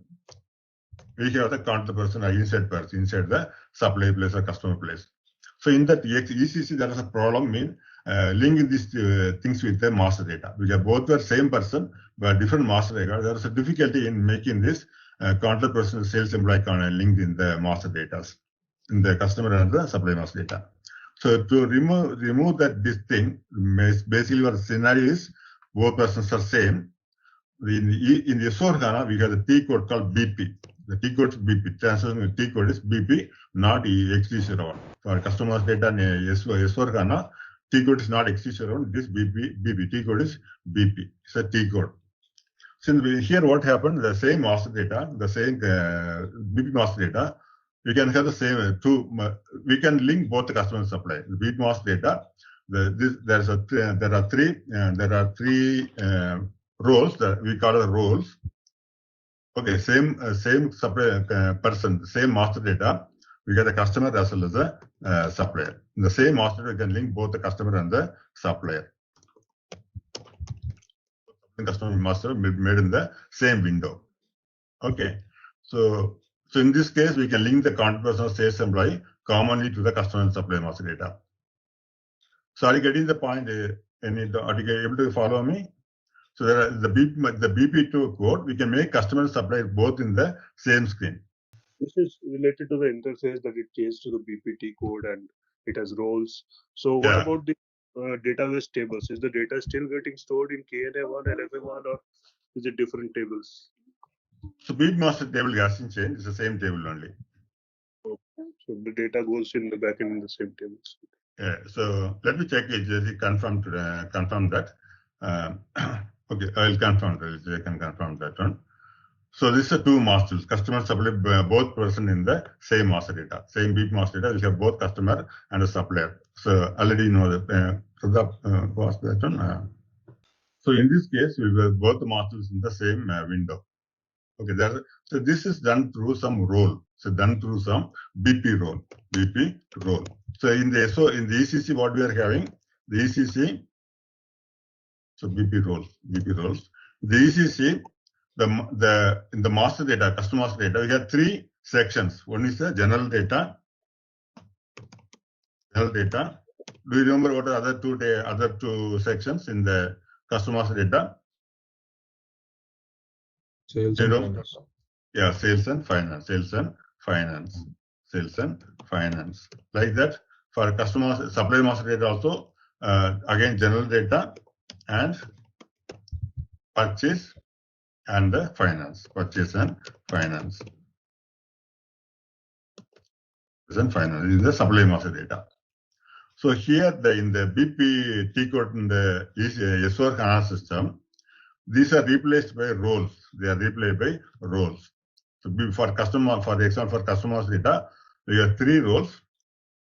we have the contact person or inside the supply place or customer place. So in that ECC, there is a problem in linking these things with the master data. We have both the same person, but different master data. There is a difficulty in making this contact person sales employee linked in the master data, in the customer and the supply master data. So to remove this thing, basically what the scenario is, both persons are same. In the S4 HANA, we have the T code called BP. The T code is BP. Translation T code is BP, not XT01. For customers data in S4 HANA, T code is not XT01. This BP. T code is BP. It's a T code. Since here what happened, the same master data, the same BP master data, we can have the same we can link both the customer and supply. The BP master data, there are three roles that we call the roles. Okay, same supply person, same master data. We get the customer as well as the supplier. In the same master data, we can link both the customer and the supplier. Customer and master made in the same window. Okay, so in this case, we can link the contact person or sales employee commonly to the customer and supplier master data. So are you getting the point? Are you able to follow me? So there are the BP2 code, we can make customer and supplier both in the same screen. This is related to the interface that it changed to the BPT code and it has roles. So what about the database tables? Is the data still getting stored in KNA1 and LFA1 or is it different tables? So BP master table hasn't changed, it's the same table only. Okay. So the data goes in the backend in the same tables. Yeah, so let me check it, just confirm that. Okay, I'll confirm that. I can confirm that one. So this is two masters, customer supply, both person in the same master data, same BP master data. We have both customer and a supplier. So already you know that. Was that one? So in this case, we have both masters in the same window. Okay, so this is done through some role. So done through some BP role. So in the ECC, what we are having, the ECC. So BP roles. The ECC, in the master data, customer master data, we have three sections. One is the general data. Do you remember what are the other two sections in the customer master data? Sales and finance. Yeah, sales and finance. Like that, for customer supply master data also, again general data and purchase and the finance. Purchase and finance. In the supply master data. So here in the BP T code in the S4 HANA system, these are replaced by roles. They are replaced by roles. So for example, for customer data, we have three roles.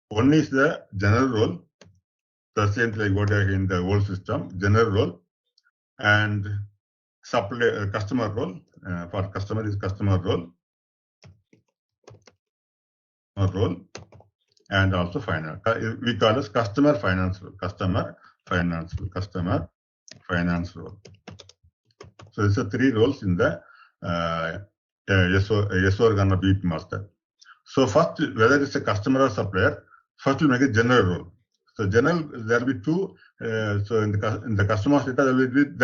One is the general role, the same like what are in the old system, general role, and supply customer role. For customer is customer role, and also finance. We call this customer finance role. So these are three roles in the S4 HANA BP master. So first, whether it's a customer or supplier, first we'll make a general role. So general, there will be two. So in the customer data, there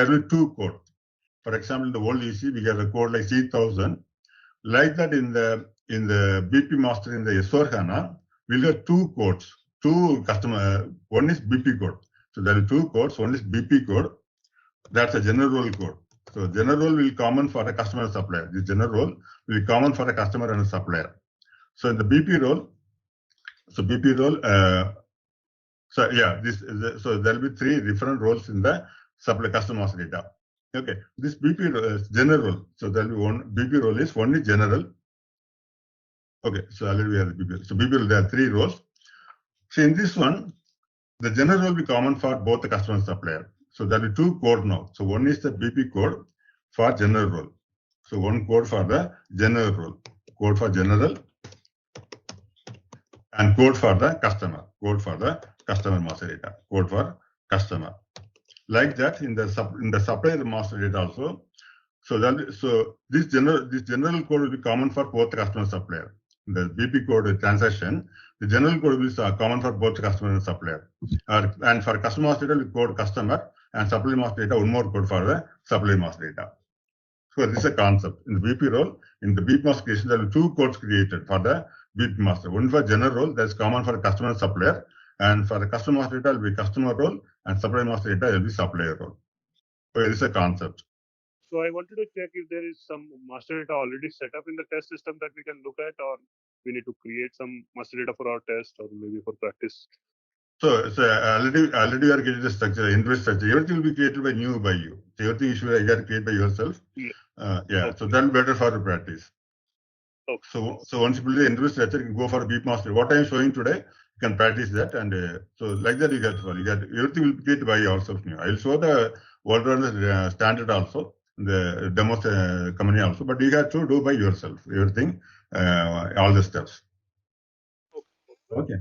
will be two codes. For example, in the old EC, we have a code like C1000. Like that, in the BP master in the S4 HANA, we'll have two codes. One is BP code. So there are two codes. One is BP code. That's a general role code. So general role will be common for a customer and supplier. This general role will be common for a customer and a supplier. So in the BP role, so there will be three different roles in the supply customer master data. Okay, this BP general role. So there will be one BP role is general. Okay, so already we have the BP. So BP, there are 3 roles. So in this one, the general role will be common for both the customer and supplier. So there will be 2 code now. So one is the BP code for general role. So one code for the general role, code for general, and code for the customer, master data, code for customer. Like that in the supplier master data also. So this general code will be common for both the customer and supplier. The BP code transaction, the general code will be common for both the customer and supplier. And for customer master data, we code customer, and supplier master data, one more code for the supplier master data. So this is a concept. In the BP role, in the BP master creation, there are 2 codes created for the BP master. One for general role, that's common for the customer and supplier. And for the customer master data, will be customer role, and supplier master data will be supplier role. So this is a concept. So I wanted to check if there is some master data already set up in the test system that we can look at, or we need to create some master data for our test or maybe for practice. So already we are getting the structure, invoice structure. Everything will be created by you. So everything you should create by yourself. Yeah. Okay. So that's better for the practice. Okay. So once you build the invoice structure, you can go for BP master. What I am showing today, you can practice that, and so like that you get everything will be created by yourself now. I will show the what are the standard also, the demos company also, but you have to do by yourself everything, all the steps. Okay.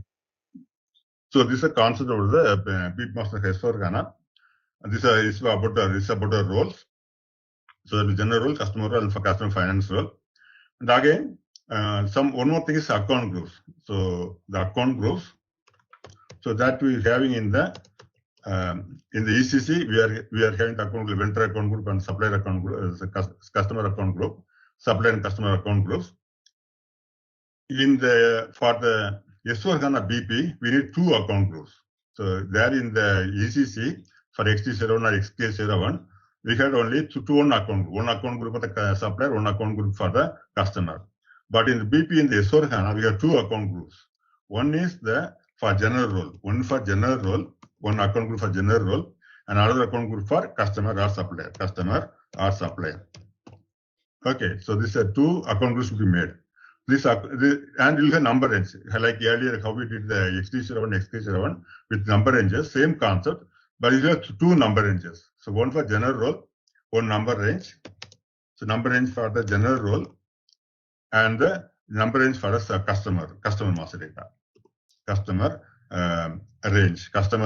So this is a concept of the BP master S/4HANA. This is about the roles. So the general role, customer role, and for customer finance role. And again, one more thing is account groups. So the account groups. So that we are having in the ECC, we are having the account group, vendor account group, and supplier account group, customer account group, supplier and customer account groups. For the S/4HANA BP, we need 2 account groups. So there in the ECC for XT01 or XK01, we had only one account group for the supplier, one account group for the customer. But in the BP in the S/4HANA, we have 2 account groups. One is for general role, one account group for general role, and another account group for customer or supplier. Okay, so these are 2 account groups to be made. And you'll have number range, like earlier how we did the XT01 with number ranges, same concept, but you have 2 number ranges. So one for general role, one number range. So number range for the general role, and the number range for the customer master data, customer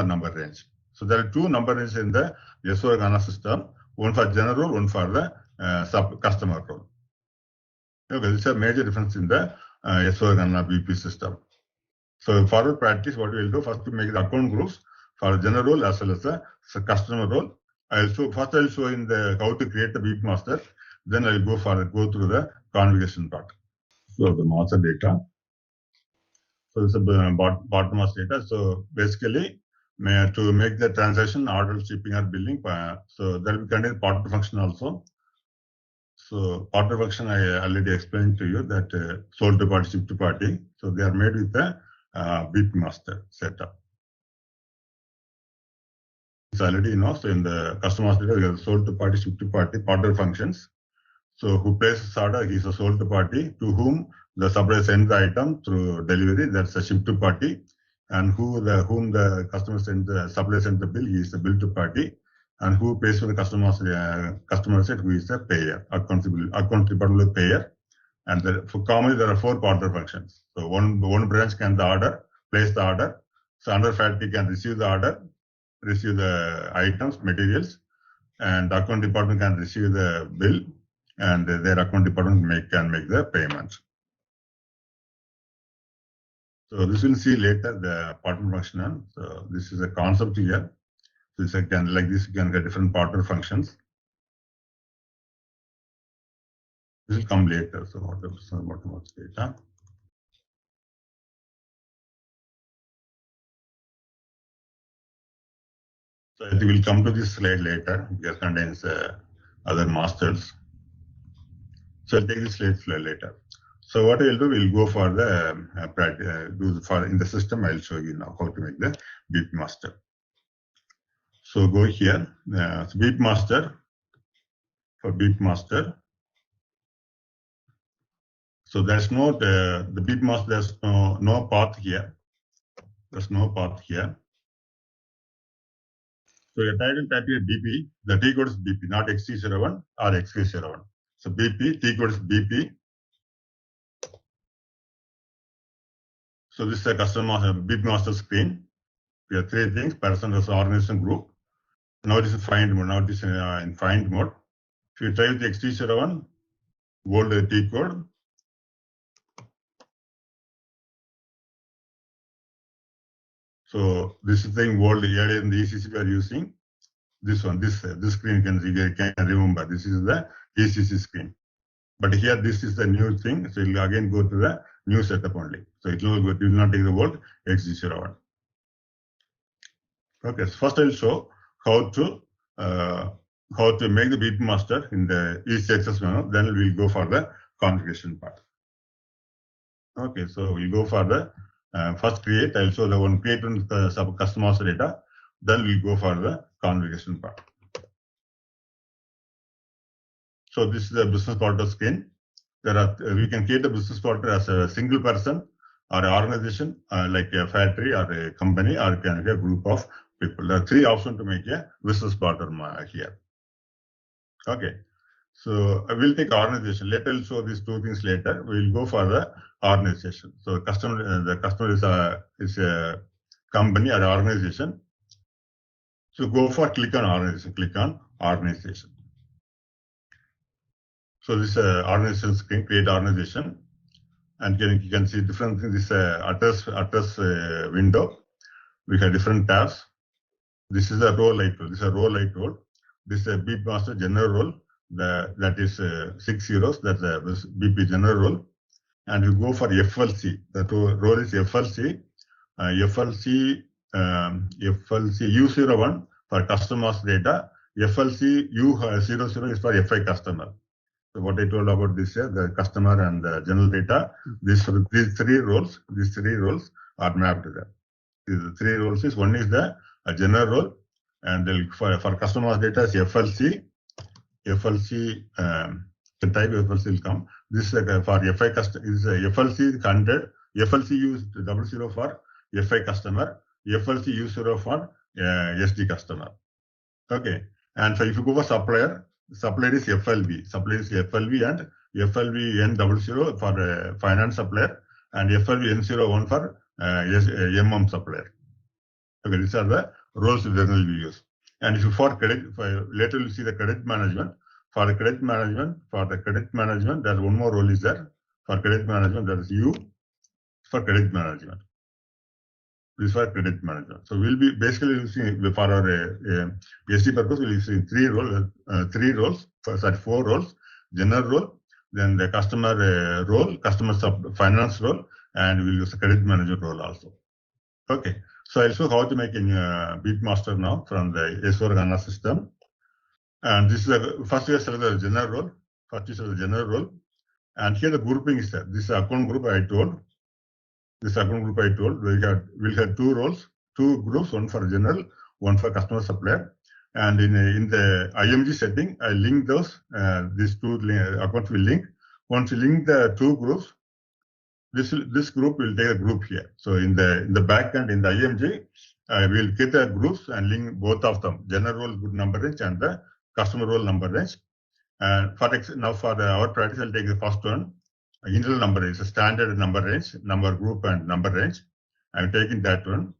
number range. So there are 2 number ranges in the S/4HANA system, one for general role, one for the customer role. Okay, this is a major difference in the S/4HANA BP system. So forward practice, what we will do first to make the account groups for general role as well as the customer role. First I'll show in the how to create the BP master. Then I'll go through the configuration part. So the master data. So this is bottom master data. So basically, to make the transaction, order, shipping, or billing. So that will contain partner function also. So partner function I already explained to you that sold to party, shipped to party. So they are made with the BP master setup. It's already so in the customer master data, we have sold to party, shipped to party, partner functions. So who places order, he is a sold to party, to whom the supplier sends the item through delivery, that's a ship to party, and whom the customer sends the supplier sends the bill, he is the bill to party, and who pays for the customer side, who is the payer, account department payer. And commonly there are 4 partner functions. So one branch can place the order. So another factory can receive the order, receive the items, materials, and the account department can receive the bill, and their account department can make the payments. So this we'll see later, the partner function. So this is a concept here. So you can get different partner functions. This will come later. So what is data? So I think we'll come to this slide later. It contains other masters. So I'll take this slide later. So what I'll do, we'll go for the in the system. I'll show you now how to make the BP master. So go here, so BP master. For BP master, So there's no the BP master. There's no path here. There's no path here. So your title type here BP. The T code is BP, not XT01 or XK01. So BP T code is BP. So this is a customer BP master screen. We have three things: person, organization, group. Now this is find mode. Now this is in find mode. If you try with the XT01, bold the T code. So this is the thing bold earlier in the ECC we are using. This one, this screen you can remember. This is the ECC screen. But here this is the new thing. So it will again go to the new setup only. So it will not take the bold XT01. Okay, so first I'll show how to make the BP master in the ECC access menu. Then we'll go for the configuration part. Okay, so we'll go for the first create. I'll show the one create on the custom master data. Then we'll go for the configuration part. So this is the business portal screen. We can create a business portal as a single person or an organization, like a factory or a company, or it can be a group of people. There are three options to make a business portal here. Okay. So I will take organization. Later I'll show these two things later. We'll go for the organization. So the customer is a company or organization. So go for click on organization. Click on organization. So this organization screen, create organization, and you can see different things. This address window. We have different tabs. This is a role I told. This is a role I told. This is a BP master general role. That is 6 zeros. That's a BP general role. And you go for FLC. The role is FLC. FLC U01 for customers data. FLC U00 is for FI customer. So what I told about this here, the customer and the general data, these three roles are mapped there. These three roles is one is the general role, and for customer data is FLC the type FLC will come. This is for FI customer is FLC 100, FLC use 00 for FI customer, FLC U0 for SD customer. Okay, and so if you go for supplier is FLV. Supplier is FLV and FLV N00 for finance supplier, and FLV N01 for MM supplier. Okay, these are the roles that will be used. And if you later you'll see the credit management. For the credit management, there's one more role is there. For credit management, there is U for credit management. This is for credit management. So we'll be basically using for our SD purpose, we'll use four roles: general role, then the customer role, customer finance role, and we'll use the credit management role also. Okay. So I'll show how to make a BP master now from the S4 HANA system. And this is first we select the general role. First is the general role. And here the grouping is there. This is account group I told. We'll have two roles, two groups, one for general, one for customer supplier. And in the IMG setting, I link those, these two accounts will link. Once you link the two groups, this group will take a group here. So in the back end in the IMG, we'll get the groups and link both of them, general role good number range and the customer role number range. And now for our practice, I'll take the first one. Internal number range, a standard number range, number group and number range. I'm taking that one.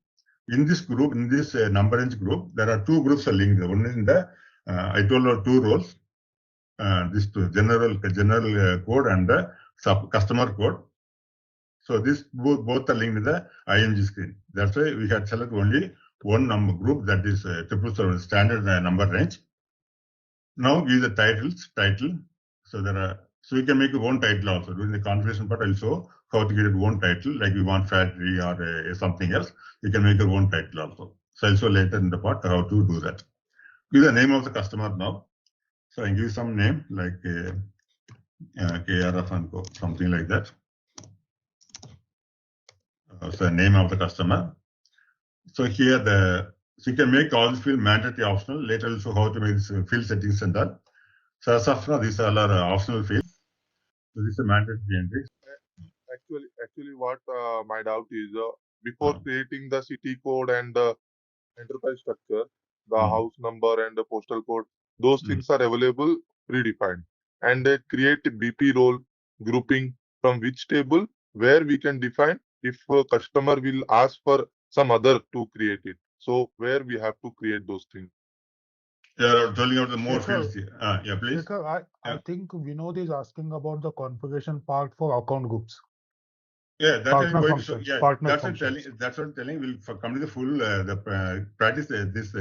In this group, number range group, there are two groups are linked. One is in the I told you two roles. This two general code and the customer code. So this both are linked in the IMG screen. That's why we had select only one number group, that is 777 standard number range. Now give the title. So you can make your own title also. During the configuration part, I'll show how to get your own title, like you want factory or something else. You can make your own title also. So I'll show later in the part how to do that. Give the name of the customer now. So I give some name like KRF and Co, something like that. So name of the customer. So here so you can make all the field mandatory optional. Later I'll show how to make this field settings and all. So as of now, these are all optional fields. So this is a mandatory entry. Actually, what my doubt is, before creating the city code and the enterprise structure, the house number and the postal code, those things are available predefined. And they create a BP role grouping from which table where we can define if a customer will ask for some other to create it. So where we have to create those things. Yeah, telling out the more Shekhar, fields here. Yeah, please. Shekhar, I think Vinod is asking about the configuration part for account groups. Yeah, that Partner is going functions, to. Yeah, partner that's what functions. telling. That's what telling. We'll complete the full practice this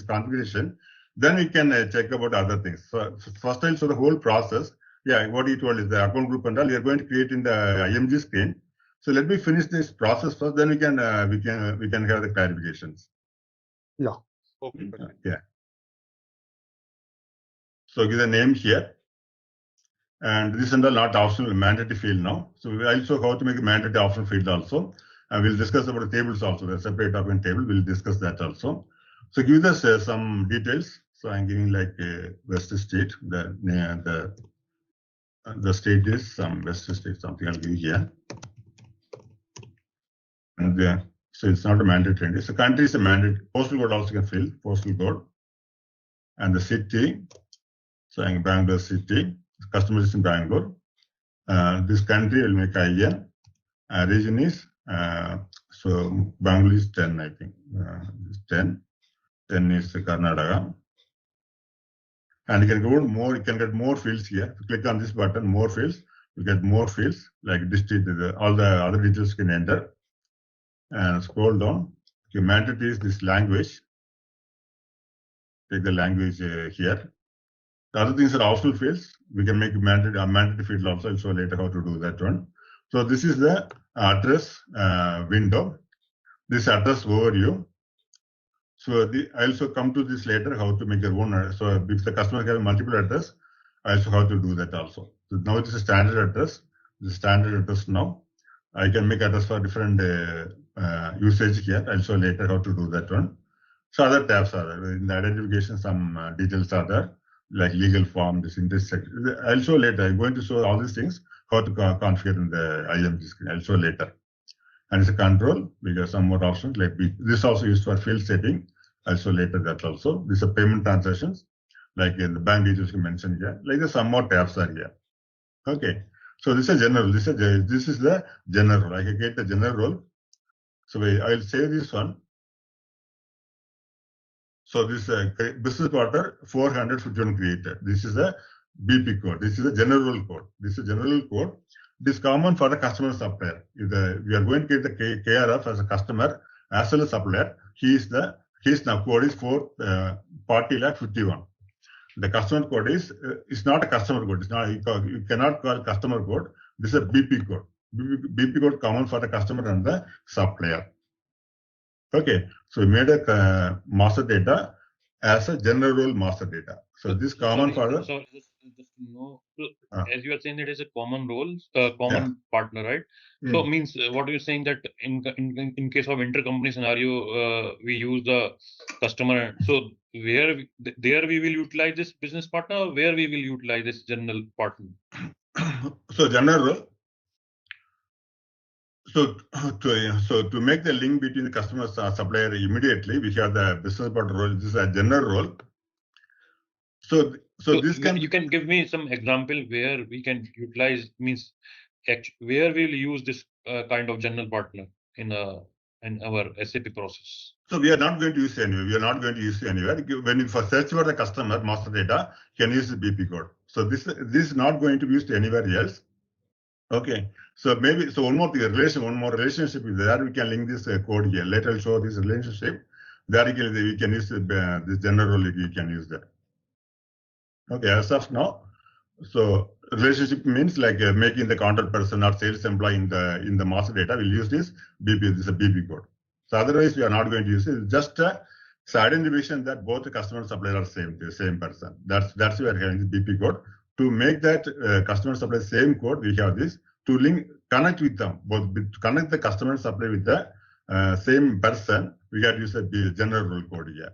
configuration. Then we can check about other things. So first time, so the whole process. Yeah, what you told is the account group and all. We are going to create in the IMG screen. So let me finish this process first. Then we can have the clarifications. Yeah. Okay. Yeah. So give the name here. And this is not optional, mandatory field now. So we also how to make a mandatory optional field also. And we'll discuss about the tables also, the separate document table. We'll discuss that also. So give us some details. So I'm giving like West State. The state is some West State, something I'll give here. And so it's not a mandatory. So country is a mandatory. Postal code also can fill, postal code. And the city. So I'm Bangalore city. Customer is in Bangalore. This country will make IN. Region is, so Bangalore is 10, I think. 10. 10 is Karnataka. And you can go more, you can get more fields here. If you click on this button, more fields, you get more fields, like district, all the other details you can enter. And scroll down. Okay, mandatory is this language. Take the language here. The other things are optional fields. We can make a mandatory field also. I'll show later how to do that one. So this is the address window. This address overview. So I also come to this later, how to make your own. So if the customer has multiple address, I also how to do that also. So now it is a standard address. The standard address now. I can make address for different usage here. Also later how to do that one. So other tabs are there. In the identification, some details are there, like legal form, this intersect. I'll show later. I'm going to show all these things, how to configure in the IMG screen. I'll show later. And it's a control, because some more options, like this also used for field setting. I'll show later that also. These are payment transactions, like in the bank details you mentioned here. Like there's some more tabs are here. Okay. So this is general. This is the general. I can get the general role. So I'll say this one. So this business quarter 451 created. This is a BP code. This is a general code. This is a general code. This is common for the customer supplier. If we are going to get the KRF as a customer as well as supplier, his now code is 40,51. The customer code is not a customer code. It's not, you cannot call customer code. This is a BP code. BP code common for the customer and the supplier. Okay, so we made a master data as a general role master data. So this common for the. So just know, as you are saying, it is a common role, common partner, right? So means what you're saying that in case of intercompany scenario, we use the customer. So there we will utilize this business partner, or where we will utilize this general partner. So general role. So to make the link between the customer and supplier immediately, we have the business partner role. This is a general role. So this can. You can give me some example where we can utilize, means where we'll use this kind of general partner in our SAP process. So we are not going to use anywhere. We are not going to use anywhere. When you search for the customer master data, you can use the BP code. So this is not going to be used anywhere else. Okay. So maybe one more relationship is there. We can link this code here. Later I'll show this relationship. There we can use this general. We can use that. Okay. As of now, so relationship means like making the contact person or sales employee in the master data. We'll use this BP. This is a BP code. So otherwise, we are not going to use it. It's just identification that both the customer and supplier are the same person. That's why we are having this BP code. To make that customer supplier same code, we have this to connect with them, connect the customer and supplier with the same person. We got to use a general rule code here.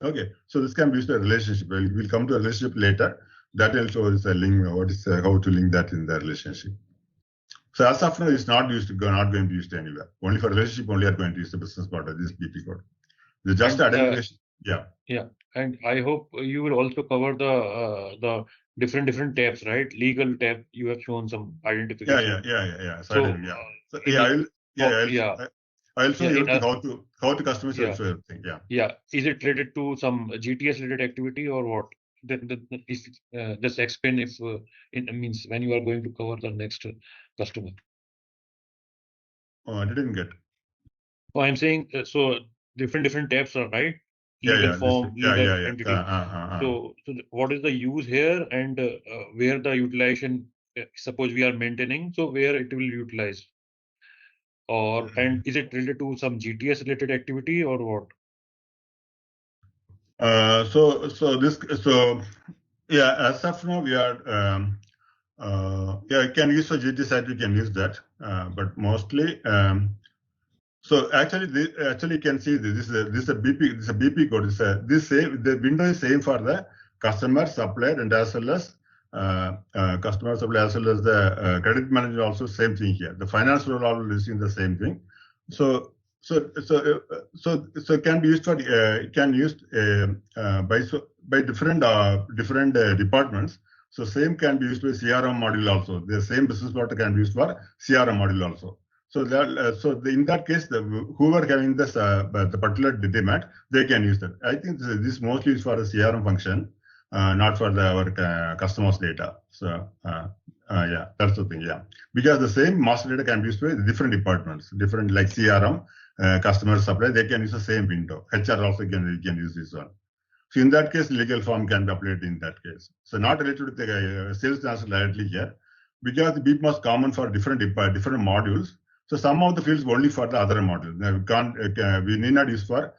Okay, so this can be used a relationship. We'll come to a relationship later. That will show is a link. What is how to link that in the relationship. So as of now, it's not not going to be used anywhere. Only for relationship, only are going to use the business part of this BP code. The just identification. Yeah, and I hope you will also cover the different tabs, right? Legal tab, you have shown some identification. I'll show you how to customize everything. Yeah. Is it related to some GTS related activity or what? Just explain if it means when you are going to cover the next customer. Oh, I didn't get. Oh, I'm saying so different tabs are right. Legal form, legal entity. So what is the use here and where the utilization? Suppose we are maintaining, so where it will utilize, or and is it related to some GTS related activity or what? As of now we are you can use for GTS site, we can use that, but mostly. So actually, you can see this is a BP code. The window is same for the customer, supplier, and as well as customer, supplier, as well as the credit manager. Also same thing here. The finance role all using the same thing. So can be used for by different departments. So same can be used for CRM module also. The same business model can be used for CRM module also. So in that case, whoever having this the particular demand, they can use that. I think this mostly is for the CRM function, not for our customers' data. So that's the thing. Yeah, because the same master data can be used by different departments, different like CRM, customer supply. They can use the same window. HR also can use this one. So in that case, legal form can be applied in that case. So not related to the sales transfer directly here, because the BIP was common for different modules. So some of the fields only for the other modules. We need not use for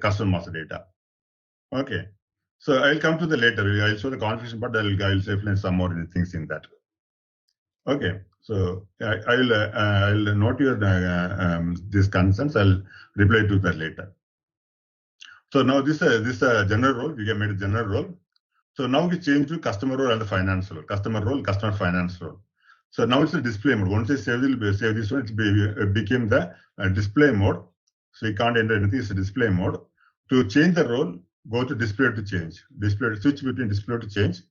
customer master data. Okay. So I'll come to the later. I'll show the configuration, but I'll explain some more things in that. Okay. So I'll note your these concerns. I'll reply to that later. So now this general role. We have made a general role. So now we change to customer role and the finance role. Customer role, customer finance role. So now it's a display mode. Once I save this one, it became the display mode. So you can't enter anything. It's a display mode. To change the role, go to display to change. Switch between display to change.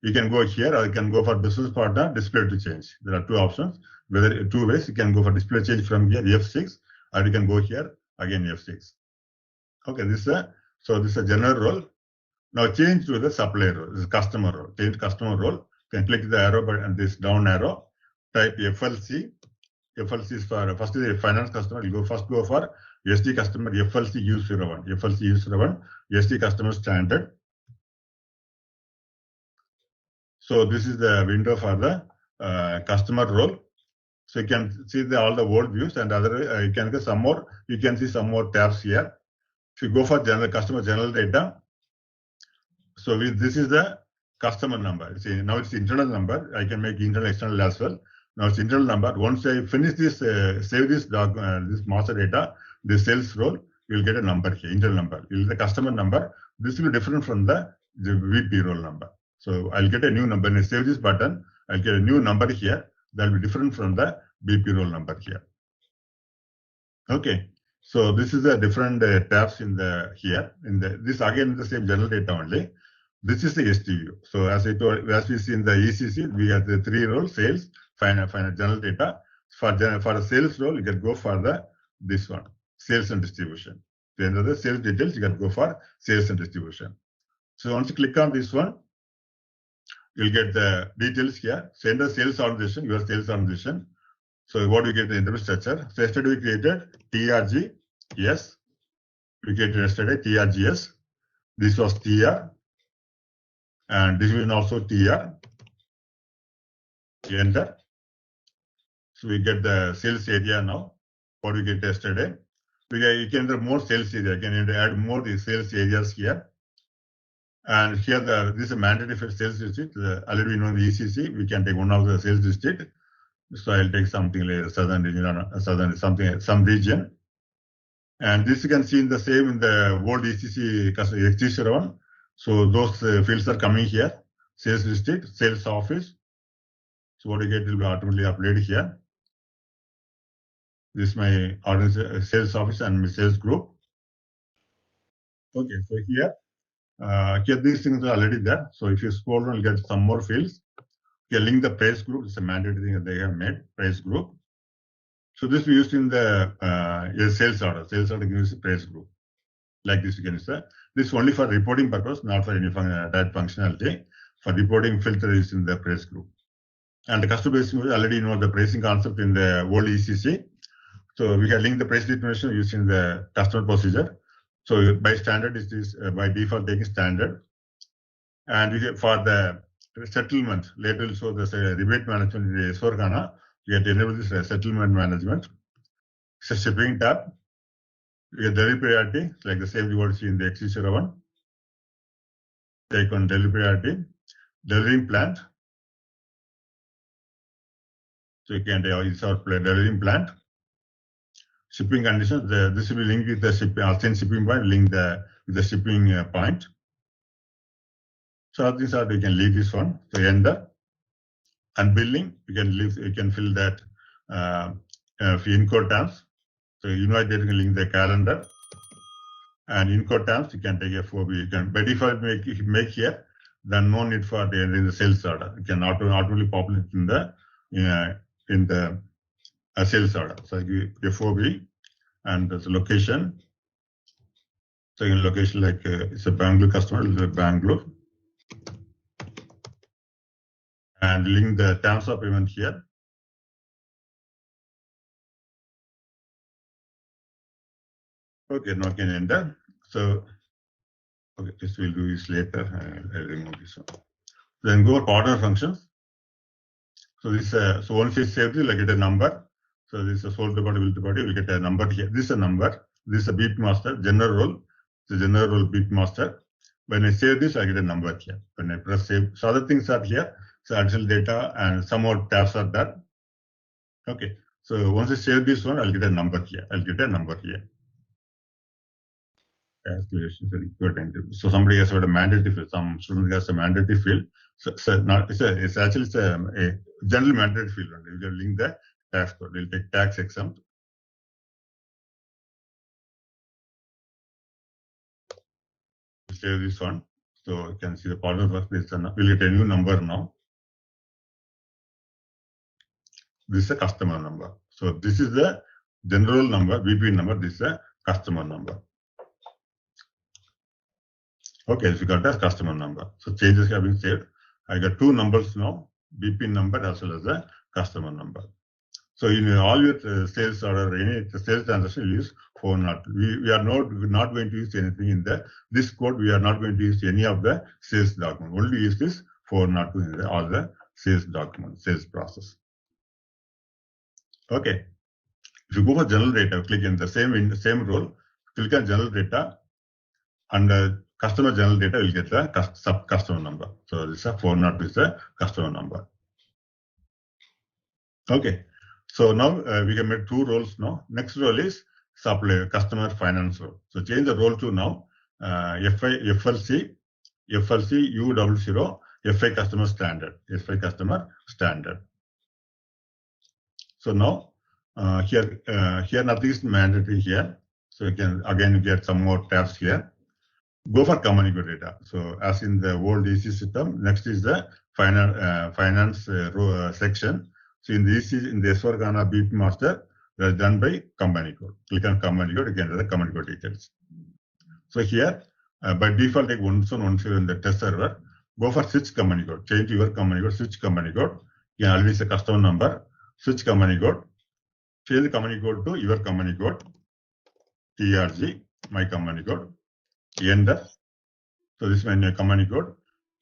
You can go here, or you can go for business partner, display to change. There are two options. Whether two ways, you can go for display change from here, F6, or you can go here again F6. Okay, this is a general role. Now change to the supplier role. This is customer role. Change customer role. You can click the arrow button and this down arrow. Type FLC. FLC is for first is a finance customer. You go for SD customer FLC U01. FLC U01 SD customer standard. So this is the window for the customer role. So you can see all the old views and other. You can get some more. You can see some more tabs here. If you go for customer general data. So this is the customer number. See, now it's internal number. I can make internal, external as well. Now it's internal number. Once I finish this, save this this master data, this sales role, you'll get a number here, internal number. You'll get the customer number. This will be different from the VP role number. So I'll get a new number. When I save this button, I'll get a new number here. That'll be different from the BP role number here. Okay. So this is the different tabs in the here. This again the same general data only. This is the STU. So as we see in the ECC, we have the three roles: sales, finance, general data. For the sales role, you can go for this one, sales and distribution. To enter the sales details, you can go for sales and distribution. So once you click on this one, you'll get the details here. So enter sales organization, your sales organization. So what we get the interface structure. So yesterday we created TRG, yes. We created yesterday TRGS. This was TR. And this is also TR. Enter. So we get the sales area now. What we get yesterday. You can enter more sales area. You can add more sales areas here. And here this is a mandatory for sales district. Already we know the ECC. We can take one of the sales district. So I'll take something like southern region, some region. And this you can see in the same in the old ECC existing one. So those fields are coming here. sales district, sales office. So what you get will be automatically uploaded here. This is my sales office and my sales group. Okay, so here these things are already there. So if you scroll down, you'll get some more fields. You link the price group. It's a mandatory thing that they have made, price group. So this we used in the sales order. Sales order gives price group. Like this, you can say. This is only for reporting purpose, not for any direct functionality. For reporting filter is in the price group. And the customer base, we already know the pricing concept in the old ECC. So we have linked the price determination using the customer procedure. So by standard, it is by default taking standard. And we have, for the settlement, later so the rebate management in the S4HANA, we have to enable this settlement management. It's a shipping tab. We have delivery priority, like the same you want to see in the XC01. Take on delivery priority, delivering plant. So you can use our delivering plant. Shipping conditions, this will be linked with the shipping, shipping point, link with the shipping point. So these are, you can leave this one. So enter. And billing, you can fill that in-code terms. So you know that you can link the calendar. And in-code terms, you can take a FOB. You can by default make here, then no need for in the sales order. You can automatically populate in the sales order. So you FOB and the location. So in location like it's a Bangalore customer, it's a Bangalore. And link the terms of payment here. Okay, now can enter. So, okay, this we'll do this later. I'll remove this one. Then go to order functions. So this, so once you save this, like get a number. So this is a sold body, will body, we'll get a number here. This is a number. This is a beat master, general role. The general role beat master. When I save this, I get a number here. When I press save, so other things are here. So additional data and some more tabs are there. Okay. So once I save this one, I'll get a number here. So somebody has got a mandatory field. Some student has a mandatory field. So it's actually a general mandatory field. You can link the tax code. We'll take tax exempt. Save this one. So you can see the partner work. We'll get a new number now. This is a customer number. So this is the general number, BP number. This is a customer number. Okay, so we got a customer number. So changes have been saved. I got two numbers now, BP number as well as a customer number. So in all your sales order, any sales transaction, use 402. We are not going to use anything in this code. We are not going to use any of the sales document. Only use this 402 in all the sales document, sales process. Okay. If you go for general data, click in the same role, click on general data, and customer general data will get the customer number. So this is 402 is the customer number. Okay. So now we can make two roles now. Next role is supply customer finance role. So change the role to now FLC U00 FI customer standard. So now here nothing is mandatory here. So you can again get some more tabs here. Go for communicate data. So as in the old EC system, next is the finance section. So in the S4HANA BP master, that's done by company code. Click on company code, you get the company code details. So here, by default, take once in the test server. Go for switch company code. Change your company code, switch company code. You can always say customer number, switch company code. Change the company code to your company code. TRG, my company code. Enter. So this is my company code.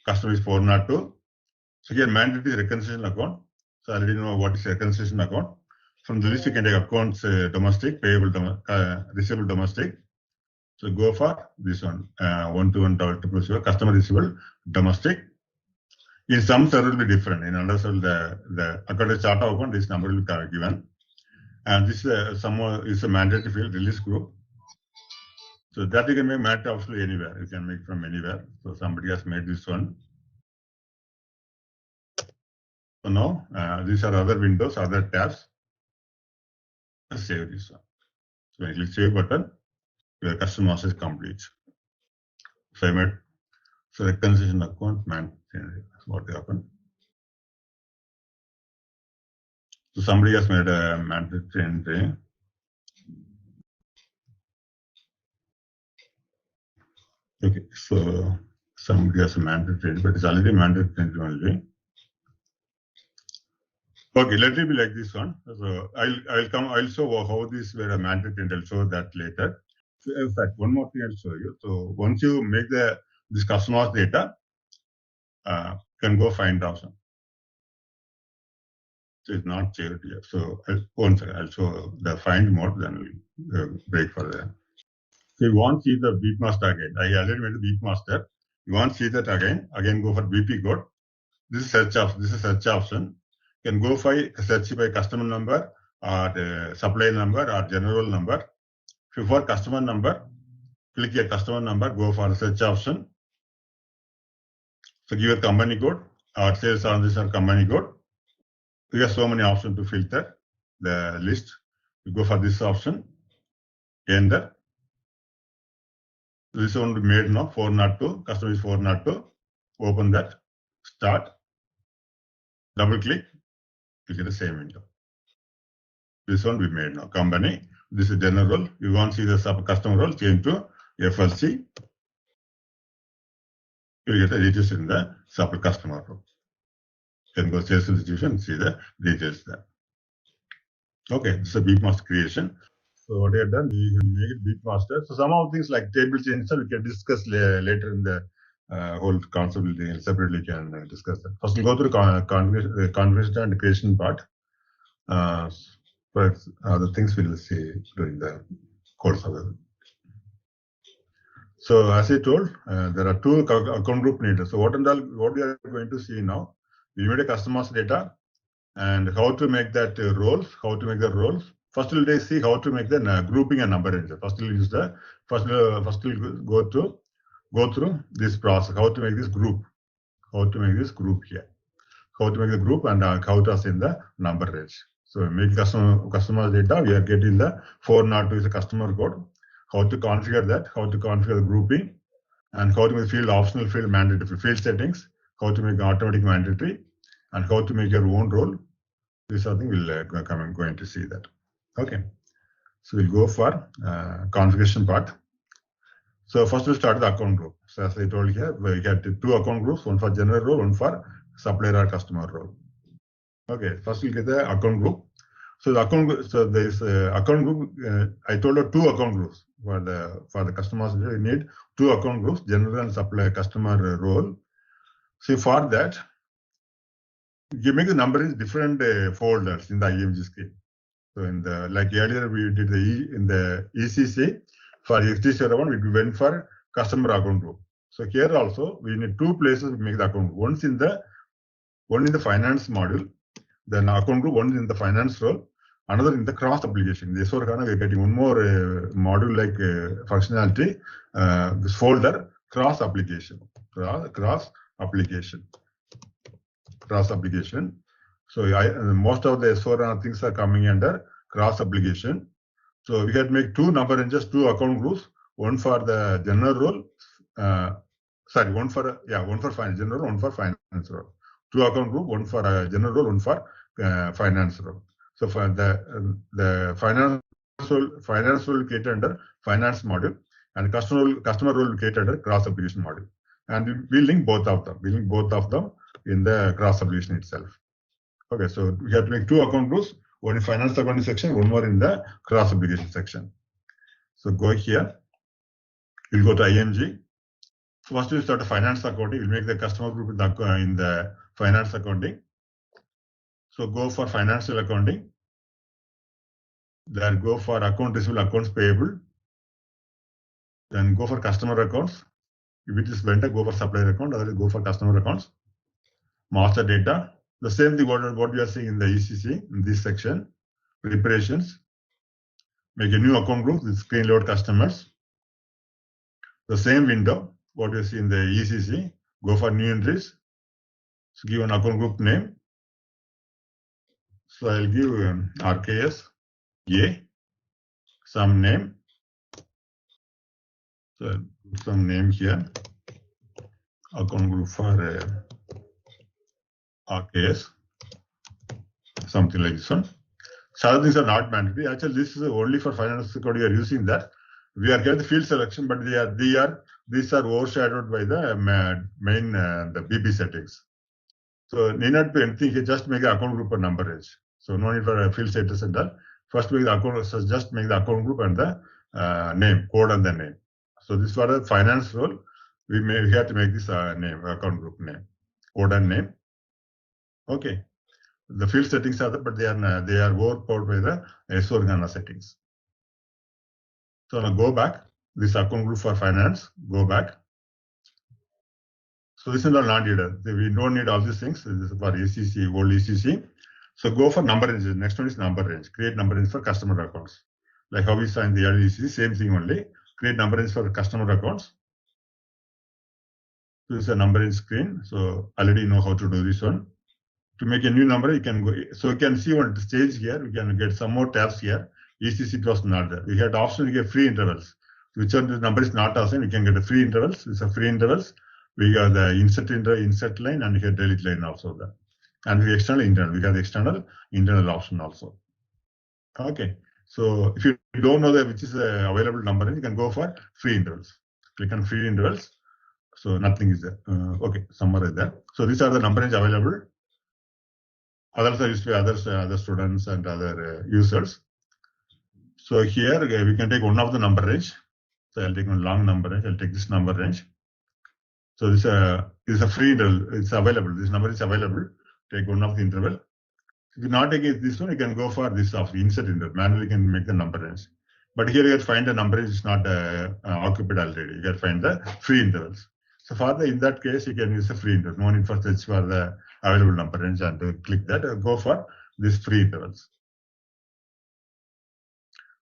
Customer is 402. So here mandatory reconciliation account. So I already know what is reconciliation account. From the list, you can take accounts domestic, payable, receivable domestic. So go for this one, 12100 customer receivable domestic. In some server will be different. In another server, the account chart account, this number will be given. And this is a mandatory field release group. So that you can make mandatory absolutely anywhere. You can make from anywhere. So somebody has made this one. So now these are other windows, other tabs. Let's save this one. So when you click save button, your custom master is complete. So I made reconciliation account man. That's what happened. So somebody has made a mandatory entry. Okay, so somebody has a mandatory entry, but it's already mandatory entry only. Okay, let it be like this one. So I'll show how these were a mandatory entry. I'll show that later. So in fact, one more thing I'll show you. So once you make this customer's data, you can go find option. So it's not shared here. So one second, I'll show the find mode, then we'll break for that. So you want to see the beep master again. I already made the beep master. You want to see that again go for BP code. This is search option. This is search option. You can go for search by customer number or the supplier number or general number. If you for customer number, click your customer number, go for the search option. So give a company code or sales transaction company code. We have so many options to filter the list. You go for this option, enter. This one will be made now, 402, customer is 402. Open that, start, double click, you get the same window. This one we made now, company. This is general role. You want to see the sub customer role, change to FLC. You get the details in the sub customer role. You can go sales institution, see the details there. Okay, this is a beep master creation. So what we have done, we make it beep master. So some of things like table change, we can discuss later in the whole concept. Separately can discuss that. First, we'll go through the configuration and creation part. But the things we'll see during the course of it. So as I told, there are two account group needed. So what we are going to see now, we made a customer's data and how to make that roles, how to make the roles. First we'll see how to make the grouping and number range. First we'll use the we'll go through this process, how to make this group, here, how to make the group and how to assign the number range. So make customer data, we are getting the 402 is a customer code. How to configure that, how to configure the grouping, and how to make field optional, field mandatory, field settings, how to make automatic mandatory, and how to make your own role. This I think we'll going to see that. Okay, so we'll go for configuration part. So first we'll start the account group. So as I told here, we had two account groups, one for general role, one for supplier or customer role. Okay, first we'll get the account group. So the account group, so this account group, I told you two account groups for the customers. We need two account groups, general and supplier customer role. So for that, you make the number in different folders in the IMG scheme. So in the like earlier we did in the ECC for XT01 we went for customer account group. So here also we need two places to make the account group. One in the finance module, then account group, one in the finance role, another in the cross application. This for HANA we're getting one more module like functionality, this folder cross application. So most of the S4 things are coming under cross application. So we had to make two number ranges, two account groups, one for the general role, one for finance general, one for finance role. Two account group, one for general role, one for finance role. So for the finance role located under finance module, and customer role located under cross application module. And we link both of them. In the cross application itself. Okay, so we have to make two account groups, one in finance accounting section, one more in the cross application section. So go here, you'll go to IMG. First we start a finance accounting, we'll make the customer group in the finance accounting. So go for financial accounting, then go for account receivable, accounts payable, then go for customer accounts. If it is vendor, go for supplier account, otherwise go for customer accounts. Master data, the same thing what we are seeing in the ECC in this section. Preparations, make a new account group with screen load customers. The same window what we see in the ECC, go for new entries. So give an account group name, So I'll give RKS A some name. So some name here. Account group for RKS. Something like this one. So other things are not mandatory. Actually, this is only for finance code. We are using that. We are getting the field selection, but these are overshadowed by the main the BP settings. So need not be anything here. Just make the account group a number range. So no need for a field status and all. First make the account. So just make the account group and the name, code and the name. So this for the finance role. We have to make this name, account group name, code and name. Okay. The field settings are there, but they are overpowered by the S4 HANA settings. So now go back. This account group for finance. Go back. So this is not non-needed. We don't need all these things. This is for ECC, old ECC. So go for number range. Next one is number range. Create number range for customer accounts. Like how we saw in the early ECC, same thing only. Create number range for customer accounts. So this is a number range screen. So already know how to do this one. To make a new number, you can go. So you can see one stage here. We can get some more tabs here. ECC was not there. We had the option to get free intervals. Whichever the number is not assigned, we can get the free intervals. These are free intervals. We got the insert line and we have delete line also there. And we external internal. We got the external internal option also. Okay. So if you don't know which is the available number, you can go for free intervals. Click on free intervals. So nothing is there. Okay, summarize that. So these are the number range available. Others are used by other students and other users. So here we can take one of the number range. So I'll take one long number range. I'll take this number range. So this is a free interval. It's available. This number is available. Take one of the interval. If you not take this one, you can go for this of insert interval. Manually you can make the number range. But here you have to find the number range is not occupied already. You can find the free intervals. So for in that case, you can use the free interval. No need for search for the available number range and click that. Go for this free intervals.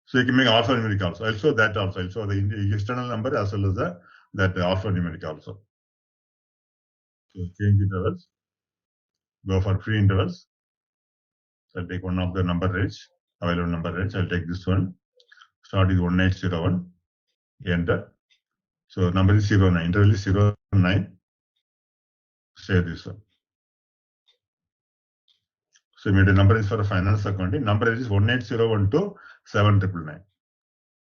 So you can make alphanumeric also. I'll show that also. I'll show the external number as well as that alphanumeric also. So change intervals. Go for free intervals. So I'll take one of the number range, available number range. I'll take this one. Start with 1801. Enter. So number is 09. Interval is 09. Save this one. So we made a number range for a finance accounting. Number range is 18012 to 7999.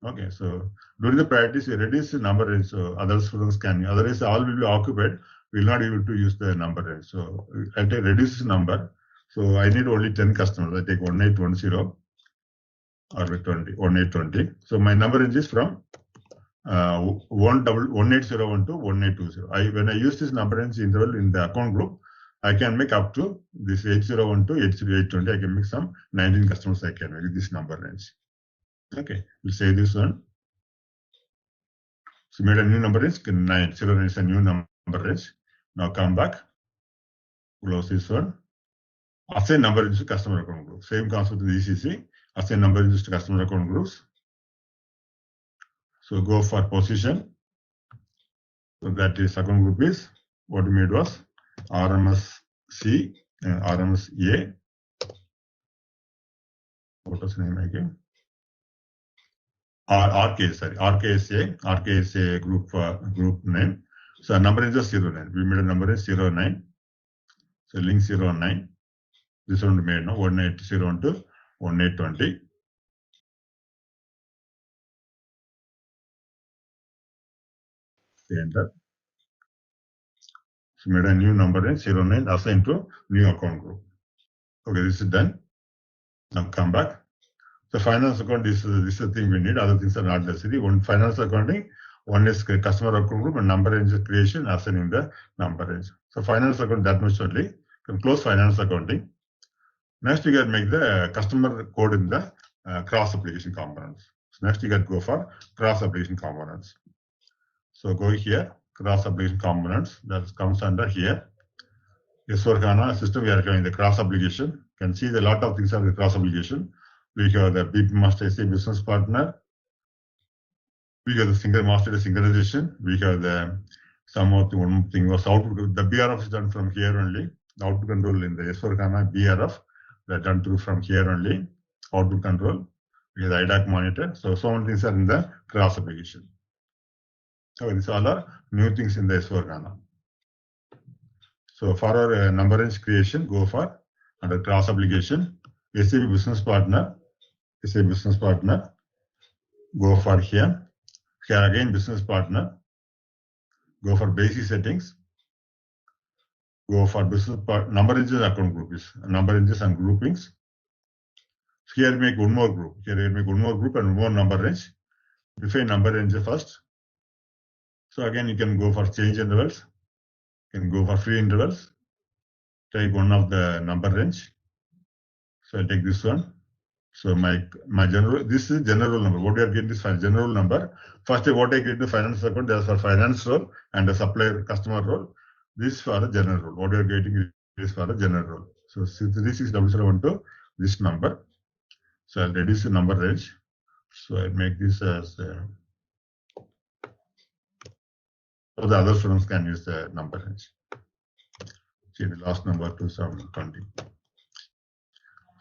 Okay, so during the practice, we reduce the number range so other students can. Otherwise, all will be occupied. We will not be able to use the number range. So I'll take reduce this number. So I need only 10 customers. I take 1810 or 1820. So my number range is from 1801 to 1820. When I use this number range interval in the account group, I can make up to this 801 to 820. I can make some 19 customers. I can make this number range. Okay, we'll say this one. So made a new number range. 909 is a new number range. Now come back. Close this one. Assign number range to customer account group. Same concept in the ECC. Assign number range to customer account groups. So go for position. So that is account group is what we made was RMS C, RMS A. What was the name again? RKSA group name. So number is just 09. We made a number is 09. So link 09. This one we made now 1801 to 1820. Enter. So made a new number in 09 assigned to new account group. Okay, this is done. Now come back. The finance account is the thing we need. Other things are not necessary. One finance accounting, one is customer account group, and number range creation, assigning the number range. So finance account that much only. You can close finance accounting. Next, you can make the customer code in the cross application components. So next, you can go for cross application components. So go here, cross application components. That comes under here. S4 HANA system, we are having the cross application. You can see a lot of things are the cross application. We have the BP master SA business partner. We have the single master synchronization. We have the some of the one thing was output. The BRF is done from here only. The output control in the S4 HANA BRF. done through from here only. Output control, we have the IDAC monitor. So many things are in the cross application. So these all are new things in the S4HANA. So for our number range creation, go for under cross application, SAP business partner, go for here. Here again business partner, go for basic settings, go for business part, number ranges account groups, number ranges and groupings. Here make one more group. Here make one more group and one more number range. Define number range first. So again, you can go for change intervals. You can go for free intervals. Take one of the number range. So I take this one. So my general, this is general number. What we are getting is general number. First, what I get the finance account, there's for finance role and the supplier customer role. This for the general role. What we are getting is for the general role. So this is W012, this number. So I'll reduce the number range. So I make this as so the other students can use the number range. See the last number 2720.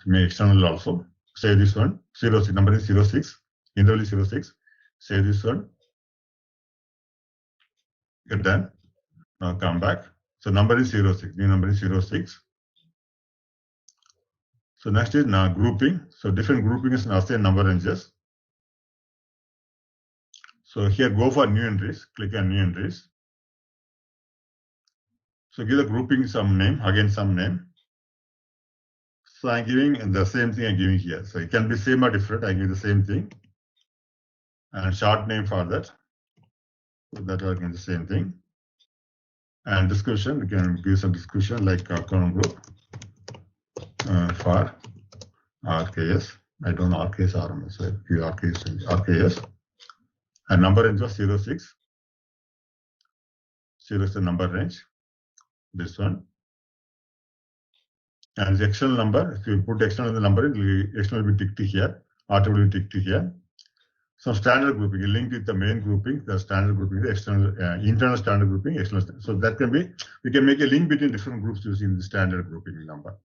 Make external also. Say this one 06, number is 06. Interval is 06. Say this one. Get done. Now come back. So number is 06. New number is 06. So next is now grouping. So different grouping is now same number ranges. So here go for new entries. Click on new entries. So give the grouping some name, again some name. So I'm giving the same thing I'm giving here. So it can be same or different. I give the same thing. And short name for that. So that are again the same thing. And description, you can give some description like account group for RKS. I don't know RKS RMS. So give RKS. And number range was 06. 0 is the number range. This one. And the external number, if you put external number, external will be ticked here, auto will be ticked here. So standard grouping, linked with the main grouping, the standard grouping, the external, internal standard grouping, external. So that can be, we can make a link between different groups using the standard grouping number.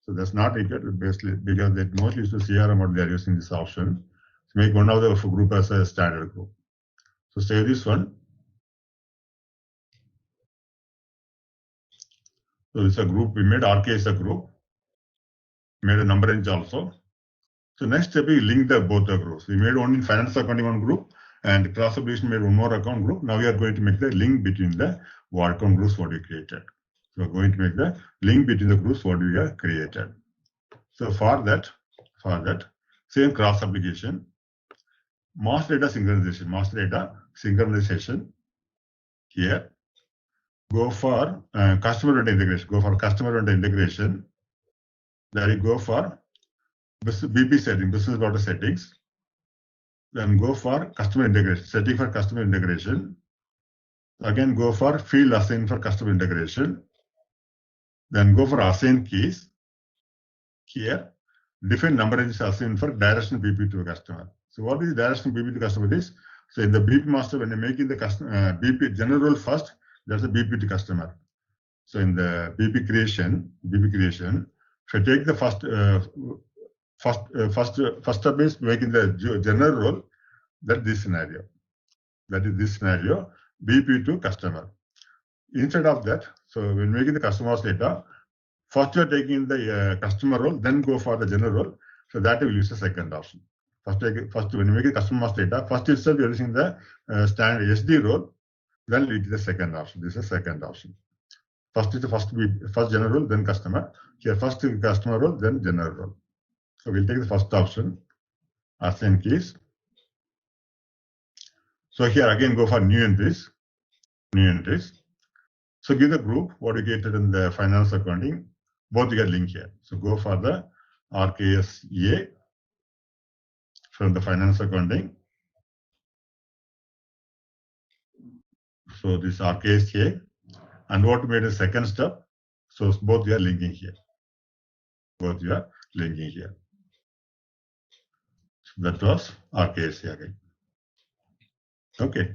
So that's not required basically because they mostly use the CRM or they are using this option. So make one of the group as a standard group. So say this one. So this is a group we made, RK is a group, made a number range also. So next step we link both the groups. We made only finance accounting one group and cross application made one more account group. Now we are going to make the link between the account groups what we created. So we're going to make the link between the groups what we have created. So for that, same cross application, master data synchronization, here. Go for customer data integration. Go for customer data integration. There you go for BP setting, business data settings. Then go for customer integration, setting for customer integration. Again, go for field assign for customer integration. Then go for assign keys. Here, different number is assigned for direction BP to a customer. So what is direction BP to customer is? So in the BP master, when you're making the customer BP general role first, that's a BP to customer. So in the BP creation, if I take the first step is making the general role, that is this scenario, BP to customer. Instead of that, so when making the customer's data, first you are taking the customer role, then go for the general role. So that will use the second option. First when you make the customer's data, first itself you're using the standard SD role, then it is the second option. This is the second option. First is the first general role, then customer. Here first customer role, then general role. So we'll take the first option, assign keys. So here again go for new entries. So give the group what you get in the finance accounting, both you get link here. So go for the RKSA from the finance accounting. So this RKSA and what we made a second step. So both you are linking here. So that was RKSA again. Okay.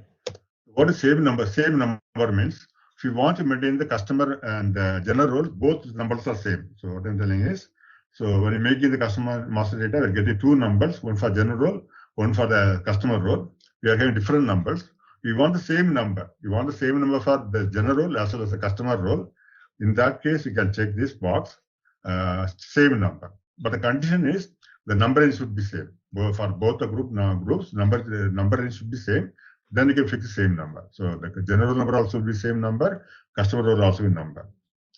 What is same number? Same number means if you want to maintain the customer and general role, both numbers are same. So what I'm telling is So when you make the customer master data, we're getting two numbers, one for general role, one for the customer role. We are having different numbers. We want the same number. We want the same number for the general role as well as the customer role. In that case, you can check this box, same number. But the condition is the number range should be same. For both the groups, number range should be same. Then you can fix the same number. So the general number also will be same number, customer role also be number,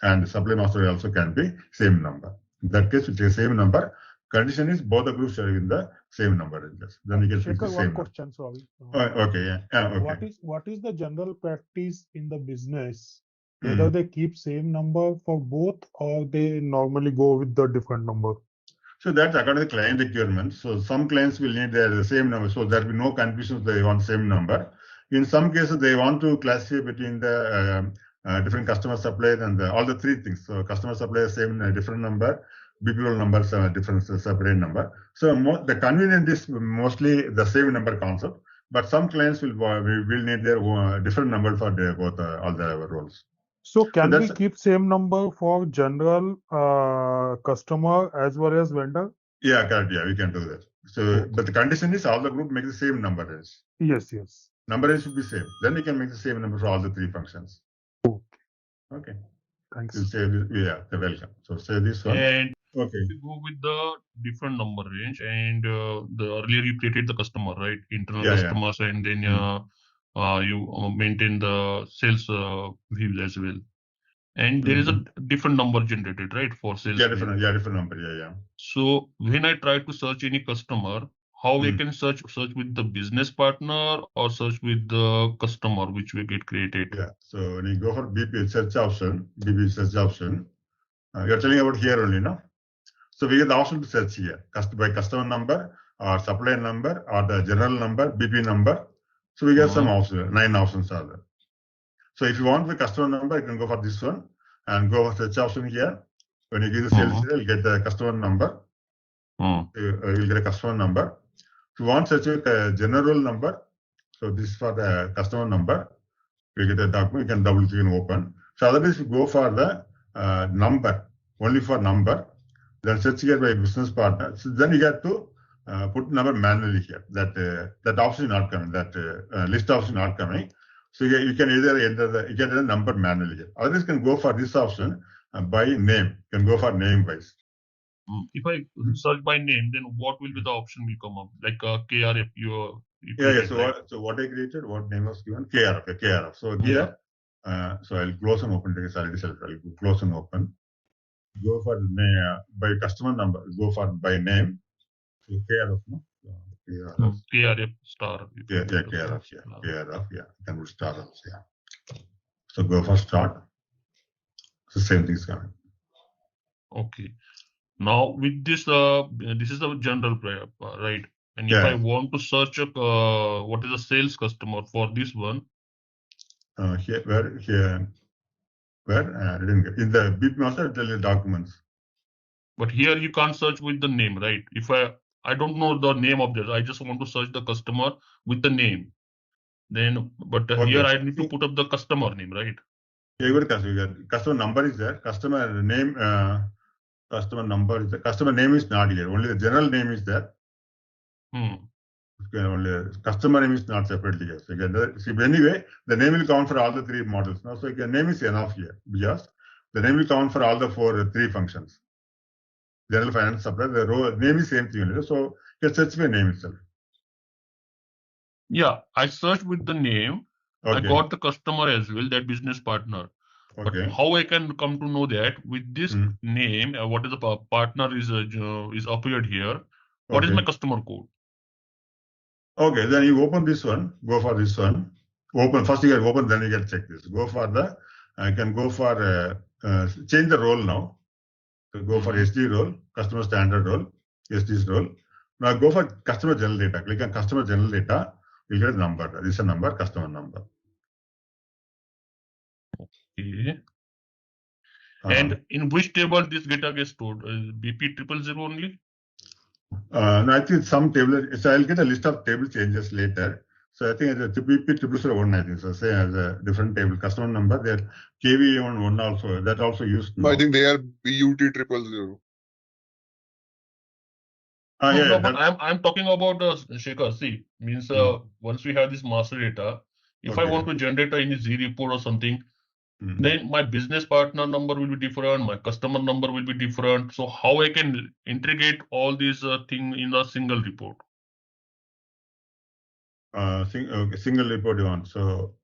and the supply master also can be same number. In that case, we take same number. Condition is both the groups are in the same number ranges. Then you can fix the same. One question, sorry. Okay, yeah. Okay. What is the general practice in the business? Whether they keep same number for both or they normally go with the different number? So that's according to the client requirement. So some clients will need the same number. So there will be no confusion. They want same number. In some cases, they want to classify between the different customer suppliers and all the three things. So customer supplier same different number, BPO numbers different separate number. So the convenient is mostly the same number concept. But some clients will need their different number for both all the roles. So can we keep same number for general customer as well as vendor? Yeah, correct. Yeah, we can do that. So, but the condition is all the group make the same number range. Yes. Number range should be same. Then we can make the same number for all the three functions. Okay. Thanks. We'll save this. Yeah, you're welcome. So save this one. And okay. If you go with the different number range, and the earlier you created the customer, right? Internal customers, and then you maintain the sales views as well. And there is a different number generated, right, for sales. Different number. Yeah. So when I try to search any customer, how we can search with the business partner or search with the customer which will get created? Yeah. So when you go for BP search option, you're telling about here only, no? So we get the option to search here, by customer number or supplier number or the general number, BP number. So we get some options, 9 options are there. So if you want the customer number, you can go for this one and go for search option here. When you give the sales detail, you get the customer number. You'll get a customer number. If you want search a general number, so this is for the customer number. You get a document, you can double click and open. So otherwise, you go for the number, only for number. Then search here by business partner. So then you get to put number manually here. That option is not coming. That list option is not coming. So you can either enter the number manually here. Others can go for this option by name. You can go for name wise. If I search by name, then what will be the option will come up? Like KRF, you created, So what I created, what name was given? KRF. So here, so I'll close and open. I'll close and open. Go for the name by customer number. Go for by name. So KRF, no? KRF star. KRF. You can put star also. Yeah. So go for start. So same thing is coming. Okay. Now with this, this is the general right? And if I want to search what is a sales customer for this one? Where? I didn't get in the BP master tell you documents. But here you can't search with the name, right? If I don't know the name of this, I just want to search the customer with the name. Then, but here I need to put up the customer name, right? Yeah, you got customer number is there. Customer name, customer number is there. Customer name is not here. Only the general name is there. Only customer name is not separately here. So anyway, the name will count for all the three models. Now, so the name is enough here because the name will count for all the three functions. General finance supply, the row name is same thing. So you can search by name itself. Yeah, I searched with the name. I got the customer as well, that business partner. But how I can come to know that with this name, what is the partner is appeared here? What is my customer code? Okay, then you open this one. Go for this one. Open first. You get open, then you can check this. Go for the. I can go for change the role now. So go for SD role, customer standard role, SD's role. Now go for customer general data. Click on customer general data. You get a number. This is a number, customer number. Okay. And in which table this data gets stored? BP 000 only? No, I think some table. So I'll get a list of table changes later. So I think it's a BP 001. I think so. Say as a different table, customer number. There KV1 also that also used. No, I think they are BUT 000. But I'm talking about Shekhar. See, means once we have this master data, if I want to generate any Z report or something, then my business partner number will be different, my customer number will be different. So how I can integrate all these things in a single report? Single report you want. So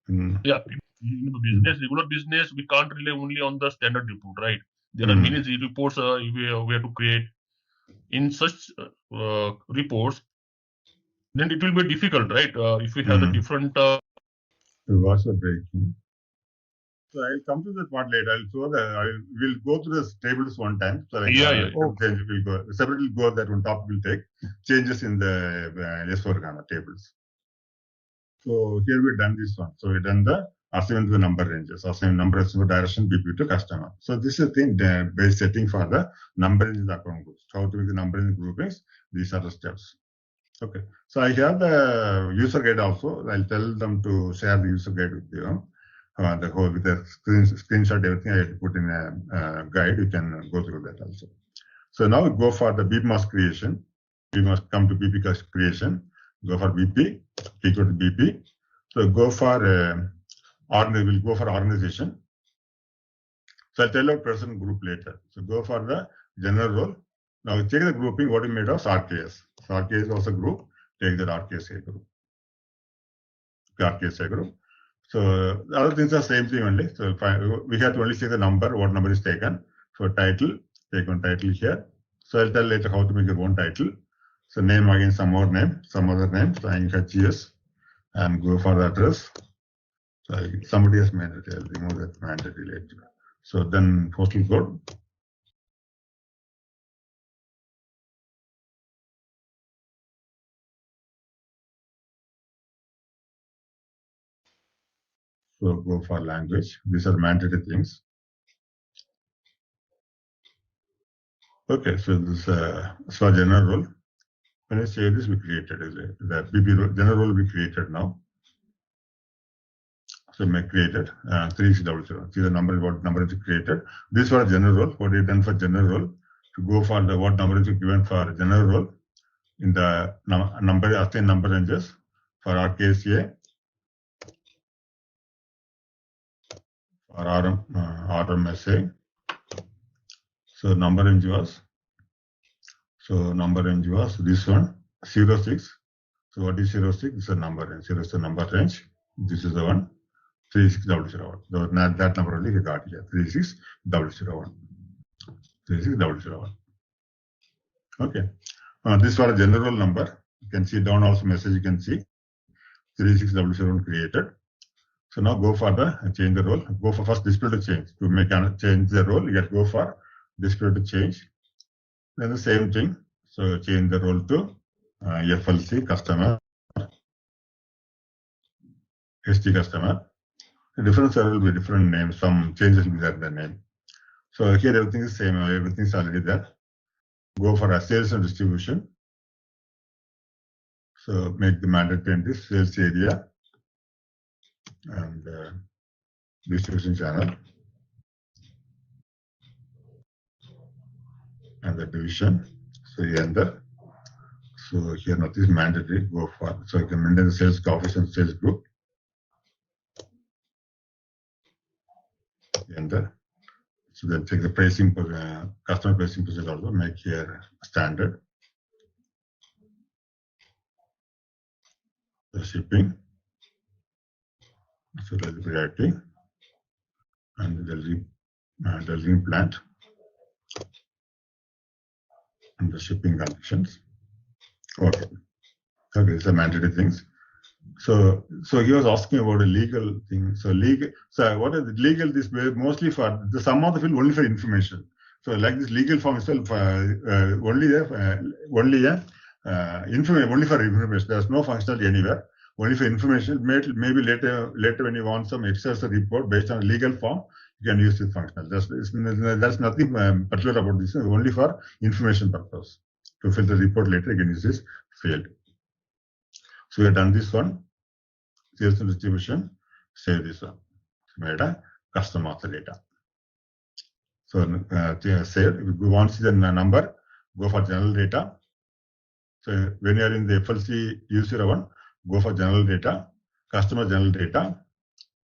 yeah, in business, regular business, we can't rely only on the standard report, right? There are many Z reports we have to create. In such reports, then it will be difficult, right? If we have the different. What's the breaking? So I'll come to that part later. I'll show that we'll go through the tables one time. So like, we'll go separately. Go that one topic will take changes in the S4 HANA tables. So here we've done this one. So we've done the assignment to the number ranges, assignment number of direction BP to customer. So this is the base setting for the number ranges account groups. How to make the number range groupings? These are the steps. Okay. So I have the user guide also. I'll tell them to share the user guide with you. The whole with the screenshot, everything I had to put in a guide. You can go through that also. So now we go for the BP mask creation. We must come to BP creation. Go for BP, equal to BP. So go for we'll go for organization. So I'll tell you person group later. So go for the general role. Now check the grouping. What we made of RKS. So RKS is also group. Take that RKS group. RKS group. So the other things are same thing only. So we have to only see the number, what number is taken. For title, take one title here. So I'll tell later how to make your own title. So name again, some more name, some other name. So I have GS and go for the address. So somebody has mandatory. I'll remove that mandatory later. So then postal code. So go for language. These are mandatory things. Okay, so this for general role. When I say this, we created the BP role, general role we created now. So we created 3600. See the number, what number is created. This for general role. What we done for general role. To go for the what number is given for general role in the number assigned number ranges for RKSA. For RMSA. So number range was. So number range was this one 06. So what is 06? This is a number range. 0 is the number range. This is the one 36001. So that number only we got here 36001. 36001. Okay. This was a general number. You can see down also message. You can see 36001 created. So now go for the change the role. Go for first display to change. To make change the role, you get go for display to change. Then the same thing. So change the role to FLC customer, ST customer. The different server will be different names. Some changes will be there in the name. So here everything is same. Everything is already there. Go for a sales and distribution. So make the mandatory in this sales area and distribution channel and the division. So you enter. So here nothing is mandatory. Go for so you can maintain the sales office and sales group. Enter. So then take the pricing customer pricing process also make here standard. The shipping. So delivery and the delivery plant and the shipping conditions. Okay. Okay, it's a mandatory things. So he was asking about a legal thing. So what is the legal? This mostly for the sum of the field only for information. So like this legal form itself only for information. There's no functionality anywhere. Only for information. Maybe later when you want some exercise report based on a legal form, you can use this functional. There's nothing particular about this. Only for information purpose. To fill the report later, you can use this field. So we have done this one. Sales and distribution. Save this one. Made a custom master data. So save. If you want to see the number, go for general data. So when you are in the FLC U01, go for general data, customer general data.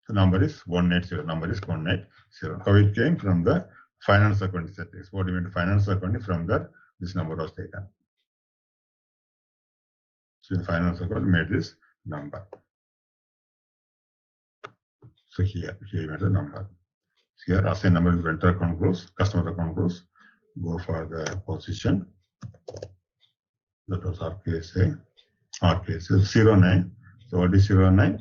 The number is 180. Number is 180. How it came from the finance accounting settings. What do you mean finance accounting? From there, this number was taken. So in finance account made this number. So here made the number. Here assign number is vendor account grows, customer account grows. Go for the position. That was RKSA. RKSA 09. So what is 09?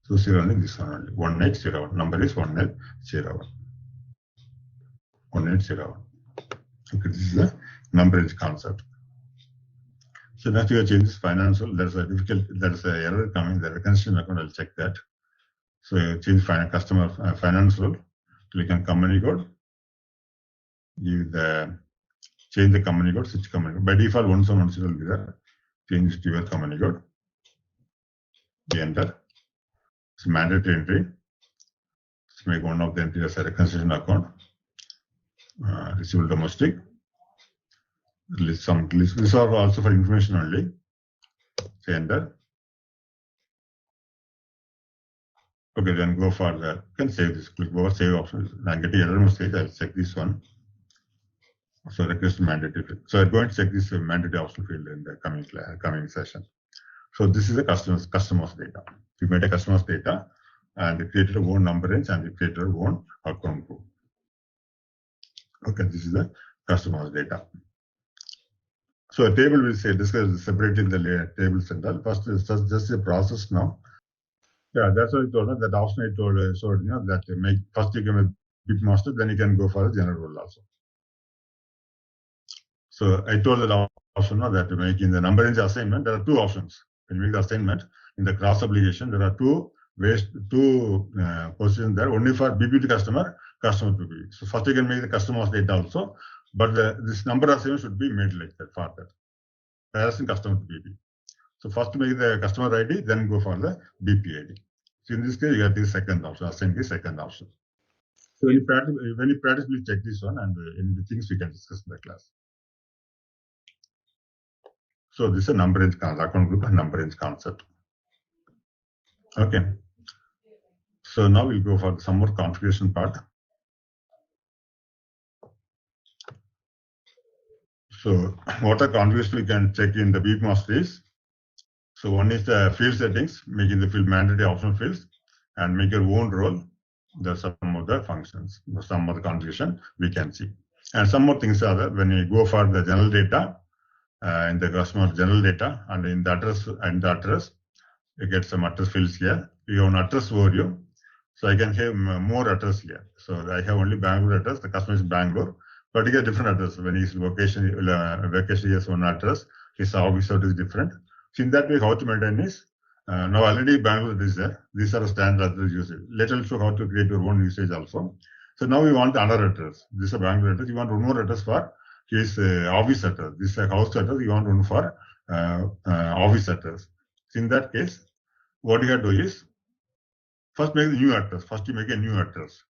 So 09 this one only. 1801. Number is 1801. 1801. Okay, this is the number range concept. So next you change this financial. There's a difficult. There's an error coming. The reconciliation account. I'll check that. So you change customer financial. Click on company code. Give the change the company code. Switch company code. By default, 1710 will be there. Change to your company code. Enter. It's mandatory entry. Let's make one of the entry as a reconciliation account. Receivable domestic. List some list. These are also for information only. Say enter. Okay, then go for the. You can save this. Click over save option. I'm getting error message. I'll check this one. So request mandatory. So I'm going to check this mandatory option field in the coming session. So this is a customer's data. You made a customer's data and you created a own number range and you created a own account group. Okay, this is the customer's data. So a table will say discuss separating the tables and all. First is just a process now. Yeah, that's what I told her. That option I told her, so you know that make first you can make bit master, then you can go for a general role also. So I told that option now that making the number range assignment, there are two options. When you make the assignment in the cross application, there are two ways, positions there. Only for BPT customer to BPT. So first you can make the customer's data also, but this number assignment should be made like that for that. Comparison customer to BPT. So first make the customer ID, then go for the BP ID. So in this case, you get the second option, assign the second option. So when you practice, please check this one and in the things we can discuss in the class. So this is a number range concept, account group and number range concept. Okay. So now we'll go for some more configuration part. So what are configurations we can check in the BP master is? So one is the field settings, making the field mandatory optional fields, and make your own role. There's some of the functions, some of the configuration we can see. And some more things are there when you go for the general data, in the customer general data, and in the address, you get some address fields here. You have an address overview. So I can have more address here. So I have only Bangalore address, the customer is Bangalore, but you get different address. When he's vacation, he has one address, his office is different. So in that way, how to maintain is, now already Bangalore is there. These are standard address usage. Later also how to create your own usage also. So now we want another address. This is a Bangalore address. You want one more address for his office address. This is a house address. You want one for office address. So in that case, what you have to do is, first make the new address. First you make a new address.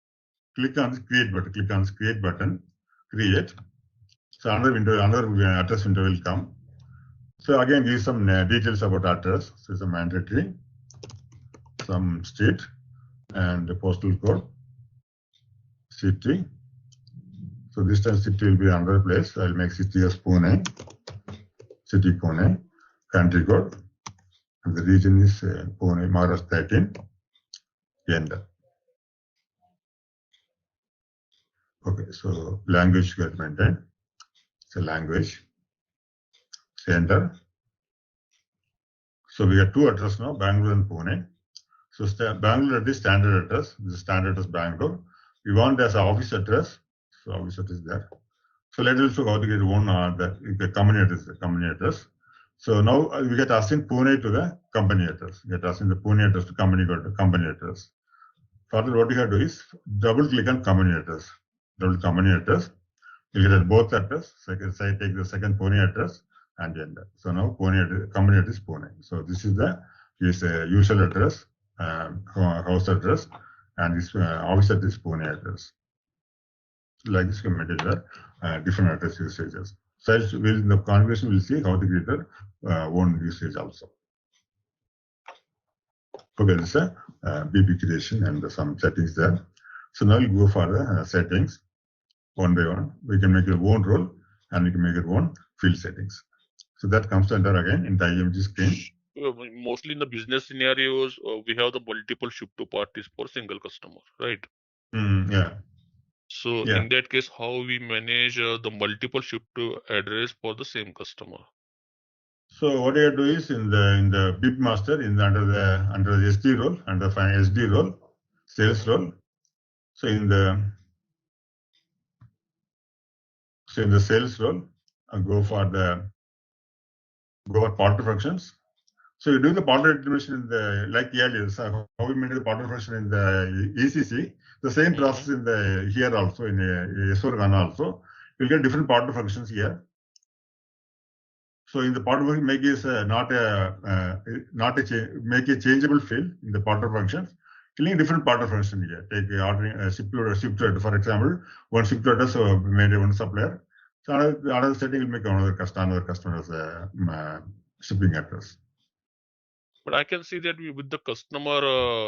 Click on this create button. Click on this create button. Create. So another address window will come. So again, give some details about address. So it's a mandatory, some state and the postal code, city. So this time city will be another place. I'll make city as Pune, city Pune, country code, and the region is Pune, Maharashtra 13. Enter. Okay, so language get maintained. So language. Enter. So we have two addresses now, Bangalore and Pune. So Bangalore is standard address. This is standard address Bangalore. We want as an office address. So office address is there. So let's also how to get one the company address. So now we get assigned Pune to the company address. Get assigned the Pune address to company address. Further, what you have to do is double click on company address. Double company address. You get both address. So I take the second Pune address and enter. So now company address Pune. So this is the usual address, house address, and this office address Pune address. Like this, you can maintain different address usages. sales will, in the configuration, will see how to create their own usage also. Okay, this is a BP creation and some settings there. So now we'll go for the settings one by one. We can make your own role and we can make your own field settings. So that comes under again in the IMG screen. Mostly in the business scenarios, we have the multiple ship-to parties for single customer, right? Yeah. So in that case, how we manage the multiple ship-to address for the same customer? So what you do is in the BIP master under the SD role, under SD role, sales role. So in the sales role, go for partner functions. So you do the partner determination in the like earlier. So how we made the partner function in the ECC, the same process in the here also in S4HANA also. You'll get different partner functions here. So in the partner function, make is make a changeable field in the partner functions. Killing different partner function here. Take ordering ship to for example, one ship to address made one supplier. So another setting will make another customer's shipping address. But I can see that with the customer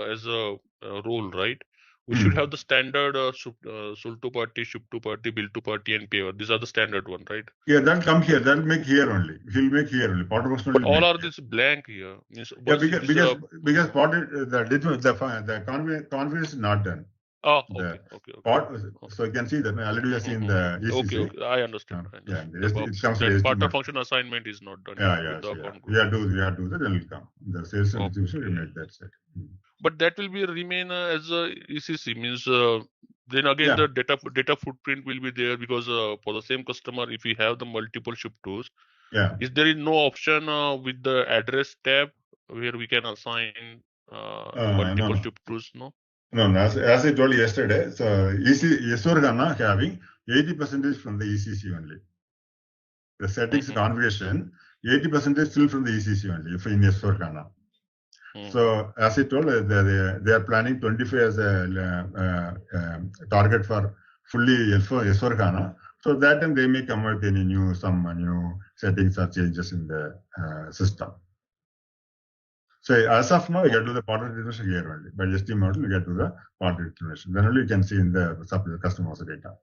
as a role, right? We should have the standard sold to party, ship to party, bill to party, and payer. These are the standard one, right? Yeah, that'll come here. That'll make here only. He'll make here only. Part of but all are this blank here. Means yeah, because part the confidence is not done. Oh, okay. So you can see that already we have seen the ECC. Okay, I understand. Yeah, it comes to partner function assignment is not done. Yeah. We have to do that, then will come. The sales and distribution will make that set. But that will be remain as a ECC, means then again the data footprint will be there, because for the same customer, if we have the multiple ship tools, is there no option with the address tab where we can assign multiple ship tools? No, as I told you yesterday, so S4HANA having 80% from the ECC only. The settings configuration, 80% is still from the ECC only in S4HANA. So as I told, they are planning 25 as a target for fully S4HANA. So that time they may come with some new settings or changes in the system. So as of now, we get to the partner determination here only. By ST model, we get to the partner determination. Then only you can see in the customer's data.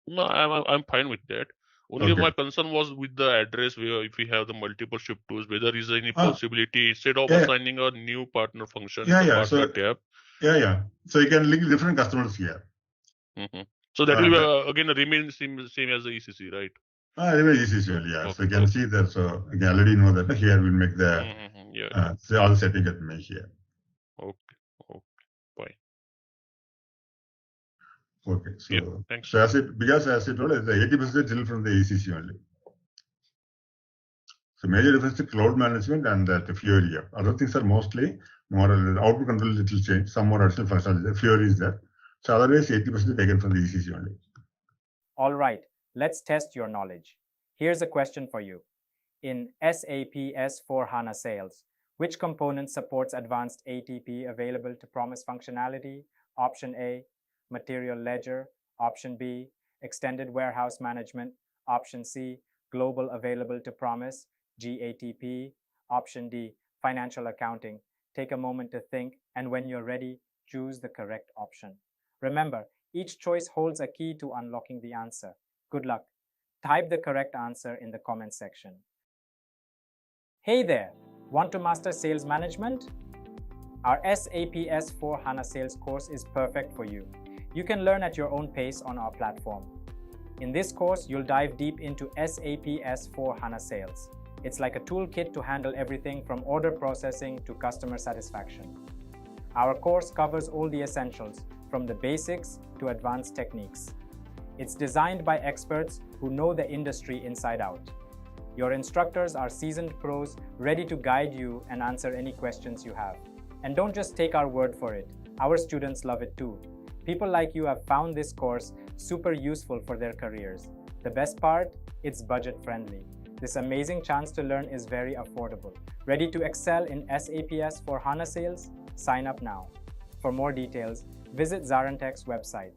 No, I'm fine with that. Only my concern was with the address, where if we have the multiple ship tools, whether is there any possibility instead of assigning a new partner function partner tab. So you can link different customers here. So that will again remain same as the ECC, right? Remain ECC only, So you can see that. So you can already know that here we'll make the all the setting that we make here. Okay, fine. Okay, so thanks. So as I told, the 80% still from the ECC only. So major difference to cloud management and the Fiori. Other things are mostly more output control little change, some more additional functionality. Fiori is there. So otherwise 80% taken from the ECC only. All right, let's test your knowledge. Here's a question for you. In SAP S4 HANA Sales, which component supports advanced ATP available to promise functionality? Option A, Material Ledger. Option B, Extended Warehouse Management. Option C, Global Available to Promise, GATP. Option D, Financial Accounting. Take a moment to think, and when you're ready, choose the correct option. Remember, each choice holds a key to unlocking the answer. Good luck. Type the correct answer in the comment section. Hey there! Want to master sales management? Our SAP S4 HANA Sales course is perfect for you. You can learn at your own pace on our platform. In this course, you'll dive deep into SAP S4 HANA Sales. It's like a toolkit to handle everything from order processing to customer satisfaction. Our course covers all the essentials, from the basics to advanced techniques. It's designed by experts who know the industry inside out. Your instructors are seasoned pros ready to guide you and answer any questions you have. And don't just take our word for it. Our students love it too. People like you have found this course super useful for their careers. The best part? It's budget friendly. This amazing chance to learn is very affordable. Ready to excel in SAP S4 HANA Sales? Sign up now. For more details, visit ZaranTech's website.